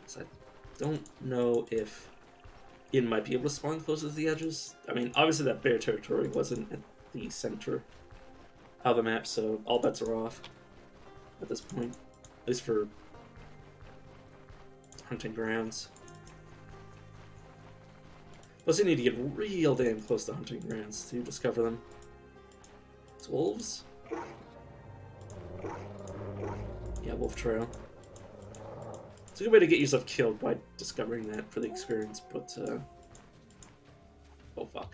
So I don't know if it might be able to spawn close to the edges. I mean, obviously that bear territory wasn't at the center of the map, so all bets are off at this point. At least for hunting grounds. Plus you need to get real damn close to hunting grounds to discover them. It's wolves? Yeah, wolf trail. It's a good way to get yourself killed by discovering that for the experience, but, oh fuck.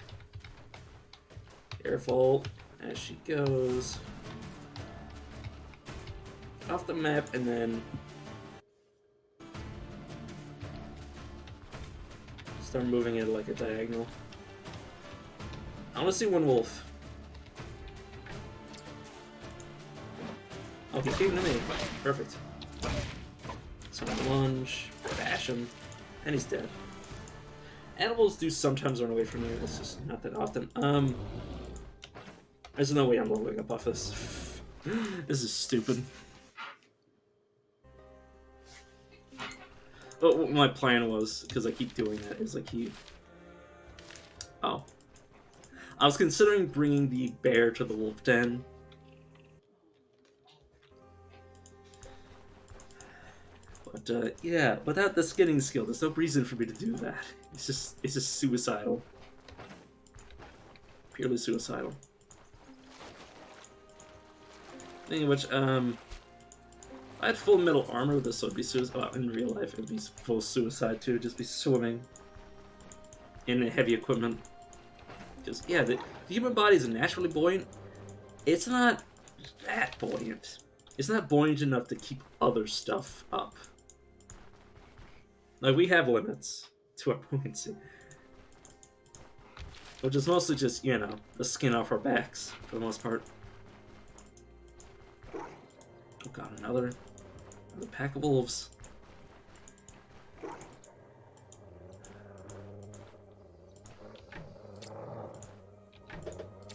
Careful as she goes. Off the map, and then start moving it like a diagonal. I want to see one wolf. Oh, he came to me. Perfect. So lunge, bash him, and he's dead. Animals do sometimes run away from you, it's just not that often. There's no way I'm leveling up off this. This is stupid. But what my plan was, because I keep doing that, is I keep... Oh. I was considering bringing the bear to the wolf den. But, yeah, without the skinning skill, there's no reason for me to do that. It's just suicidal. Purely suicidal. Speaking of which, if I had full metal armor, this would be suicide. Well, in real life, it would be full suicide too, just be swimming in heavy equipment. Because, yeah, the human body is naturally buoyant. It's not that buoyant. It's not buoyant enough to keep other stuff up. Like, we have limits to our buoyancy. Which is mostly just, you know, the skin off our backs, for the most part. Oh god, another pack of wolves.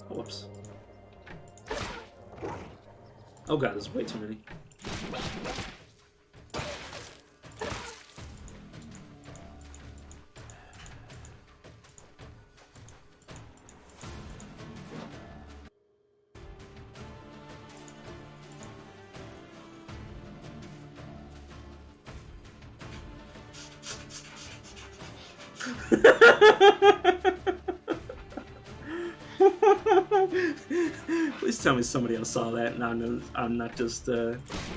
Oh, whoops. Oh god, there's way too many. Please tell me somebody else saw that and I'm not just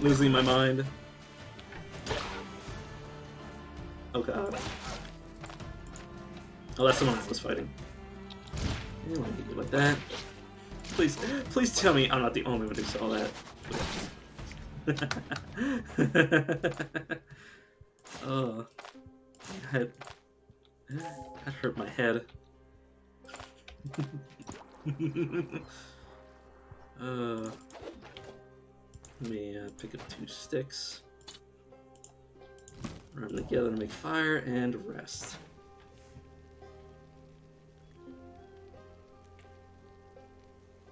losing my mind. Oh god. Oh, that's someone I was fighting. I don't want to hit you like that. Please tell me I'm not the only one who saw that. Oh, that hurt my head. Let me pick up 2 sticks, run them together to make fire, and rest.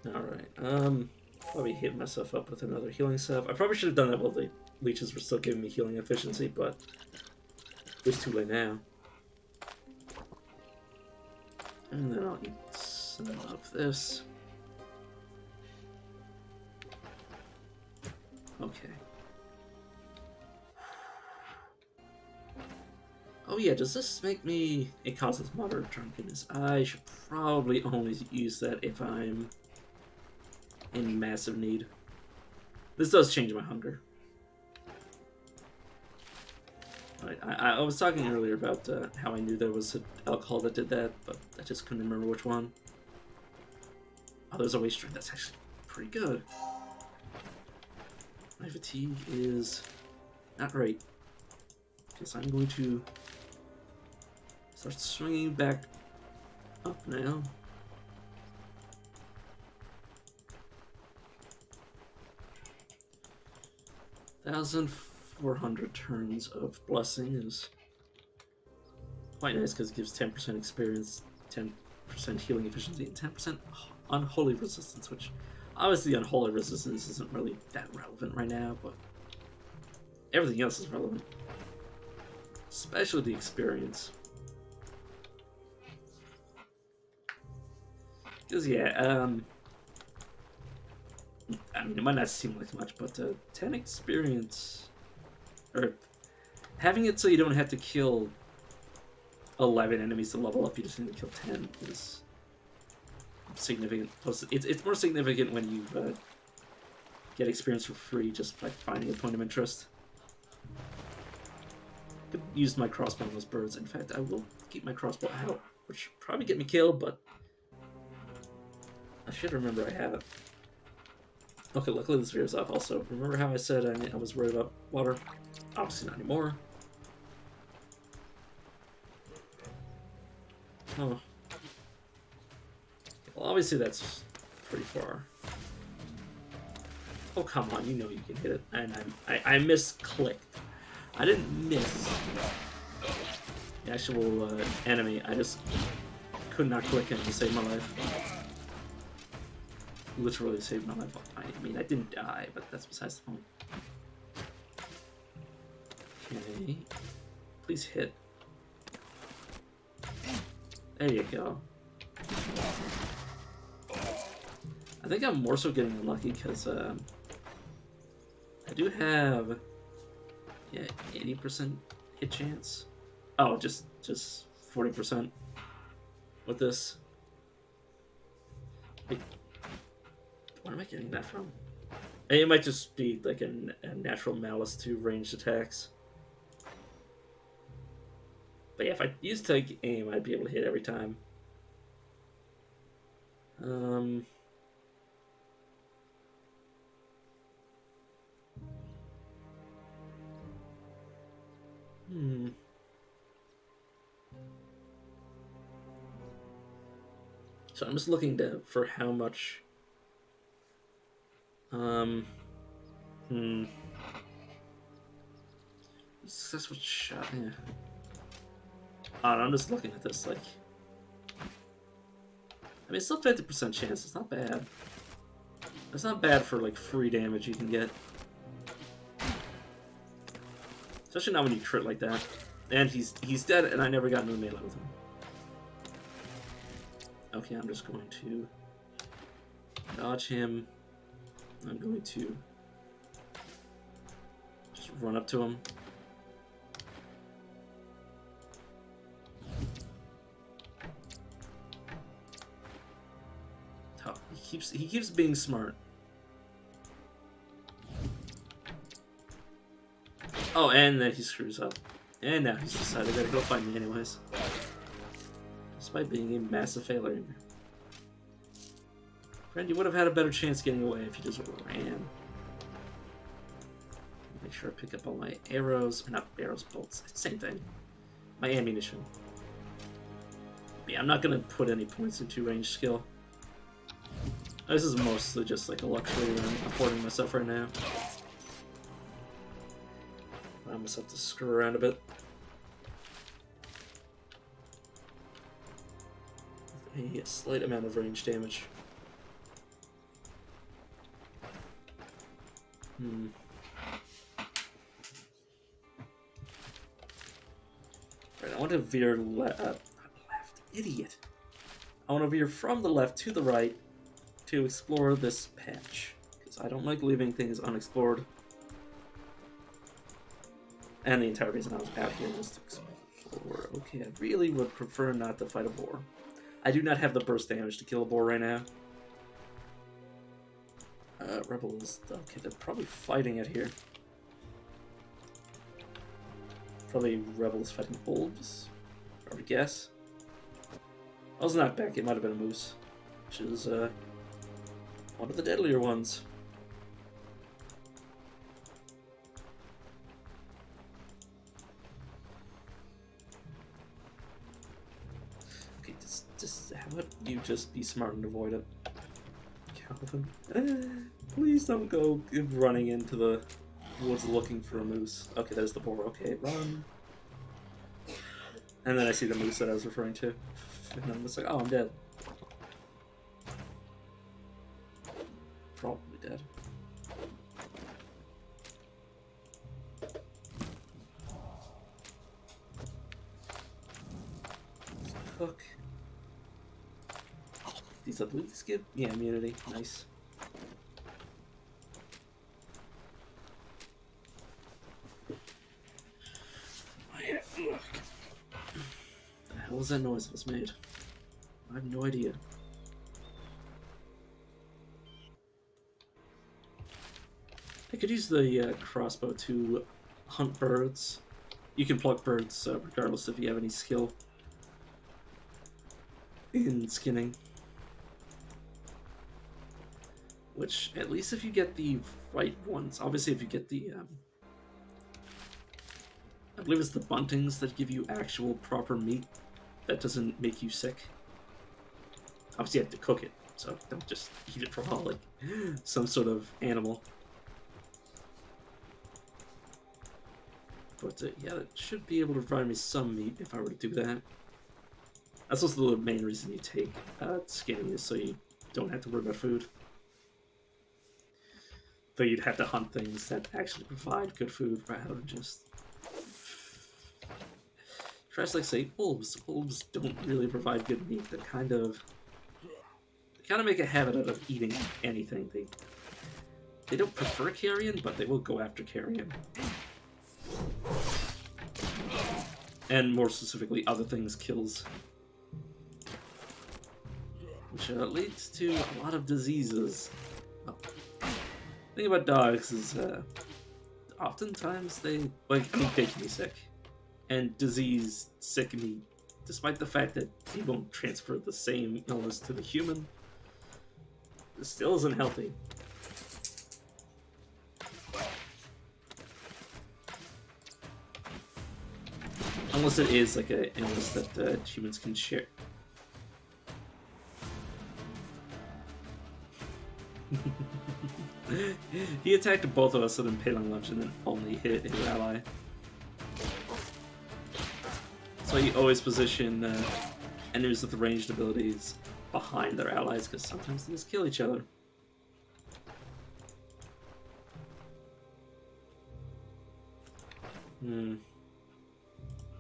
Alright, probably hit myself up with another healing salve. I probably should have done that while the leeches were still giving me healing efficiency, but it's too late now. And then I'll eat some of this. Okay. Oh yeah, does this make me... It causes moderate drunkenness. I should probably only use that if I'm in massive need. This does change my hunger. I was talking earlier about how I knew there was an alcohol that did that, but I just couldn't remember which one. Oh, there's a waste drink. That's actually pretty good. My fatigue is not great. Guess I'm going to start swinging back up now. $1,400 turns of blessing is quite nice because it gives 10% experience, 10% healing efficiency, and 10% unholy resistance, which obviously unholy resistance isn't really that relevant right now, but everything else is relevant. Especially the experience. Because, yeah, I mean, it might not seem like much, but 10 experience, or having it so you don't have to kill 11 enemies to level up, you just need to kill 10 is significant. Plus, it's more significant when you get experience for free just by finding a point of interest. Could use my crossbow on those birds. In fact, I will keep my crossbow out, which will probably get me killed, but I should remember I have it. Okay, luckily this veers off. Also, remember how I said I was worried about water? Obviously not anymore. Oh. Well, obviously that's pretty far. Oh, come on, you know you can hit it. And I misclicked. I didn't miss the actual enemy. I just could not click him to save my life. Literally saved my life. I mean, I didn't die, but that's besides the point. Okay. Please hit. There you go. I think I'm more so getting unlucky because I do have 80% hit chance. Oh, just 40% with this. Wait, where am I getting that from? It might just be like a natural malice to ranged attacks. But yeah, if I use take aim, I'd be able to hit every time. So I'm just looking for how much. Successful shot. Yeah. Oh, no, I'm just looking at this like. I mean, it's still 50% chance. It's not bad. It's not bad for like free damage you can get. Especially not when you crit like that. And he's dead, and I never got into a melee with him. Okay, I'm just going to dodge him. I'm going to just run up to him. Oh, he keeps being smart. Oh, and then he screws up. And now he's decided to go find me anyways. Despite being a massive failure. Friend, you would have had a better chance getting away if you just ran. Make sure I pick up all my arrows. Or not arrows, bolts. Same thing. My ammunition. Yeah, I'm not going to put any points into range skill. This is mostly just like a luxury I'm affording myself right now. Allow myself to screw around a bit. A slight amount of range damage. Right, I want to veer left. Idiot. I want to veer from the left to the right to explore this patch. Because I don't like leaving things unexplored. And the entire reason I was out here was to explore. Okay, I really would prefer not to fight a boar. I do not have the burst damage to kill a boar right now. Rebels. Okay, they're probably fighting it here. Probably rebels fighting wolves. I would guess. I was not back. It might have been a moose, which is one of the deadlier ones. Okay, just how about you just be smart and avoid it, Calvin? Please don't go running into the woods looking for a moose. Okay, there's the boar. Okay, run. And then I see the moose that I was referring to. And I'm just like, oh, I'm dead. Probably dead. Hook. These abilities give? Yeah, immunity. Nice. Look. The hell was that noise that was made? I have no idea. I could use the crossbow to hunt birds. You can pluck birds regardless if you have any skill in skinning. Which, at least if you get the right ones, obviously if you get the, I believe it's the buntings that give you actual proper meat that doesn't make you sick. Obviously you have to cook it, so don't just eat it raw like some sort of animal. But yeah, it should be able to provide me some meat if I were to do that. That's also the main reason you take skinning, is so you don't have to worry about food. Though you'd have to hunt things that actually provide good food rather than just... Tries like say wolves. Wolves don't really provide good meat. They kind of make a habit out of eating anything. They don't prefer carrion, but they will go after carrion. And more specifically, other things kills. Which leads to a lot of diseases. Well, the thing about dogs is oftentimes they can be sick. And disease sicken me, despite the fact that he won't transfer the same illness to the human. It still isn't healthy. Unless it is like an illness that humans can share. He attacked both of us with an impaling lunge and then only hit his ally. So you always position enemies with ranged abilities behind their allies, because sometimes they just kill each other.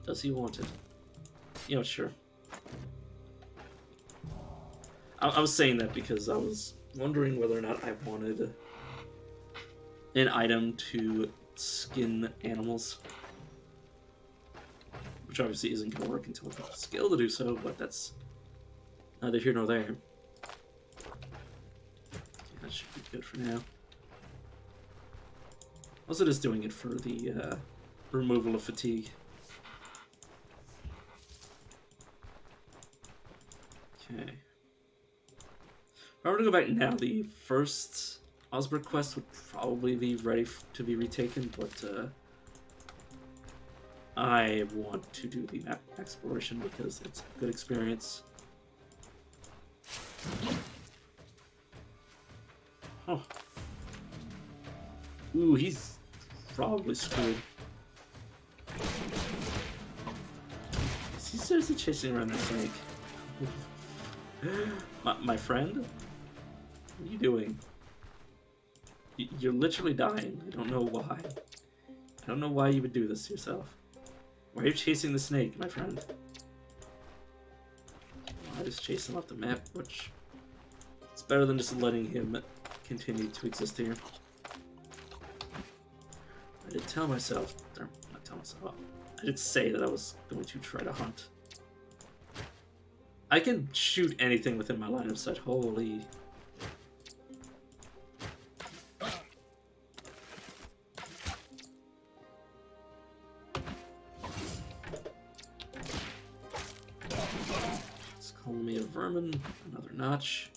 Does he want it? Yeah, sure. I was saying that because I was wondering whether or not I wanted an item to skin animals. Which obviously isn't going to work until I have the skill to do so, but that's neither here nor there. Yeah, that should be good for now. Also just doing it for the removal of fatigue. Okay. If I were to go back now, the first Osberg quest would probably be ready to be retaken, but I want to do the map exploration because it's a good experience. Oh. Ooh, he's probably screwed. Is he seriously chasing around that snake? My friend? What are you doing? You're literally dying. I don't know why. I don't know why you would do this to yourself. Why are you chasing the snake, my friend? I just chase him off the map, which it's better than just letting him continue to exist here. I did tell myself, or not tell myself. I did say that I was going to try to hunt. I can shoot anything within my line of sight. Holy. Let's call me a vermin. Another notch.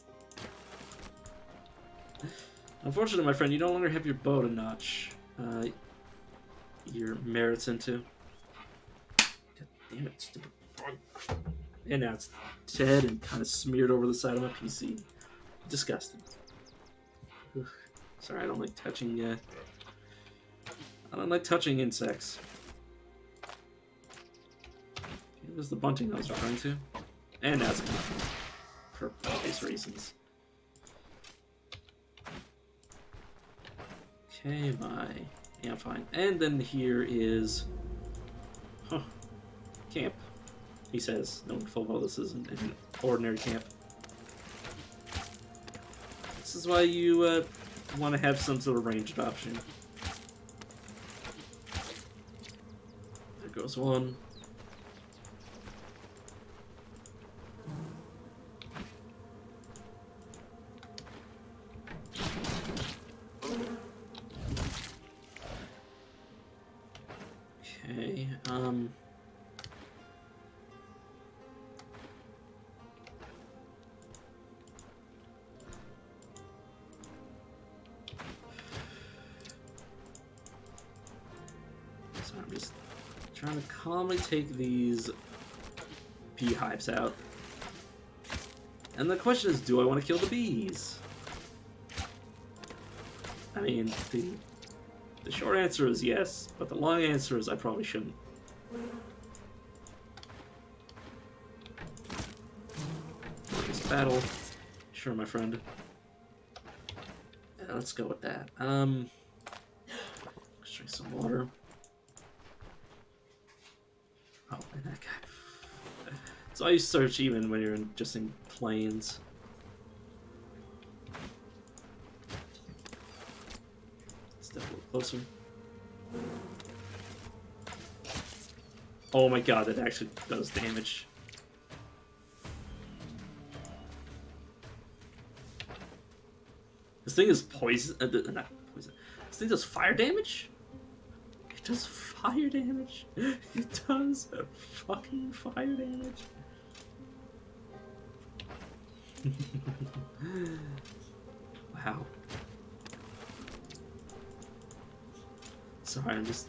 Unfortunately, my friend, you no longer have your bow to notch your merits into. God damn it, stupid bug. And now it's dead and kind of smeared over the side of my PC. Disgusting. Ugh. Sorry, I don't like touching. I don't like touching insects. Okay, there's the bunting I was referring to, and that's for obvious reasons. Okay, yeah, fine. And then here is, camp. He says, knowing full well this isn't an ordinary camp. This is why you want to have some sort of ranged option. There goes one. Okay, so I'm just trying to calmly take these beehives out. And the question is, do I want to kill the bees? I mean, the short answer is yes, but the long answer is I probably shouldn't. This battle, sure, my friend. Yeah, let's go with that. Let's drink some water. Oh, and that guy. So I search even when you're just in plains. Step a little closer. Oh my god, that actually does damage. This thing is poison. Not poison. This thing does fire damage? It does fire damage. It does fucking fire damage. Wow. Sorry, I'm just...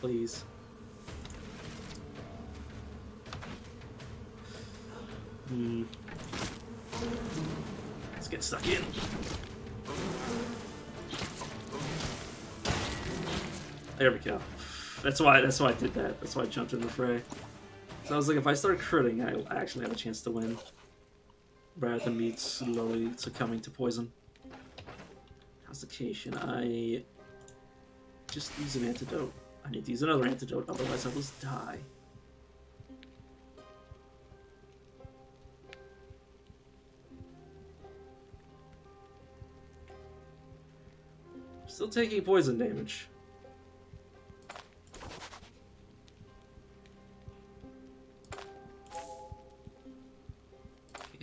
please. Let's get stuck in. There we go. That's why I did that. That's why I jumped in the fray. So I was like, if I start critting, I actually have a chance to win. Rather than me slowly succumbing to poison. Constipation. I just use an antidote. I need to use another antidote, otherwise I will die. Still taking poison damage.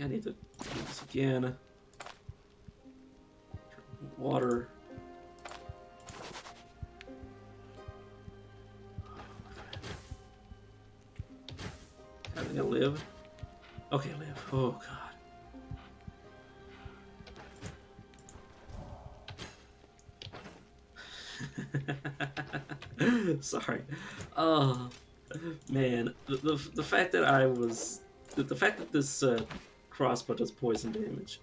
I need to do this again. Water. Having a live? Okay, live. Oh god. Sorry. Oh man, the fact that I was the fact that this crossbow does poison damage,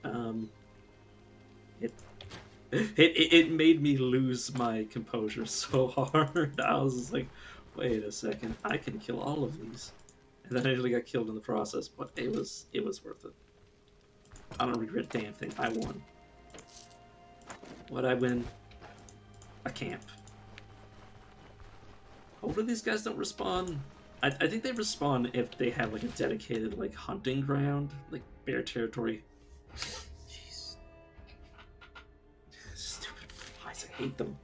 it made me lose my composure so hard. I was just like, wait a second, I can kill all of these, and then I nearly got killed in the process. But it was worth it. I don't regret a damn thing. I won. What'd I win? A camp. Hopefully these guys don't respawn. I think they respawn if they have like a dedicated like hunting ground, like bear territory. Jeez. hate them.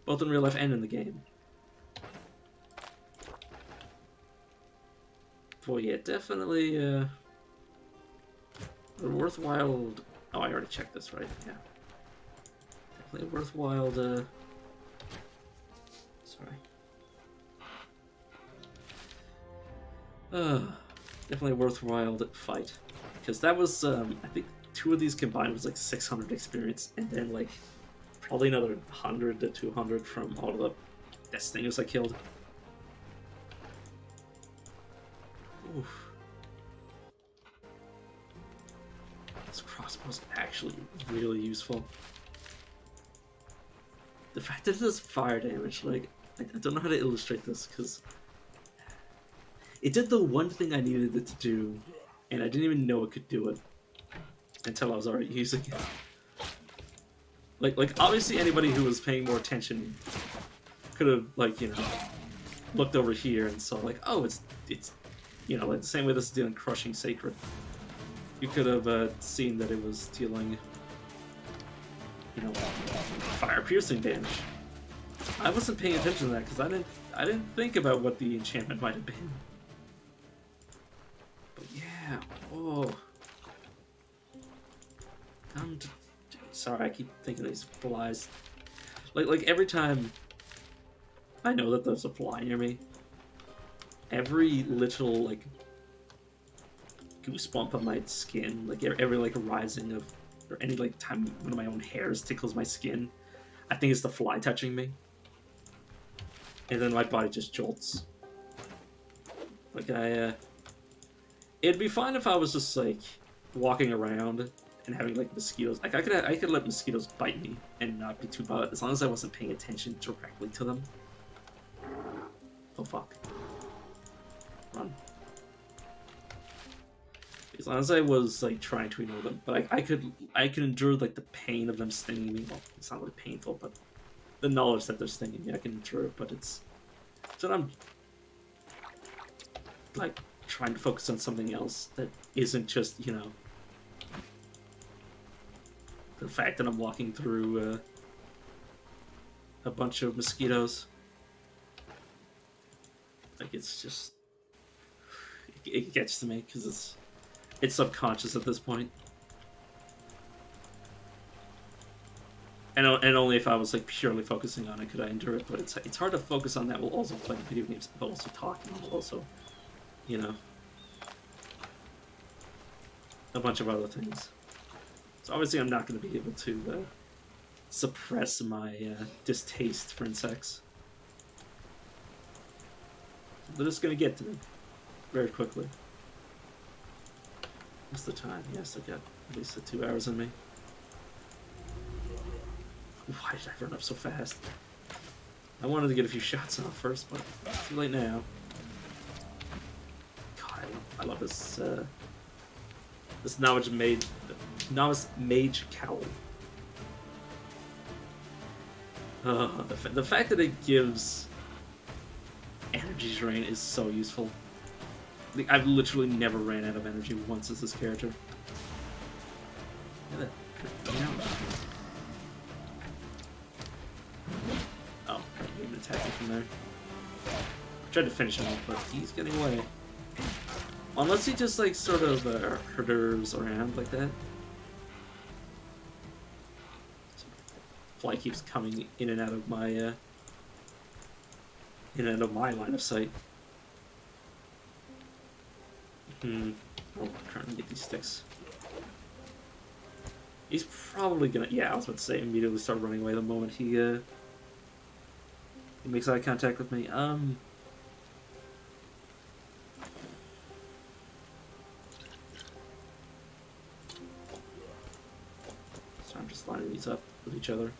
Both in real life and in the game. Boy, yeah, definitely a worthwhile... Oh, I already checked this, right? Yeah. Definitely a worthwhile... Sorry. Definitely a worthwhile fight. Because that was, I think 2 of these combined was like 600 experience, and then like probably another 100 to 200 from all of the death stingers I killed. Oof. This crossbow's actually really useful. The fact that it does fire damage, like, I don't know how to illustrate this, because it did the one thing I needed it to do, and I didn't even know it could do it until I was already using it. Like obviously anybody who was paying more attention could have, like, you know, looked over here and saw, like, oh, it's you know, like the same way this is dealing Crushing Sacred. You could have seen that it was dealing, you know, fire piercing damage. I wasn't paying attention to that because I didn't think about what the enchantment might have been. But yeah, oh. Sorry, I keep thinking of these flies. Like every time I know that there's a fly near me, every little like goosebump on my skin, like every like rising of, or any like time one of my own hairs tickles my skin, I think it's the fly touching me, and then my body just jolts. Like it'd be fine if I was just like walking around and having like mosquitoes. Like I could let mosquitoes bite me and not be too bothered as long as I wasn't paying attention directly to them. Oh fuck! Run. As long as I was like trying to ignore them, but I could endure like the pain of them stinging me. Well, it's not really painful, but the knowledge that they're stinging me, I can endure it. But it's so I'm like trying to focus on something else that isn't just, you know, the fact that I'm walking through a bunch of mosquitoes. Like it's just it gets to me because it's subconscious at this point. And only if I was like purely focusing on it could I endure it. But it's hard to focus on that while also playing video games, but also talking, also, you know, a bunch of other things. So obviously I'm not going to be able to suppress my distaste for insects. They're just going to get to me very quickly. What's the time? Yes, I got at least 2 hours in me. Why did I run up so fast? I wanted to get a few shots off first, but it's too late now. God, I love this this novice mage cowl. The fact that it gives energy drain is so useful. Like, I've literally never ran out of energy once as this character. Look at that. Oh, I can't even attack him from there. I tried to finish him off, but he's getting away. Unless he just like sort of herders around like that. Fly keeps coming in and out of my line of sight. Oh, I'm trying to get these sticks. He's probably gonna, yeah, I was about to say, immediately start running away the moment he makes eye contact with me. So I'm just lining these up with each other.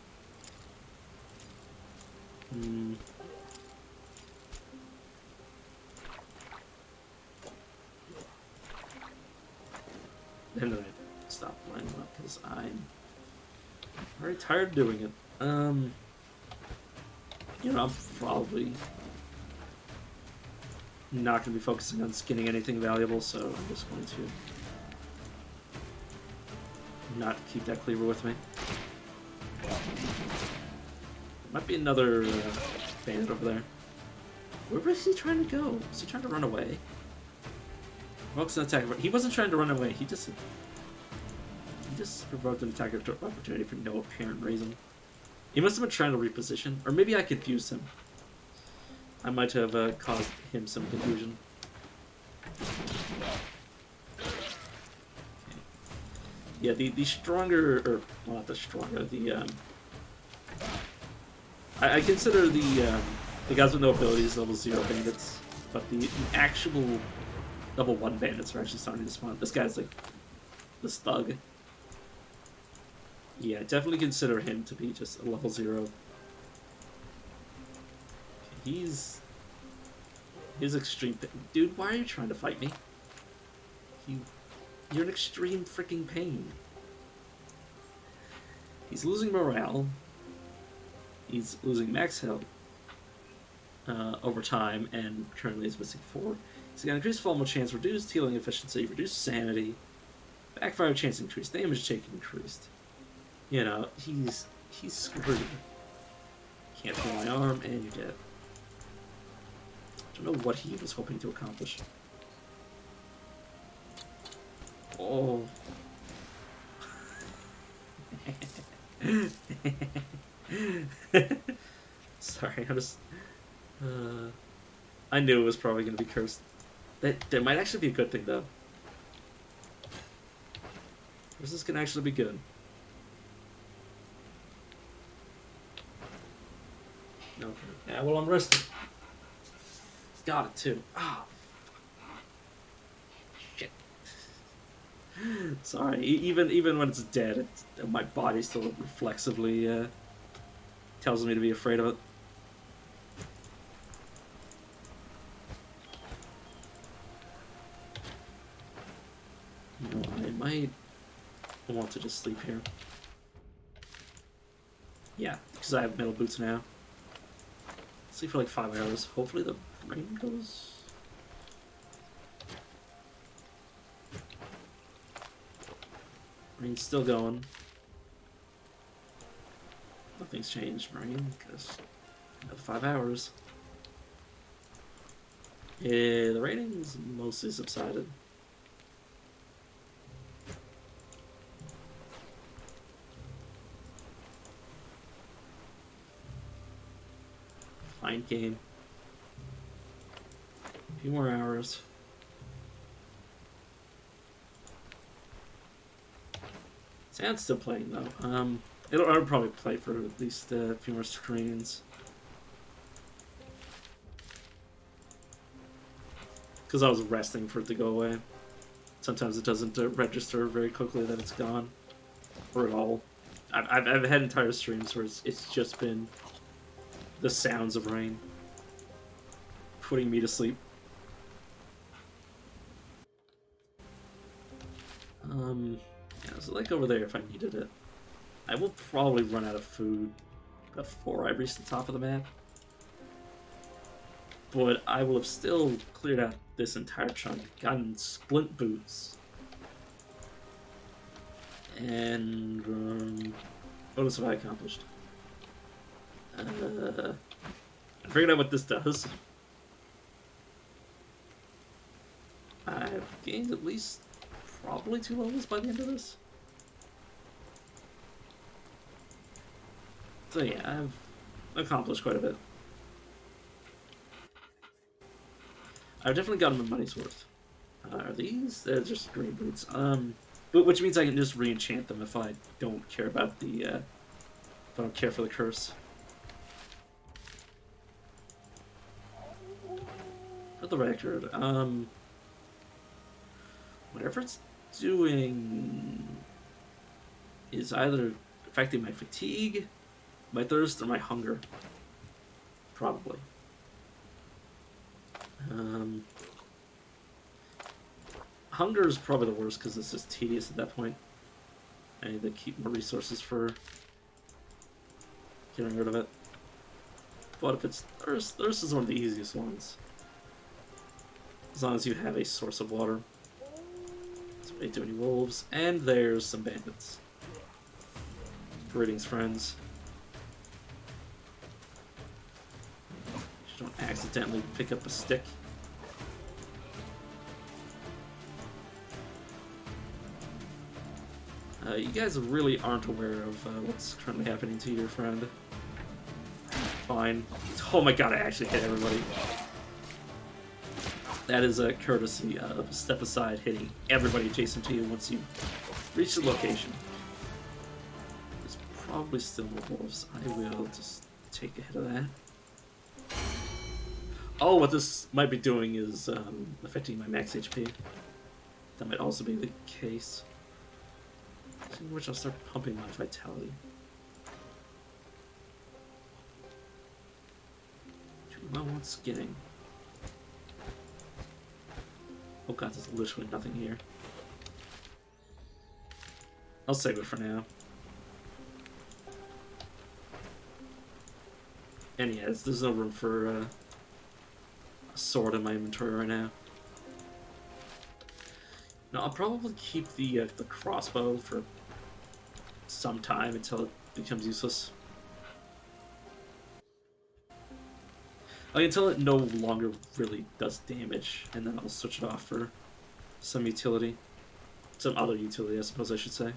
And then I stop lining them up because I'm very tired of doing it. You know, I'm probably not going to be focusing on skinning anything valuable, so I'm just going to not keep that cleaver with me. Might be another bandit over there. Where was he trying to go? Was he trying to run away? Provokes an attack. He wasn't trying to run away. He just provoked an attack opportunity for no apparent reason. He must have been trying to reposition, or maybe I confused him. I might have caused him some confusion. Yeah, the stronger, or well, not the stronger, the I consider the guys with no abilities level 0 bandits, but the actual level 1 bandits are actually starting to spawn. This guy's like this thug. Yeah, definitely consider him to be just a level 0. He's extreme. Dude, why are you trying to fight me? You're in extreme freaking pain. He's losing morale. He's losing max health over time, and currently is missing 4. He's got increased fallout chance, reduced healing efficiency, reduced sanity, backfire chance increased, damage taken increased. You know, he's screwed. Can't pull my arm, and you're dead. I don't know what he was hoping to accomplish. Oh. Sorry, I'm just... I knew it was probably going to be cursed. That might actually be a good thing, though. This is going to actually be good. Okay. Yeah, well, I'm resting. Got it, too. Ah, shit. Sorry, even when it's dead, my body still reflexively tells me to be afraid of it. You know, I might want to just sleep here. Yeah, because I have metal boots now. Sleep for like 5 hours. Hopefully the rain goes. Rain's still going. Nothing's changed, Marine, because another 5 hours. Yeah, the raining's mostly subsided. Fine game. A few more hours. Sand's still playing though. It'll probably play for at least a few more screens. Because I was resting for it to go away. Sometimes it doesn't register very quickly that it's gone. Or at all. I've had entire streams where it's just been the sounds of rain putting me to sleep. Yeah, so like over there if I needed it. I will probably run out of food before I reach the top of the map. But I will have still cleared out this entire chunk, gotten splint boots. And what else have I accomplished? I figured out what this does. I've gained at least probably 2 levels by the end of this. So yeah, I've accomplished quite a bit. I've definitely gotten my money's worth. Are these? They're just green boots. But which means I can just re-enchant them if I don't care about the, if I don't care for the curse. For the record, whatever it's doing is either affecting my fatigue, my thirst, or my hunger. Probably. Hunger is probably the worst because it's just tedious at that point. I need to keep more resources for getting rid of it. But if it's thirst, thirst is one of the easiest ones. As long as you have a source of water. There's way too many wolves, and there's some bandits. Greetings, friends. accidentally pick up a stick. You guys really aren't aware of what's currently happening to your friend. Fine. Oh my god, I actually hit everybody. That is a courtesy of step aside hitting everybody adjacent to you once you reach the location. There's probably still more wolves. I will just take a hit of that. Oh, what this might be doing is affecting my max HP. That might also be the case. In which I'll start pumping my vitality. Well, what's getting? Oh god, there's literally nothing here. I'll save it for now. And yeah, there's no room for a sword in my inventory right now. No, I'll probably keep the crossbow for some time until it becomes useless. Like, until it no longer really does damage, and then I'll switch it off for some utility. Some other utility, I suppose I should say.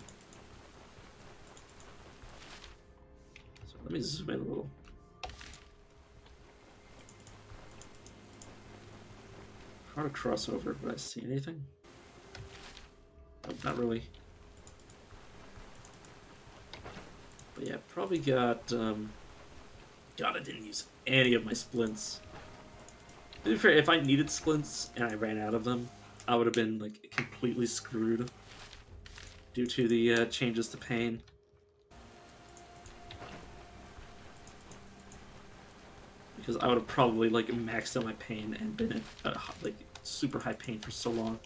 So let me zoom in a little. How to cross over? Did I see anything? Oh, not really. But yeah, probably got, God, I didn't use any of my splints. To be fair, if I needed splints and I ran out of them, I would have been, like, completely screwed due to the changes to pain. Because I would have probably, like, maxed out my pain and been at, like, super high pain for so long.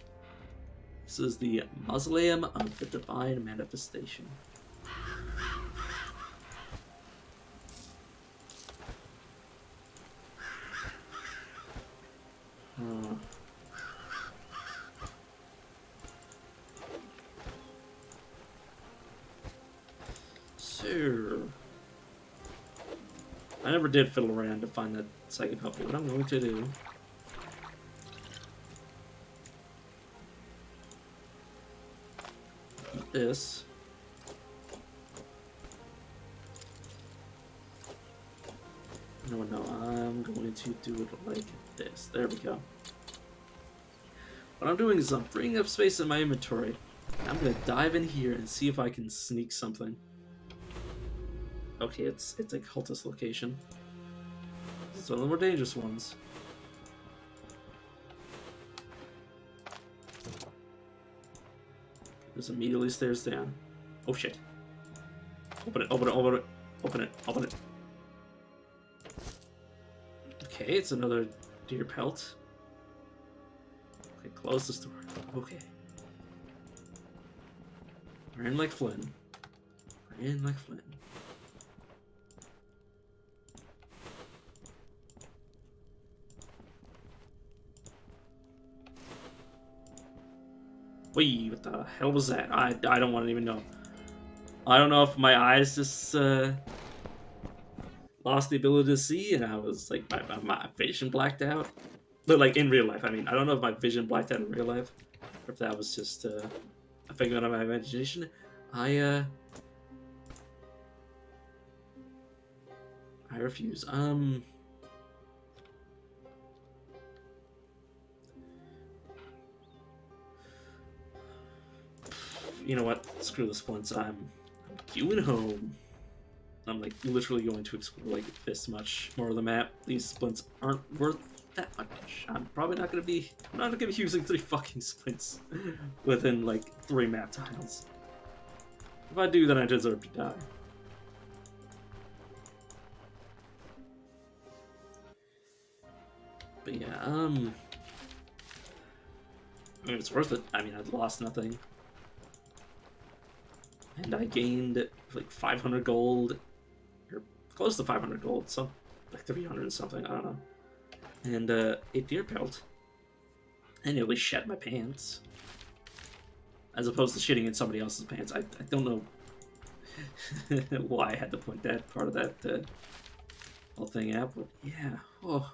This is the Mausoleum of the Divine Manifestation. So, I never did fiddle around to find that psychic puppy, but I'm going to do. This. No, I'm going to do it like this. There we go. What I'm doing is I'm bringing up space in my inventory. I'm going to dive in here and see if I can sneak something. Okay, it's a cultist location. It's one of the more dangerous ones. Just immediately stairs down. Oh shit. Open it, open it, open it, open it, open it. Okay, it's another deer pelt. Okay, close this door. Okay. We're in like Flynn. We're in like Flynn. Wait, what the hell was that? I don't want to even know. I don't know if my eyes just lost the ability to see, and I was like, my vision blacked out. But like in real life, I mean, I don't know if my vision blacked out in real life, or if that was just a figment of my imagination. I refuse. You know what? Screw the splints. I'm queuing home. I'm like literally going to explore like this much more of the map. These splints aren't worth that much. I'm probably not gonna be. I'm not gonna be using 3 fucking splints within like 3 map tiles. If I do, then I deserve to die. But yeah, I mean, it's worth it. I mean, I'd lost nothing. And I gained like 500 gold, or close to 500 gold, some like 300 something, I don't know. And a deer pelt. I nearly shed my pants. As opposed to shitting in somebody else's pants. I don't know why I had to point that part of that whole thing out, but yeah. Oh.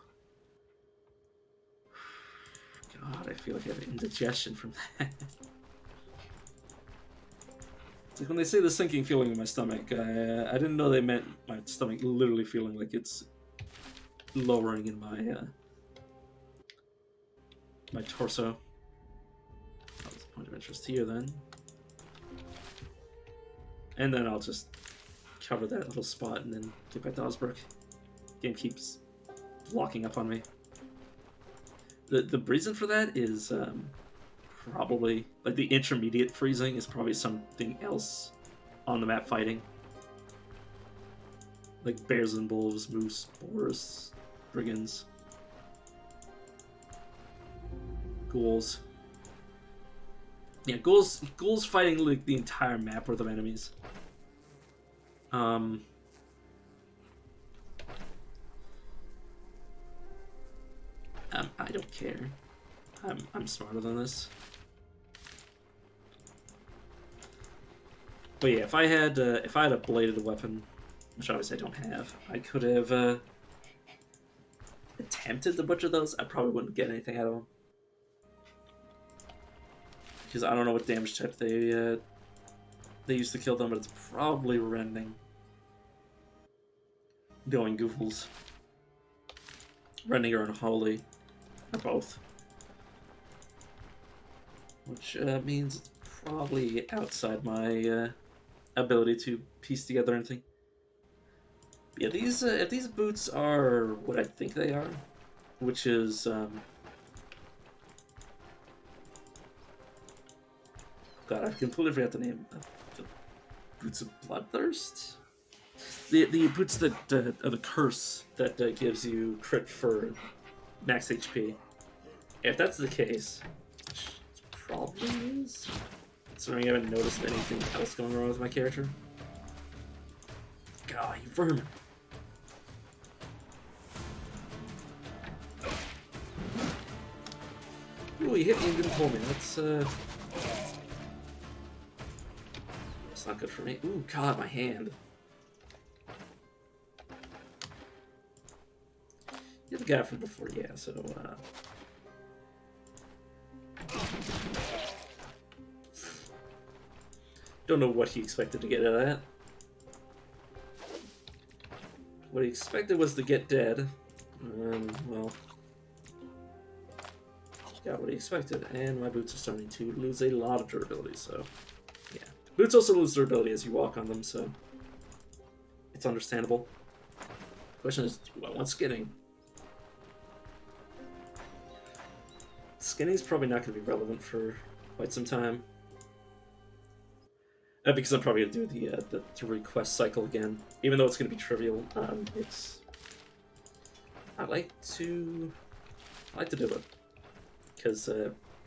God, I feel like I have indigestion from that. It's like when they say the sinking feeling in my stomach, I didn't know they meant my stomach literally feeling like it's lowering in my my torso. That was the point of interest here then. And then I'll just cover that little spot and then get back to Osbrook. Game keeps locking up on me. The reason for that is probably like the intermediate freezing is probably something else on the map fighting. Like bears and wolves, moose, boars, brigands, ghouls. Yeah, ghouls fighting like the entire map worth of enemies. I don't care. I'm smarter than this. But yeah, if I had a bladed weapon, which obviously I don't have, I could have attempted to butcher those. I probably wouldn't get anything out of them because I don't know what damage type they used to kill them, but it's probably rending. Going goofles. Rending or unholy. Or both. Which means it's probably outside my ability to piece together anything. But yeah, if these boots are what I think they are, which is God, I completely forgot the name. The boots of bloodthirst. The boots that are the curse that gives you crit for max HP. If that's the case, which it probably is, considering I haven't noticed anything else going wrong with my character. God, you vermin. Ooh, he hit me and didn't pull me. That's not good for me. Ooh, God, my hand. You're the guy from before, yeah, so, don't know what he expected to get out of that. What he expected was to get dead. Well, got what he expected, and my boots are starting to lose a lot of durability, so, yeah. Boots also lose durability as you walk on them, so it's understandable. Question is, do I want skinning? Skinning's probably not going to be relevant for quite some time. Because I'm probably going to do the request cycle again. Even though it's going to be trivial, I like to do it. Because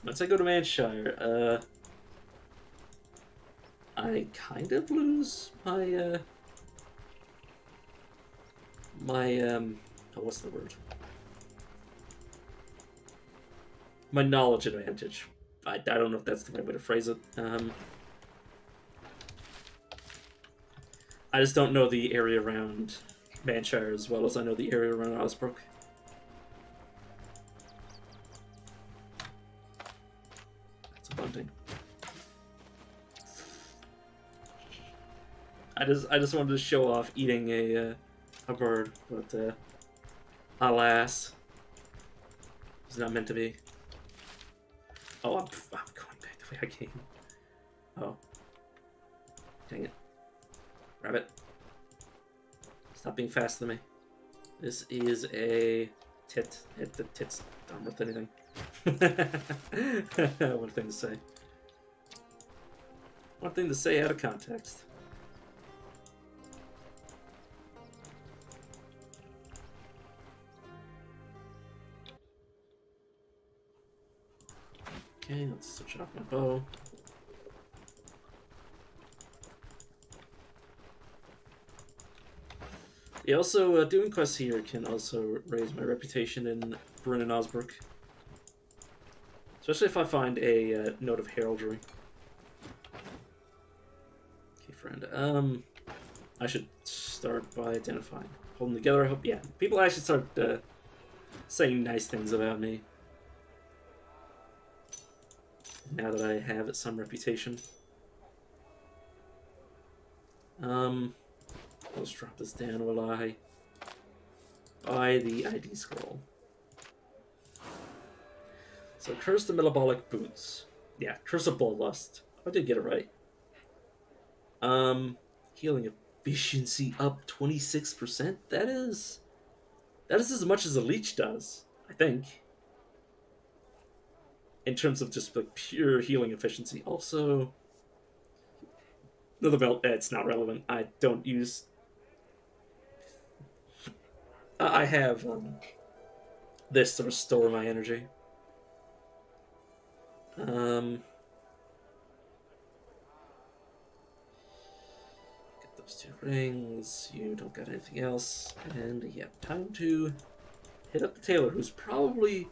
once I go to Manshire, I kind of lose my, what's the word? My knowledge advantage. I don't know if that's the right way to phrase it. I just don't know the area around Manshire as well as I know the area around Osbrook. That's a bunting. I just wanted to show off eating a bird, but alas, it's not meant to be. Oh, I'm going back the way I came. Oh. Dang it. Rabbit. Stop being faster than me. This is a tit. The tits aren't worth anything. One thing to say. One thing to say out of context. Okay, let's switch off my bow. Yeah, also, doing quests here can also raise my reputation in Bryn and Osbrook. Especially if I find a note of heraldry. Okay, friend. I should start by identifying. Holding together, I hope. Yeah, people actually start saying nice things about me. now that I have some reputation. Let's drop this down while I buy the ID scroll. So Curse the Metabolic Boots. Yeah, Curse of Bloodlust. I did get it right. Healing efficiency up 26%. That is as much as a leech does, I think. In terms of just like pure healing efficiency. Also, it's not relevant. I don't use. I have this to restore my energy. Get those 2 rings. You don't got anything else, and yeah, time to hit up the tailor, who's probably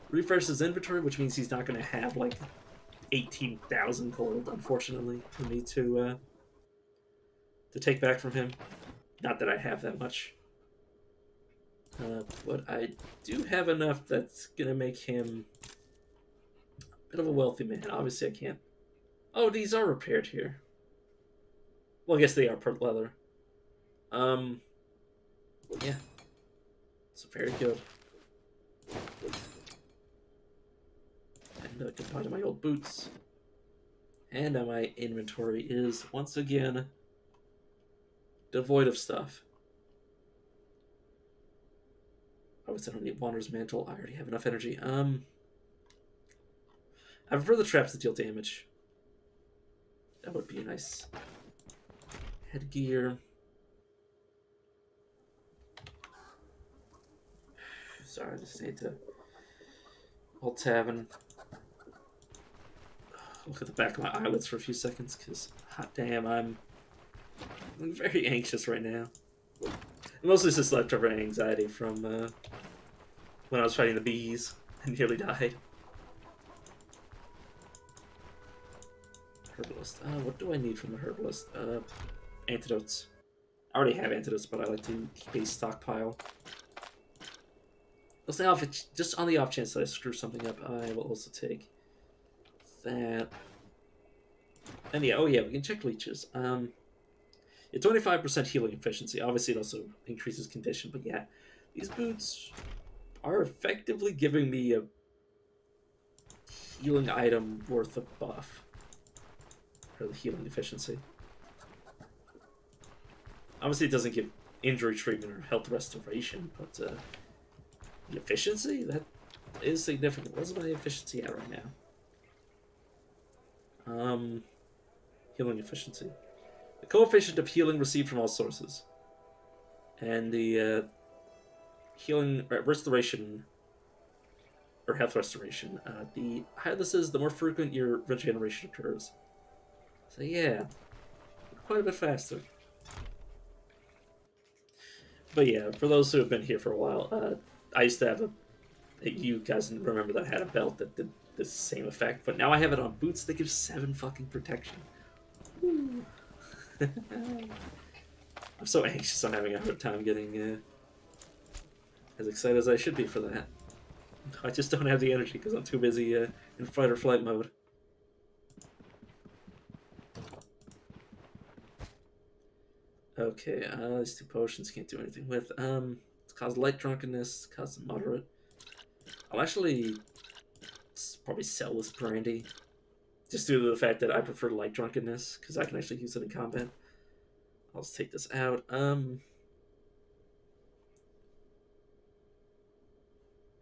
refreshed his inventory, which means he's not going to have like 18,000 gold, unfortunately, for me to take back from him. Not that I have that much. But I do have enough that's going to make him a bit of a wealthy man. Obviously, I can't. Oh, these are repaired here. Well, I guess they are part leather. Yeah. So very good. And goodbye to my old boots. And my inventory is once again devoid of stuff. Obviously, I don't need Wanderer's Mantle. I already have enough energy. I prefer the traps to deal damage. That would be a nice headgear. Sorry, I just need to Alt tab and look at the back of my eyelids for a few seconds, because hot damn, I'm very anxious right now. Mostly it's just leftover anxiety from when I was fighting the bees and nearly died. Herbalist. What do I need from the herbalist? Antidotes. I already have antidotes, but I like to keep a stockpile. Let's off it, just on the off chance that I screw something up, I will also take that. And yeah, oh yeah, we can check leeches. Yeah, 25% healing efficiency. Obviously, it also increases condition, but yeah, these boots are effectively giving me a healing item worth of buff. Or the healing efficiency. Obviously, it doesn't give injury treatment or health restoration, but the efficiency, that is significant. What's my efficiency at right now? Healing efficiency. The coefficient of healing received from all sources. And the healing restoration, or health restoration. The higher this is, the more frequent your regeneration occurs. So yeah, quite a bit faster. But yeah, for those who have been here for a while, I used to have you guys remember that I had a belt that did the same effect, but now I have it on boots that give 7 fucking protection. I'm so anxious. I'm having a hard time getting as excited as I should be for that. I just don't have the energy because I'm too busy in fight or flight mode. Okay, these 2 potions can't do anything with. It's caused light drunkenness, caused moderate. I'll actually probably sell this brandy, just due to the fact that I prefer light drunkenness, because I can actually use it in combat. I'll just take this out.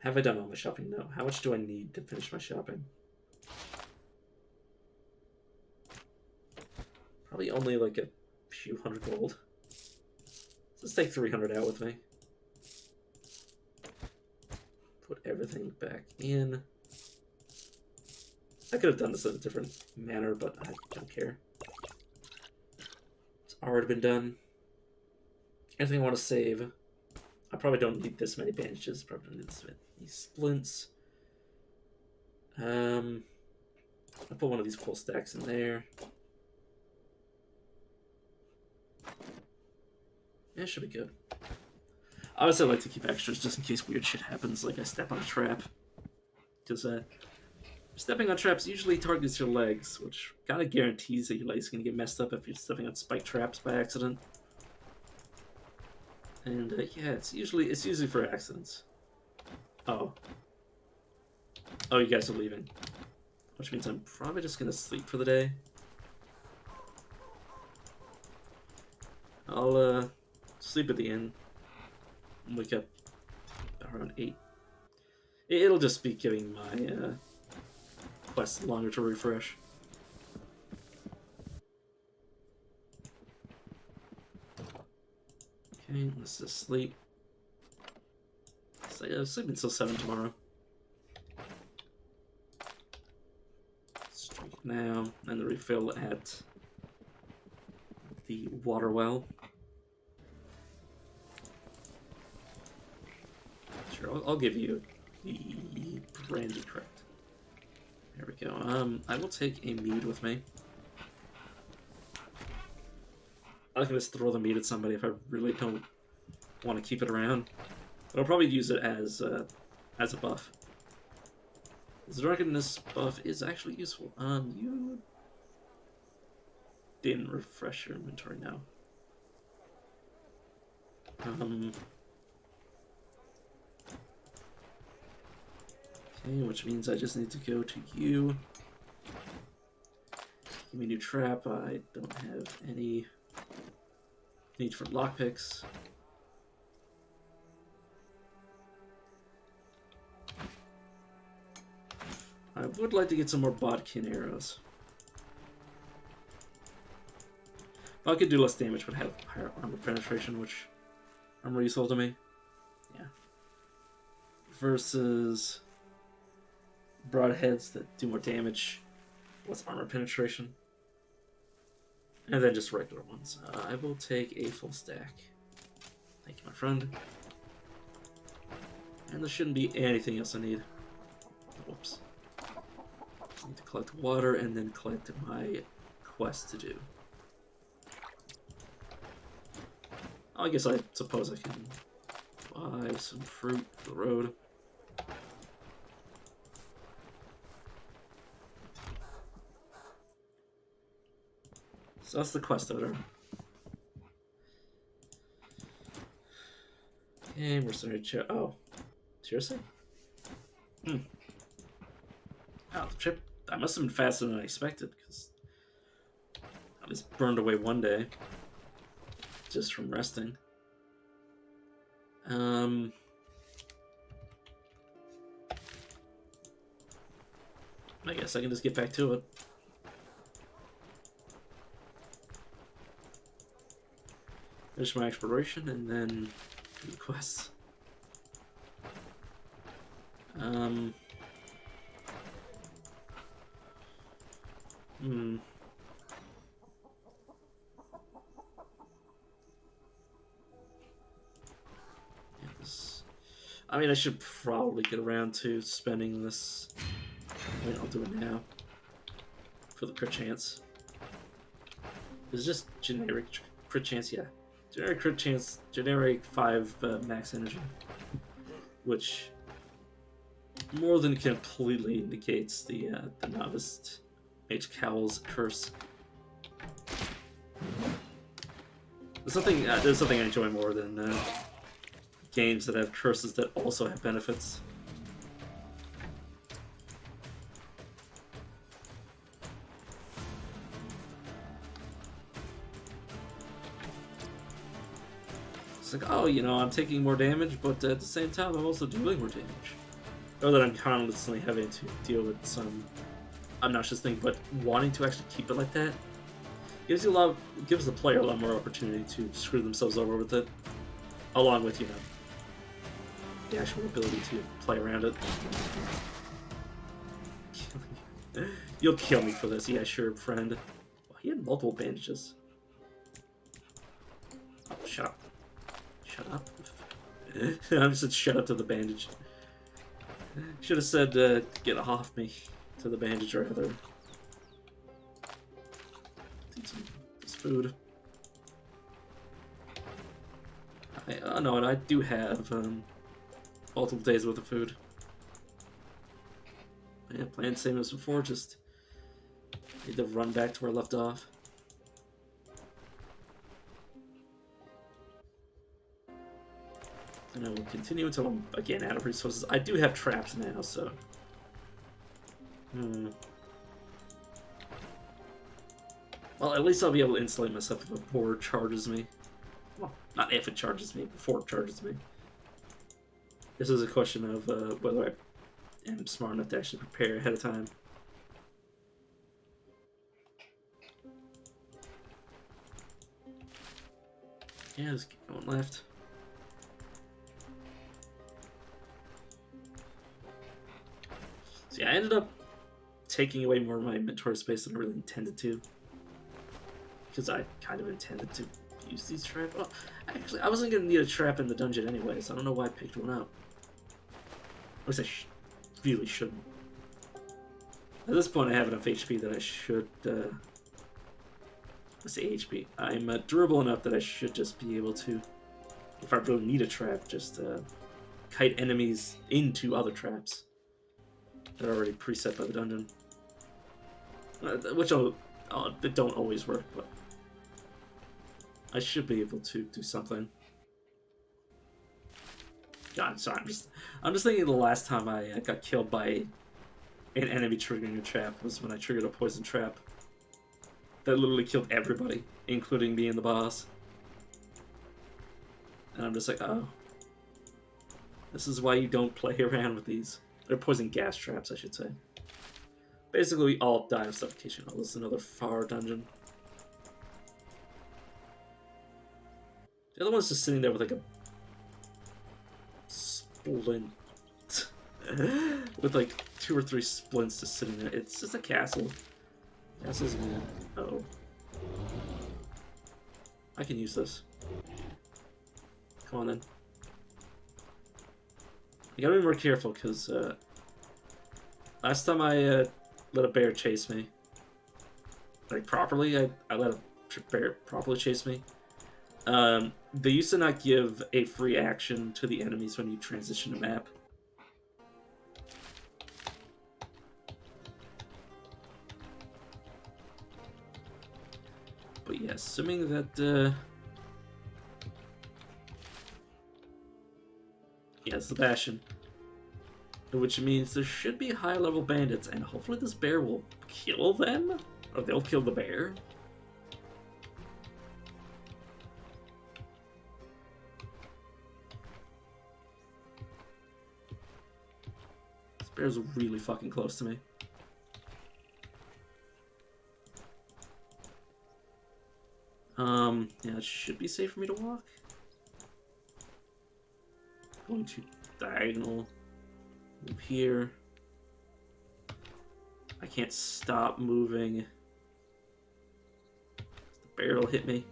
Have I done all my shopping? No. How much do I need to finish my shopping? Probably only like a few hundred gold. Let's take 300 out with me. Put everything back in. I could have done this in a different manner, but I don't care. It's already been done. Anything I want to save? I probably don't need this many bandages. Probably don't need this many splints. I'll put one of these full stacks in there. Yeah, it should be good. Obviously, I like to keep extras just in case weird shit happens, like I step on a trap. Because Stepping on traps usually targets your legs, which kind of guarantees that your legs are going to get messed up if you're stepping on spike traps by accident. And yeah, it's usually for accidents. Oh, you guys are leaving, which means I'm probably just going to sleep for the day. I'll sleep at the inn and wake up around 8. It'll just be giving my quest longer to refresh. Okay, let's just sleep. So, sleep until 7 tomorrow. Let's drink now, and the refill at the water well. Sure, I'll give you the brandy, correct. There we go. I will take a mead with me. I can just throw the mead at somebody if I really don't want to keep it around. But I'll probably use it as a buff. The drunkenness buff is actually useful. You didn't refresh your inventory now. Okay, which means I just need to go to you. Give me a new trap. I don't have any need for lockpicks. I would like to get some more bodkin arrows. I could do less damage but have higher armor penetration, which armor useful to me. Yeah. Versus broadheads that do more damage, less armor penetration. And then just regular ones. I will take a full stack. Thank you, my friend. And there shouldn't be anything else I need. Whoops. I need to collect water and then collect my quest to do. I guess I suppose I can buy some fruit for the road. So that's the quest order. Okay, we're starting to oh. Seriously? Oh, the trip, that must have been faster than I expected, because I just burned away one day just from resting. I guess I can just get back to it. Finish my exploration and then do the quests. Yes. I mean, I should probably get around to spending this. Wait, I'll do it now. For the crit chance. It's just generic crit chance, yeah. Generic crit chance, generic 5 max energy. Which more than completely negates the novice Mage Cowl's curse. There's something I enjoy more than games that have curses that also have benefits. It's like, oh, you know, I'm taking more damage, but at the same time, I'm also dealing more damage. Or that I'm constantly having to deal with some obnoxious thing, but wanting to actually keep it like that gives the player a lot more opportunity to screw themselves over with it, along with, you know, the actual ability to play around it. You'll kill me for this, yeah, sure, friend. Oh, he had multiple bandages. Oh, shut up. Shut up. I just said shut up to the bandage. Should have said get off me to the bandage rather. Eat some this food. Oh no, and I do have multiple days worth of food. Yeah, playing same as before, just need to run back to where I left off. And I will continue until I'm, again, out of resources. I do have traps now, so... Well, at least I'll be able to insulate myself if a boar charges me. Well, not if it charges me, before it charges me. This is a question of whether I am smart enough to actually prepare ahead of time. Yeah, let's keep going left. See, I ended up taking away more of my inventory space than I really intended to. Because I kind of intended to use these traps. Well, actually, I wasn't going to need a trap in the dungeon anyway, so I don't know why I picked one up. At least I really shouldn't. At this point, I have enough HP that I should... let's say HP. I'm durable enough that I should just be able to, if I really need a trap, just kite enemies into other traps that are already preset by the dungeon. Which they don't always work, but I should be able to do something. God, sorry, I'm just thinking the last time I got killed by an enemy triggering a trap was when I triggered a poison trap that literally killed everybody, including me and the boss. And I'm just like, oh. This is why you don't play around with these. They're poison gas traps, I should say. Basically, we all die of suffocation. Oh, this is another far dungeon. The other one's just sitting there with like a splint. With like 2 or 3 splints just sitting there. It's just a castle. Castle's weird. Uh-oh. I can use this. Come on then. I gotta be more careful because last time I let a bear chase me, like properly, I let a bear properly chase me. They used to not give a free action to the enemies when you transition a map. But yeah, assuming that, yeah, it's the Bastion. Which means there should be high-level bandits, and hopefully this bear will kill them? Or they'll kill the bear? This bear's really fucking close to me. Yeah, it should be safe for me to walk. Going to diagonal. Move here. I can't stop moving. The bear will hit me.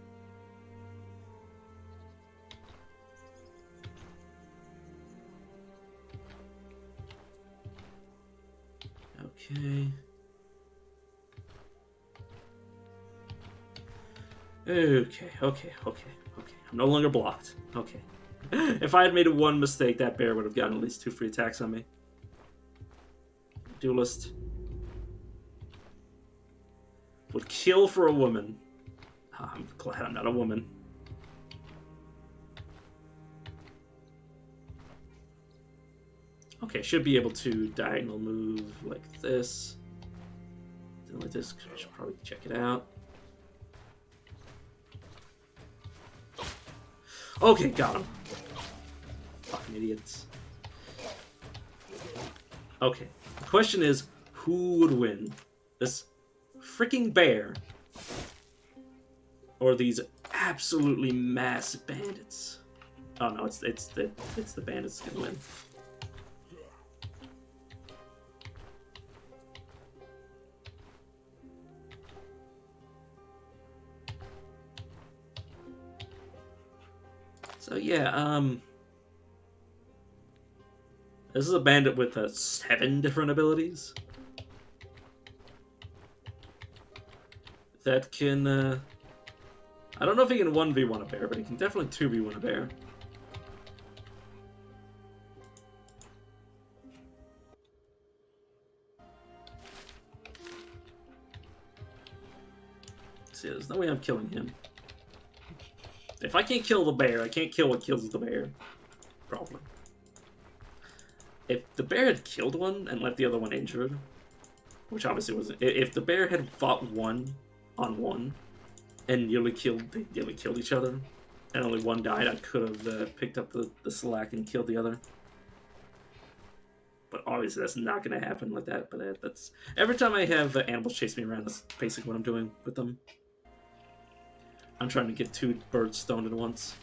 Okay. Okay. I'm no longer blocked. Okay. If I had made one mistake, that bear would have gotten at least 2 free attacks on me. Duelist. Would kill for a woman. Oh, I'm glad I'm not a woman. Okay, should be able to diagonal move like this. Something like this. I should probably check it out. Okay, got him. Fucking idiots. Okay, the question is, who would win? This freaking bear or these absolutely massive bandits? Oh no, it's the bandits gonna win. So yeah, this is a bandit with 7 different abilities that can, I don't know if he can 1v1 a bear, but he can definitely 2v1 a bear. See, there's no way I'm killing him. If I can't kill the bear, I can't kill what kills the bear. Probably. If the bear had killed one and left the other one injured, which obviously wasn't. If the bear had fought one on one and they nearly killed each other, and only one died, I could have picked up the slack and killed the other. But obviously that's not going to happen like that. But that's every time I have animals chase me around, that's basically what I'm doing with them. I'm trying to get 2 birds stoned at once.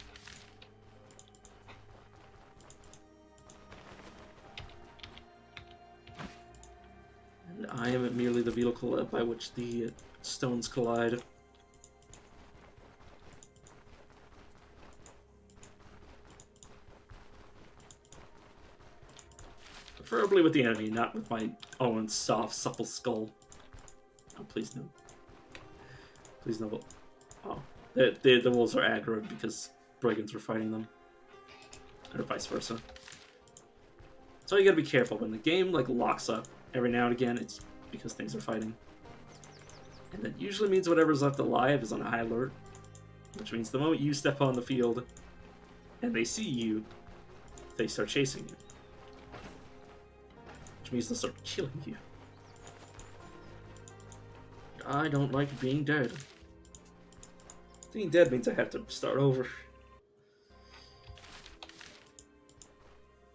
And I am merely the vehicle by which the stones collide. Preferably with the enemy, not with my own soft, supple skull. Oh, please no. Please no. Oh. The wolves are aggroed because brigands were fighting them. Or vice versa. So you gotta be careful. When the game like locks up every now and again, it's because things are fighting. And that usually means whatever's left alive is on high alert. Which means the moment you step on the field and they see you, they start chasing you. Which means they'll start killing you. I don't like being dead. Being dead means I have to start over.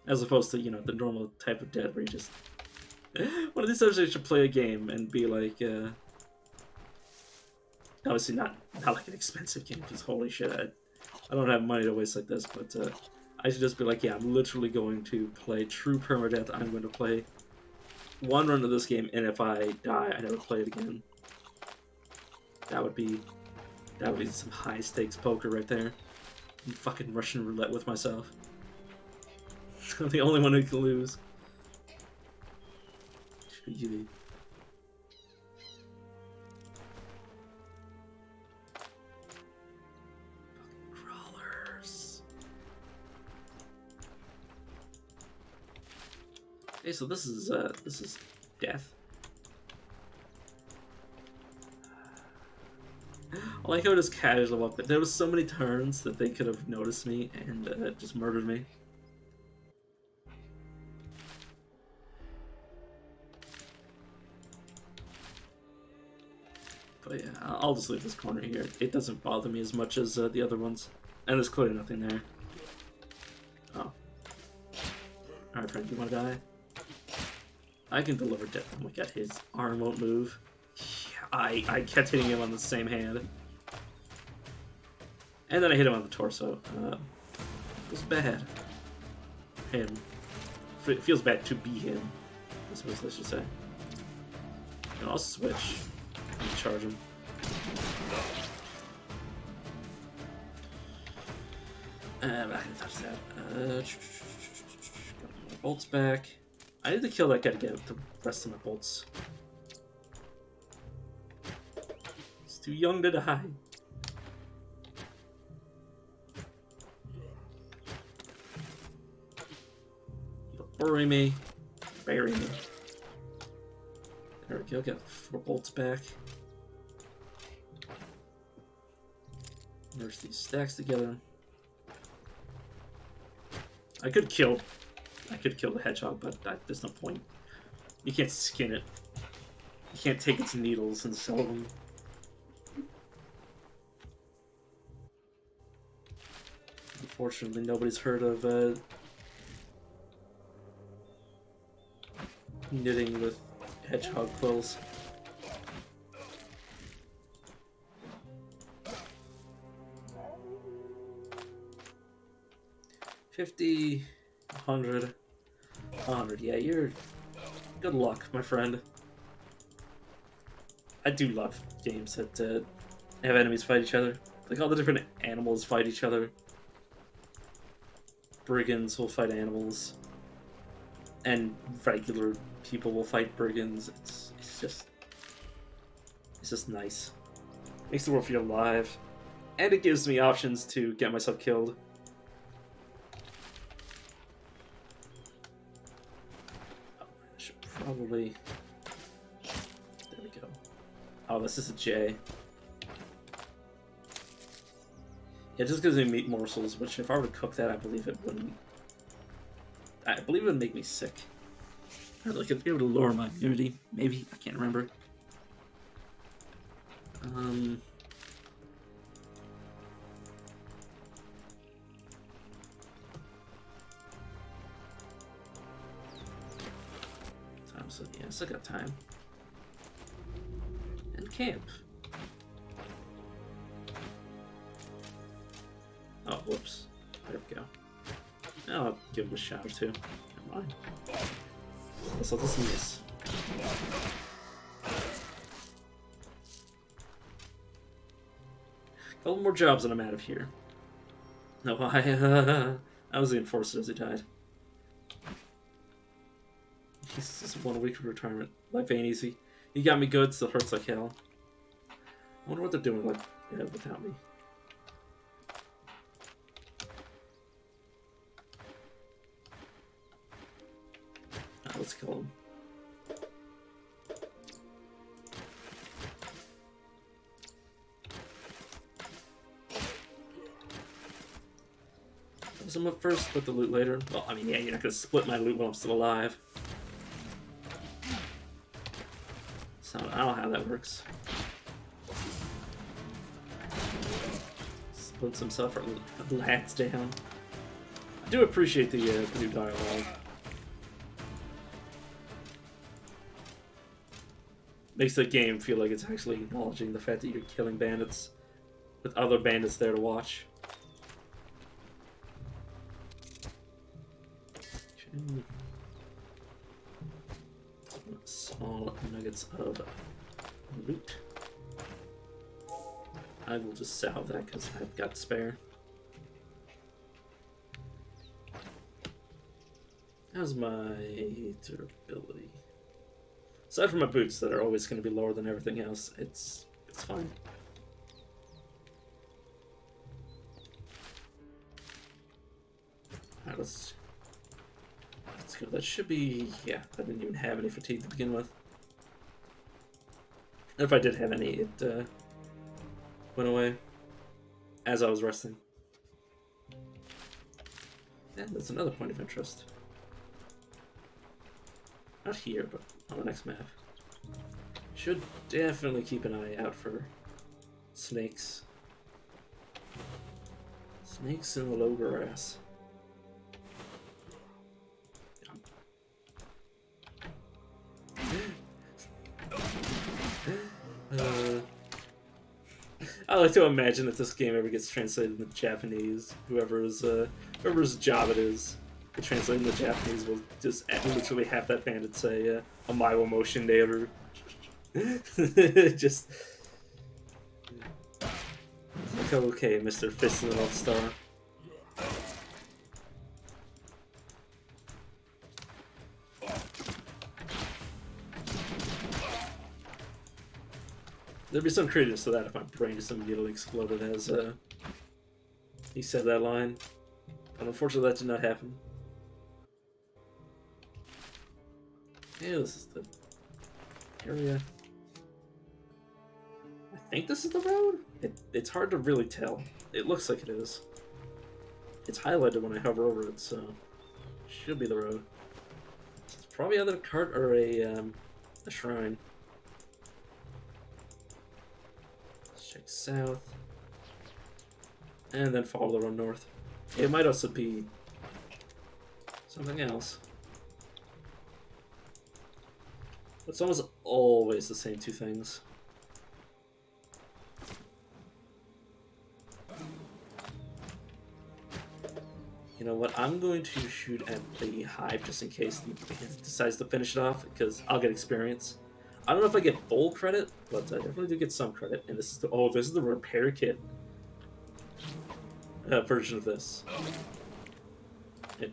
As opposed to, you know, the normal type of dead where you just... One of these times I should play a game and be like, obviously not like an expensive game, because holy shit, I don't have money to waste like this, but I should just be like, yeah, I'm literally going to play true permadeath. I'm going to play one run of this game, and if I die, I never play it again. That would be some high stakes poker right there. I'm fucking Russian roulette with myself. I'm the only one who can lose. You. Crawlers. Okay, so this is death. I like how it just casual up. There was so many turns that they could have noticed me and just murdered me. But yeah, I'll just leave this corner here. It doesn't bother me as much as the other ones. And there's clearly nothing there. Oh. Alright, friend, you wanna die? I can deliver death. Oh my god, his arm won't move. Yeah, I kept hitting him on the same hand. And then I hit him on the torso. It was bad. Him. It feels bad to be him, I suppose I should say. And I'll switch. And charge him. I'm not gonna touch that. Got my bolts back. I need to kill that guy to get the rest of my bolts. He's too young to die. Bury me. Bury me. There we go, got 4 bolts back. Merge these stacks together. I could kill the hedgehog, but there's no point. You can't skin it. You can't take its needles and sell them. Unfortunately, nobody's heard of knitting with hedgehog quills. $50, $100, $100. Yeah, you're... Good luck, my friend. I do love games that have enemies fight each other. Like, all the different animals fight each other. Brigands will fight animals. And regular people will fight brigands. It's just nice. Makes the world feel alive. And it gives me options to get myself killed. Oh, I should probably... There we go. Oh, this is a J. Yeah, just gives me meat morsels, which if I were to cook that, I believe it wouldn't. I believe it would make me sick. Or like it'd be able to lower my immunity, maybe. I can't remember. So yeah, I still got time. And camp. Oh, whoops. There we go. Now I'll give him a shot or two. Never mind. Guess I'll just miss. Couple more jobs and I'm out of here. No, I was the enforcer as he died. He's just 1 week of retirement. Life ain't easy. He got me good, still hurts like hell. I wonder what they're doing like without me. Let's kill him. Does him up first, split the loot later? Well, I mean, yeah, you're not gonna split my loot while I'm still alive. So I don't know how that works. Splits himself or lands down. I do appreciate the new dialogue. Makes the game feel like it's actually acknowledging the fact that you're killing bandits with other bandits there to watch. Okay. Small nuggets of loot. I will just salve that because I've got spare. How's my durability? Aside from my boots that are always going to be lower than everything else, it's fine. Alright, let's go. That should be... yeah, I didn't even have any fatigue to begin with. And if I did have any, it went away as I was resting. And that's another point of interest. Not here, but on the next map. Should definitely keep an eye out for snakes. Snakes in the low grass. I like to imagine if this game ever gets translated into Japanese, whoever's job it is to translate into Japanese will just literally have that bandit say "Omae motion deru." Just like, okay, Mr. Fist of the North Star. There'd be some credence to that if my brain just immediately exploded as he said that line. But unfortunately that did not happen. Yeah, this is the area. I think this is the road? It's hard to really tell. It looks like it is. It's highlighted when I hover over it, so should be the road. It's probably either a cart or a shrine. Check south, and then follow the road north. It might also be something else. It's almost always the same two things. You know what? I'm going to shoot at the hive just in case the band decides to finish it off, because I'll get experience. I don't know if I get full credit, but I definitely do get some credit. And this is the this is the repair kit version of this. It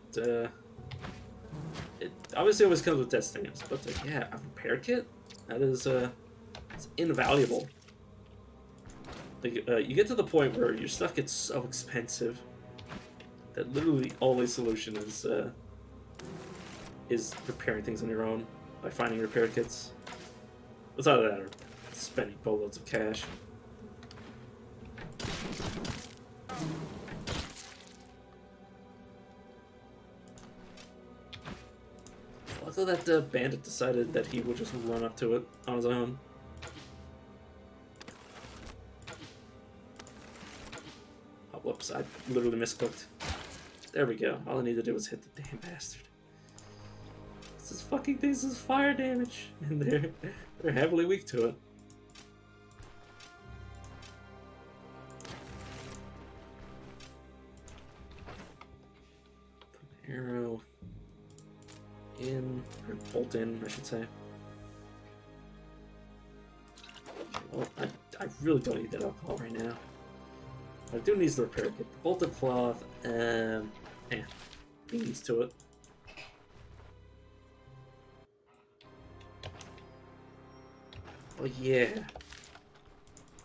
obviously always comes with death stingers, but yeah, a repair kit, that is it's invaluable. Like you get to the point where your stuff gets so expensive that literally the only solution is repairing things on your own by finding repair kits. What's out of that, or spending boatloads of cash. Luckily that bandit decided that he would just run up to it on his own. Oh, whoops, I literally misclicked. There we go. All I need to do was hit the damn bastard. This fucking thing is fire damage, and they're heavily weak to it. Put an arrow in, or bolt in, I should say. Well, I really don't need that alcohol right now. I do need the repair kit. Bolted cloth, beans to it. Oh yeah.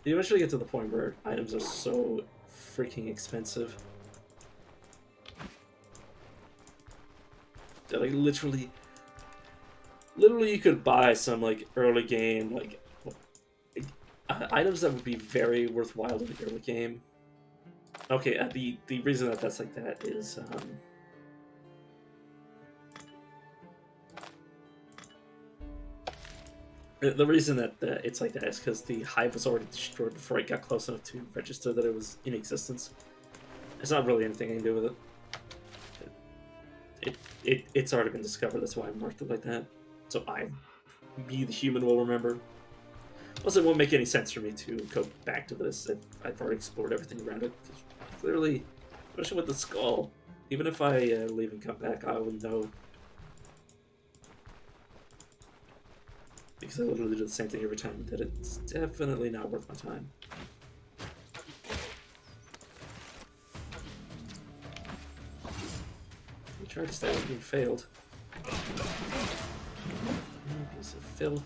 You eventually get to the point where items are so freaking expensive. That like literally you could buy some like early game like items that would be very worthwhile in the early game. Okay, the reason that that's like that is the reason that it's like that is because the hive was already destroyed before I got close enough to register that it was in existence. It's not really anything I can do with it. It's already been discovered, that's why I marked it like that. So me, the human, will remember. Plus, it won't make any sense for me to go back to this if I've already explored everything around it. Clearly, especially with the skull, even if I leave and come back, I will know. Because I literally do the same thing every time, that it's definitely not worth my time. I tried to stab it and failed. Piece of filth.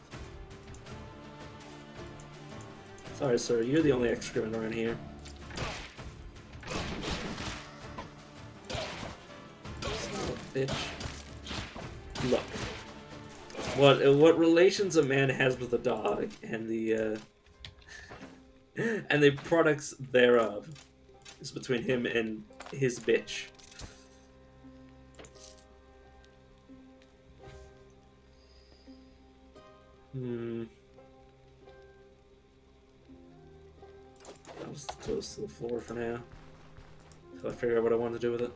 Sorry, sir, you're the only excrement around here. Son of a bitch. Look. What relations a man has with a dog and the products thereof is between him and his bitch. I'll just close to the floor for now. Until I figure out what I want to do with it.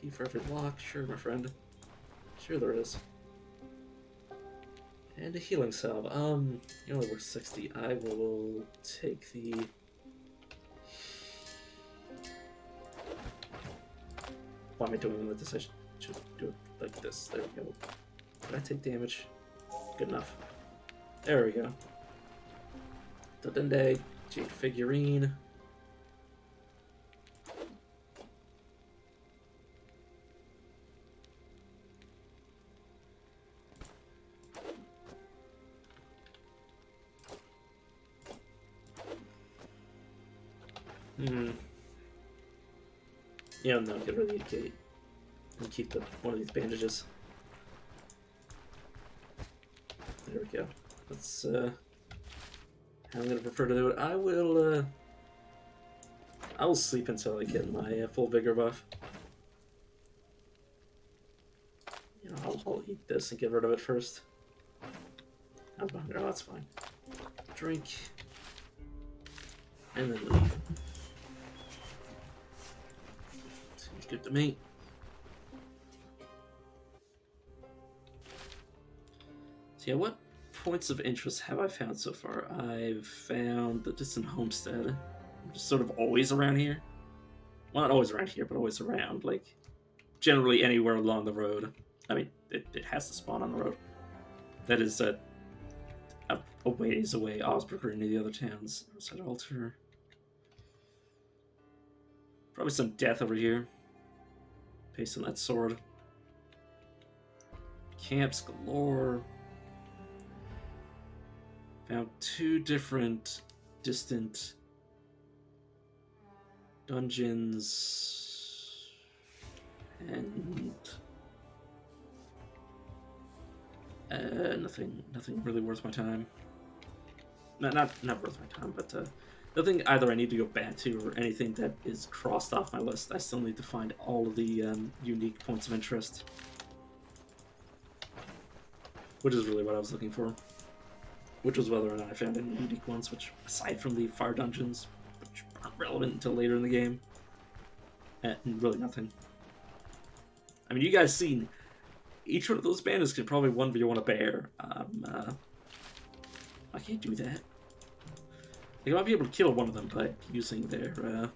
Key for every lock, sure, my friend. Sure there is. And a healing salve. You only worth 60. I will take the... Why am I doing with this? I should do it like this. There we go. Did I take damage? Good enough. There we go. Dende, jade figurine. Yeah, no, get rid of the gate. And keep one of these bandages. There we go. That's how I'm gonna prefer to do it. I will sleep until I get my full vigor buff. You know, I'll eat this and get rid of it first. I'm hungry. Oh, that's fine. Drink. And then leave. Seems good to me. So yeah, what points of interest have I found so far? I've found the distant homestead. I'm just sort of always around here. Well, not always around here, but always around. Like, generally anywhere along the road. I mean, it has to spawn on the road. That is a ways away. Osberg or any of the other towns. Outside altar. Probably some death over here. Based on that sword. Camps galore. Found 2 different distant dungeons and nothing really worth my time. Not worth my time, but nothing either I need to go back to or anything that is crossed off my list. I still need to find all of the unique points of interest. which is really what I was looking for. Which was whether or not I found any unique ones, which, aside from the fire dungeons, which aren't relevant until later in the game, and really nothing. I mean, you guys seen each one of those bandits can probably 1v1 a bear. I can't do that. Like, I might be able to kill one of them by using their,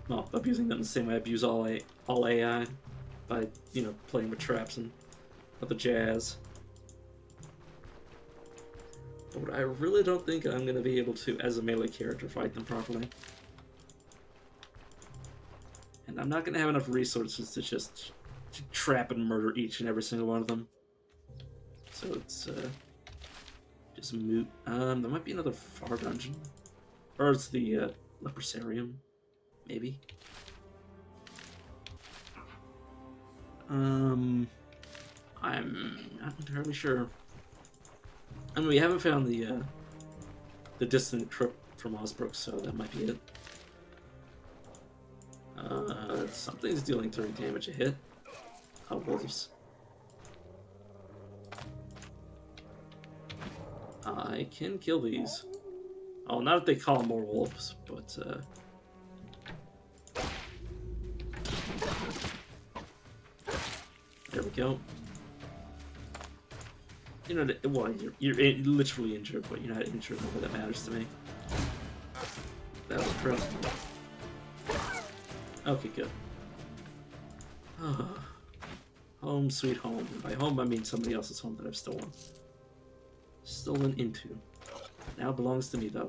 well, abusing them the same way I abuse all AI, by, you know, playing with traps and other jazz. But I really don't think I'm going to be able to, as a melee character, fight them properly. And I'm not going to have enough resources to just trap and murder each and every single one of them. So it's just moot. There might be another far dungeon. Or it's the Leprosarium, maybe. I'm not entirely sure. I mean, we haven't found the distant crypt from Osbrook, so that might be it. Something's dealing 30 damage a hit. Oh, wolves. I can kill these. Oh, not if they call more wolves, but there we go. You know, well, you're literally injured, but you're not injured, but that matters to me. That was correct. Okay, good. Home sweet home. And by home, I mean somebody else's home that I've stolen. Stolen into. Now belongs to me, though.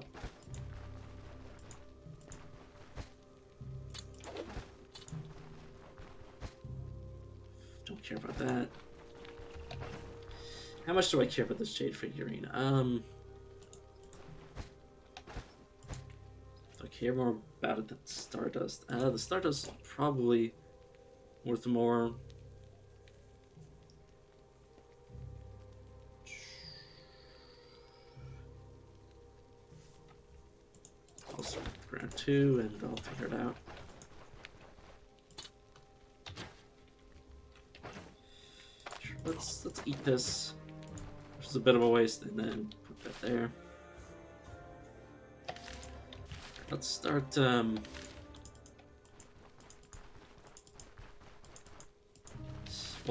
Don't care about that. How much do I care about this jade figurine? Do I care more about it than Stardust? The Stardust is probably worth more. I'll start with round 2 and I'll figure it out. Sure, let's eat this. Which is a bit of a waste, and then put that there. Let's start, well,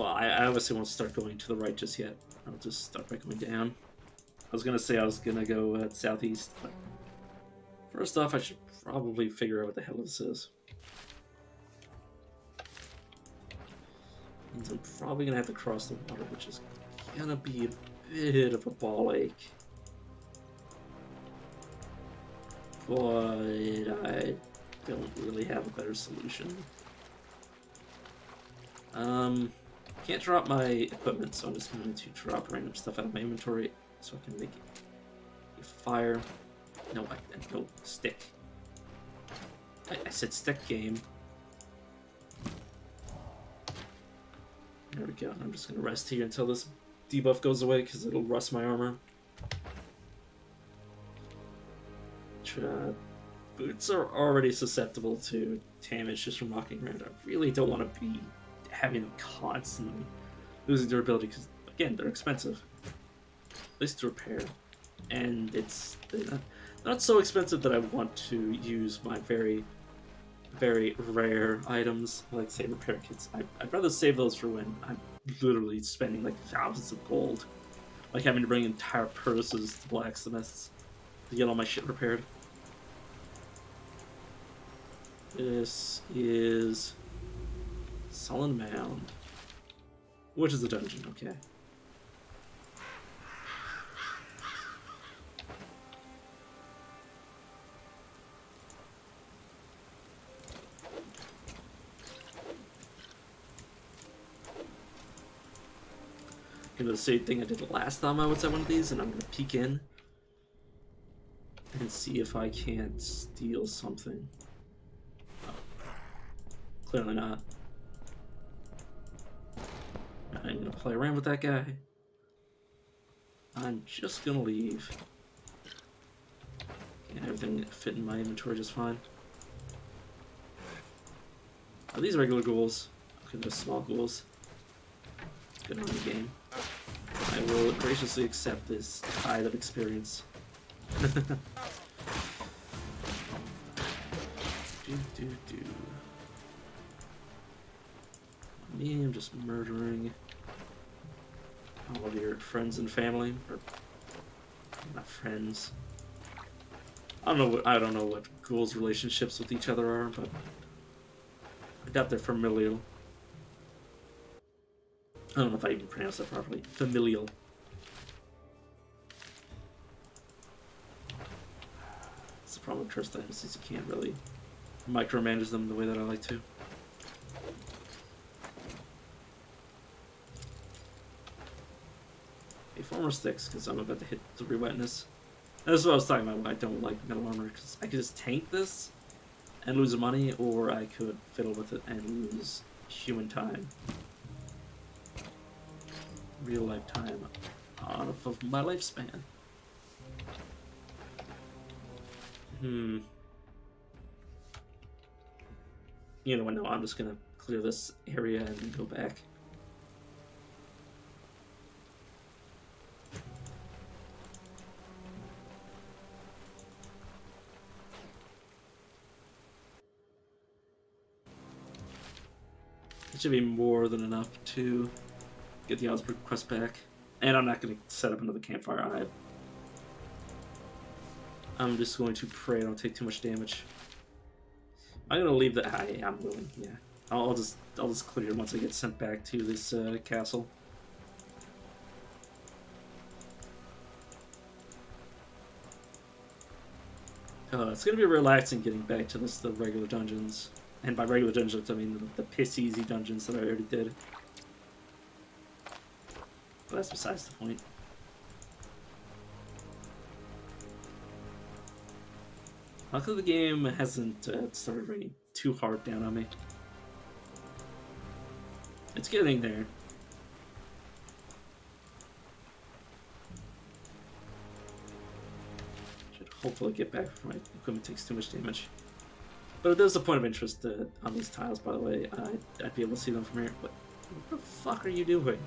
I obviously won't start going to the right just yet. I'll just start by going down. I was gonna say I was gonna go southeast, but first off, I should probably figure out what the hell this is. Means I'm probably gonna have to cross the water, which is gonna be a bit of a ball ache. But I don't really have a better solution. Can't drop my equipment, so I'm just going to drop random stuff out of my inventory so I can make a fire. No, no, stick. I said stick game. There we go. I'm just going to rest here until this debuff goes away because it'll rust my armor. Boots are already susceptible to damage just from walking around. I really don't want to be having them constantly losing durability because, again, they're expensive. At least to repair. And they're not so expensive that I want to use my very, very rare items, like, say, repair kits. I'd rather save those for when I'm literally spending, like, thousands of gold. Like having to bring entire purses to blacksmiths to get all my shit repaired. This is Sullen Mound, which is a dungeon, okay. I'm gonna do the same thing I did the last time I was at one of these, and I'm gonna peek in and see if I can't steal something. Oh. Clearly not. I'm gonna play around with that guy. I'm just gonna leave. And everything fit in my inventory just fine. Are these regular ghouls? Okay, they're small ghouls. Good on the game. I will graciously accept this tide of experience. Do. Me, I'm just murdering all of your friends and family, or not friends. I don't know what ghouls' relationships with each other are, but I doubt they're familial. I don't know if I even pronounced that properly. Familial. It's the problem with cursed items is you can't really micromanage them the way that I like to. Okay, 4 more sticks, because I'm about to hit 3 wetness. And this is what I was talking about why I don't like metal armor, because I could just tank this and lose money, or I could fiddle with it and lose human time. Real life time out of my lifespan. You know what, no, I'm just gonna clear this area and then go back. It should be more than enough to get the Osprey quest back. And I'm not gonna set up another campfire. I'm just going to pray I don't take too much damage. I'm gonna leave the. I'm willing. Yeah, I'll just clear it once I get sent back to this castle. It's gonna be relaxing getting back to the regular dungeons, and by regular dungeons I mean the piss easy dungeons that I already did. But that's besides the point. Luckily the game hasn't started raining too hard down on me. It's getting there. Should hopefully get back before my equipment takes too much damage. But it is a point of interest on these tiles, by the way. I'd be able to see them from here. What the fuck are you doing?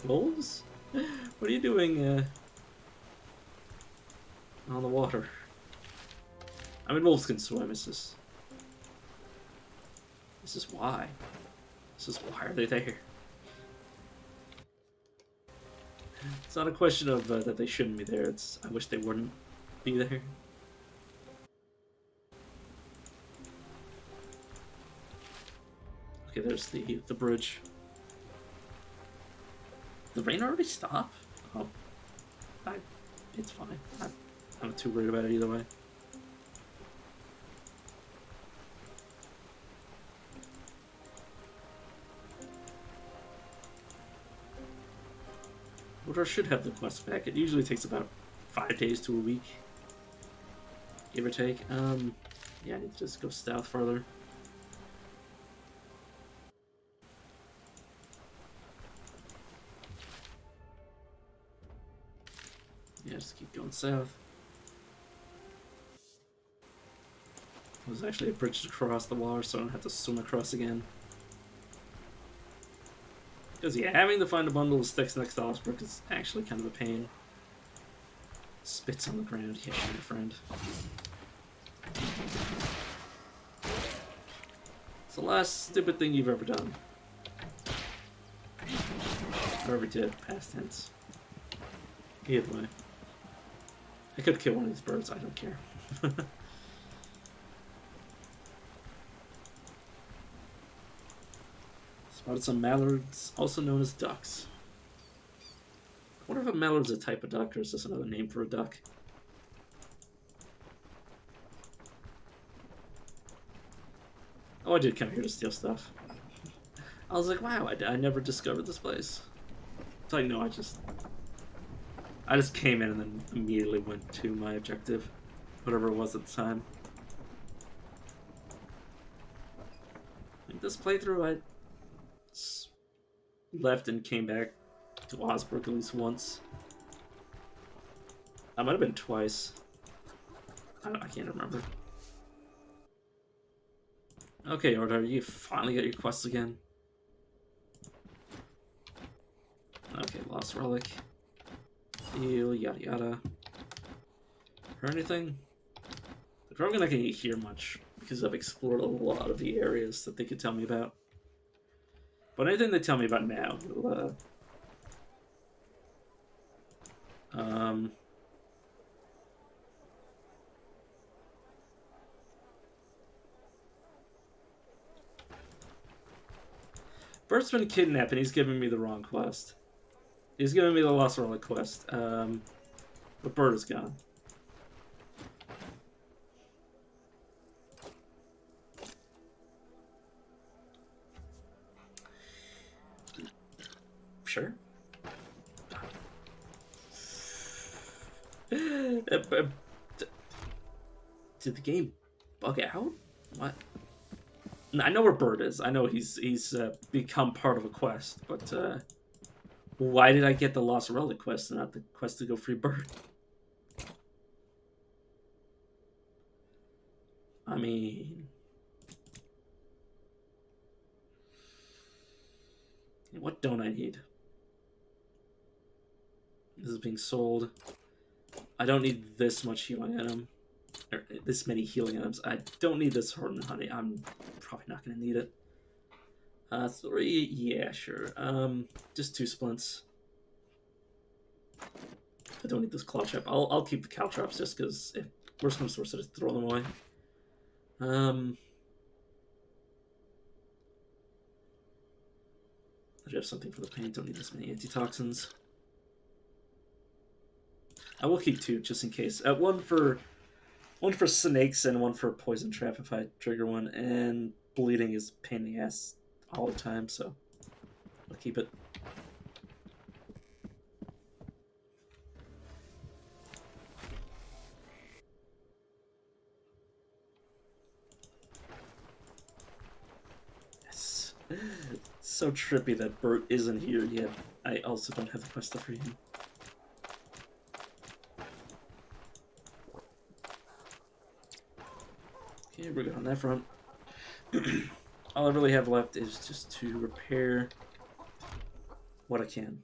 Wolves? What are you doing on the water? I mean, wolves can swim. It's just... This is why. This is why are they there? It's not a question of that they shouldn't be there. It's I wish they wouldn't be there. Okay, there's the bridge. The rain already stopped? Oh, it's fine. I'm not too worried about it either way. Or should have the quest back. It usually takes about 5 days to a week, give or take. Yeah, I need to just go south further. Yeah, just keep going south. There's actually a bridge to cross the water, so I don't have to swim across again. Because, yeah, having to find a bundle of sticks next to Osbrook is actually kind of a pain. Spits on the ground. Yeah, my friend. It's the last stupid thing you've ever done. Or ever did, past tense. Either way. I could kill one of these birds, I don't care. Spotted some mallards, also known as ducks. I wonder if a mallard's a type of duck, or is this another name for a duck? Oh, I did come here to steal stuff. I was like, wow, I never discovered this place. It's like, no, I just came in and then immediately went to my objective, whatever it was at the time. Like this playthrough, I left and came back to Osbrook at least once. I might have been twice. I can't remember. Okay, Order, you finally got your quests again. Okay, Lost Relic. heal, yada yada. Or anything? They're probably not going to hear much because I've explored a lot of the areas that they could tell me about. But anything they tell me about now will, Bert's been kidnapped and he's giving me the wrong quest. He's giving me the Lost Relic quest. But Bert is gone. Sure. Did the game bug out? What? I know where Bert is. I know he's become part of a quest, but why did I get the Lost Relic quest and not the quest to go free Bert? I mean, what don't I need? This is being sold. I don't need this much healing item. Or this many healing items. I don't need this Horton Honey. I'm probably not going to need it. 3, yeah, sure. Just 2 splints. I don't need this claw trap. I'll keep the cow traps just because if worst comes to worst, I just throw them away. I do have something for the pain. Don't need this many antitoxins. I will keep 2 just in case. One for snakes and one for poison trap if I trigger one. And bleeding is a pain in the ass all the time, so I'll keep it. Yes. So trippy that Bert isn't here yet. I also don't have the quest to free him. Okay, we're good on that front. All I really have left is just to repair what I can.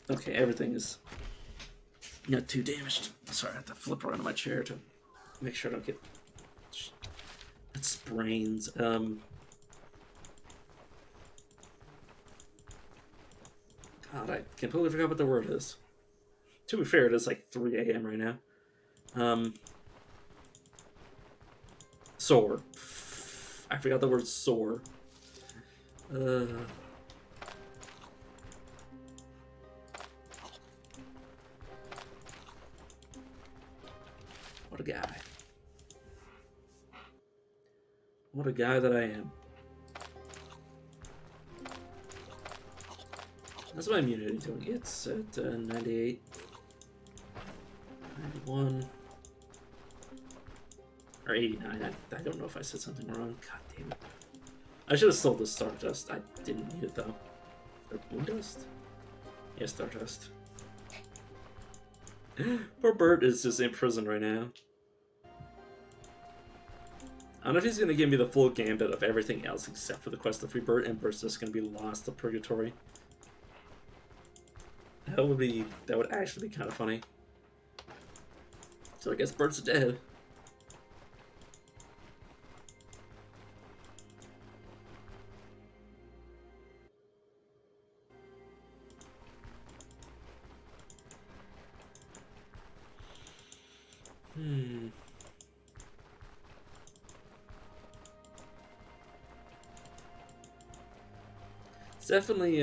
Okay, everything is not too damaged. Sorry, I have to flip around in my chair to make sure I don't get sprains. God, I completely forgot what the word is. To be fair, it is like 3 a.m. right now. Sore. I forgot the word sore. What a guy. What a guy that I am. That's my immunity doing. It's at 98. 91. Or 89. I don't know if I said something wrong. God damn it. I should have sold this Stardust. I didn't need it though. Or Moondust? Yeah, Stardust. Poor Bert is just in prison right now. I don't know if he's going to give me the full gambit of everything else except for the quest of free Bert, and Bert's just going to be lost to purgatory. That would actually be kind of funny. So I guess Bert's dead. It's definitely,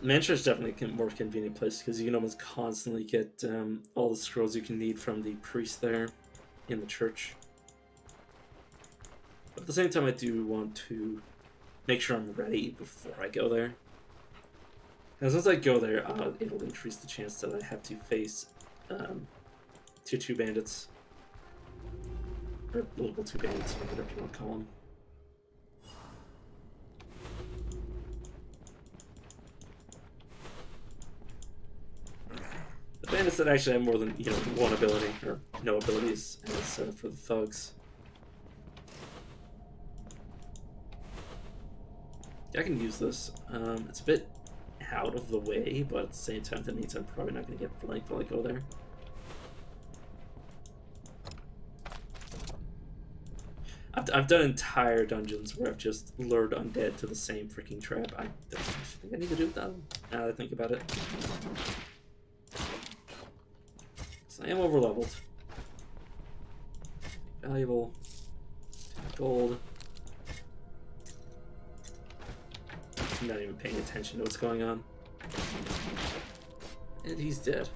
Mantra's definitely a more convenient place because you can almost constantly get all the scrolls you can need from the priest there in the church. But at the same time, I do want to make sure I'm ready before I go there. Because once I go there, it'll increase the chance that I have to face tier 2 bandits. Or local 2 bandits, or whatever you want to call them. The bandits that actually have more than, one ability, or no abilities, as for the thugs. I can use this. It's a bit out of the way, but at the same time, that means I'm probably not going to get flanked while I go there. I've done entire dungeons where I've just lured undead to the same freaking trap. I don't think I need to do that now that I think about it. So I am overleveled. Valuable. Gold. I'm not even paying attention to what's going on. And he's dead.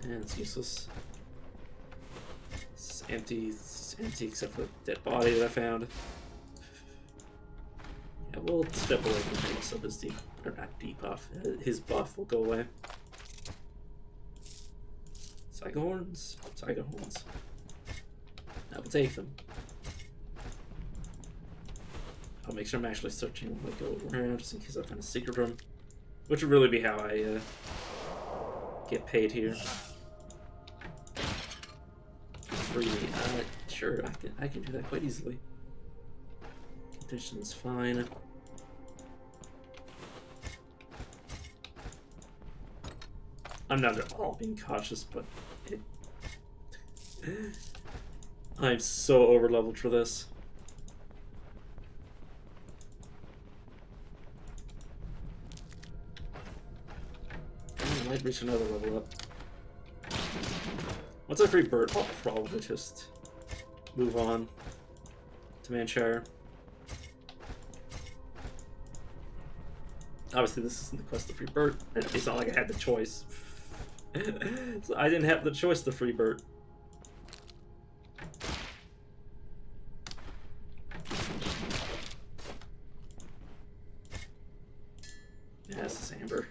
And it's useless. It's empty. It's empty except for the dead body that I found. Yeah, we'll step away from him so his or not debuff, his buff will go away. Psycho horns. Psycho horns. I will take them. I'll make sure I'm actually searching when I go around just in case I find a secret room. Which would really be how I get paid here. Freely. Sure, I can do that quite easily. Conditions fine. I'm not at all being cautious, but I'm so overleveled for this. I might reach another level up. Once I free Bird, I'll probably just move on to Manshire. Obviously, this isn't the quest to free Bert. It's not like I had the choice. So I didn't have the choice to free Bert. Yeah, this is Amber.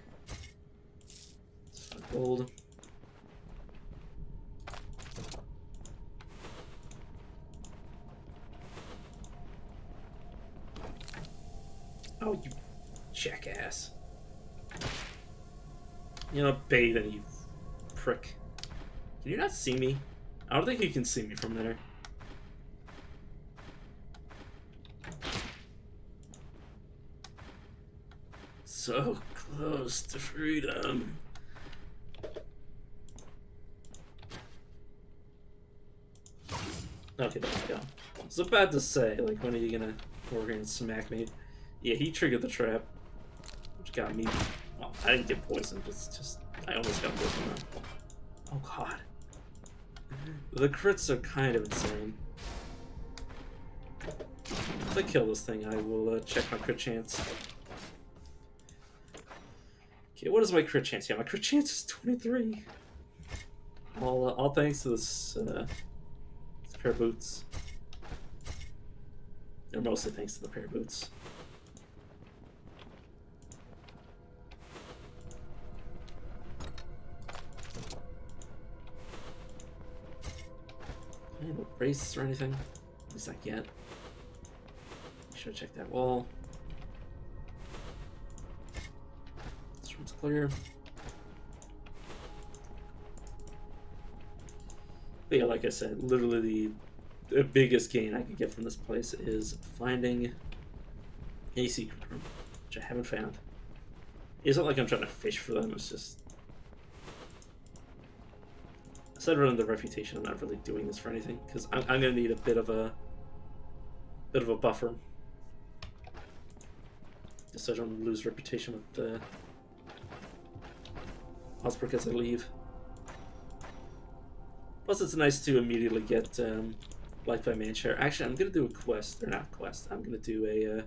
Gold. Oh, you jackass. You know, bathing, you prick. Can you not see me? I don't think you can see me from there. So close to freedom. Okay, there we go. I was about to say, like, when are you gonna work and smack me? Yeah, he triggered the trap, which got me. Well, I didn't get poisoned, it's just I almost got poisoned. Oh god. The crits are kind of insane. If I kill this thing, I will check my crit chance. Okay, what is my crit chance? Yeah, my crit chance is 23. All thanks to this pair of boots. Or mostly thanks to the pair of boots. Okay, no brace or anything. At least not yet. Should check that wall. This room's clear. But yeah, like I said, literally the biggest gain I could get from this place is finding a secret room, which I haven't found. It's not like I'm trying to fish for them, it's just... Aside from the reputation, I'm not really doing this for anything, because I'm going to need a bit of a buffer. Just so I don't lose reputation with the Osbrook as I leave. Plus, it's nice to immediately get Life by Manshire. Actually, I'm gonna do a quest, or not quest. I'm gonna do a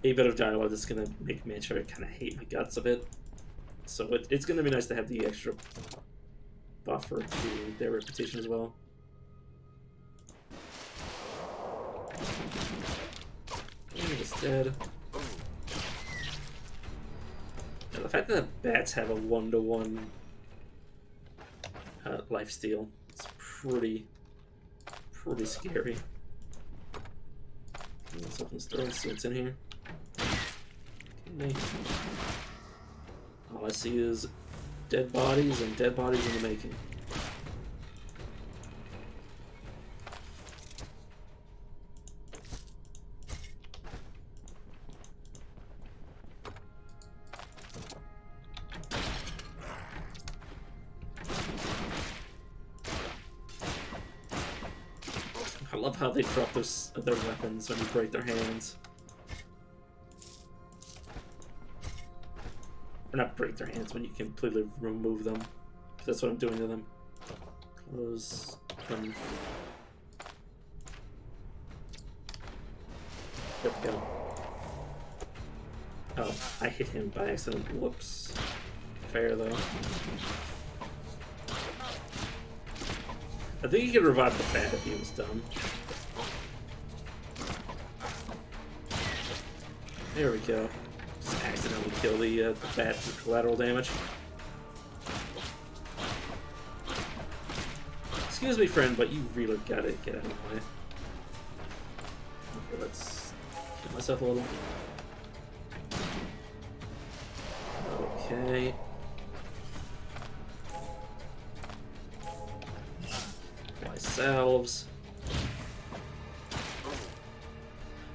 bit of dialogue that's gonna make Manshire kind of hate my guts a bit. So it's gonna be nice to have the extra buffer to their reputation as well. It's dead. Now, the fact that bats have a 1-to-1 lifesteal, it's pretty scary. Let's open this door and see what's in here. Okay. All I see is dead bodies and dead bodies in the making. love how they drop their weapons when you break their hands. Or not break their hands, when you completely remove them. That's what I'm doing to them. Close them. There we go. Oh, I hit him by accident. Whoops. Fair, though. I think he could revive the bat if he was dumb. There we go. Just accidentally kill the bat for collateral damage. Excuse me, friend, but you really gotta get out of the way. Okay, let's get myself a little. Okay. Ourselves.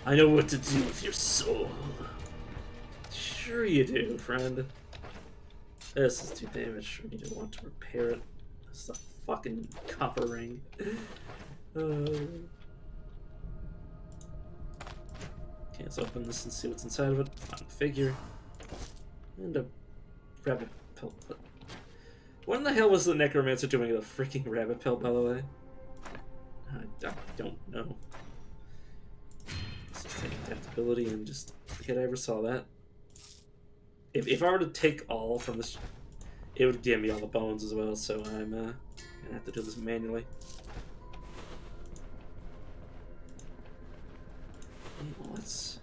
I know what to do with your soul. Sure you do, friend. This is too damaged for me to want to repair it. This is a fucking copper ring. Okay, let's open this and see what's inside of it. Find a figure. And a rabbit pill. What in the hell was the necromancer doing with a freaking rabbit pill, by the way? I don't know. Let's just take adaptability and just forget I ever saw that. If I were to take all from this, it would give me all the bones as well, so I'm gonna have to do this manually. Well, that's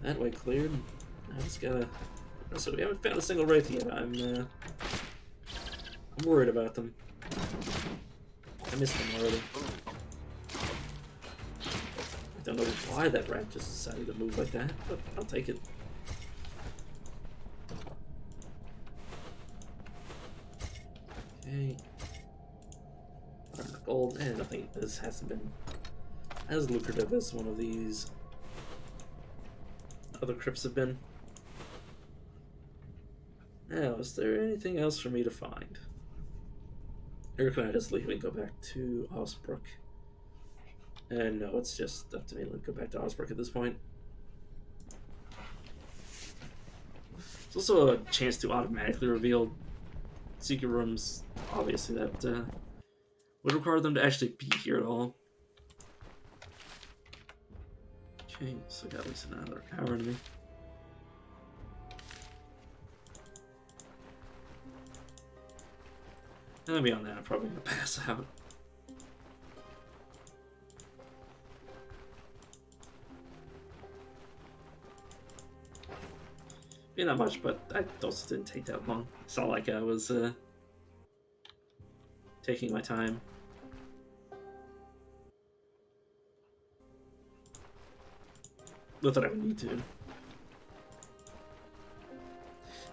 that way cleared. I just gotta. So we haven't found a single wraith yet. I'm worried about them. I missed them already. I don't know why that rat just decided to move like that, but I'll take it. Okay. Gold. Nothing. This hasn't been as lucrative as one of these other crypts have been. Now, is there anything else for me to find? Or can I just leave and go back to Osbrook? And no, it's just up to me to go back to Osbrook at this point. It's also a chance to automatically reveal secret rooms. Obviously, that would require them to actually be here at all. Okay, so I got at least another hour in me. And beyond that, I'm probably gonna pass out. Yeah, not much, but I also didn't take that long. It's not like I was taking my time. Not that I would need to.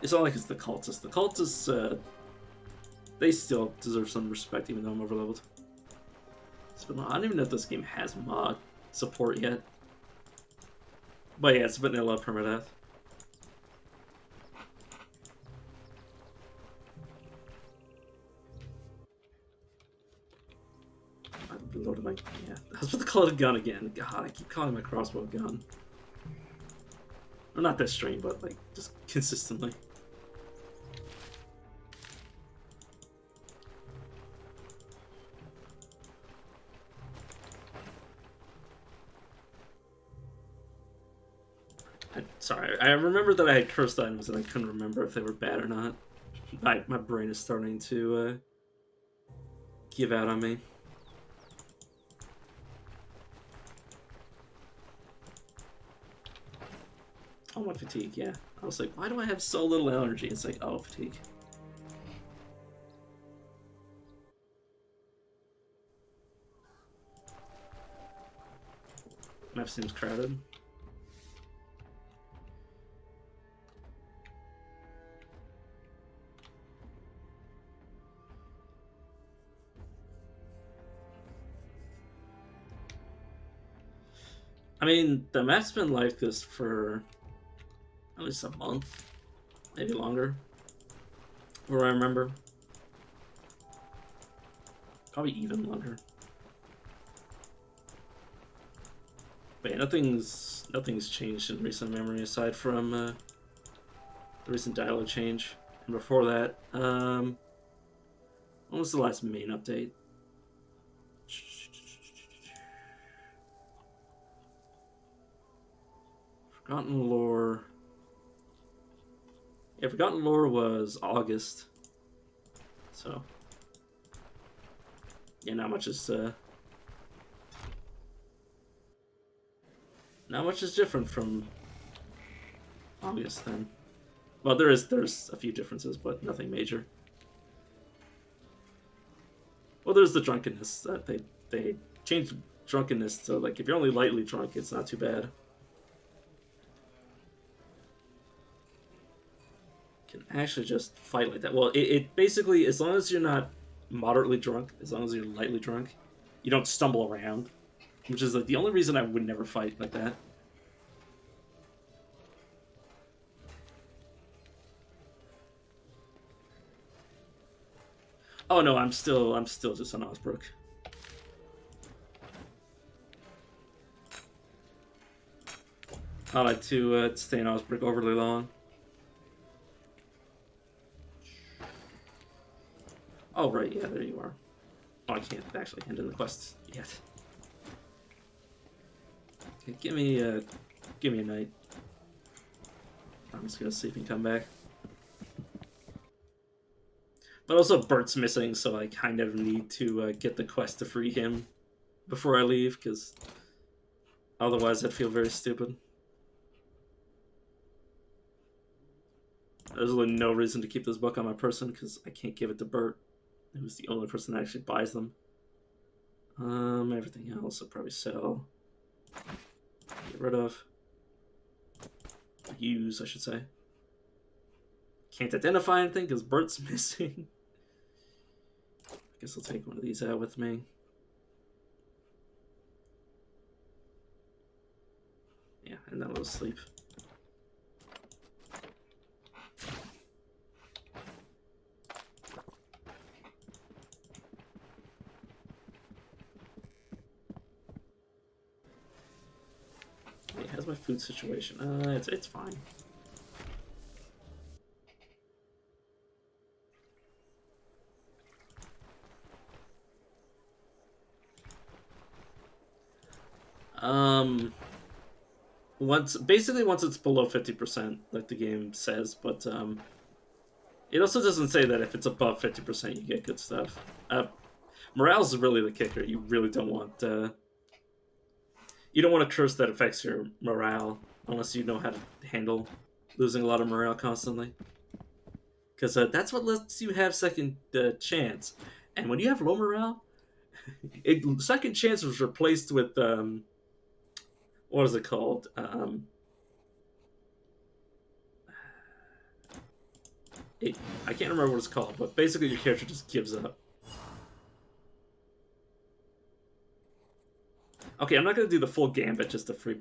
It's not like it's the cultists. The cultists, they still deserve some respect, even though I'm overleveled. I don't even know if this game has mod support yet. But yeah, it's vanilla permadeath. I loaded my. Yeah, I was about to call it a gun again. God, I keep calling my crossbow a gun. Or not this stream, but like just consistently. Sorry, I remember that I had cursed items and I couldn't remember if they were bad or not. My brain is starting to give out on me. Oh, my fatigue, yeah. I was like, why do I have so little energy? It's like, oh, fatigue. Map seems crowded. I mean, the map's been like this for at least a month, maybe longer. Where I remember. Probably even longer. But yeah, nothing's changed in recent memory aside from the recent dialogue change. And before that, what was the last main update? Forgotten Lore. Yeah, Forgotten Lore was August. So yeah, not much is different from August then. Well, there's a few differences, but nothing major. Well, there's the drunkenness that they changed drunkenness, so like if you're only lightly drunk, it's not too bad. Can actually just fight like that. Well, it basically, as long as you're not moderately drunk, as long as you're lightly drunk, you don't stumble around, which is like the only reason I would never fight like that. Oh no, I'm still just on Osbrook. I like to stay in Osbrook overly long. Oh right, yeah, there you are. Oh, I can't actually hand in the quests yet. Okay, give me a night. I'm just gonna see if he can come back. But also, Bert's missing, so I kind of need to get the quest to free him before I leave, because otherwise I'd feel very stupid. There's really no reason to keep this book on my person, because I can't give it to Bert, who's the only person that actually buys them. Everything else I'll probably sell. Get rid of. Use, I should say. Can't identify anything, because Bert's missing. I guess I'll take one of these out with me. Yeah, and then I'll sleep. Wait, how's my food situation? It's fine. Once it's below 50%, like the game says, but it also doesn't say that if it's above 50%, you get good stuff. Morale's really the kicker. You really don't want a curse that affects your morale unless you know how to handle losing a lot of morale constantly. Because that's what lets you have second chance. And when you have low morale, second chance was replaced with what is it called? I can't remember what it's called, but basically your character just gives up. Okay, I'm not gonna do the full gambit just to free.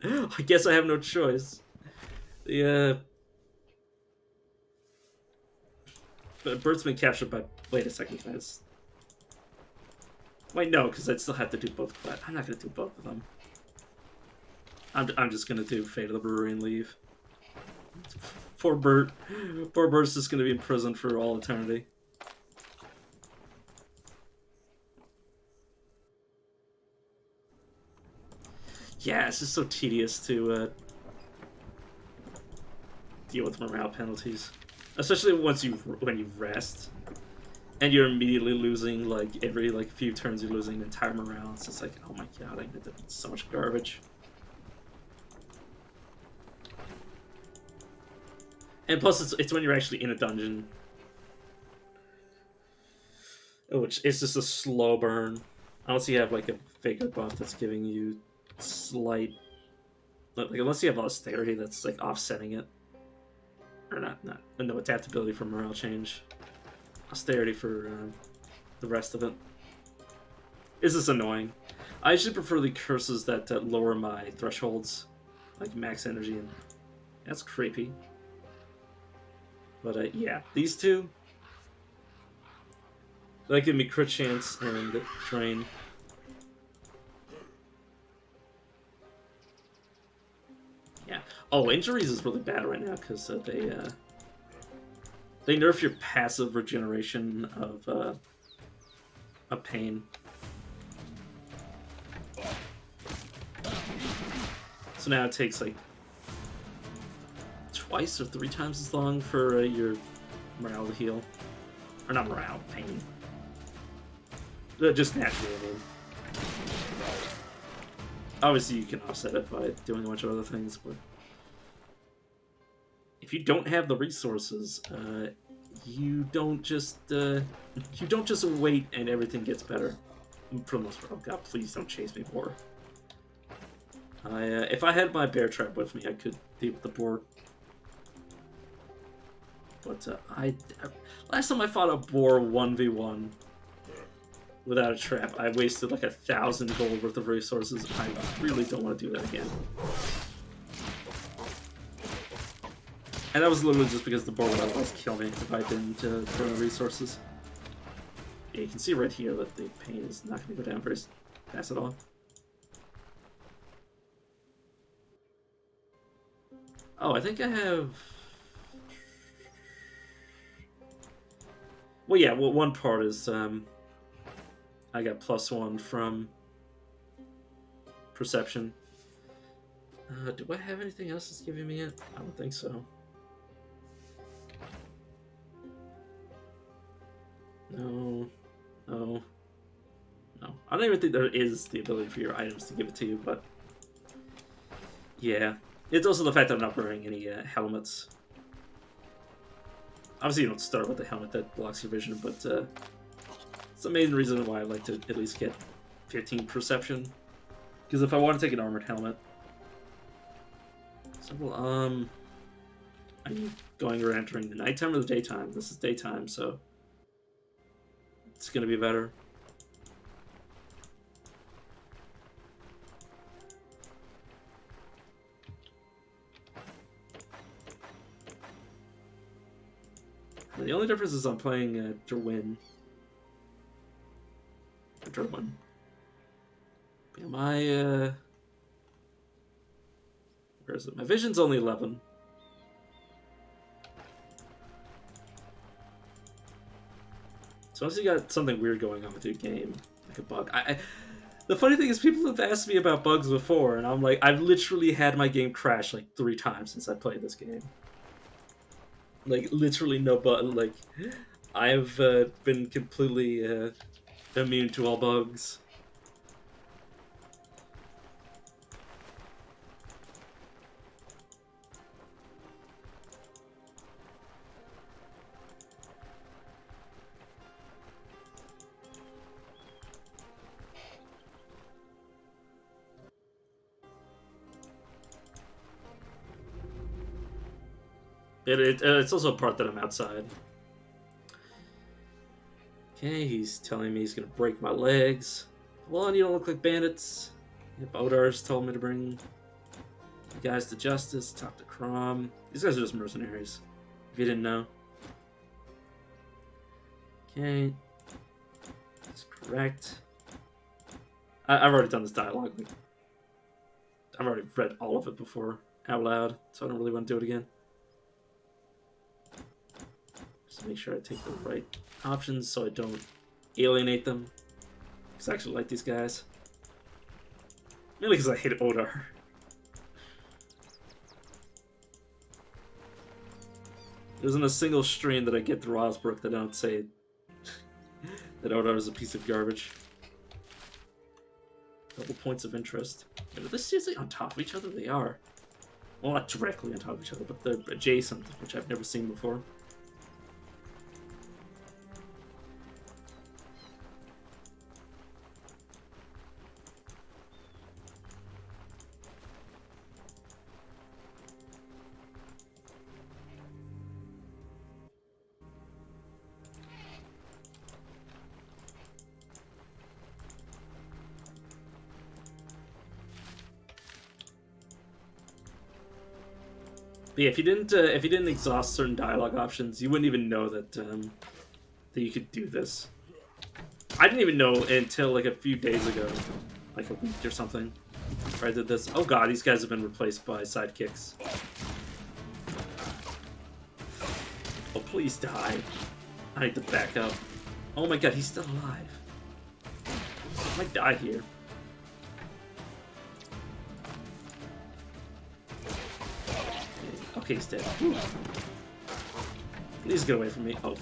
I guess I have no choice. The Bert's been captured by. Wait a second, guys. Wait, no, because I'd still have to do both. But I'm not gonna do both of them. I'm just gonna do Fate of the Brewery and leave. Poor Bert. Poor Bert's just gonna be in prison for all eternity. Yeah, it's just so tedious to deal with morale penalties, especially when you rest and you're immediately losing like every few turns you're losing entire morale. It's just like, oh my god, I did so much garbage. And plus, it's when you're actually in a dungeon, which is just a slow burn. Unless you have like a vigor buff that's giving you slight, like unless you have austerity that's like offsetting it, or no adaptability for morale change, austerity for the rest of it. Is this annoying? I actually prefer the curses that lower my thresholds, like max energy, and that's creepy. But yeah, these two, that give me crit chance and drain. Oh, injuries is really bad right now because they nerf your passive regeneration of pain. So now it takes like twice or 3 times as long for your morale to heal. Or not morale, pain. Just naturally, I mean. Obviously you can offset it by doing a bunch of other things, but if you don't have the resources, you don't just wait and everything gets better. For the most part. Oh god, please don't chase me, boar. If I had my bear trap with me, I could deal with the boar. But last time I fought a boar 1v1 without a trap, I wasted like 1,000 gold worth of resources. I really don't want to do that again. And that was literally just because the boar would otherwise kill me if I didn't throw the resources. Yeah, you can see right here that the pain is not going to go down very fast at all. Oh, I think I have... Well, yeah, well, one part is I got +1 from perception. Do I have anything else that's giving me it? I don't think so. No. No. No. I don't even think there is the ability for your items to give it to you, but... Yeah. It's also the fact that I'm not wearing any helmets. Obviously, you don't start with the helmet that blocks your vision, but it's the main reason why I like to at least get 15 perception. Because if I want to take an armored helmet... So, well, are you going or entering the nighttime or the daytime? This is daytime, so it's going to be better. The only difference is I'm playing Derwin. Derwin. Yeah, my where is it? My vision's only 11. So obviously you got something weird going on with your game, like a bug. The funny thing is people have asked me about bugs before, and I'm like, I've literally had my game crash like 3 times since I played this game. Like, literally no button. Like, I've been completely immune to all bugs. It's also a part that I'm outside. Okay, he's telling me he's gonna break my legs. Well, you don't look like bandits. Yep, Odar's told me to bring you guys to justice, talk to Crom. These guys are just mercenaries, if you didn't know. Okay, that's correct. I've already done this dialogue. Like, I've already read all of it before out loud, so I don't really want to do it again. Just make sure I take the right options so I don't alienate them. Because I actually like these guys. Mainly because I hate Odar. There isn't a single stream that I get through Osbrook that I don't say that Odar is a piece of garbage. Double points of interest. Are they seriously on top of each other? They are. Well, not directly on top of each other, but they're adjacent, which I've never seen before. But yeah, if you didn't exhaust certain dialogue options, you wouldn't even know that that you could do this. I didn't even know until like a few days ago, like a week or something. If I did this... Oh god, these guys have been replaced by sidekicks. Oh, please die. I need to back up. Oh my god, he's still alive. I might die here. Okay, he's dead. Whew. Please get away from me. Oh.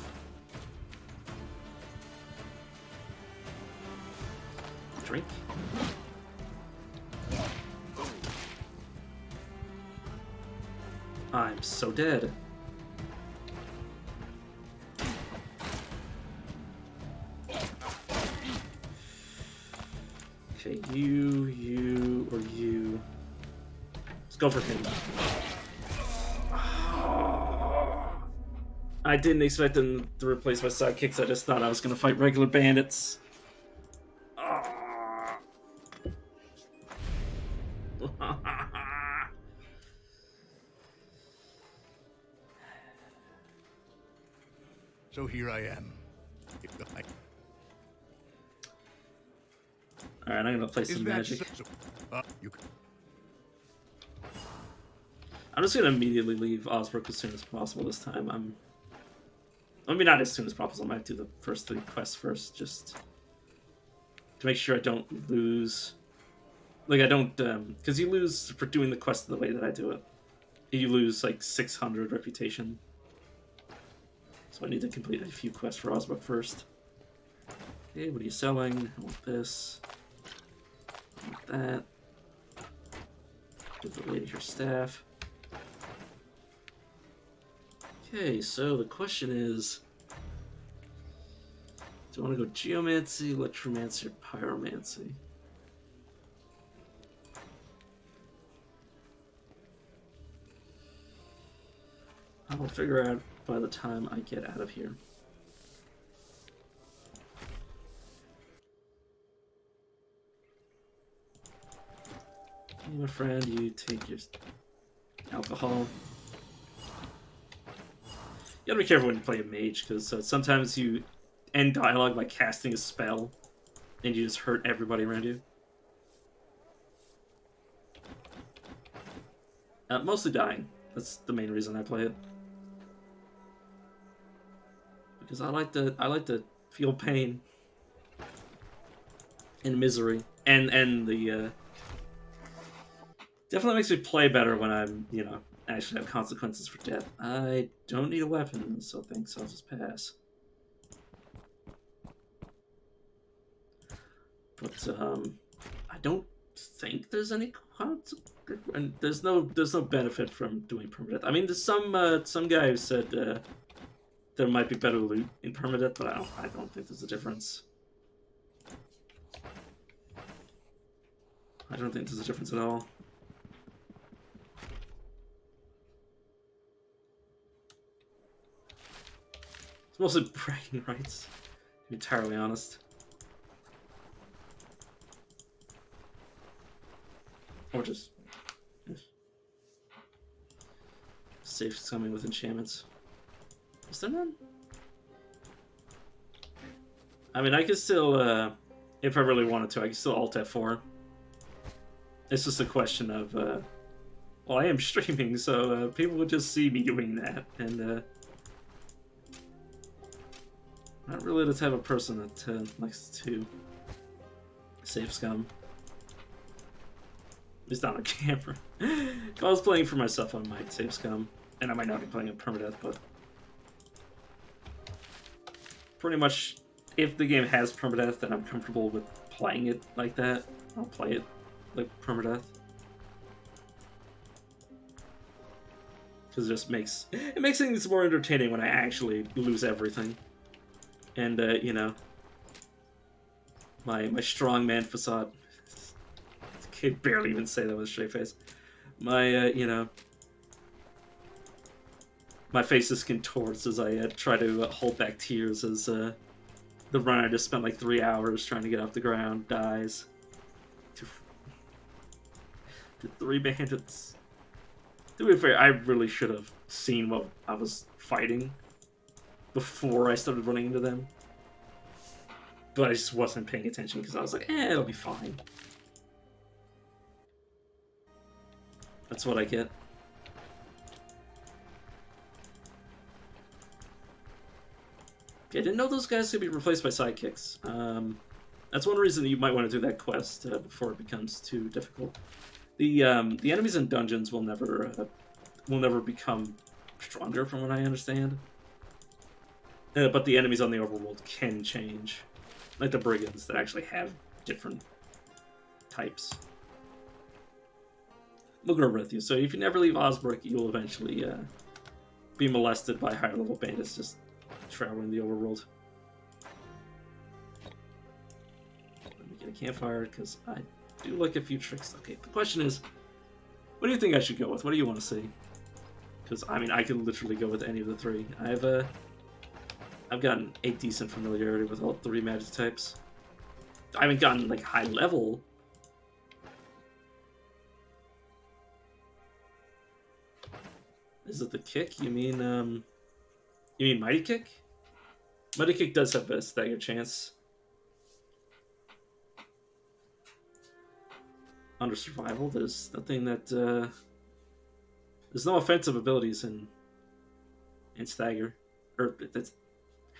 Drink. I'm so dead. Okay, you, or you. Let's go for him. I didn't expect them to replace my sidekicks. I just thought I was going to fight regular bandits. So here I am. Alright, I'm gonna play some magic. You... I'm just gonna immediately leave Osbrook as soon as possible this time. I mean, not as soon as possible. I might do the first 3 quests first, just to make sure I don't lose. Like, I don't, because you lose for doing the quest the way that I do it. You lose, like, 600 reputation. So I need to complete a few quests for Osbrook first. Okay, what are you selling? I want this. I want that. Give the lady her staff. Okay, so the question is, do I want to go geomancy, electromancy, or pyromancy? I will figure out by the time I get out of here. Okay, my friend, you take your alcohol. You gotta be careful when you play a mage, because sometimes you end dialogue by casting a spell, and you just hurt everybody around you. Mostly dying. That's the main reason I play it. Because I like to feel pain and misery, and the definitely makes me play better when I'm, you know, actually have consequences for death. I don't need a weapon, so thanks, I'll just pass. But I don't think there's any and there's no benefit from doing permadeath. I mean, there's some guy who said there might be better loot in permadeath, but I don't think there's a difference. I don't think there's a difference at all. It's mostly bragging rights, to be entirely honest. Or just safe summing with enchantments. Is there none? I mean, I could still, if I really wanted to, I could still alt F4. It's just a question of, well, I am streaming, so people would just see me doing that, and not really the type of person that likes to save scum. At least not on camera. If I was playing for myself, I might save scum, and I might not be playing it permadeath, but pretty much, if the game has permadeath and I'm comfortable with playing it like that, I'll play it like permadeath. Because it just makes things more entertaining when I actually lose everything. And you know, my strongman facade. I can barely even say that with a straight face. My you know, my face is contorts as I try to hold back tears as the runner just spent like 3 hours trying to get off the ground dies to 3 bandits. To be fair, I really should have seen what I was fighting before I started running into them. But I just wasn't paying attention because I was like, it'll be fine. That's what I get. Okay, I didn't know those guys could be replaced by sidekicks. That's one reason you might want to do that quest before it becomes too difficult. The enemies in dungeons will never become stronger, from what I understand. But the enemies on the overworld can change, like the brigands that actually have different types. We'll go with you. So if you never leave Osbrook, you'll eventually be molested by higher level bandits just traveling the overworld. Let me get a campfire because I do like a few tricks. Okay, the question is, what do you think I should go with? What do you want to see? Because I mean, I could literally go with any of the three. I've gotten a decent familiarity with all three magic types. I haven't gotten like high level. Is it the kick? You mean Mighty Kick? Mighty Kick does have a stagger chance. Under survival, there's nothing that there's no offensive abilities in stagger, or that's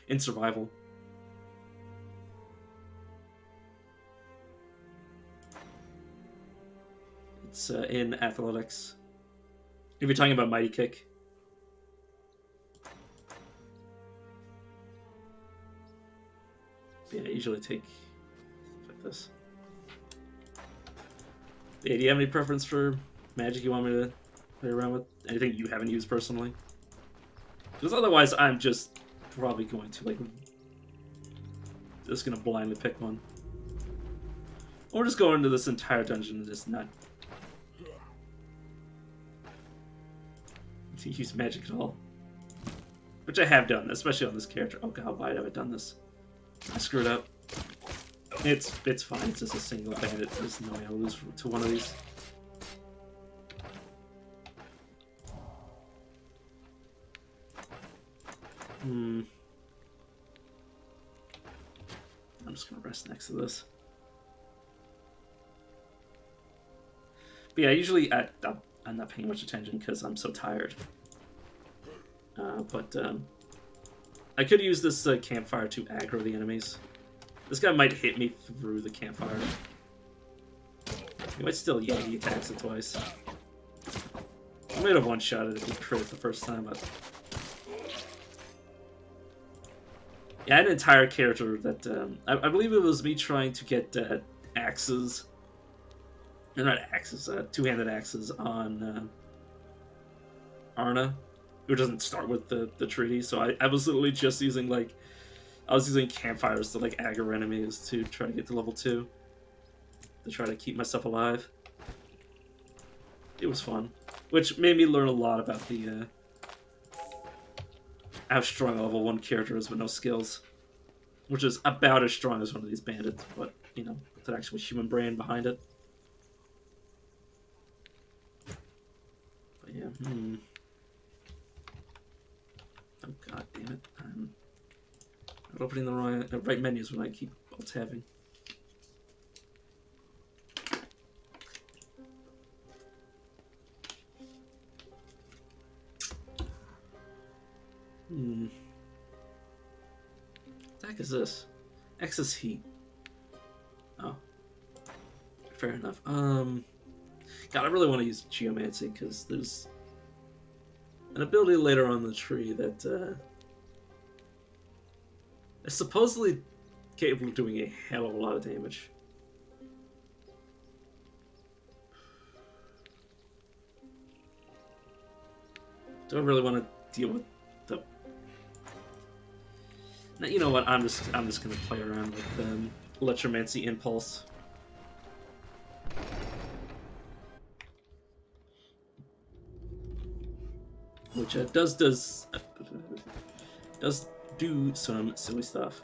in survival. It's in athletics. If you're talking about Mighty Kick. Yeah, I usually take stuff like this. Yeah, do you have any preference for magic you want me to play around with? Anything you haven't used personally? Because otherwise, I'm just probably going to, like, just gonna blindly pick one. Or just go into this entire dungeon and just not to use magic at all. Which I have done, especially on this character. Oh god, why have I done this? I screwed up. It's fine, it's just a single bandit. There's no way I'll lose to one of these. I'm just gonna rest next to this. But yeah, usually I'm not paying much attention because I'm so tired. But I could use this campfire to aggro the enemies. This guy might hit me through the campfire. He might still Yeti attacks it twice. I might have one-shot it if he crit it the first time, but... Yeah, I had an entire character that... I believe it was me trying to get axes... Or not axes, two-handed axes on Arna, who doesn't start with the treaty, so I was literally just using, like... I was using campfires to, like, aggro enemies to try to get to level 2. To try to keep myself alive. It was fun. Which made me learn a lot about the, how strong a level 1 character is with no skills. Which is about as strong as one of these bandits, but, you know, with an actual human brain behind it. But yeah, Oh god damn it. I'm not opening the right menus when I keep alt-tabbing. What the heck is this? Excess heat. Oh. Fair enough. God, I really want to use Geomancy because there's an ability later on in the tree that is supposedly capable of doing a hell of a lot of damage. Do I really want to deal with the... Now, you know what? I'm just gonna play around with Electromancy Impulse. Which does do some silly stuff.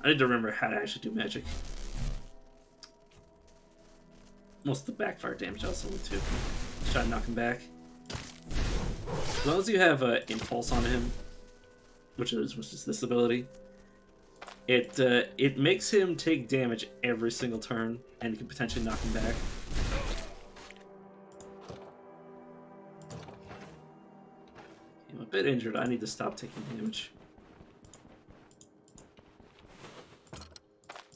I need to remember how to actually do magic. Most of the backfire damage also went too. Try to knock him back. As long as you have Impulse on him, which is this ability, It makes him take damage every single turn, and can potentially knock him back. I'm a bit injured. I need to stop taking damage.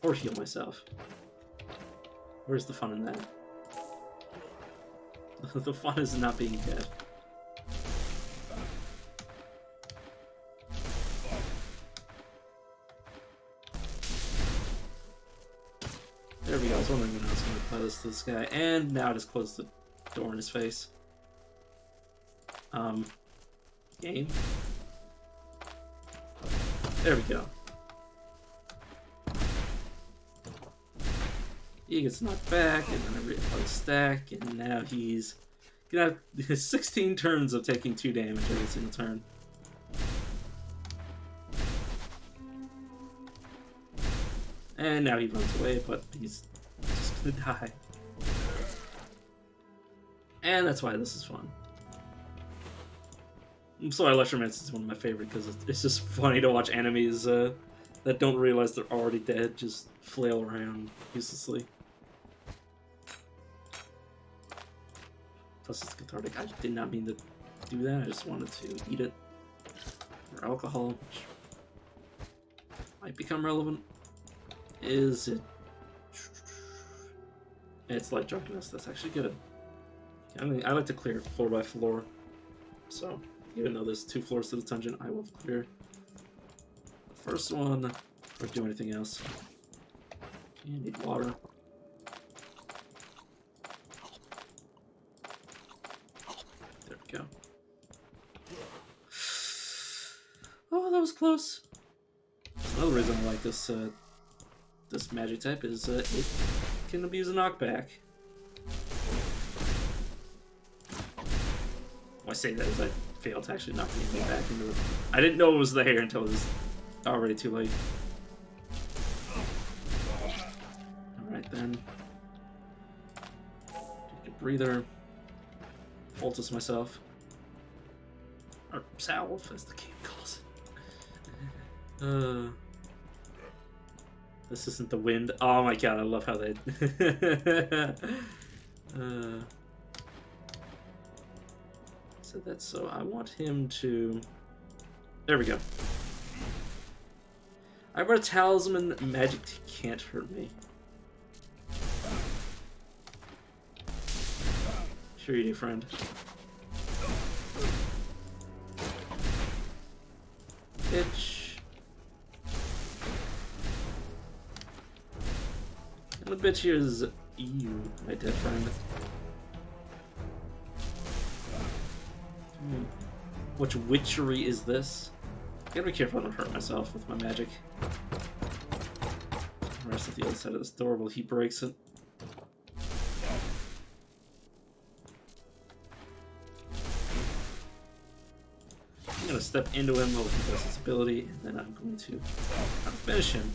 Or heal myself. Where's the fun in that? The fun is not being dead. There we go. I was wondering when I was going to apply this to this guy. And now I just closed the door in his face. Game. There we go. He gets knocked back, and then I reapply the stack, and now he's gonna have 16 turns of taking 2 damage every single turn. And now he runs away, but he's just gonna die. And that's why this is fun. So Electromancer is one of my favorite because it's just funny to watch enemies that don't realize they're already dead just flail around uselessly. Plus it's cathartic. I did not mean to do that. I just wanted to eat it. Or alcohol, which might become relevant. Is it? It's like drunkenness. That's actually good. I mean, I like to clear floor by floor. So even though there's 2 floors to the dungeon, I will clear the first one or do anything else. Okay, I need water. There we go. Oh, that was close. Another reason I like this this magic type is it can abuse a knockback. Well, I say that as I failed to actually knock anything back into it. I didn't know it was there until it was already too late. Alright then. Take a breather. Poultice myself. Or salve, as the game calls it. This isn't the wind. Oh my god, I love how they... So that's so I want him to... There we go. I brought a talisman. Magic can't hurt me. Sure you do, friend. Bitch. And the bitch here is you, my dead friend. Which witchery is this? I gotta be careful I don't hurt myself with my magic. Rest at the other side of this door while he breaks it. I'm gonna step into him while he does his ability, and then I'm going to finish him.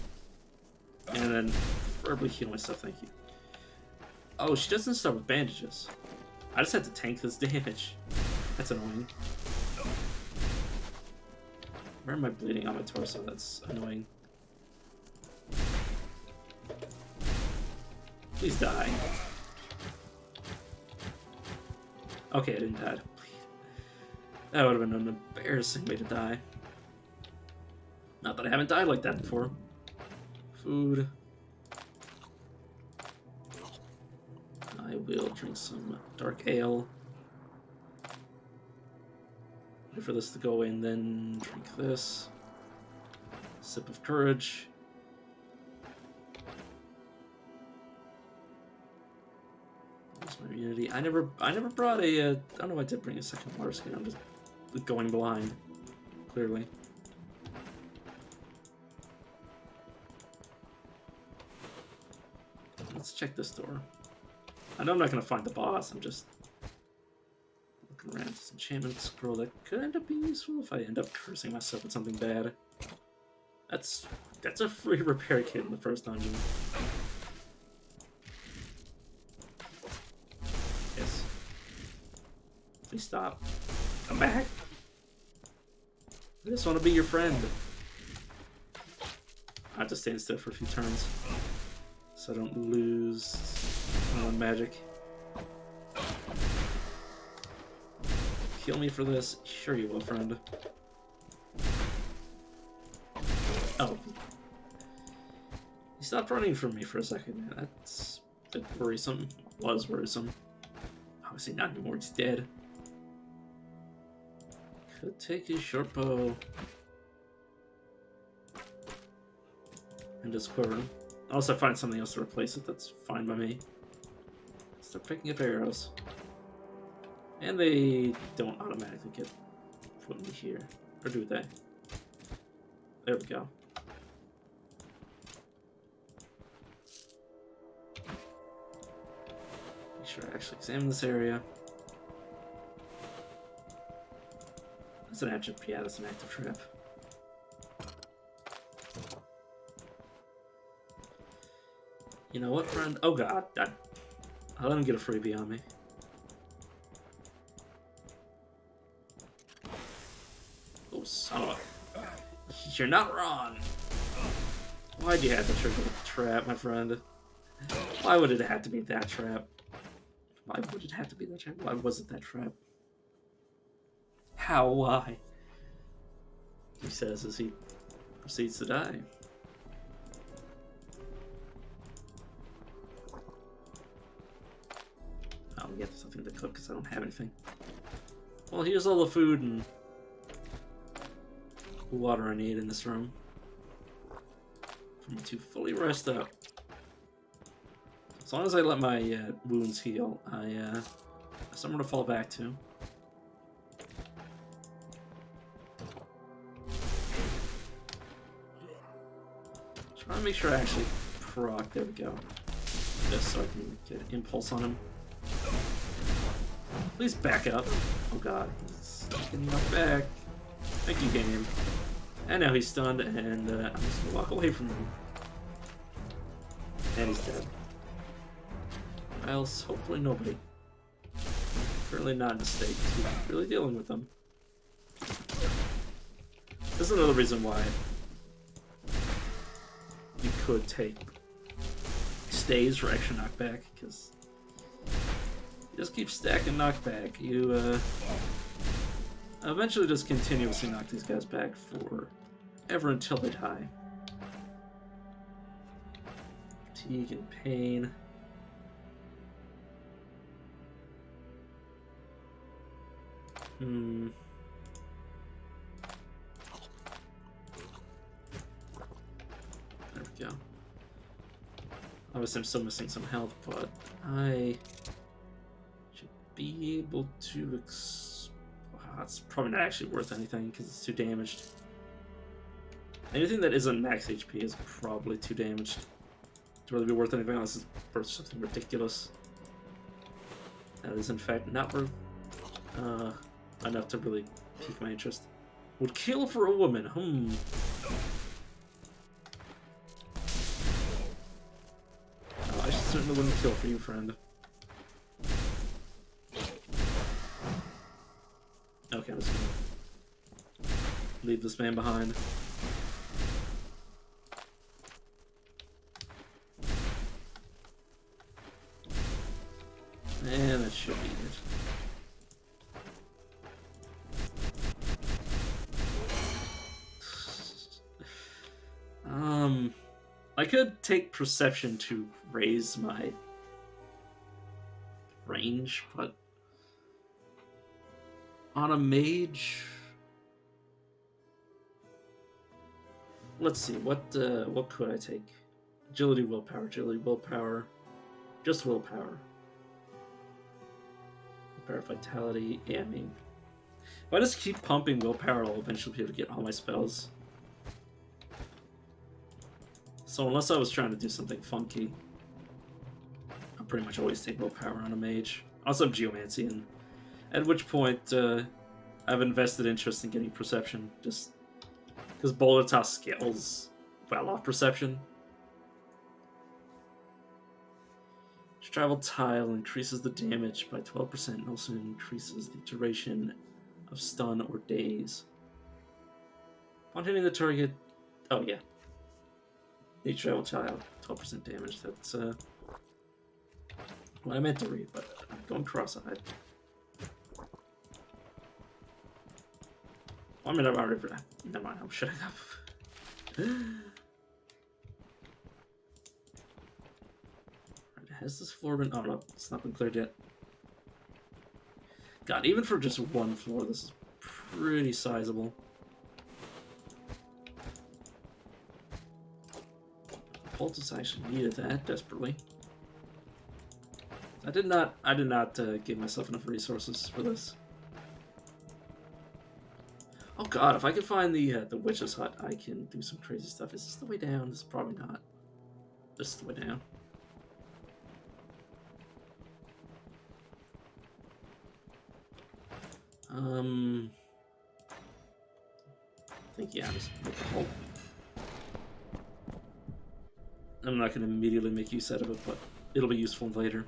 And then preferably heal myself, thank you. Oh, she doesn't start with bandages. I just had to tank this damage. That's annoying. Where am I bleeding on my torso? That's annoying. Please die. Okay, I didn't die. That would have been an embarrassing way to die. Not that I haven't died like that before. Food. I will drink some dark ale. Wait for this to go in, then drink this. Sip of courage. Where's my immunity? I never brought a. I don't know if I did bring a second water skin. I'm just going blind, clearly. Let's check this door. I know I'm not gonna find the boss. I'm just looking around this enchantment scroll that could end up being useful if I end up cursing myself with something bad. That's a free repair kit in the first dungeon. Yes. Please stop. Come back. I just want to be your friend. have to stand still for a few turns, so I don't lose magic. Kill me for this? Sure you will, friend. Oh. He stopped running from me for a second. That's a bit worrisome. Was worrisome. Obviously not anymore, he's dead. Could take his short bow. And just quiver him. Unless I find something else to replace it, that's fine by me. Start picking up arrows. And they don't automatically get put in here. Or do they? There we go. Make sure I actually examine this area. That's an active, yeah, that's an active trap. You know what, friend? Oh god, I'll let him get a freebie on me. Oh, son of a... You're not wrong. Why'd you have to trigger the trap, my friend? Why would it have to be that trap? Why would it have to be that trap? Why was it that trap? How? Why? He says as he proceeds to die. I'll get something to cook because I don't have anything. Well, here's all the food and water I need in this room for me to fully rest up. As long as I let my wounds heal, I have somewhere to fall back to. Trying to make sure I actually proc. There we go. Just so I can get an impulse on him. Please back up. Oh god, he's getting knocked back. Thank you, game. And now he's stunned, and I'm just gonna walk away from him. And he's dead. Else, hopefully nobody. Currently not in a state to really dealing with them. This is another reason why you could take stays for extra knockback, because you just keep stacking knockback. You eventually just continuously knock these guys back for ever until they die. Fatigue and pain. There we go. Obviously I'm still missing some health, but I should be able to it's probably not actually worth anything because it's too damaged. Anything that isn't max HP is probably too damaged to really be worth anything unless it's worth something ridiculous. That is in fact not worth enough to really pique my interest. Would kill for a woman, I certainly wouldn't kill for you, friend. Okay, I'm just gonna leave this man behind. And that should be it. I could take perception to raise my range, but on a mage, let's see, what could I take? Agility, willpower, just willpower. Willpower, vitality, yeah, I mean, if I just keep pumping willpower, I'll eventually be able to get all my spells. So unless I was trying to do something funky, I'll pretty much always take willpower on a mage. Also have geomancy, and at which point I've invested interest in getting perception, just because Bolato's scales well off perception. Travel tile increases the damage by 12% and also increases the duration of stun or daze. Upon hitting the target, oh yeah. Each travel child, 12% damage. That's what I meant to read, but I'm going cross-eyed. Well, I mean, I've already. Never mind, I'm shutting up. Has this floor been... Oh no, it's not been cleared yet. God, even for just one floor, this is pretty sizable. Poultice actually needed that desperately. I did not give myself enough resources for this. Oh god, if I can find the witch's hut, I can do some crazy stuff. Is this the way down? This is probably not. This is the way down. I think, yeah, just make a hole. I'm not going to immediately make use out of it, but it'll be useful later.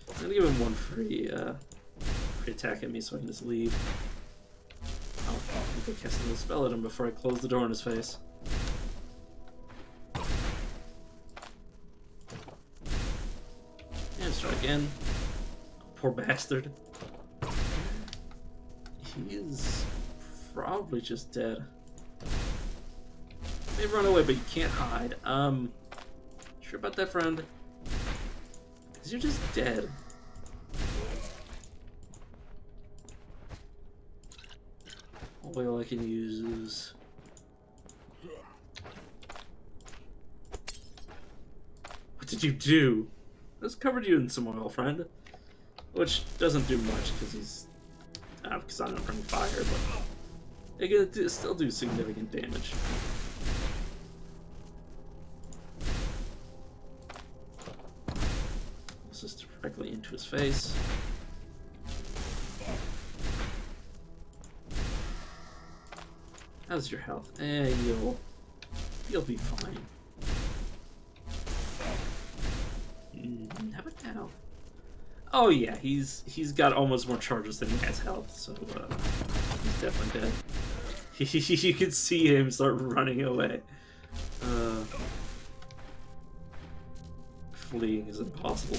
I'm going to give him one free attack at me so I can just leave. I think I cast a spell at him before I close the door in his face. Yeah, let's try again. Poor bastard. He is probably just dead. May run away, but you can't hide. Sure about that, friend? Because you're just dead. Oil I can use. What did you do? I just covered you in some oil, friend. Which doesn't do much because he's. Because I'm not running fire, but. It can still do significant damage. This is directly into his face. How's your health? You'll be fine. How about now? Oh yeah, he's got almost more charges than he has health, so he's definitely dead. You can see him start running away. Fleeing is impossible.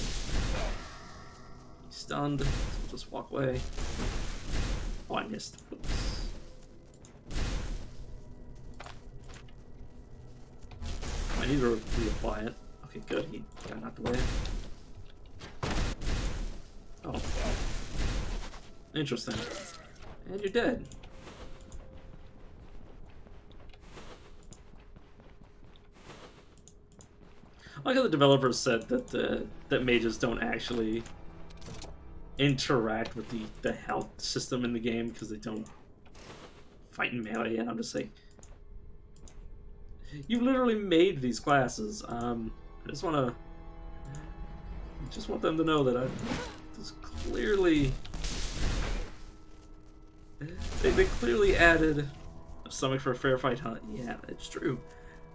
He's stunned, so we'll just walk away. Oh, I missed. Oops. I need to reapply it. Okay, good. He got knocked away. Oh. Interesting. And you're dead. I like how the developers said that that mages don't actually interact with the health system in the game because they don't fight in melee. And I'm just like, you literally made these classes. I just want them to know that I just clearly they clearly added a stomach for a fair fight hunt. Yeah, it's true,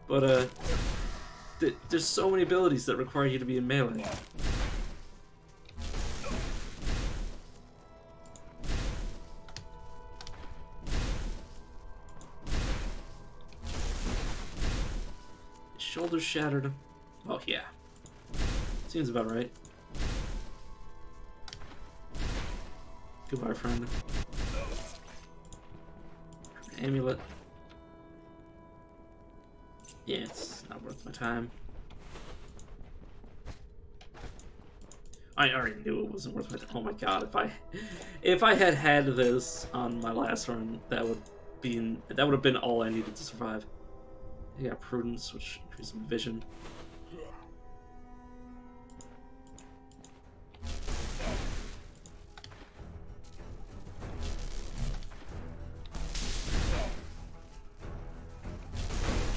but there's so many abilities that require you to be in melee. Shoulders shattered. Oh yeah. Seems about right. Goodbye, friend. Amulet. Yeah, it's not worth my time. I already knew it wasn't worth my time. Oh my god, if I had this on my last run, that would have been all I needed to survive. I got prudence, which increases my vision.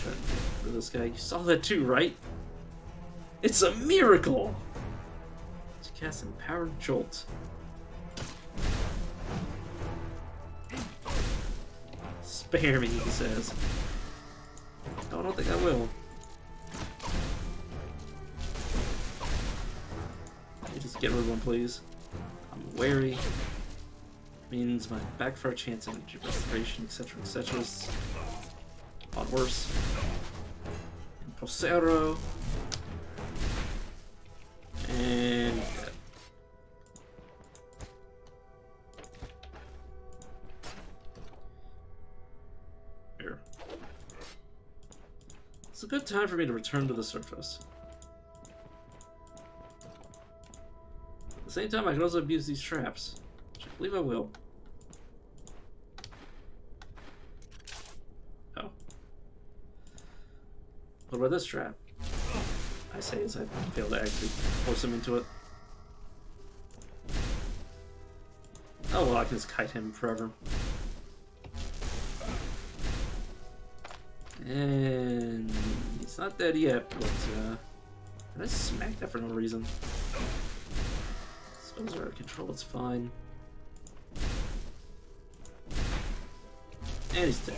Try to get rid of this guy. You saw that too, right? It's a miracle! Let's cast Empowered Jolt. Spare me, he says. I don't think I will. It is Just get rid of one, please. I'm wary. Means my backfire chance, energy restoration, etc., etc. is a lot worse. Impulsero. And dead. Here. It's a good time for me to return to the surface. At the same time, I can also abuse these traps, which I believe I will. Oh. What about this trap? I say as I fail to actually force him into it. Oh well, I can just kite him forever. And he's not dead yet, but did I smack that for no reason? Spells are out of control, it's fine. And he's dead.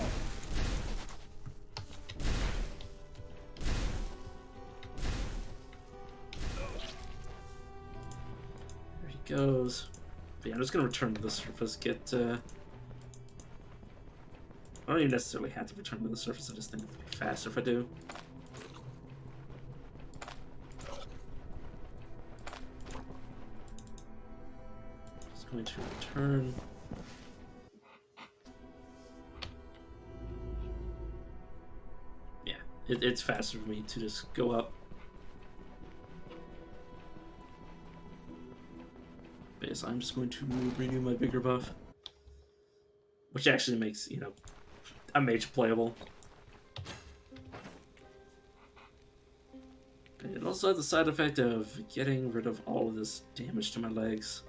There he goes. But yeah, I'm just gonna return to the surface, get I don't even necessarily have to return to the surface, I just think it would be faster if I do. Just going to return. Yeah, it's faster for me to just go up. But yes, I'm just going to renew my vigor buff. Which actually makes, you know, a mage playable. It also has the side effect of getting rid of all of this damage to my legs.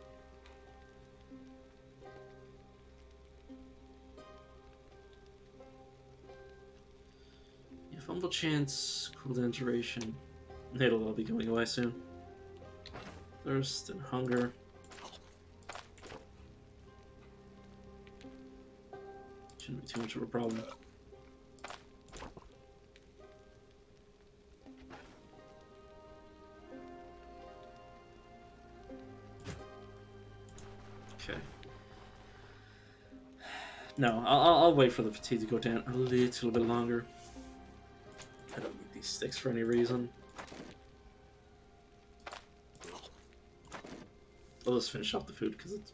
Yeah, fumble chance, cooldown duration. It'll all be going away soon. Thirst and hunger. Shouldn't be too much of a problem. Okay. No, I'll wait for the fatigue to go down a little bit longer. I don't need these sticks for any reason. I'll just finish off the food because it's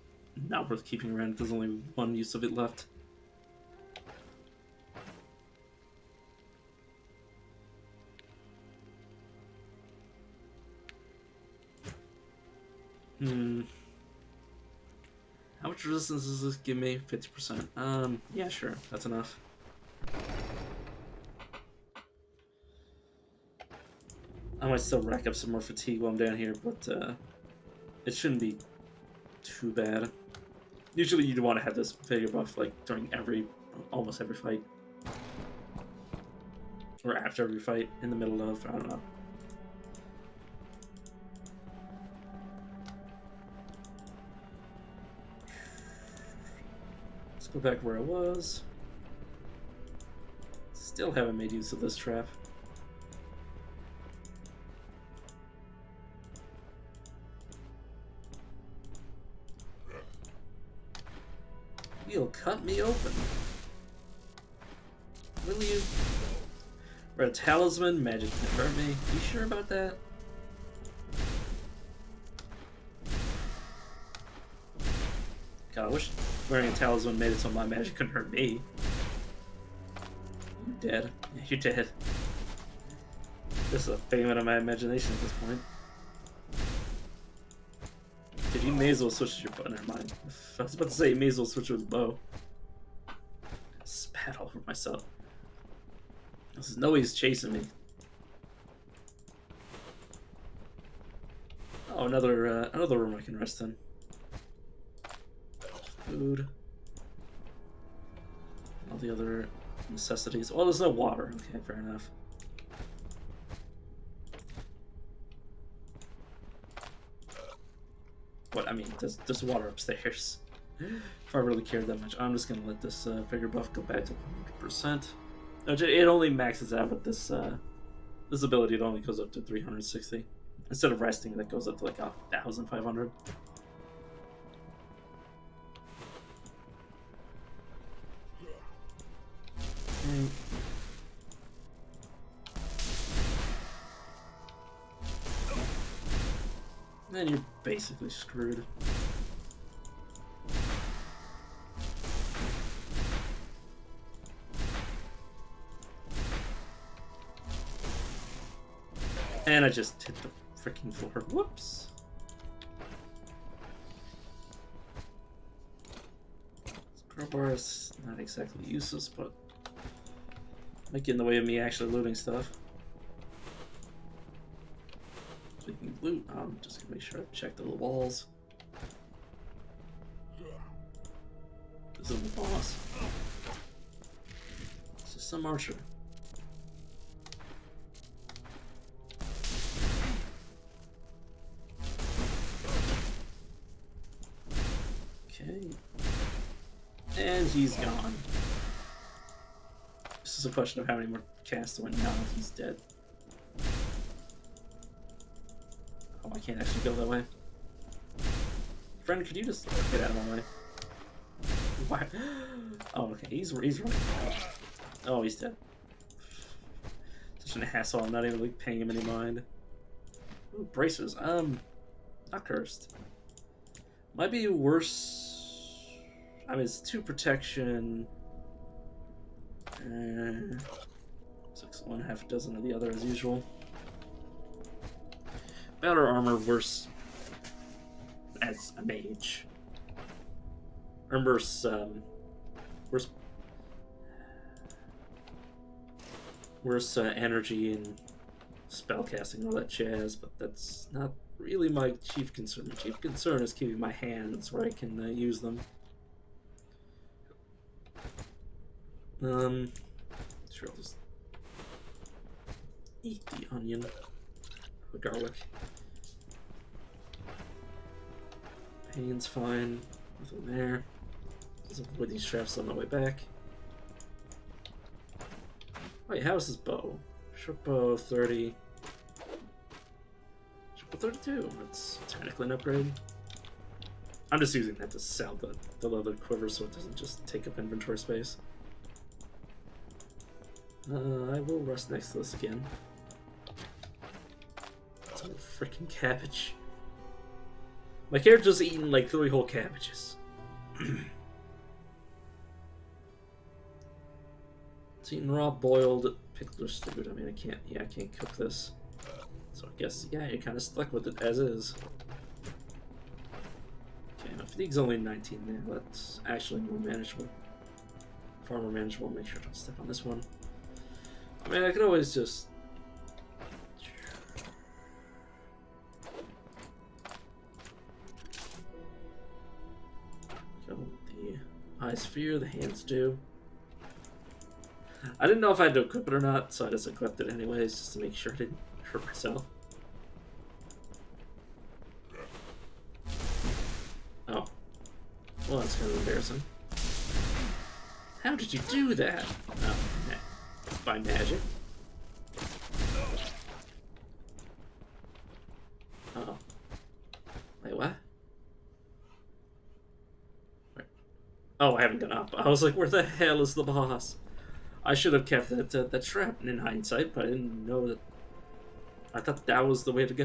not worth keeping around. There's only one use of it left. How much resistance does this give me? 50%. Yeah, sure. That's enough. I might still rack up some more fatigue while I'm down here, but it shouldn't be too bad. Usually you'd want to have this vigor buff like during almost every fight. Or after every fight, in the middle of, I don't know. Let's go back where I was. Still haven't made use of this trap. You'll cut me open. Will you? Red talisman, magic can hurt me. You sure about that? God, I wish wearing a talisman made it so my magic couldn't hurt me. You're dead. Yeah, you're dead. This is a figment of my imagination at this point. Dude, you may as well switch to your bow. Never mind. I was about to say you may as well switch with the bow. Spat all over myself. There's no way he's chasing me. Oh, another room I can rest in. Food. All the other necessities. Well, there's no water. Okay, fair enough. What, I mean, there's water upstairs. If I really cared that much, I'm just gonna let this vigor buff go back to 100%. It only maxes out with this this ability. It only goes up to 360. Instead of resting, that goes up to like 1,500. Okay. Then you're basically screwed. And I just hit the freaking floor. Whoops. Crowbar is not exactly useless, but might get in the way of me actually looting stuff. Speaking of loot, I'm just gonna make sure I check the walls. This is the boss. It's just some archer. Okay. And he's gone. This is a question of how many more casts went now if he's dead. Oh, I can't actually go that way. Friend, could you just get out of my way? Why? Oh, okay. He's running. Oh, he's dead. Such an asshole. I'm not even like paying him any mind. Ooh, bracers. Not cursed. Might be worse. I mean, it's 2 protection. 6, 1/2 dozen of the other as usual. Better armor, worse as a mage. Or worse, worse energy and spellcasting, all that jazz, but that's not really my chief concern. My chief concern is keeping my hands where I can use them. Sure, I'll just eat the onion, the garlic. Pain's fine, nothing there. Just avoid these traps on my way back. Wait, how is this bow? Short bow 30. Short bow 32. That's technically an upgrade. I'm just using that to sell the leather quiver so it doesn't just take up inventory space. I will rest next to this again. It's a freaking cabbage. My character's eaten like 3 whole cabbages. It's eaten raw, boiled, pickled, or stewed. I mean, I can't cook this. So I guess, yeah, you're kind of stuck with it as is. Okay, my fatigue's only 19 now. That's actually more manageable. Far more manageable. Make sure I don't step on this one. I mean, I could always just... Kill the eye sphere, the hands do. I didn't know if I had to equip it or not, so I just equipped it anyways, just to make sure I didn't hurt myself. Oh. Well, that's kind of embarrassing. How did you do that? Oh, by magic. Uh-oh. Wait, what? Wait. Oh, I haven't gone up. I was like, where the hell is the boss? I should have kept that trap in hindsight, but I didn't know that. I thought that was the way to go.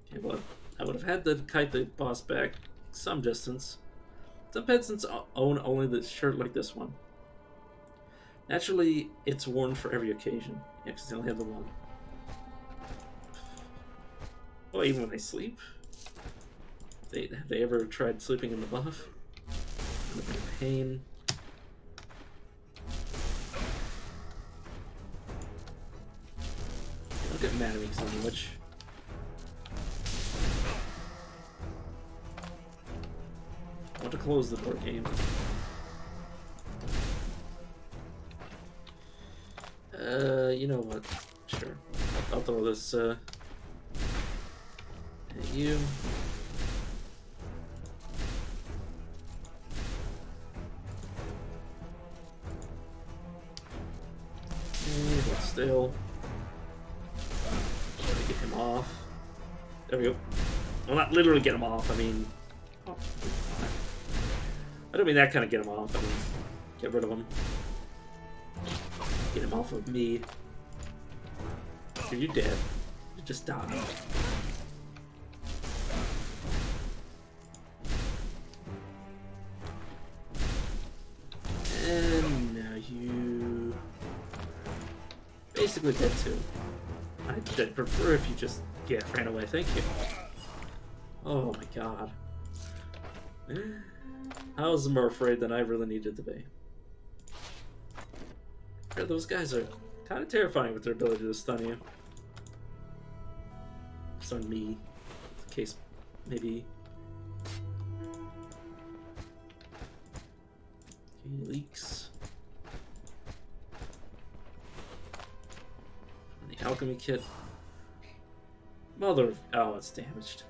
Okay, well, I would have had to kite the boss back some distance. Some peasants own only the shirt like this one. Naturally, it's worn for every occasion. Yeah, because they only have the one. Oh, even when they sleep? Have they ever tried sleeping in the buff? A bit of pain. Don't get mad at me because I'm a witch. I want to close the door game. You know what? Sure. I'll throw this, at you. Okay, hold still. off. There we go. Well, not literally get him off, I mean... Oh, I don't mean that kind of get him off, I mean get rid of him. Get him off of me. So you're dead. You just died. And now you... basically dead too. I'd prefer if you just ran away. Thank you. Oh my god. I was more afraid than I really needed to be. Yeah, those guys are kind of terrifying with their ability to stun you. Stun me. In case, maybe. Okay, leaks. And the alchemy kit. Mother of... oh, it's damaged.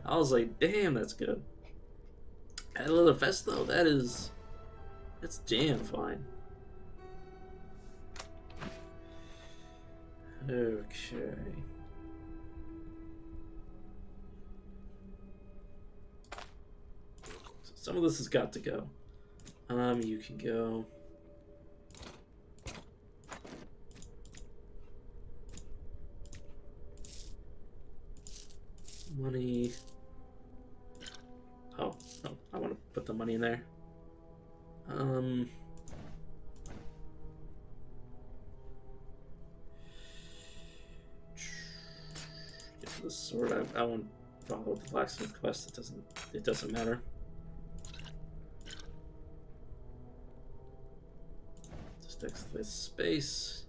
I was like, damn, that's good. At a leather vest, though, that's damn fine. Okay. So some of this has got to go. You can go. Money. Oh, no, I want to put the money in there. Get the sword. I won't follow the blacksmith quest. It doesn't matter. Just exit space.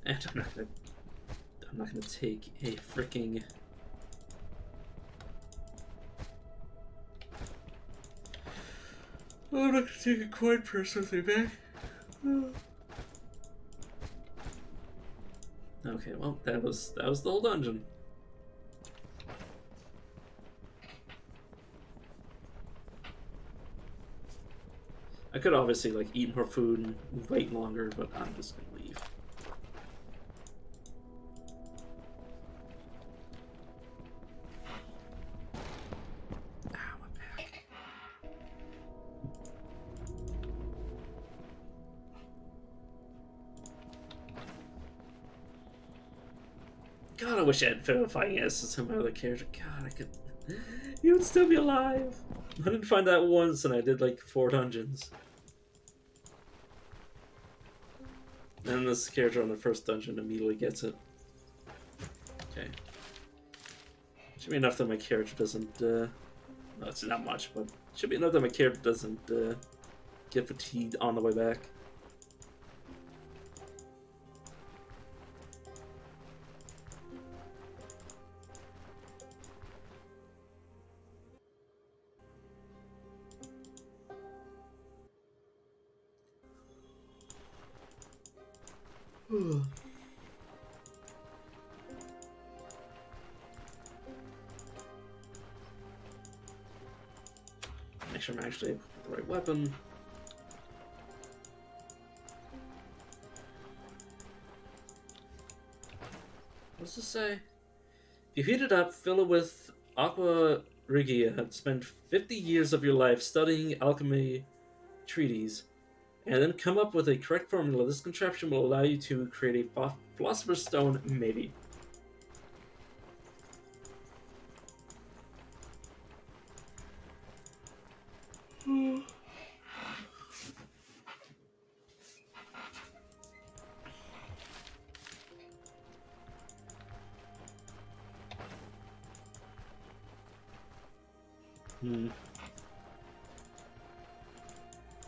And I'm not gonna take a freaking... oh, I'm not gonna take a coin purse with me back. Okay, well, that was the whole dungeon. I could obviously like eat more food and wait longer, but I'm just gonna leave. Ow, my back. God, I wish I had been fighting as some of my other character. God, I could... you would still be alive. I didn't find that once, and I did like 4 dungeons. And this character on the first dungeon immediately gets it. Okay. Should be enough that my character doesn't, no, it's not much, but should be enough that my character doesn't, get fatigued on the way back. Make sure I'm actually with the right weapon. What does this say? If you heat it up, fill it with aqua regia, and spend 50 years of your life studying alchemy treatises, and then come up with a correct formula, this contraption will allow you to create a philosopher's stone, maybe.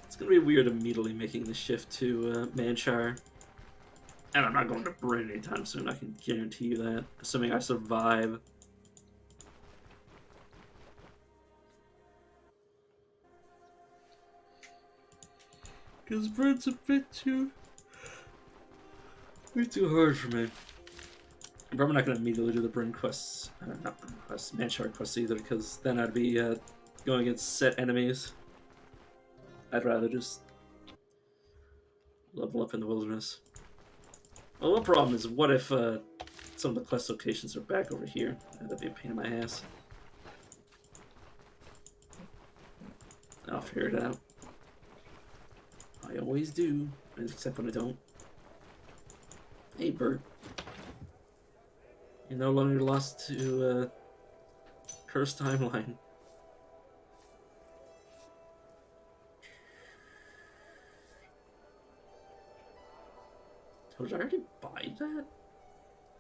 It's gonna be weird immediately making the shift to Manshire. And I'm not going to Bryn anytime soon, I can guarantee you that. Assuming I survive. Because Bryn's a bit too hard for me. I'm probably not going to immediately do the Bryn quests, not Bryn quests, Manshard quests either, because then I'd be going against set enemies. I'd rather just level up in the wilderness. Well, one problem is, what if some of the quest locations are back over here? That'd be a pain in my ass. I'll figure it out. I always do, except when I don't. Hey, Bert. You're no longer lost to Cursed Timeline. Oh, did I already buy that?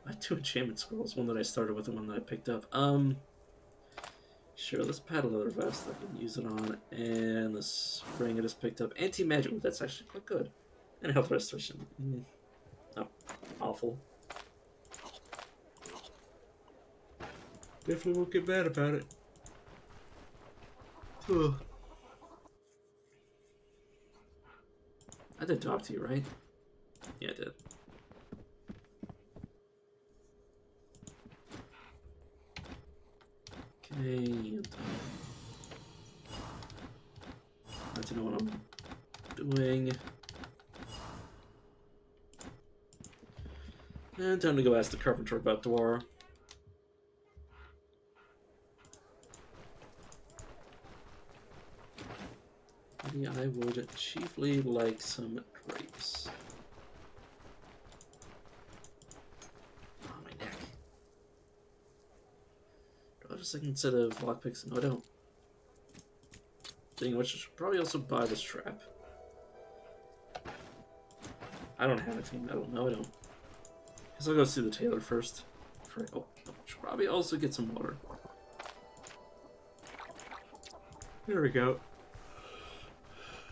I have 2 enchantment scrolls, one that I started with and one that I picked up. Sure, let's pad a leather vest I can use it on, and the spring I just picked up. Anti-magic, that's actually quite good. And health restoration. Not awful. Definitely won't get mad about it. I did talk to you, right? Yeah, I did. Okay. I have to know what I'm doing. And time to go ask the carpenter about Dwar. Maybe I would chiefly like some grapes. Oh, my neck. Do I just like instead of lockpicks? No, I don't. Thing which I should probably also buy the strap. I don't have anything metal. No, I don't. Guess I'll go see the tailor first. Oh, I should probably also get some water. There we go.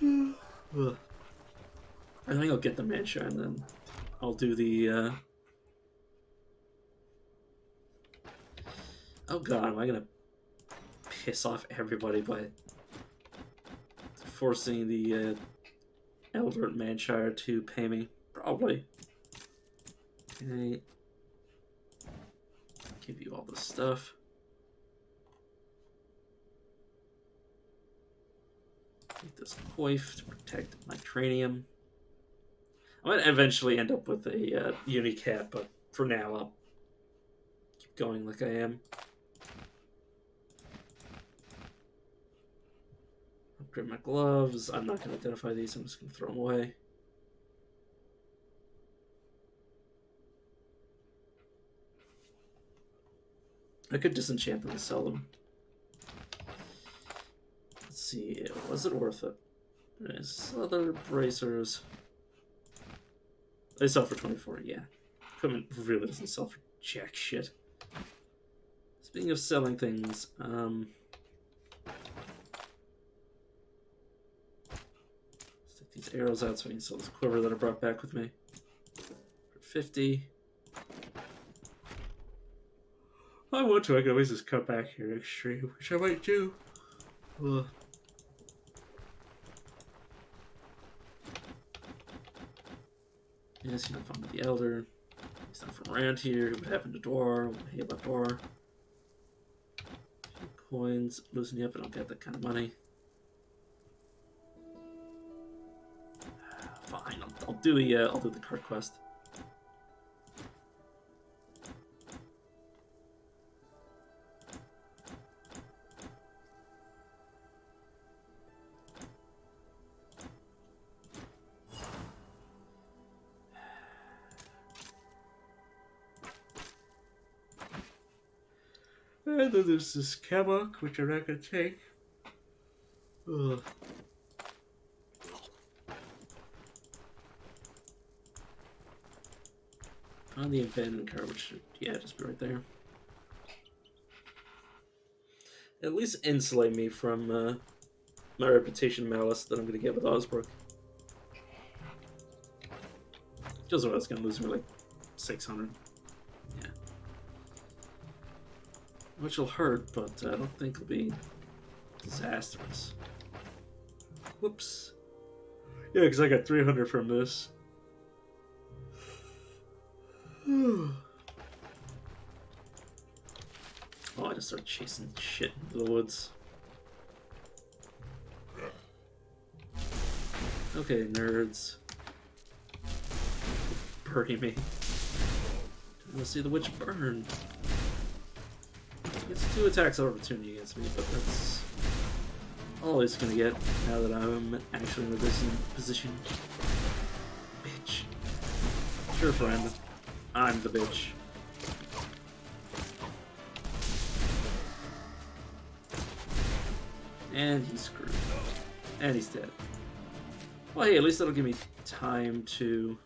Ugh. I think I'll get the mancha and then I'll do the oh god, am I gonna piss off everybody by forcing the Elder at Manshire to pay me? Probably. Okay. Give you all this stuff. Take this coif to protect my cranium. I might eventually end up with a unique hat, but for now I'll keep going like I am. Upgrade my gloves. I'm not going to identify these, I'm just going to throw them away. I could disenchant them and sell them. Let's see, was it worth it? Nice. Leather bracers. They sell for 24, yeah. Equipment really doesn't sell for jack shit. Speaking of selling things, let's take these arrows out so I can sell this quiver that I brought back with me. For 50. If I want to, I can always just cut back here extreme, which I might do. Ugh. Yes, he's not fond of the Elder. He's not from around here. What happened to Dwar? What hate about Dwar? Coins, loosen you up, and I'll get that kind of money. Fine, I'll do the card quest. And then there's this Kabok, which I'm not going to take. Ugh. On the abandoned car, which should, yeah, just be right there. At least insulate me from my reputation malice that I'm going to get with Osbrook. Just what I was going to lose me like 600. Yeah. Which will hurt, but I don't think it'll be disastrous. Whoops. Yeah, because I got 300 from this. Oh, I just started chasing shit into the woods. Okay, nerds. Bury me. We'll see the witch burn. It's 2 attacks of opportunity against me, but that's all he's gonna get now that I'm actually in a decent position. Bitch. Sure, friend. I'm the bitch. And he's screwed. And he's dead. Well, hey, at least that'll give me time to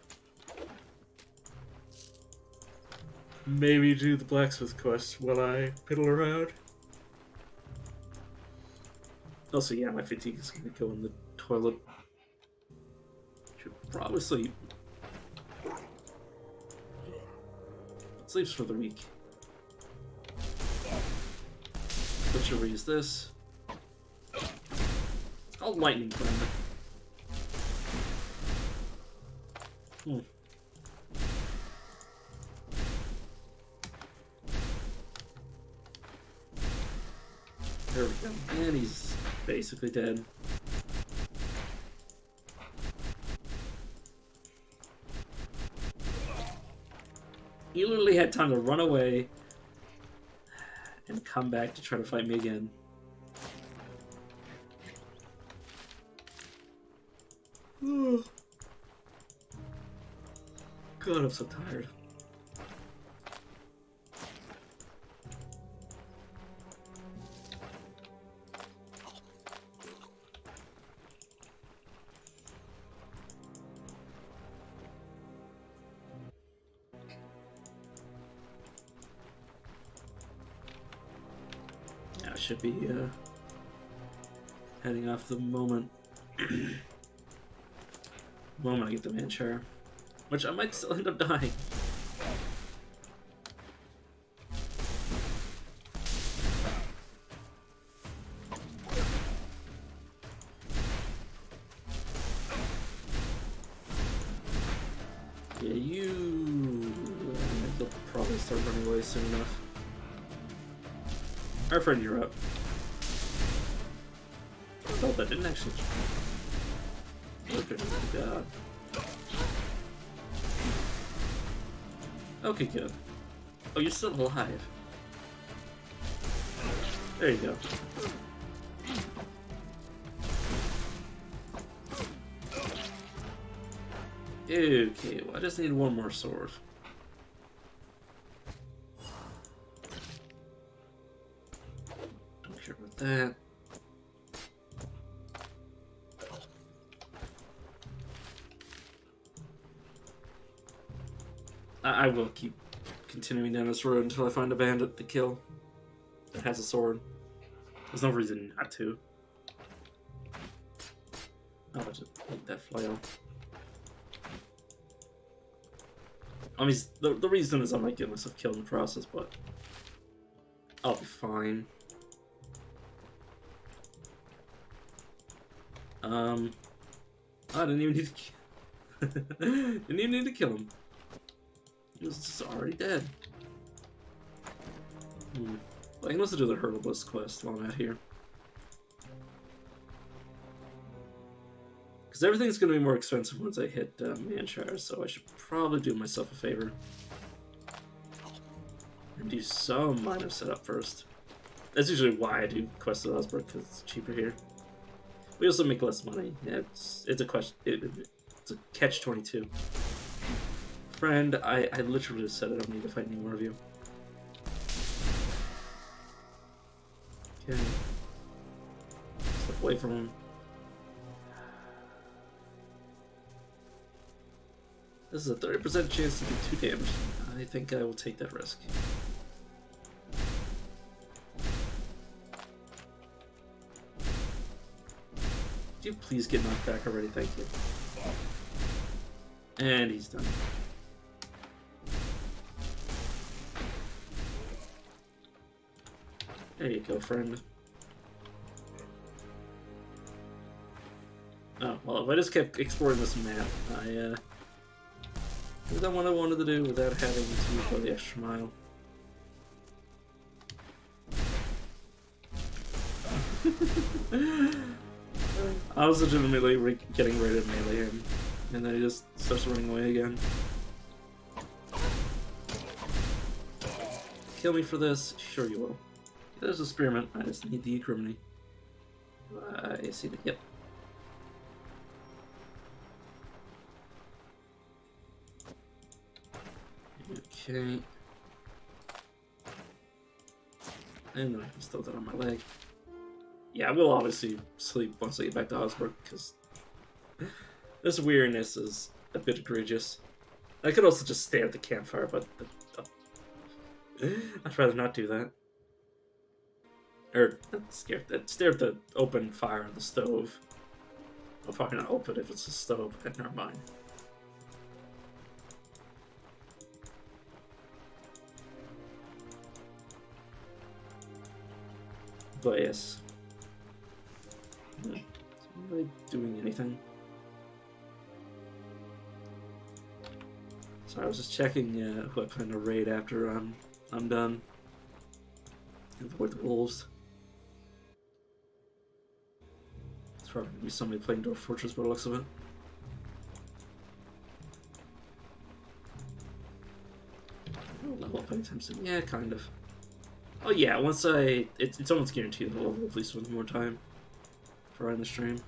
maybe do the blacksmith quest while I piddle around. Also, yeah, my fatigue is gonna go in the toilet. Should probably sleep. Sleeps for the week. What should we use this? It's called lightning friend. There we go. And he's basically dead. You literally had time to run away and come back to try to fight me again. God, I'm so tired. Yeah, I should be heading off the moment. Moment I get the manchar. Which I might still end up dying. Yeah, you'll probably start running away soon enough. Our friend, you're up. Oh, that didn't actually. Okay, God. Okay, good. Oh, you're still alive. There you go. Okay, well, I just need one more sword. Don't care about that. I will keep continuing down this road until I find a bandit to kill that has a sword. There's no reason not to. I'll just make that flail. I mean, the reason is I might get myself killed in the process, but I'll be fine. I didn't even need to didn't even need to kill him. He was just already dead. I can also do the herbalist quest while I'm out here. Because everything's going to be more expensive once I hit Manshire, so I should probably do myself a favor. And do some minor setup first. That's usually why I do Quest of Osbrook, because it's cheaper here. We also make less money. Yeah, it's a question. It's a catch-22. Friend, I literally just said I don't need to fight any more of you. Okay. Step away from him. This is a 30% chance to do 2 damage. I think I will take that risk. Could you please get knocked back already? Thank you. And he's done. There you go, friend. Oh, well, if I just kept exploring this map, I did that what I wanted to do without having to go the extra mile. I was legitimately getting ready to melee him, and then he just starts running away again. kill me for this? Sure you will. There's a spearmint. I just need the criminy. I see that. Yep. Okay. And then I can still that on my leg. Yeah, I will obviously sleep once I get back to Osborne, because this weirdness is a bit egregious. I could also just stare at the campfire, but I'd rather not do that. Or, not stare at the open fire on the stove. I'll probably not open if it's a stove, but never mind. But yes. Is anybody doing anything? Sorry, I was just checking who I plan to raid after I'm done. Avoid the wolves. It's probably gonna be somebody playing Dwarf Fortress by the looks of it. Oh, level up anytime soon. Yeah, kind of. Oh yeah, once it's almost guaranteed that I'll level at least one more time before I end the stream.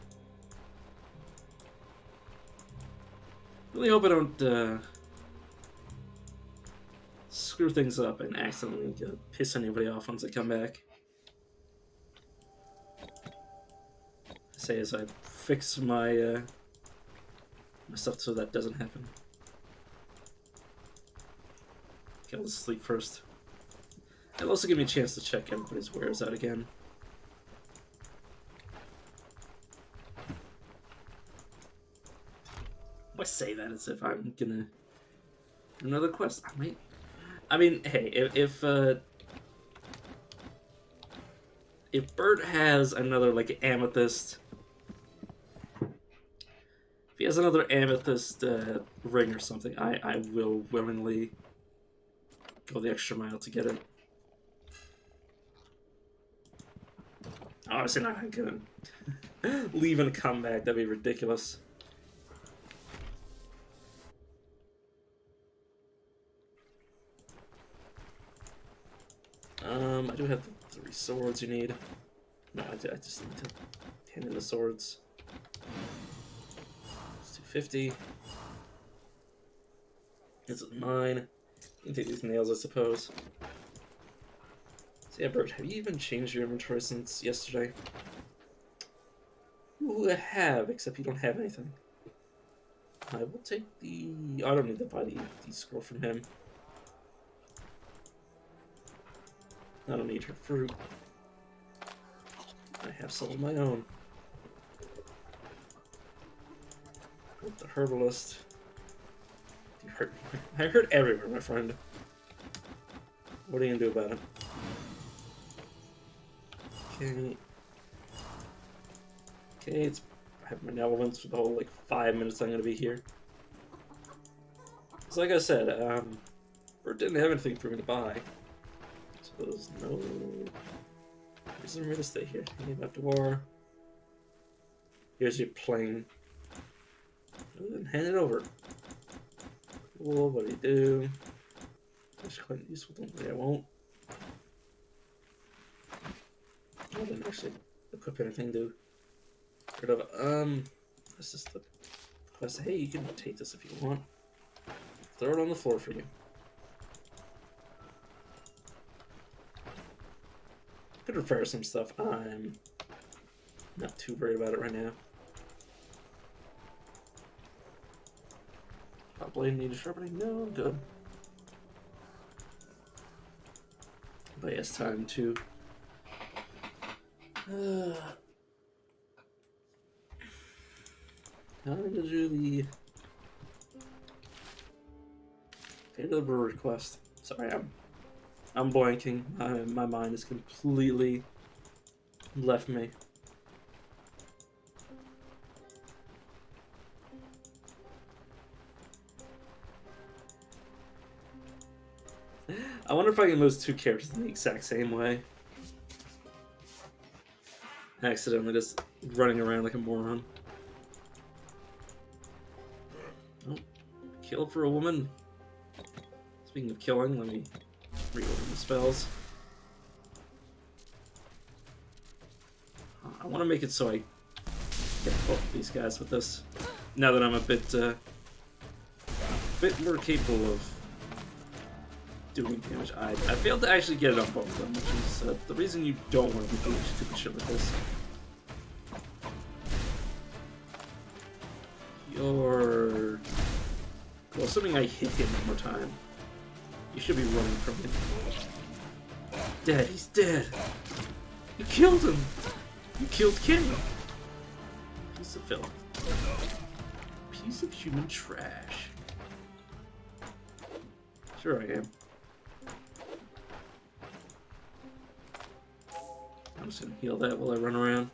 Really hope I don't screw things up and accidentally piss anybody off once I come back. I say as I fix my my stuff so that doesn't happen. Okay, let's sleep first. It'll also give me a chance to check everybody's wares out again. I say that as if I'm gonna do another quest. I mean, hey, if Bert has another like amethyst, if he has another amethyst ring or something, I will willingly go the extra mile to get it. Obviously not gonna leave and come back. That'd be ridiculous. I do have the 3 swords you need. No, I just need to hand in the swords. It's 250. This is mine. You can take these nails, I suppose. So yeah, Bert, have you even changed your inventory since yesterday? Ooh, I have, except you don't have anything. I will take the... Oh, I don't need to buy the scroll from him. I don't need her fruit. I have some of my own. With the herbalist. You hurt me. I hurt everywhere, my friend. What are you gonna do about it? Okay. Okay, I have my relevance for the whole like 5 minutes I'm gonna be here. So like I said, Bert didn't have anything for me to buy. So there's no reason for me to stay here. Hand out to war. Here's your plane. Then hand it over. Cool, what do you do? That's quite useful, don't worry, I won't. I didn't actually equip anything to get rid of it. That's just the quest. Hey, you can take this if you want. Throw it on the floor for you. Could repair some stuff. I'm not too worried about it right now. Hot blade needed sharpening? No, I'm good. But yeah, it's time to time to do the brewery quest. Sorry, I'm blanking. My mind has completely left me. I wonder if I can lose 2 characters in the exact same way. Accidentally just running around like a moron. Oh, kill for a woman. Speaking of killing, let me reorder the spells. I want to make it so I get both of these guys with this. Now that I'm a bit more capable of doing damage. I failed to actually get it on both of them, which is the reason you don't want to be doing stupid shit like this. You're... Well, assuming I hit him one more time, you should be running from him. Dead, he's dead! You killed him! You killed King! Piece of filth. Piece of human trash. Sure I am. I'm just gonna heal that while I run around.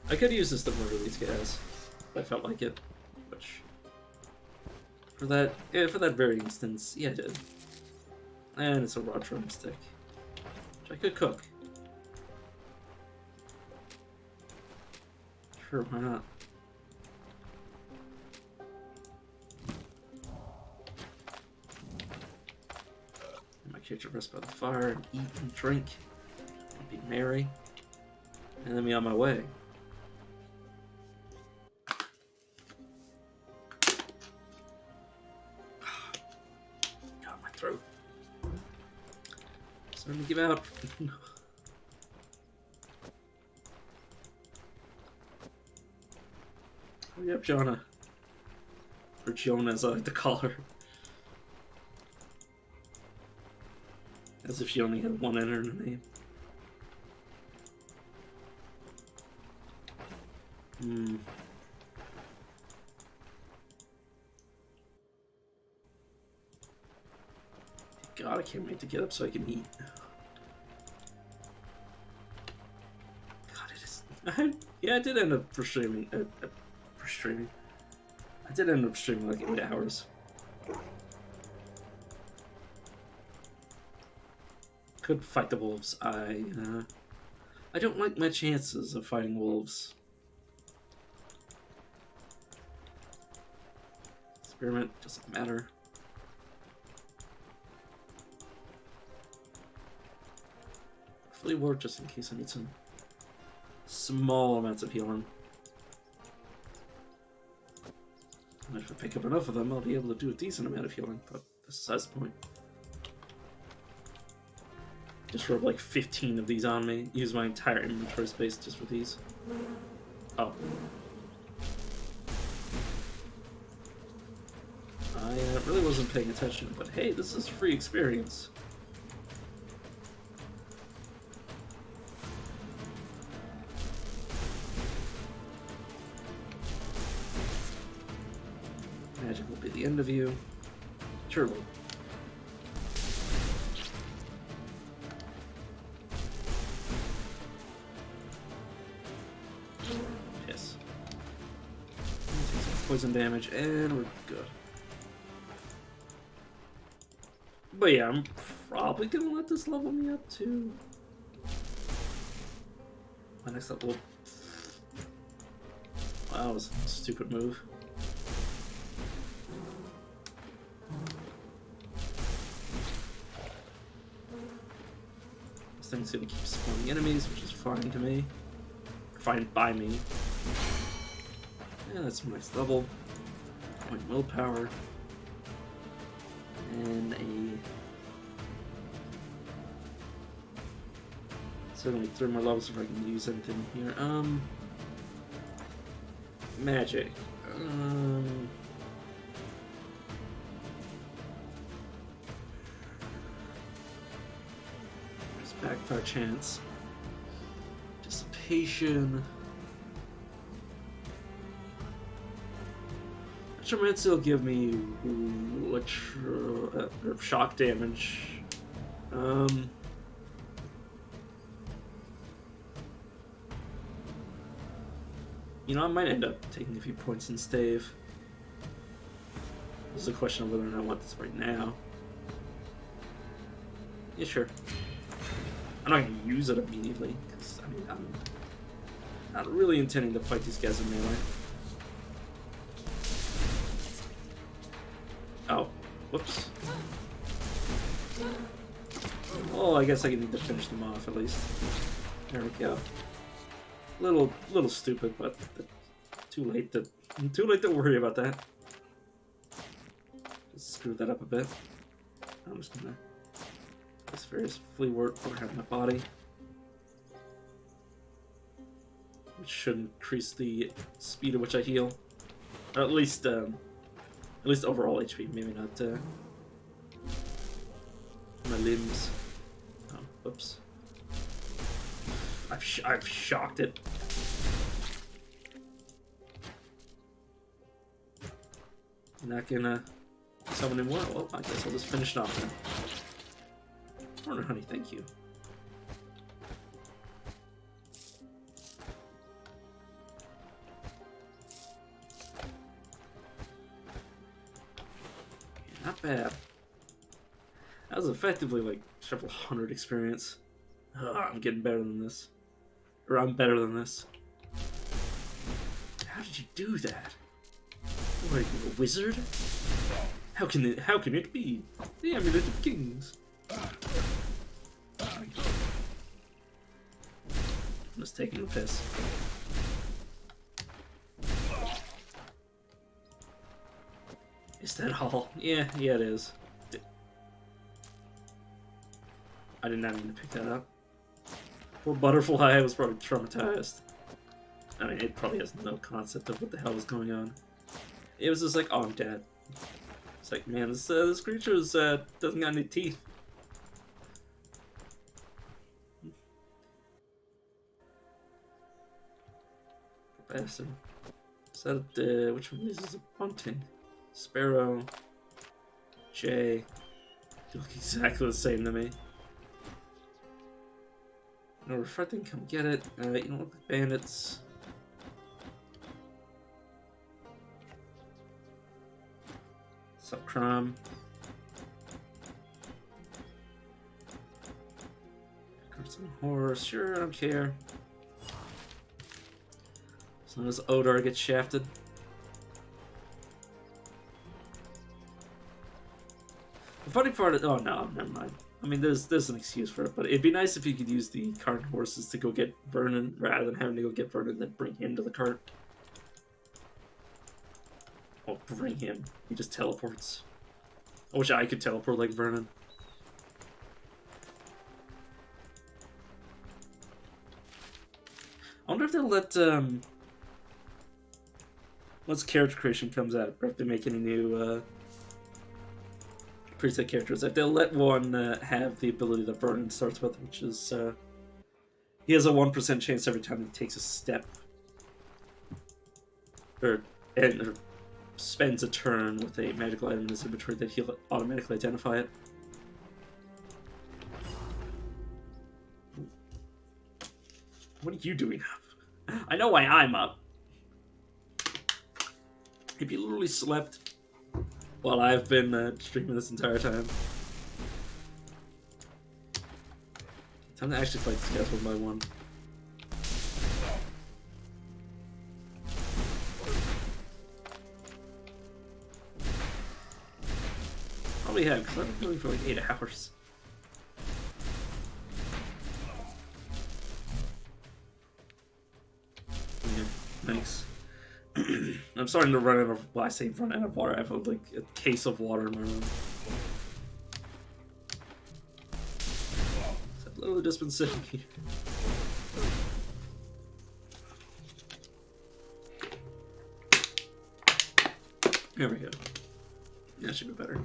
I could use this to murder these guys, if I felt like it. Which, for that very instance, yeah, I did. And it's a raw drumstick, which I could cook. Sure, why not? My character rests by the fire and eat and drink and be merry, and then be on my way. God, my throat. Starting to give out. Hurry up, Jonah. Or Jonah, as I like to call her. As if she only had one N in her name. God, I can't wait to get up so I can eat. God, it is... yeah, I did end up streaming. I did end up streaming like 8 hours. Could fight the wolves. I don't like my chances of fighting wolves. Experiment doesn't matter. Fully ward just in case I need some small amounts of healing. And if I pick up enough of them, I'll be able to do a decent amount of healing, but that's besides the point. Just rub like 15 of these on me. Use my entire inventory space just for these. Oh. I really wasn't paying attention, but hey, this is free experience. Magic will be the end of you. Sure will. Yes. Take some poison damage, and we're good. But yeah, I'm probably gonna let this level me up to my next level. Wow, that was a stupid move. This thing's gonna keep spawning enemies, which is fine to me. Fine by me. Yeah, that's a nice level. Point willpower. And a... Certainly 3 more levels if I can use anything here. Magic. Just backfire chance. Dissipation. Electromancy will give me shock damage. You know, I might end up taking a few points in stave. This is a question of whether or not I want this right now. Yeah, sure. I'm not going to use it immediately, because, I mean, I'm not really intending to fight these guys in melee. Oh, whoops. Well, I guess I need to finish them off at least. There we go. Little stupid, but too late to worry about that. Just screw that up a bit. I'm just gonna this various flea wort around my body, which should increase the speed at which I heal, or at least overall HP. Maybe not my limbs. Oh, whoops! I've shocked it. I'm not gonna summon anymore. Well, I guess I'll just finish it off then. Corner honey, thank you. Yeah, not bad. That was effectively like several hundred experience. I'm getting better than this. Or I'm better than this. How did you do that? What, are you a wizard? How can it be? The Amulet of Kings. I'm just taking a piss. Is that all? Yeah, it is. I did not mean to pick that up. Poor Butterfly was probably traumatized. I mean, it probably has no concept of what the hell was going on. It was just like, oh, I'm dead. It's like, man, this creature doesn't got any teeth. Bastard. Is that, which one of these is a bunting? Sparrow. Jay. They look exactly the same to me. No, reflecting, come get it. You don't look like bandits. What's up, Crom? Some horse, sure, I don't care. As long as Odar gets shafted. The funny part is, oh no, never mind. I mean, there's an excuse for it, but it'd be nice if you could use the cart and horses to go get Vernon rather than having to go get Vernon and then bring him to the cart. Oh, bring him. He just teleports. I wish I could teleport like Vernon. I wonder if they'll let, once character creation comes out, or if they make any new, preset characters, if they'll let one have the ability that Vernon starts with, which is, he has a 1% chance every time he takes a step, or spends a turn with a magical item in his inventory, that he'll automatically identify it. What are you doing up? I know why I'm up. Have you literally slept while I've been streaming this entire time? Time to actually fight these guys one by one. Probably have, because I've been doing for like 8 hours. Yeah, thanks. I'm starting to run out of, well, I say run out of water. I have like a case of water in my room. So I've literally just been sitting here. There we go. That should be better.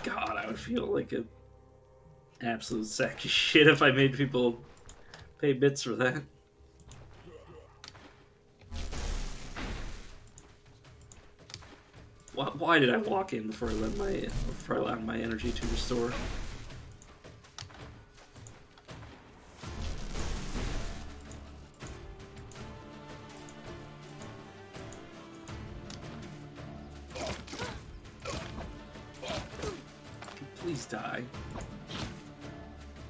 God, I would feel like an absolute sack of shit if I made people pay bits for that. Why did I walk in before I allowed my energy to restore? Please die.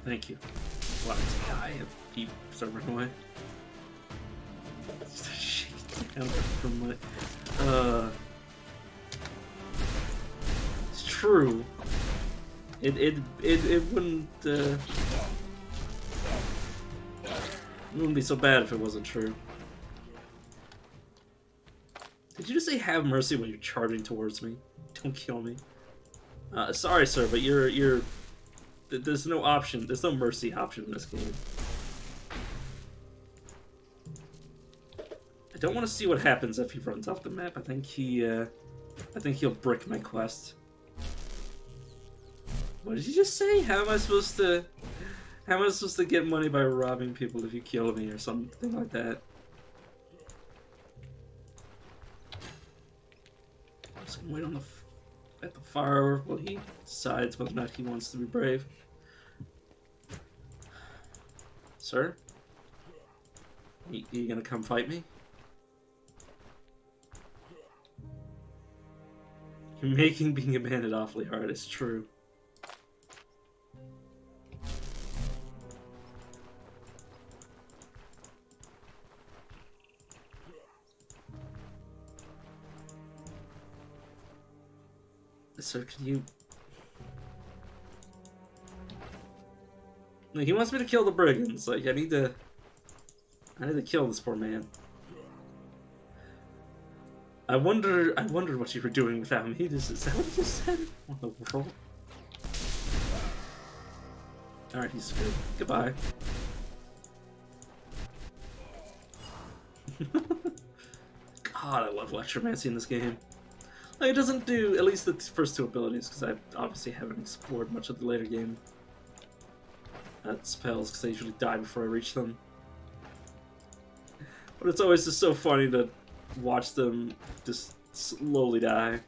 Thank you. Wanted to die and keep start running away. Just a shit counter from my. It's true. It wouldn't. It wouldn't be so bad if it wasn't true. Did you just say have mercy when you're charging towards me? Don't kill me. Sorry, sir, but you're. There's no option. There's no mercy option in this game. I don't want to see what happens if he runs off the map. I think he'll brick my quest. What did you just say? How am I supposed to get money by robbing people if you kill me or something like that? I'm just gonna wait on at the fire while he decides whether or not he wants to be brave. Sir? You gonna come fight me? You're making being a bandit awfully hard, it's true. Sir, can you... No, he wants me to kill the brigands. Like, I need to kill this poor man. I wonder what you were doing without me. Is that what you said? What in the world? Alright, he's screwed. Goodbye. God, I love electromancy in this game. Like, it doesn't do, at least the first two abilities, because I obviously haven't explored much of the later game. Spells, because I usually die before I reach them. But it's always just so funny to watch them just slowly die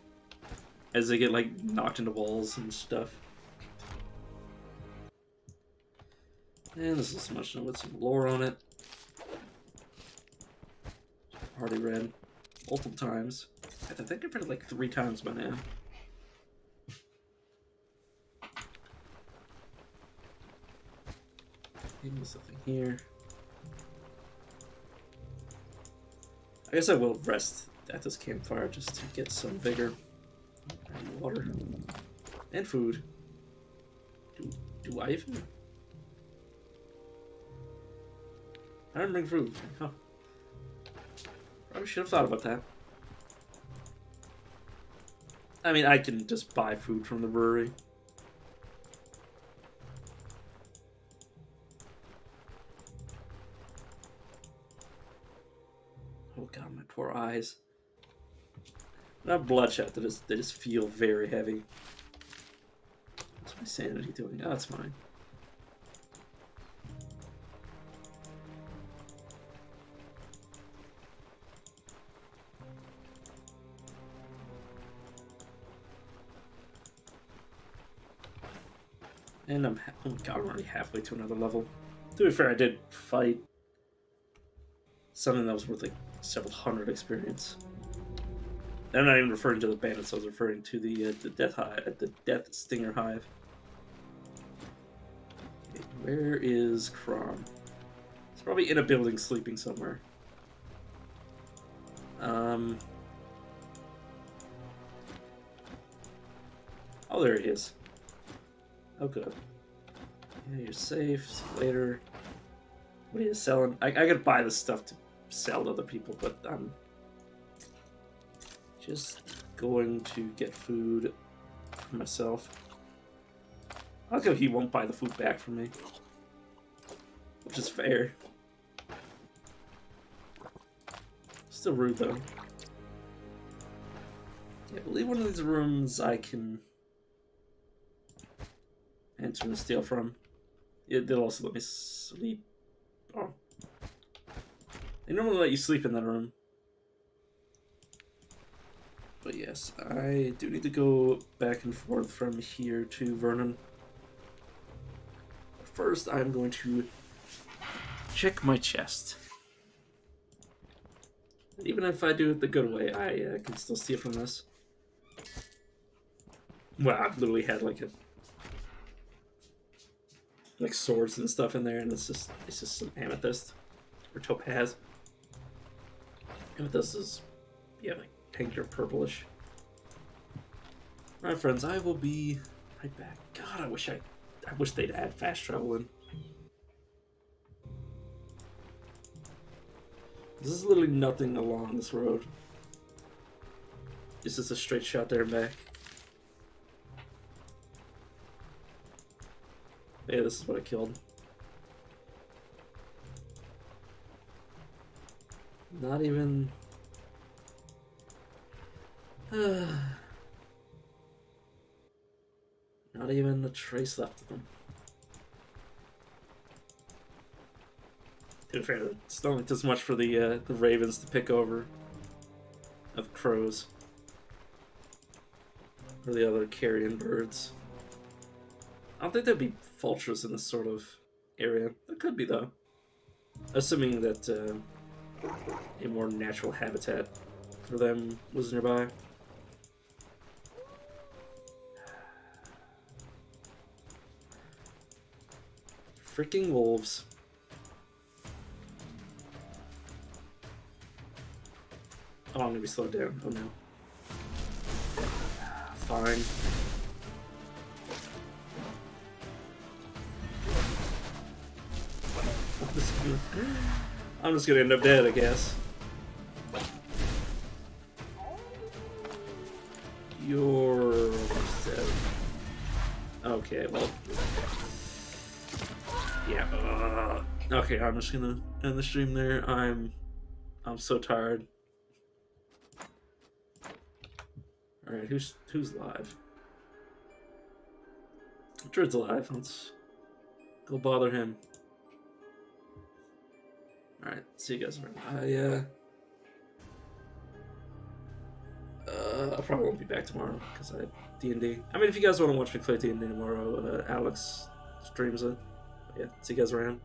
as they get, like, knocked into walls and stuff. And this is so much with some lore on it. Already read multiple times. I think I've read it like 3 times by now. Maybe something here. I guess I will rest at this campfire just to get some vigor. And water. And food. Do I even? I didn't bring food. Huh. Probably should have thought about that. I mean, I can just buy food from the brewery. Oh god, my poor eyes. Not bloodshot, they just feel very heavy. What's my sanity doing? Oh, that's fine. And oh my god, I'm already halfway to another level. To be fair, I did fight something that was worth like several hundred experience. And I'm not even referring to the bandits, I was referring to the death hive, the death stinger hive. Okay, where is Crom? He's probably in a building sleeping somewhere. Oh, there he is. Oh, good. Yeah, you're safe. See you later. What are you selling? I gotta buy this stuff to sell to other people, but I'm just going to get food for myself. I'll go. He won't buy the food back from me, which is fair. Still rude though. Yeah, I believe one of these rooms I can enter and steal from. They'll also let me sleep. Oh. They normally let you sleep in that room. But yes, I do need to go back and forth from here to Vernon. First, I'm going to check my chest. Even if I do it the good way, I can still steal from this. Well, I've literally had like swords and stuff in there, and it's just some amethyst or topaz. And this is, yeah, like pink or purplish. Alright, friends, I will be right back. God, I wish they'd add fast travel in. This is literally nothing along this road. This is a straight shot there and back. Yeah, this is what I killed. Not even... not even a trace left of them. To be fair, it's not like this much for the ravens to pick over of crows. Or the other carrion birds. I don't think there'd be vultures in this sort of area. There could be, though. Assuming that a more natural habitat for them was nearby. Freaking wolves. Oh, I'm gonna be slowed down. Oh no. Fine. I'm just gonna end up dead, I guess. You're almost dead. Okay, well. Yeah. Okay, I'm just gonna end the stream there. I'm so tired. All right, who's live? Druid's alive. Let's go bother him. All right, see you guys around. I probably won't be back tomorrow because I have D&D. I mean, if you guys want to watch me play D&D tomorrow, Alex streams it. But yeah, see you guys around.